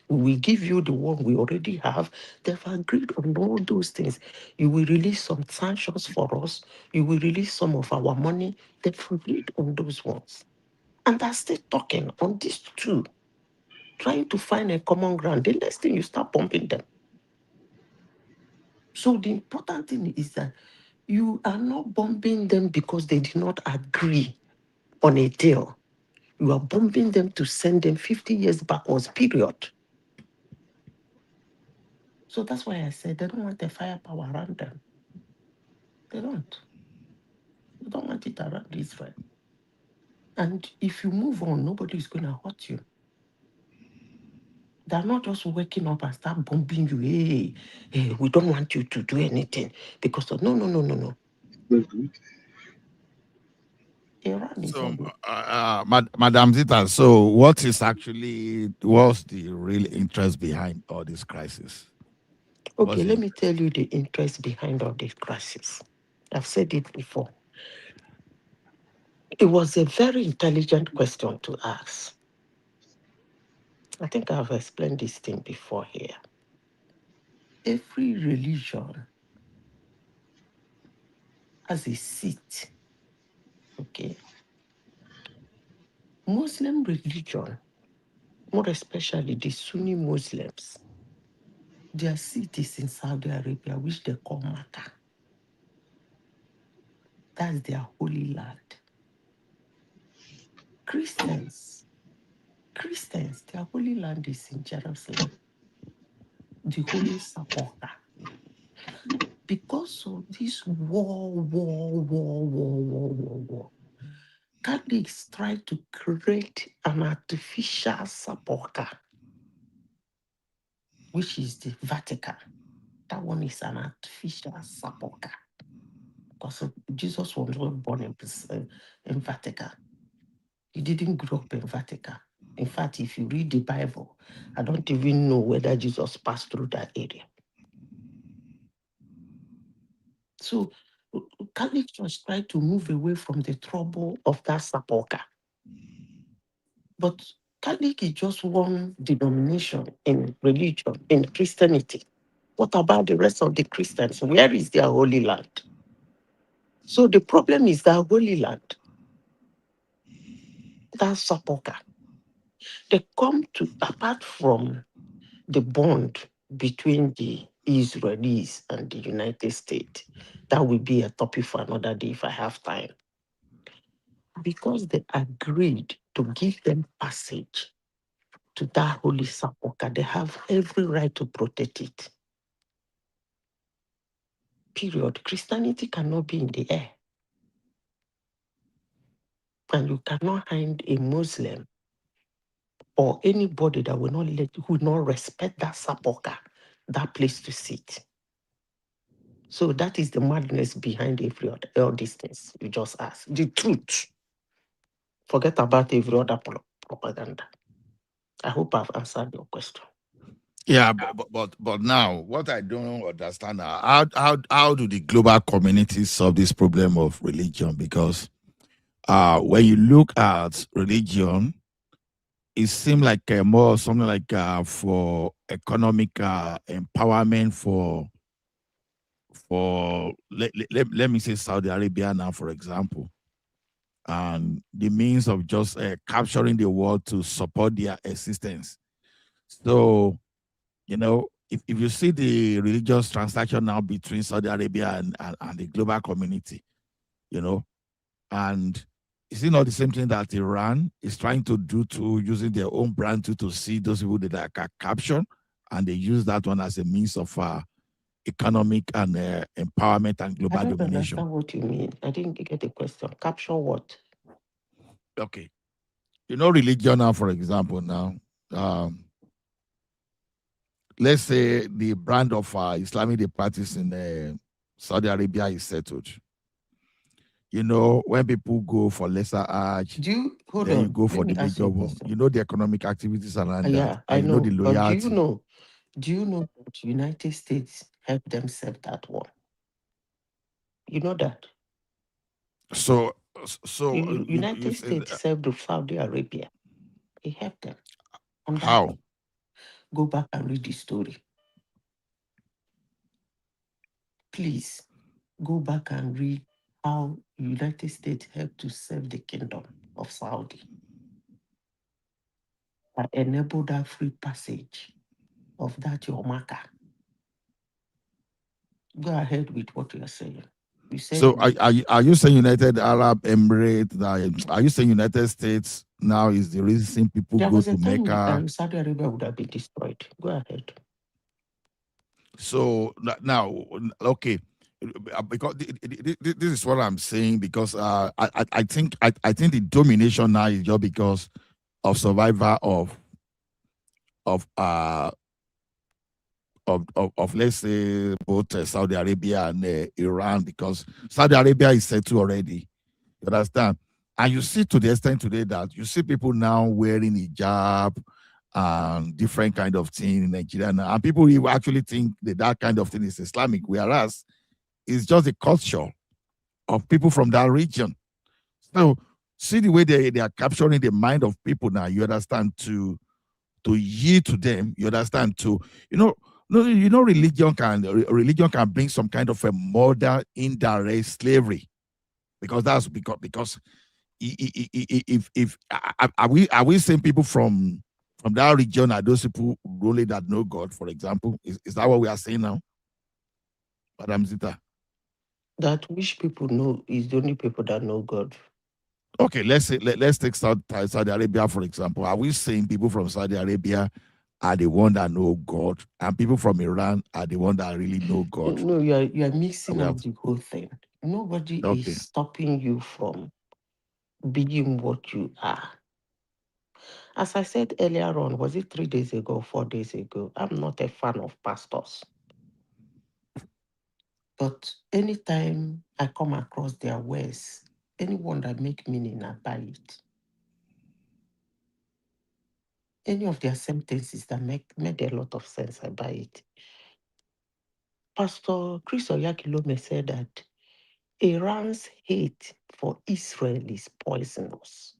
We will give you the one we already have. They've agreed on all those things. You will release some sanctions for us. You will release some of our money. They've agreed on those ones. And they're still talking on these two, trying to find a common ground. The next thing you start pumping them. So the important thing is that you are not bombing them because they did not agree on a deal. You are bombing them to send them 50 years backwards, period. So that's why I said they don't want the firepower around them. They don't. They don't want it around Israel. And if you move on, nobody is going to hurt you. They're not just waking up and start bombing you. Hey, we don't want you to do anything. Because of, no. Iran is So, Madam Zita, so what's the real interest behind all this crisis? Okay, let me tell you the interest behind all this crisis. I've said it before. It was a very intelligent question to ask. I think I've explained this thing before here. Every religion has a seat Okay. Muslim religion, more especially the Sunni Muslims, their cities in Saudi Arabia, which they call Makkah. That's their holy land. Christians, their holy land is in Jerusalem, the holy sepulchre. Because of this war, Catholics try to create an artificial sepulchre, which is the Vatican. That one is an artificial sepulchre. Because Jesus was not born in Vatican. He didn't grow up in Vatican. In fact, if you read the Bible, I don't even know whether Jesus passed through that area. So Catholics just try to move away from the trouble of that sepulchre. But Catholic is just one denomination in religion, in Christianity. What about the rest of the Christians? Where is their holy land? So the problem is that holy land, that sepulchre. They come to, apart from the bond between the Israelis and the United States, that will be a topic for another day if I have time. Because they agreed to give them passage to that holy sepulchre, they have every right to protect it. Period. Christianity cannot be in the air. And you cannot find a Muslim or anybody that will not respect that sepulchre, that place to sit. So that is the madness behind all these things you just asked. The truth. Forget about every other propaganda. I hope I've answered your question. Yeah, but now what I don't understand now, how do the global communities solve this problem of religion? Because when you look at religion, it seems like more something like for economic empowerment for let me say Saudi Arabia now, for example, and the means of just capturing the world to support their existence. So, if you see the religious transaction now between Saudi Arabia and the global community, and is it not the same thing that Iran is trying to do to using their own brand to see those people that are captured, and they use that one as a means of economic and empowerment and global domination? I don't understand what you mean. I didn't get the question. Capture what? Okay. Religion now, for example, now, let's say the brand of Islamic they practice in Saudi Arabia is settled. When people go for lesser Hajj, you go for the major one. The economic activities around that. I know the loyalty. But do you know that United States helped them set that one? You know that? So United States served Saudi Arabia. It helped them. How? Go back and read the story. Please go back and read how United States helped to save the kingdom of Saudi. That enabled that free passage of that your marker. Go ahead with what you are saying. So are you saying United Arab Emirates? Are you saying United States now is the reason people go to Mecca? Saudi Arabia would have been destroyed. Go ahead. So now, okay, because this is what I'm saying. Because I think the domination now is just because of survival of let's say both Saudi Arabia and Iran, because Saudi Arabia is settled already. You understand? And you see to the extent today that you see people now wearing hijab and different kind of thing in Nigeria now. And people will actually think that kind of thing is Islamic, whereas it's just a culture of people from that region. So see the way they are capturing the mind of people now, you understand, to yield to them, you understand, religion can bring some kind of a modern indirect slavery. because if are we saying people from that region are those people really that know God, for example? Is that what we are saying now, Madam Zita? That which people know is the only people that know God. Okay, let's take Saudi Arabia, for example. Are we saying people from Saudi Arabia are the one that know God, and people from Iran are the one that really know God? No, you are mixing up the whole thing. Nobody is stopping you from being what you are. As I said earlier on, was it 3 days ago, 4 days ago? I'm not a fan of pastors. But anytime I come across their words, anyone that make meaning, I buy it. Any of their sentences that made a lot of sense, I buy it. Pastor Chris Oyakilome said that Iran's hate for Israel is poisonous.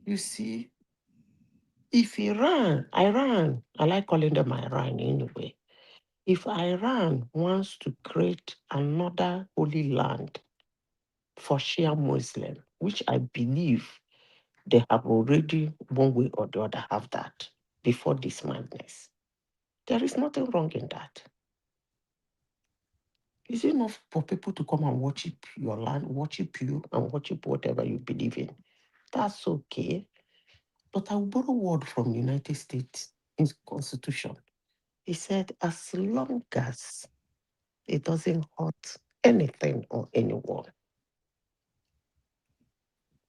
You see, if Iran, I like calling them Iran anyway. If Iran wants to create another holy land for Shia Muslim, which I believe they have already, one way or the other, have that before this madness, there is nothing wrong in that. It's enough for people to come and worship your land, worship you, and worship whatever you believe in. That's okay. But I'll borrow a word from the United States in Constitution. He said, as long as it doesn't hurt anything or anyone.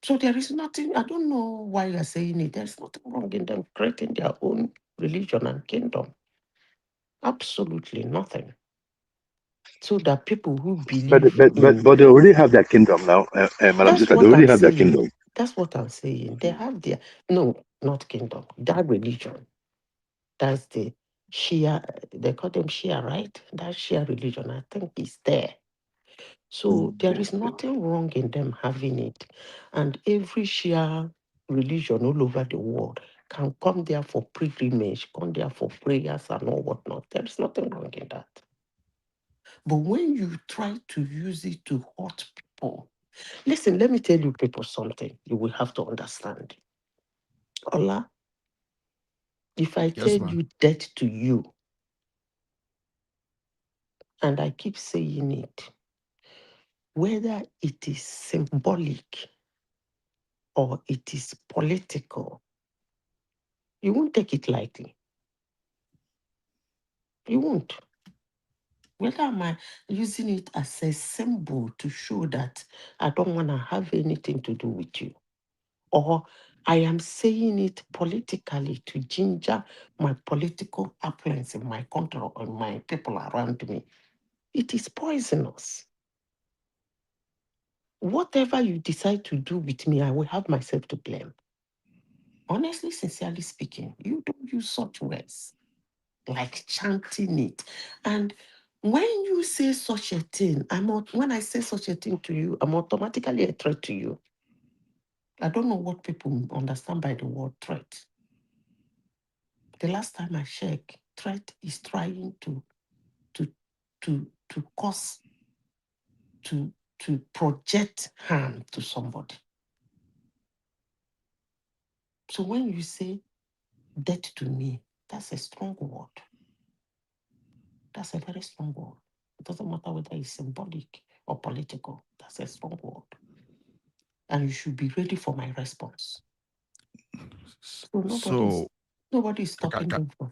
So there is nothing, I don't know why you're saying it. There's nothing wrong in them creating their own religion and kingdom. Absolutely nothing. So that people who believe but they already have their kingdom now, Madam Sister. They already have their kingdom. That's what I'm saying. They have their, no, not kingdom, that religion. That's the Shia, they call them Shia, right? That Shia religion, I think is there. So there is nothing wrong in them having it. And every Shia religion all over the world can come there for pilgrimage, come there for prayers and all whatnot. There is nothing wrong in that. But when you try to use it to hurt people, listen, let me tell you people something you will have to understand. Ola, if I tell you death to you, and I keep saying it, whether it is symbolic or it is political, you won't take it lightly. You won't. Whether am I using it as a symbol to show that I don't want to have anything to do with you, or I am saying it politically to ginger my political affluence in my country or my people around me, it is poisonous. Whatever you decide to do with me, I will have myself to blame. Honestly, sincerely speaking, you don't use such words like chanting it. And when you say such a thing, when I say such a thing to you, I'm automatically a threat to you. I don't know what people understand by the word threat. The last time I checked, threat is trying to cause, to project harm to somebody. So when you say death to me, that's a strong word. That's a very strong word. It doesn't matter whether it's symbolic or political. That's a strong word. And you should be ready for my response. So nobody's stopping them from.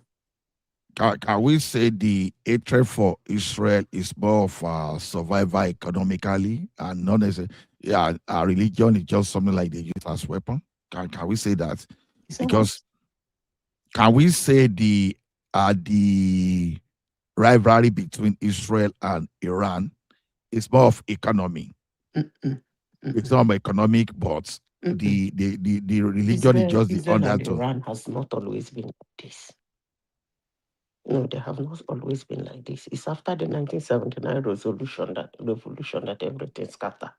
Can we say the hatred for Israel is more of survival economically and not necessarily, our religion is just something like they use as weapon? Can we say that? Because can we say the rivalry between Israel and Iran is more of economy? It's not economic, but the religion is just the undertone. Iran has not always been like this. No, they have not always been like this. It's after the 1979 revolution that everything scattered.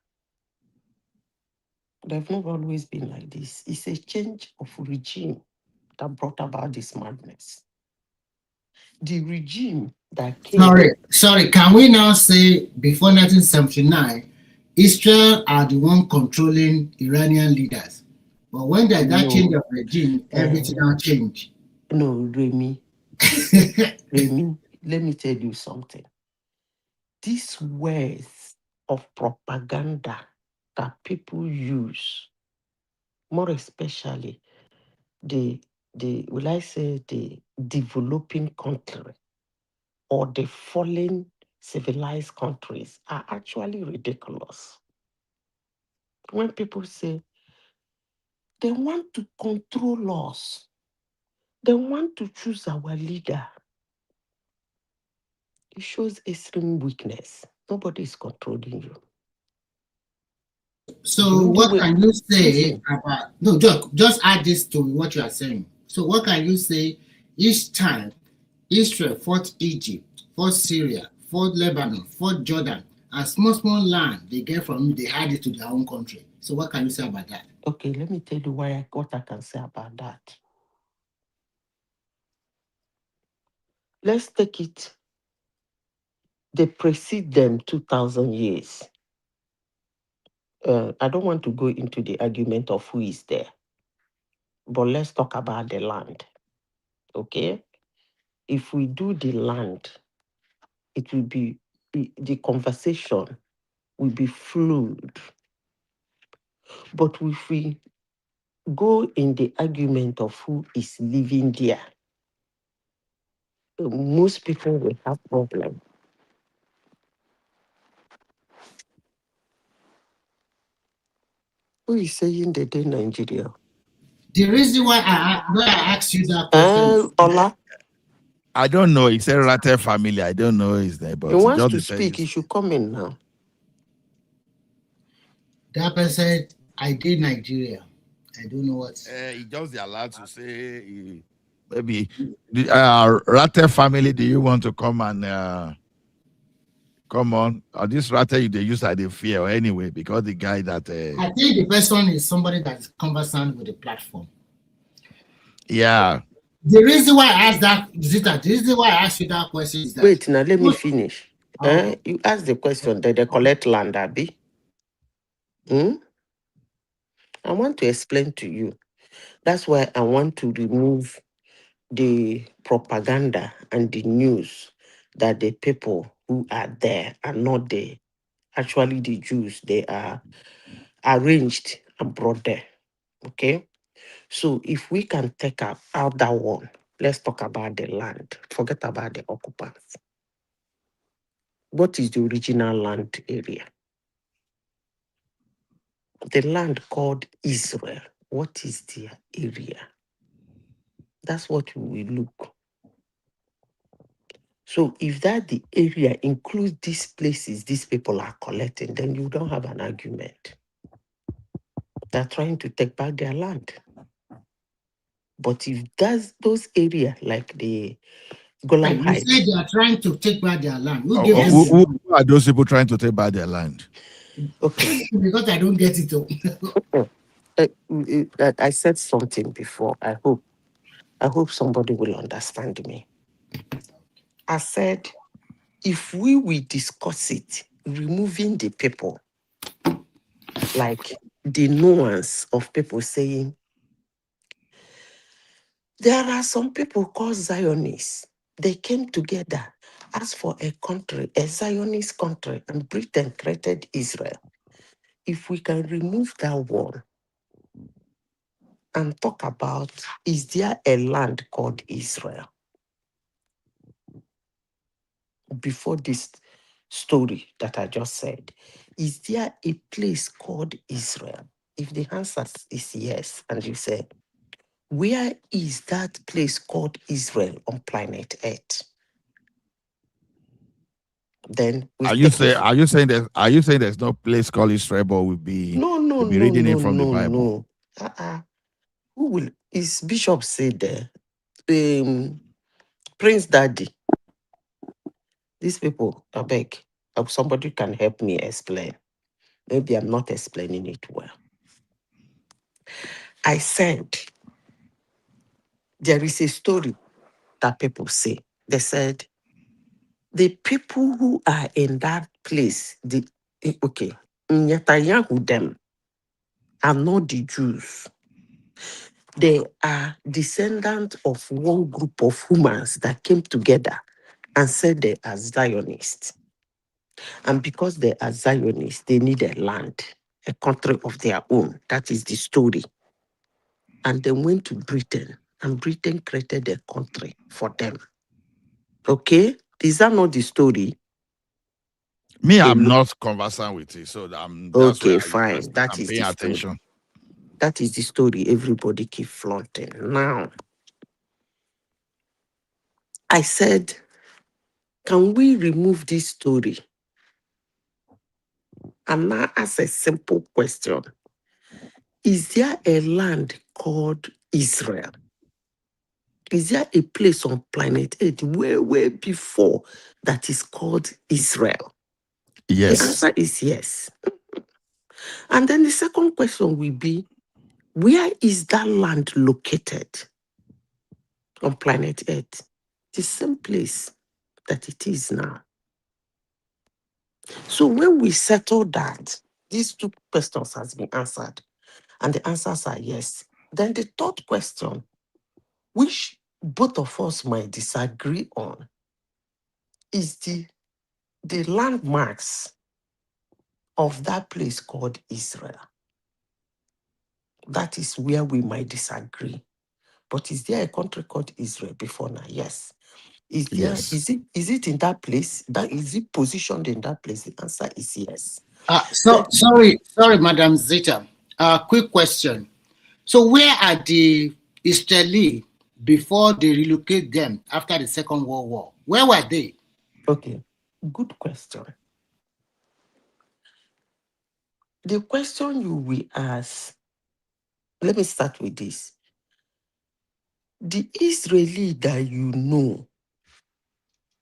They've not always been like this. It's a change of regime that brought about this madness. The regime that came... Sorry. Can we now say before 1979, Israel are the one controlling Iranian leaders. But when there's that change of regime, everything will change. No, Remy. Remy, let me tell you something. These words of propaganda that people use, more especially the will I say the developing country or the fallen civilized countries, are actually ridiculous. When people say they want to control us, they want to choose our leader, it shows extreme weakness. Nobody is controlling you. So what can you say about, no, just add this to what you are saying. So what can you say each time Israel fought Egypt, fought Syria, fought Lebanon, fought Jordan, and small land they get from you, they add it to their own country. So what can you say about that? Okay, let me tell you what I can say about that. Let's take it. They precede them 2,000 years. I don't want to go into the argument of who is there, but let's talk about the land. Okay? If we do the land, it will be, the conversation will be fluid. But if we go in the argument of who is living there, most people will have problem. Who is saying they did Nigeria? The reason why I asked you that question, Ola, I don't know. He said Rattled family. I don't know his name, but he wants to speak. He should come in now. That person said, I did Nigeria. I don't know what. He just allowed to say maybe Rattled family. Do you want to come and come on? Or this Rattled they use as a fear anyway because the guy that I think the person is somebody that is conversant with the platform. Yeah. The reason why I asked that, Zita, the reason why I asked you that question is that. Wait, now let me finish. You ask the question that they collect land, Abi. I want to explain to you. That's why I want to remove the propaganda and the news that the people who are there are not actually the Jews. They are arranged and brought there. Okay? So if we can take out that one, let's talk about the land. Forget about the occupants. What is the original land area? The land called Israel. What is their area? That's what we look. So if that the area includes these places these people are collecting, then you don't have an argument. They're trying to take back their land. But if that's those areas like the Golan Heights. You said they are trying to take back their land. Who are those people trying to take back their land? Okay. Because I don't get it. I said something before. I hope somebody will understand me. I said, if we will discuss it, removing the people, like the nuance of people saying, there are some people called Zionists. They came together, asked for a country, a Zionist country, and Britain created Israel. If we can remove that one and talk about, is there a land called Israel? Before this story that I just said, is there a place called Israel? If the answer is yes, and you say, where is that place called Israel on planet Earth? Then Are you saying there's no place called Israel, but we'll be reading it from the Bible? No. Who will? Is Bishop said there? Prince Daddy. These people, I beg, somebody can help me explain. Maybe I'm not explaining it well. I said there is a story that people say. They said the people who are in that place, okay, Netanyahu them are not the Jews. They are descendants of one group of humans that came together and said they are Zionists. And because they are Zionists, they need a land, a country of their own. That is the story. And they went to Britain, and Britain created a country for them. Okay? Is that not the story? Me, I'm not conversant with it, so that's Okay, where fine. That I'm is paying the story. attention. That is the story everybody keep flaunting. Now, I said, can we remove this story and now ask a simple question? Is there a land called Israel? Is there a place on planet Earth way before that is called Israel? Yes. The answer is yes. And then the second question will be, where is that land located on planet Earth? The same place that it is now. So when we settle that, these two questions has been answered, and the answers are yes. Then the third question, which both of us might disagree on, is the landmarks of that place called Israel. That is where we might disagree. But is there a country called Israel before now? Yes. Is there? Yes. Is it in that place? That is it positioned in that place? The answer is yes. Sorry, Madam Zita. Quick question. So where are the Israeli before they relocate them after the Second World War? Where were they? Okay, good question. The question you will ask, let me start with this. The Israeli that you know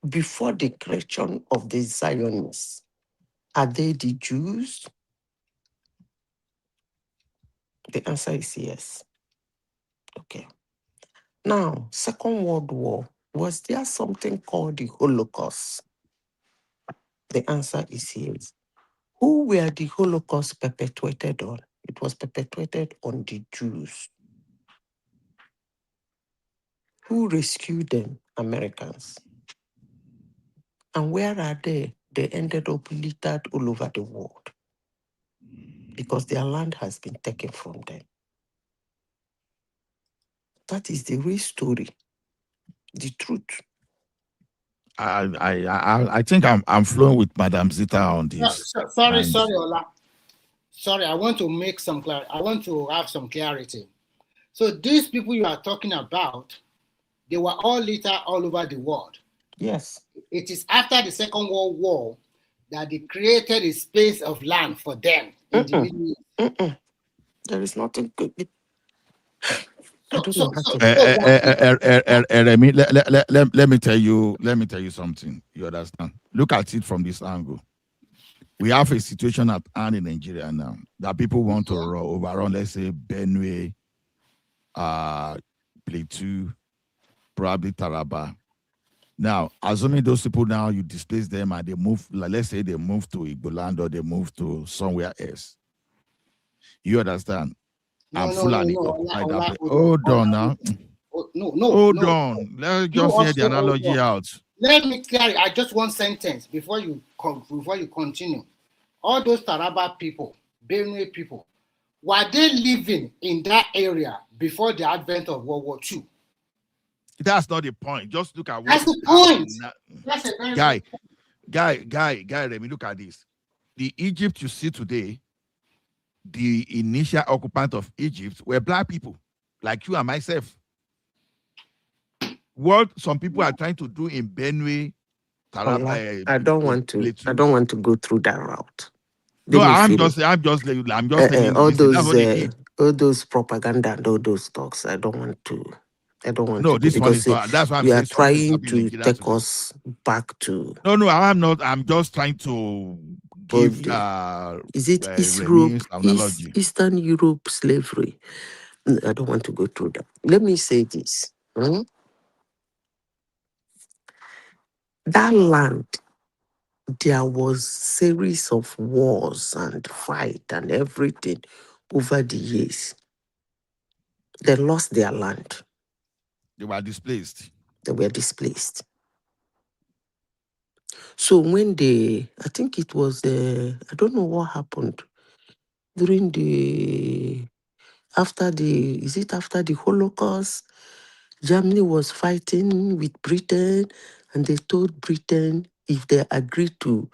before the creation of the Zionists, are they the Jews? The answer is yes. Okay. Now, Second World War, was there something called the Holocaust? The answer is yes. Who were the Holocaust perpetuated on? It was perpetuated on the Jews. Who rescued them? Americans. And where are they? They ended up littered all over the world because their land has been taken from them. That is the real story, the truth. I think I'm flowing with Madam Zita on this. Sorry, Ola. Sorry, I want to make some clarity. I want to have some clarity. So these people you are talking about, they were all littered all over the world. Yes. It is after the Second World War that they created a space of land for them in the Middle East. There is nothing good. Let me tell you something. You understand? Look at it from this angle. We have a situation at hand in Nigeria now that people want to overrun, let's say, Benue, Plateau, probably Taraba. Now, assuming those people now, you displace them and they move, like, let's say they move to Igboland or they move to somewhere else. You understand? Hold on now. Hold on. Let's just hear the analogy out. Let me clear it. I just one sentence before you continue. All those Taraba people, Benue people, were they living in that area before the advent of World War II? That's not the point. Just look at what. That's the point. That's a very guy. Let me look at this. The Egypt you see today, the initial occupant of Egypt were black people, like you and myself. What some people are trying to do in Benue, Taraba, I don't want to go through that route. No, I'm just telling you. All those propaganda and all those talks. I don't want to. No, this one is not. That's why I'm saying. You are trying to take us back to. No, I'm not. I'm just trying to give. Is it East Europe, Eastern Europe slavery? I don't want to go through that. Let me say this. That land there was series of wars and fight and everything over the years. They lost their land. They were displaced. They were displaced. So when I think it was, I don't know what happened during after the Holocaust, Germany was fighting with Britain, and they told Britain if they agreed to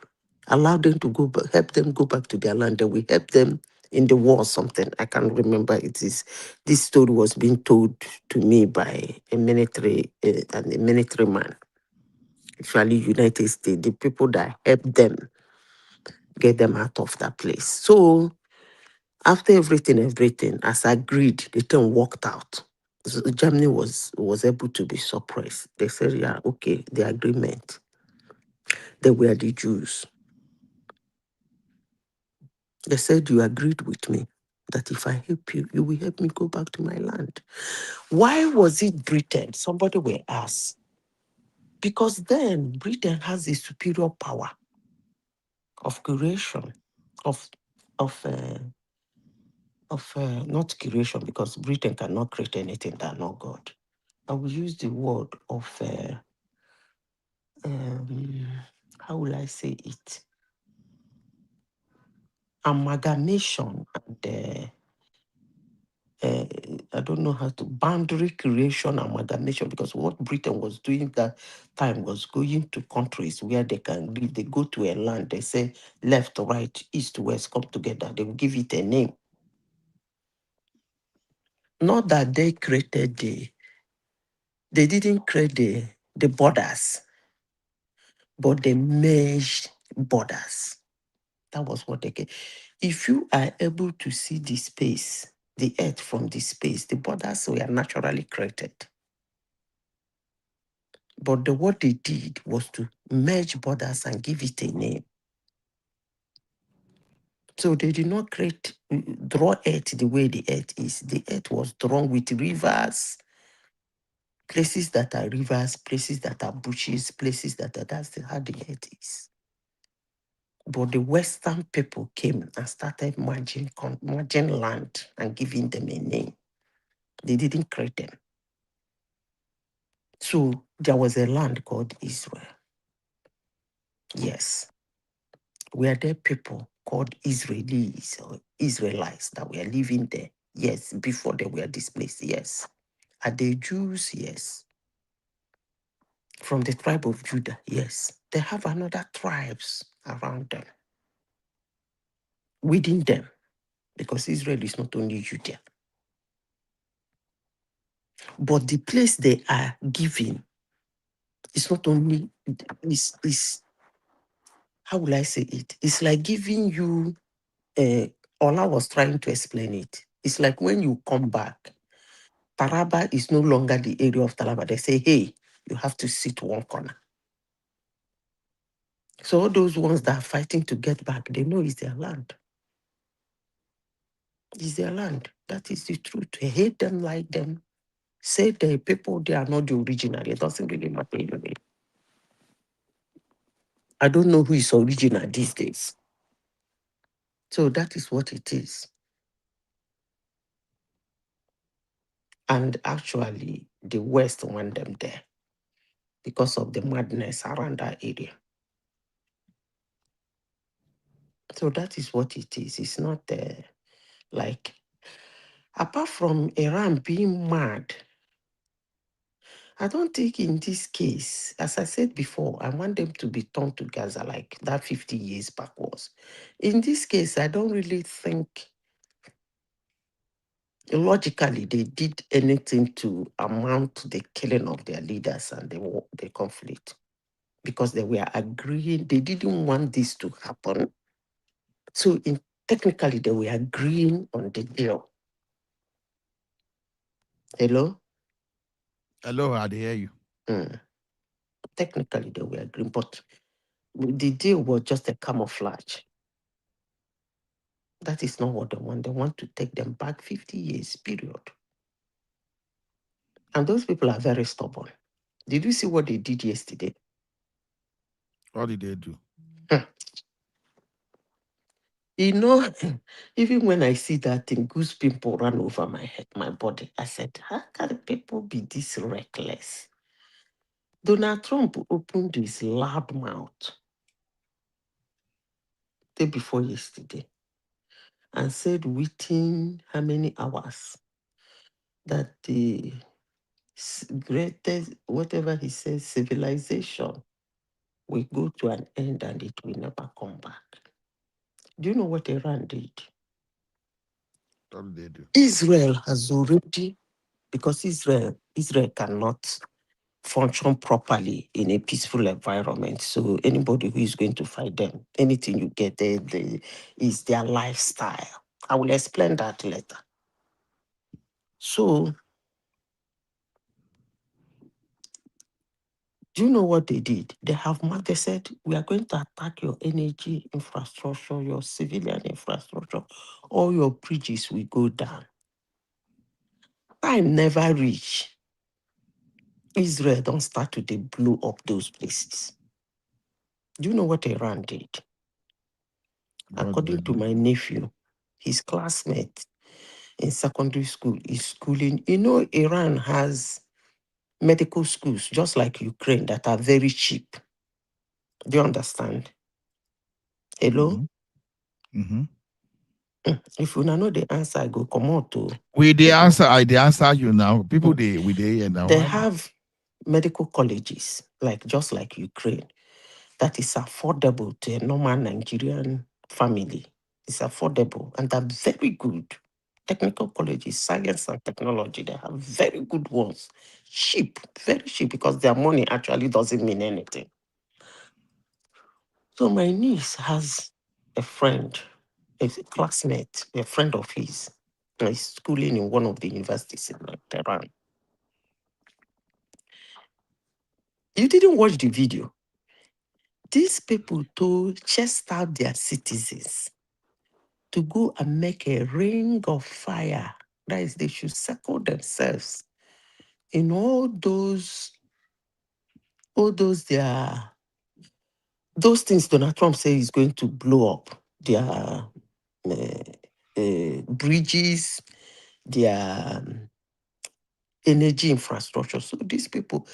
allow them to go back, help them go back to their land, that we help them in the war or something. I can't remember. This story was being told to me by a military man. Actually, United States, the people that helped them get them out of that place. So after everything, as agreed, the thing worked out. So Germany was able to be suppressed. They said, yeah, okay, the agreement. They were the Jews. They said, you agreed with me that if I help you, you will help me go back to my land. Why was it Britain? Somebody will ask. Because then Britain has the superior power of creation, of not creation, because Britain cannot create anything that not God. I will use the word of how will I say it? Amalgamation and I don't know how to boundary creation, amalgamation, because what Britain was doing that time was going to countries where they can live. They go to a land, they say left, right, east, west, come together. They will give it a name. Not that they created they didn't create the borders, but they merged borders. That was what they get. If you are able to see the space, the earth from the space, the borders were naturally created. But what they did was to merge borders and give it a name. So they did not draw earth the way the earth is. The earth was drawn with rivers, places that are rivers, places that are bushes, places that are, that's how the earth is. But the Western people came and started merging land and giving them a name. They didn't create them. So there was a land called Israel. Yes. Were there people called Israelis or Israelites that were living there? Yes. Before they were displaced? Yes. Are they Jews? Yes. From the tribe of Judah? Yes. They have another tribes around them, within them, because Israel is not only Judea. But the place they are giving is not only, is how will I say it? It's like giving you, Ola was trying to explain it. It's like when you come back, Taraba is no longer the area of Taraba. They say, hey, you have to sit one corner. So all those ones that are fighting to get back, they know it's their land. It's their land. That is the truth. They hate them, like them. Say the people, they are not the original. It doesn't really matter anyway. I don't know who is original these days. So that is what it is. And actually, the West want them there because of the madness around that area. So that is what it is. It's not like, apart from Iran being mad, I don't think in this case, as I said before, I want them to be turned to Gaza like that 50 years backwards. In this case, I don't really think logically they did anything to amount to the killing of their leaders and the conflict, because they were agreeing, they didn't want this to happen. So technically, they were agreeing on the deal. Hello? Hello, I hear you. Technically, they were agreeing, but the deal was just a camouflage. That is not what they want. They want to take them back 50 years, period. And those people are very stubborn. Did you see what they did yesterday? What did they do? You know, even when I see that thing, goose pimple run over my head, my body. I said, how can people be this reckless? Donald Trump opened his loud mouth day before yesterday and said within how many hours that the greatest, whatever he says, civilization will go to an end and it will never come back. Do you know what Iran did? What did they do? Israel has already, because Israel cannot function properly in a peaceful environment. So anybody who is going to fight them, anything you get there, is their lifestyle. I will explain that later. So, do you know what they did? They said, we are going to attack your energy infrastructure, your civilian infrastructure, all your bridges will go down. Time never reach. Israel don't start to blow up those places. Do you know what Iran did? According to my nephew, his classmate in secondary school is schooling. You know, Iran has medical schools, just like Ukraine, that are very cheap. Do you understand? Hello? If you don't know the answer, I go come out to. With the answer, the answer you now. People they now. They have medical colleges, just like Ukraine, that is affordable to a normal Nigerian family. It's affordable and they're very good. Technical colleges, science and technology, they have very good ones. Cheap, very cheap, because their money actually doesn't mean anything. So my niece has a friend, a classmate, a friend of his, is schooling in one of the universities in Tehran. You didn't watch the video. These people chased out their citizens to go and make a ring of fire. That is, they should circle themselves in all those things Donald Trump says he's going to blow up. Their bridges, their energy infrastructure. So these people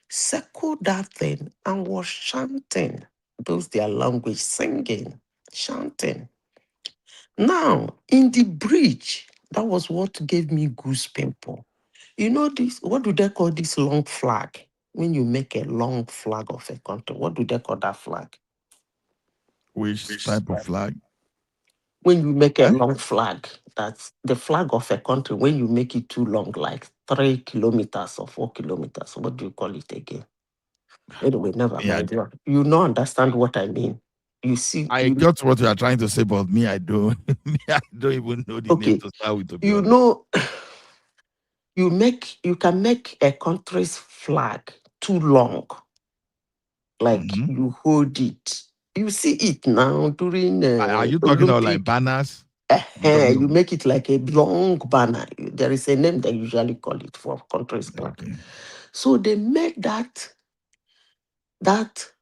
circled that thing and was chanting. Those their language, singing, chanting. Now, in the bridge, that was what gave me goose pimple. You know this, what do they call this long flag? When you make a long flag of a country, what do they call that flag? Which type of flag? When you make a long flag, that's the flag of a country, when you make it too long, like 3 kilometers or 4 kilometers, what do you call it again? Anyway, never mind. You don't understand what I mean. You see, I got what you are trying to say, but me, I don't. I don't even know the name to start with. To be honest. know, you can make a country's flag too long, like you hold it. You see it now during Are you talking about like banners? You make it like a long banner. There is a name they usually call it for country's flag. Okay. So they made that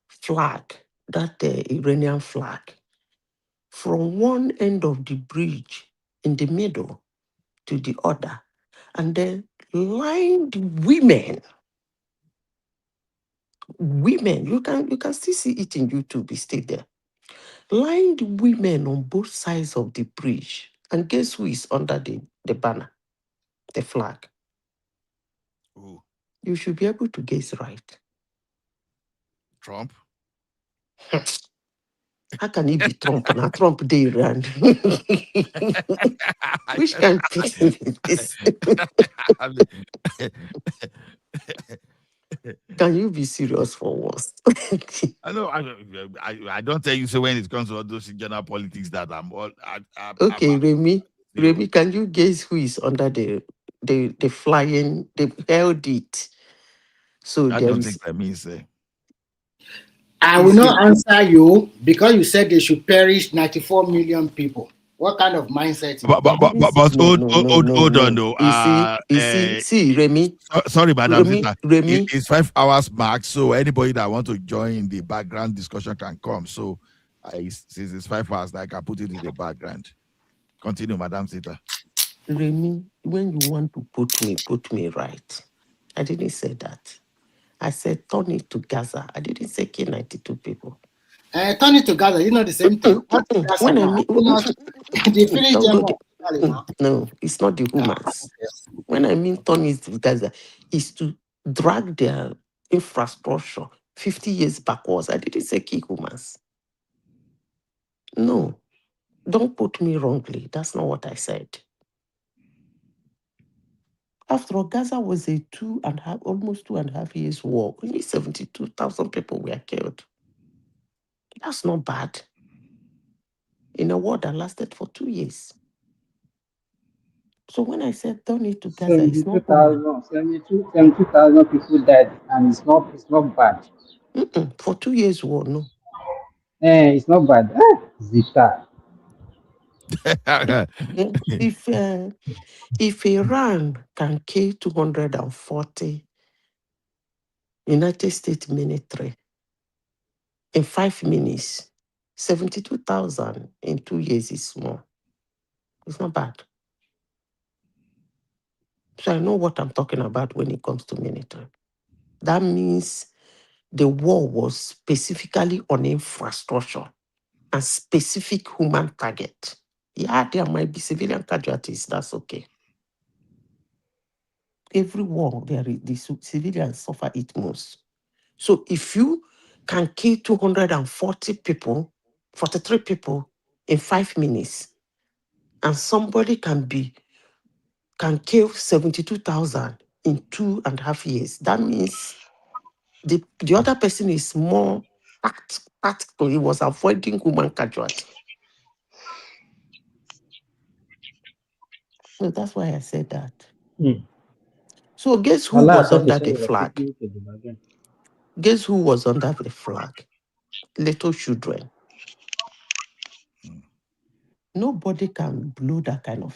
flag, that Iranian flag, from one end of the bridge in the middle to the other, and then lined women. You can still see it in YouTube. It's still there. Lined women on both sides of the bridge, and guess who is under the banner, the flag? Ooh. You should be able to guess right. Trump. How can he be Trump? Now Trump dey Iran. Which kind of person is this? Can you be serious for once? I know. I don't tell you so when it comes to all those general politics that I'm all. Okay, Remy, can you guess who is under the flying? They held it. So I don't think that means. I will not answer you because you said they should perish 94 million people. What kind of mindset is But hold on, though. See, Remy. Sorry, Madam. Remy. It's 5 hours max, so anybody that want to join the background discussion can come. So Since it's 5 hours, I can put it in the background. Continue, Madam Sita. Remy, when you want to put me right. I didn't say that. I said turn it to Gaza. I didn't say kill 92 people. Turn it to Gaza, you know the same thing. When I mean, they finish them all. No, it's not the humans. When I mean turn it to Gaza, is to drag their infrastructure 50 years backwards. I didn't say kill humans. No, don't put me wrongly. That's not what I said. After all, Gaza was a almost 2.5 years war. Only 72,000 people were killed. That's not bad. In a war that lasted for 2 years. So when I said turn it to Gaza, it's not 72,000 people died, and it's not bad. For 2 years war, no. It's not bad. Zita. If Iran can kill 240 United States military in 5 minutes, 72,000 in 2 years is small. It's not bad. So I know what I'm talking about when it comes to military. That means the war was specifically on infrastructure and specific human target. Yeah, there might be civilian casualties. That's okay. Every war, the civilians suffer it most. So if you can kill 240 people, 43 people in 5 minutes, and somebody can kill 72,000 in 2.5 years, that means the other person is more practical. He was avoiding human casualty. So that's why I said that. So guess who was under the flag? Guess who was under the flag? Little children. Nobody can blow that kind of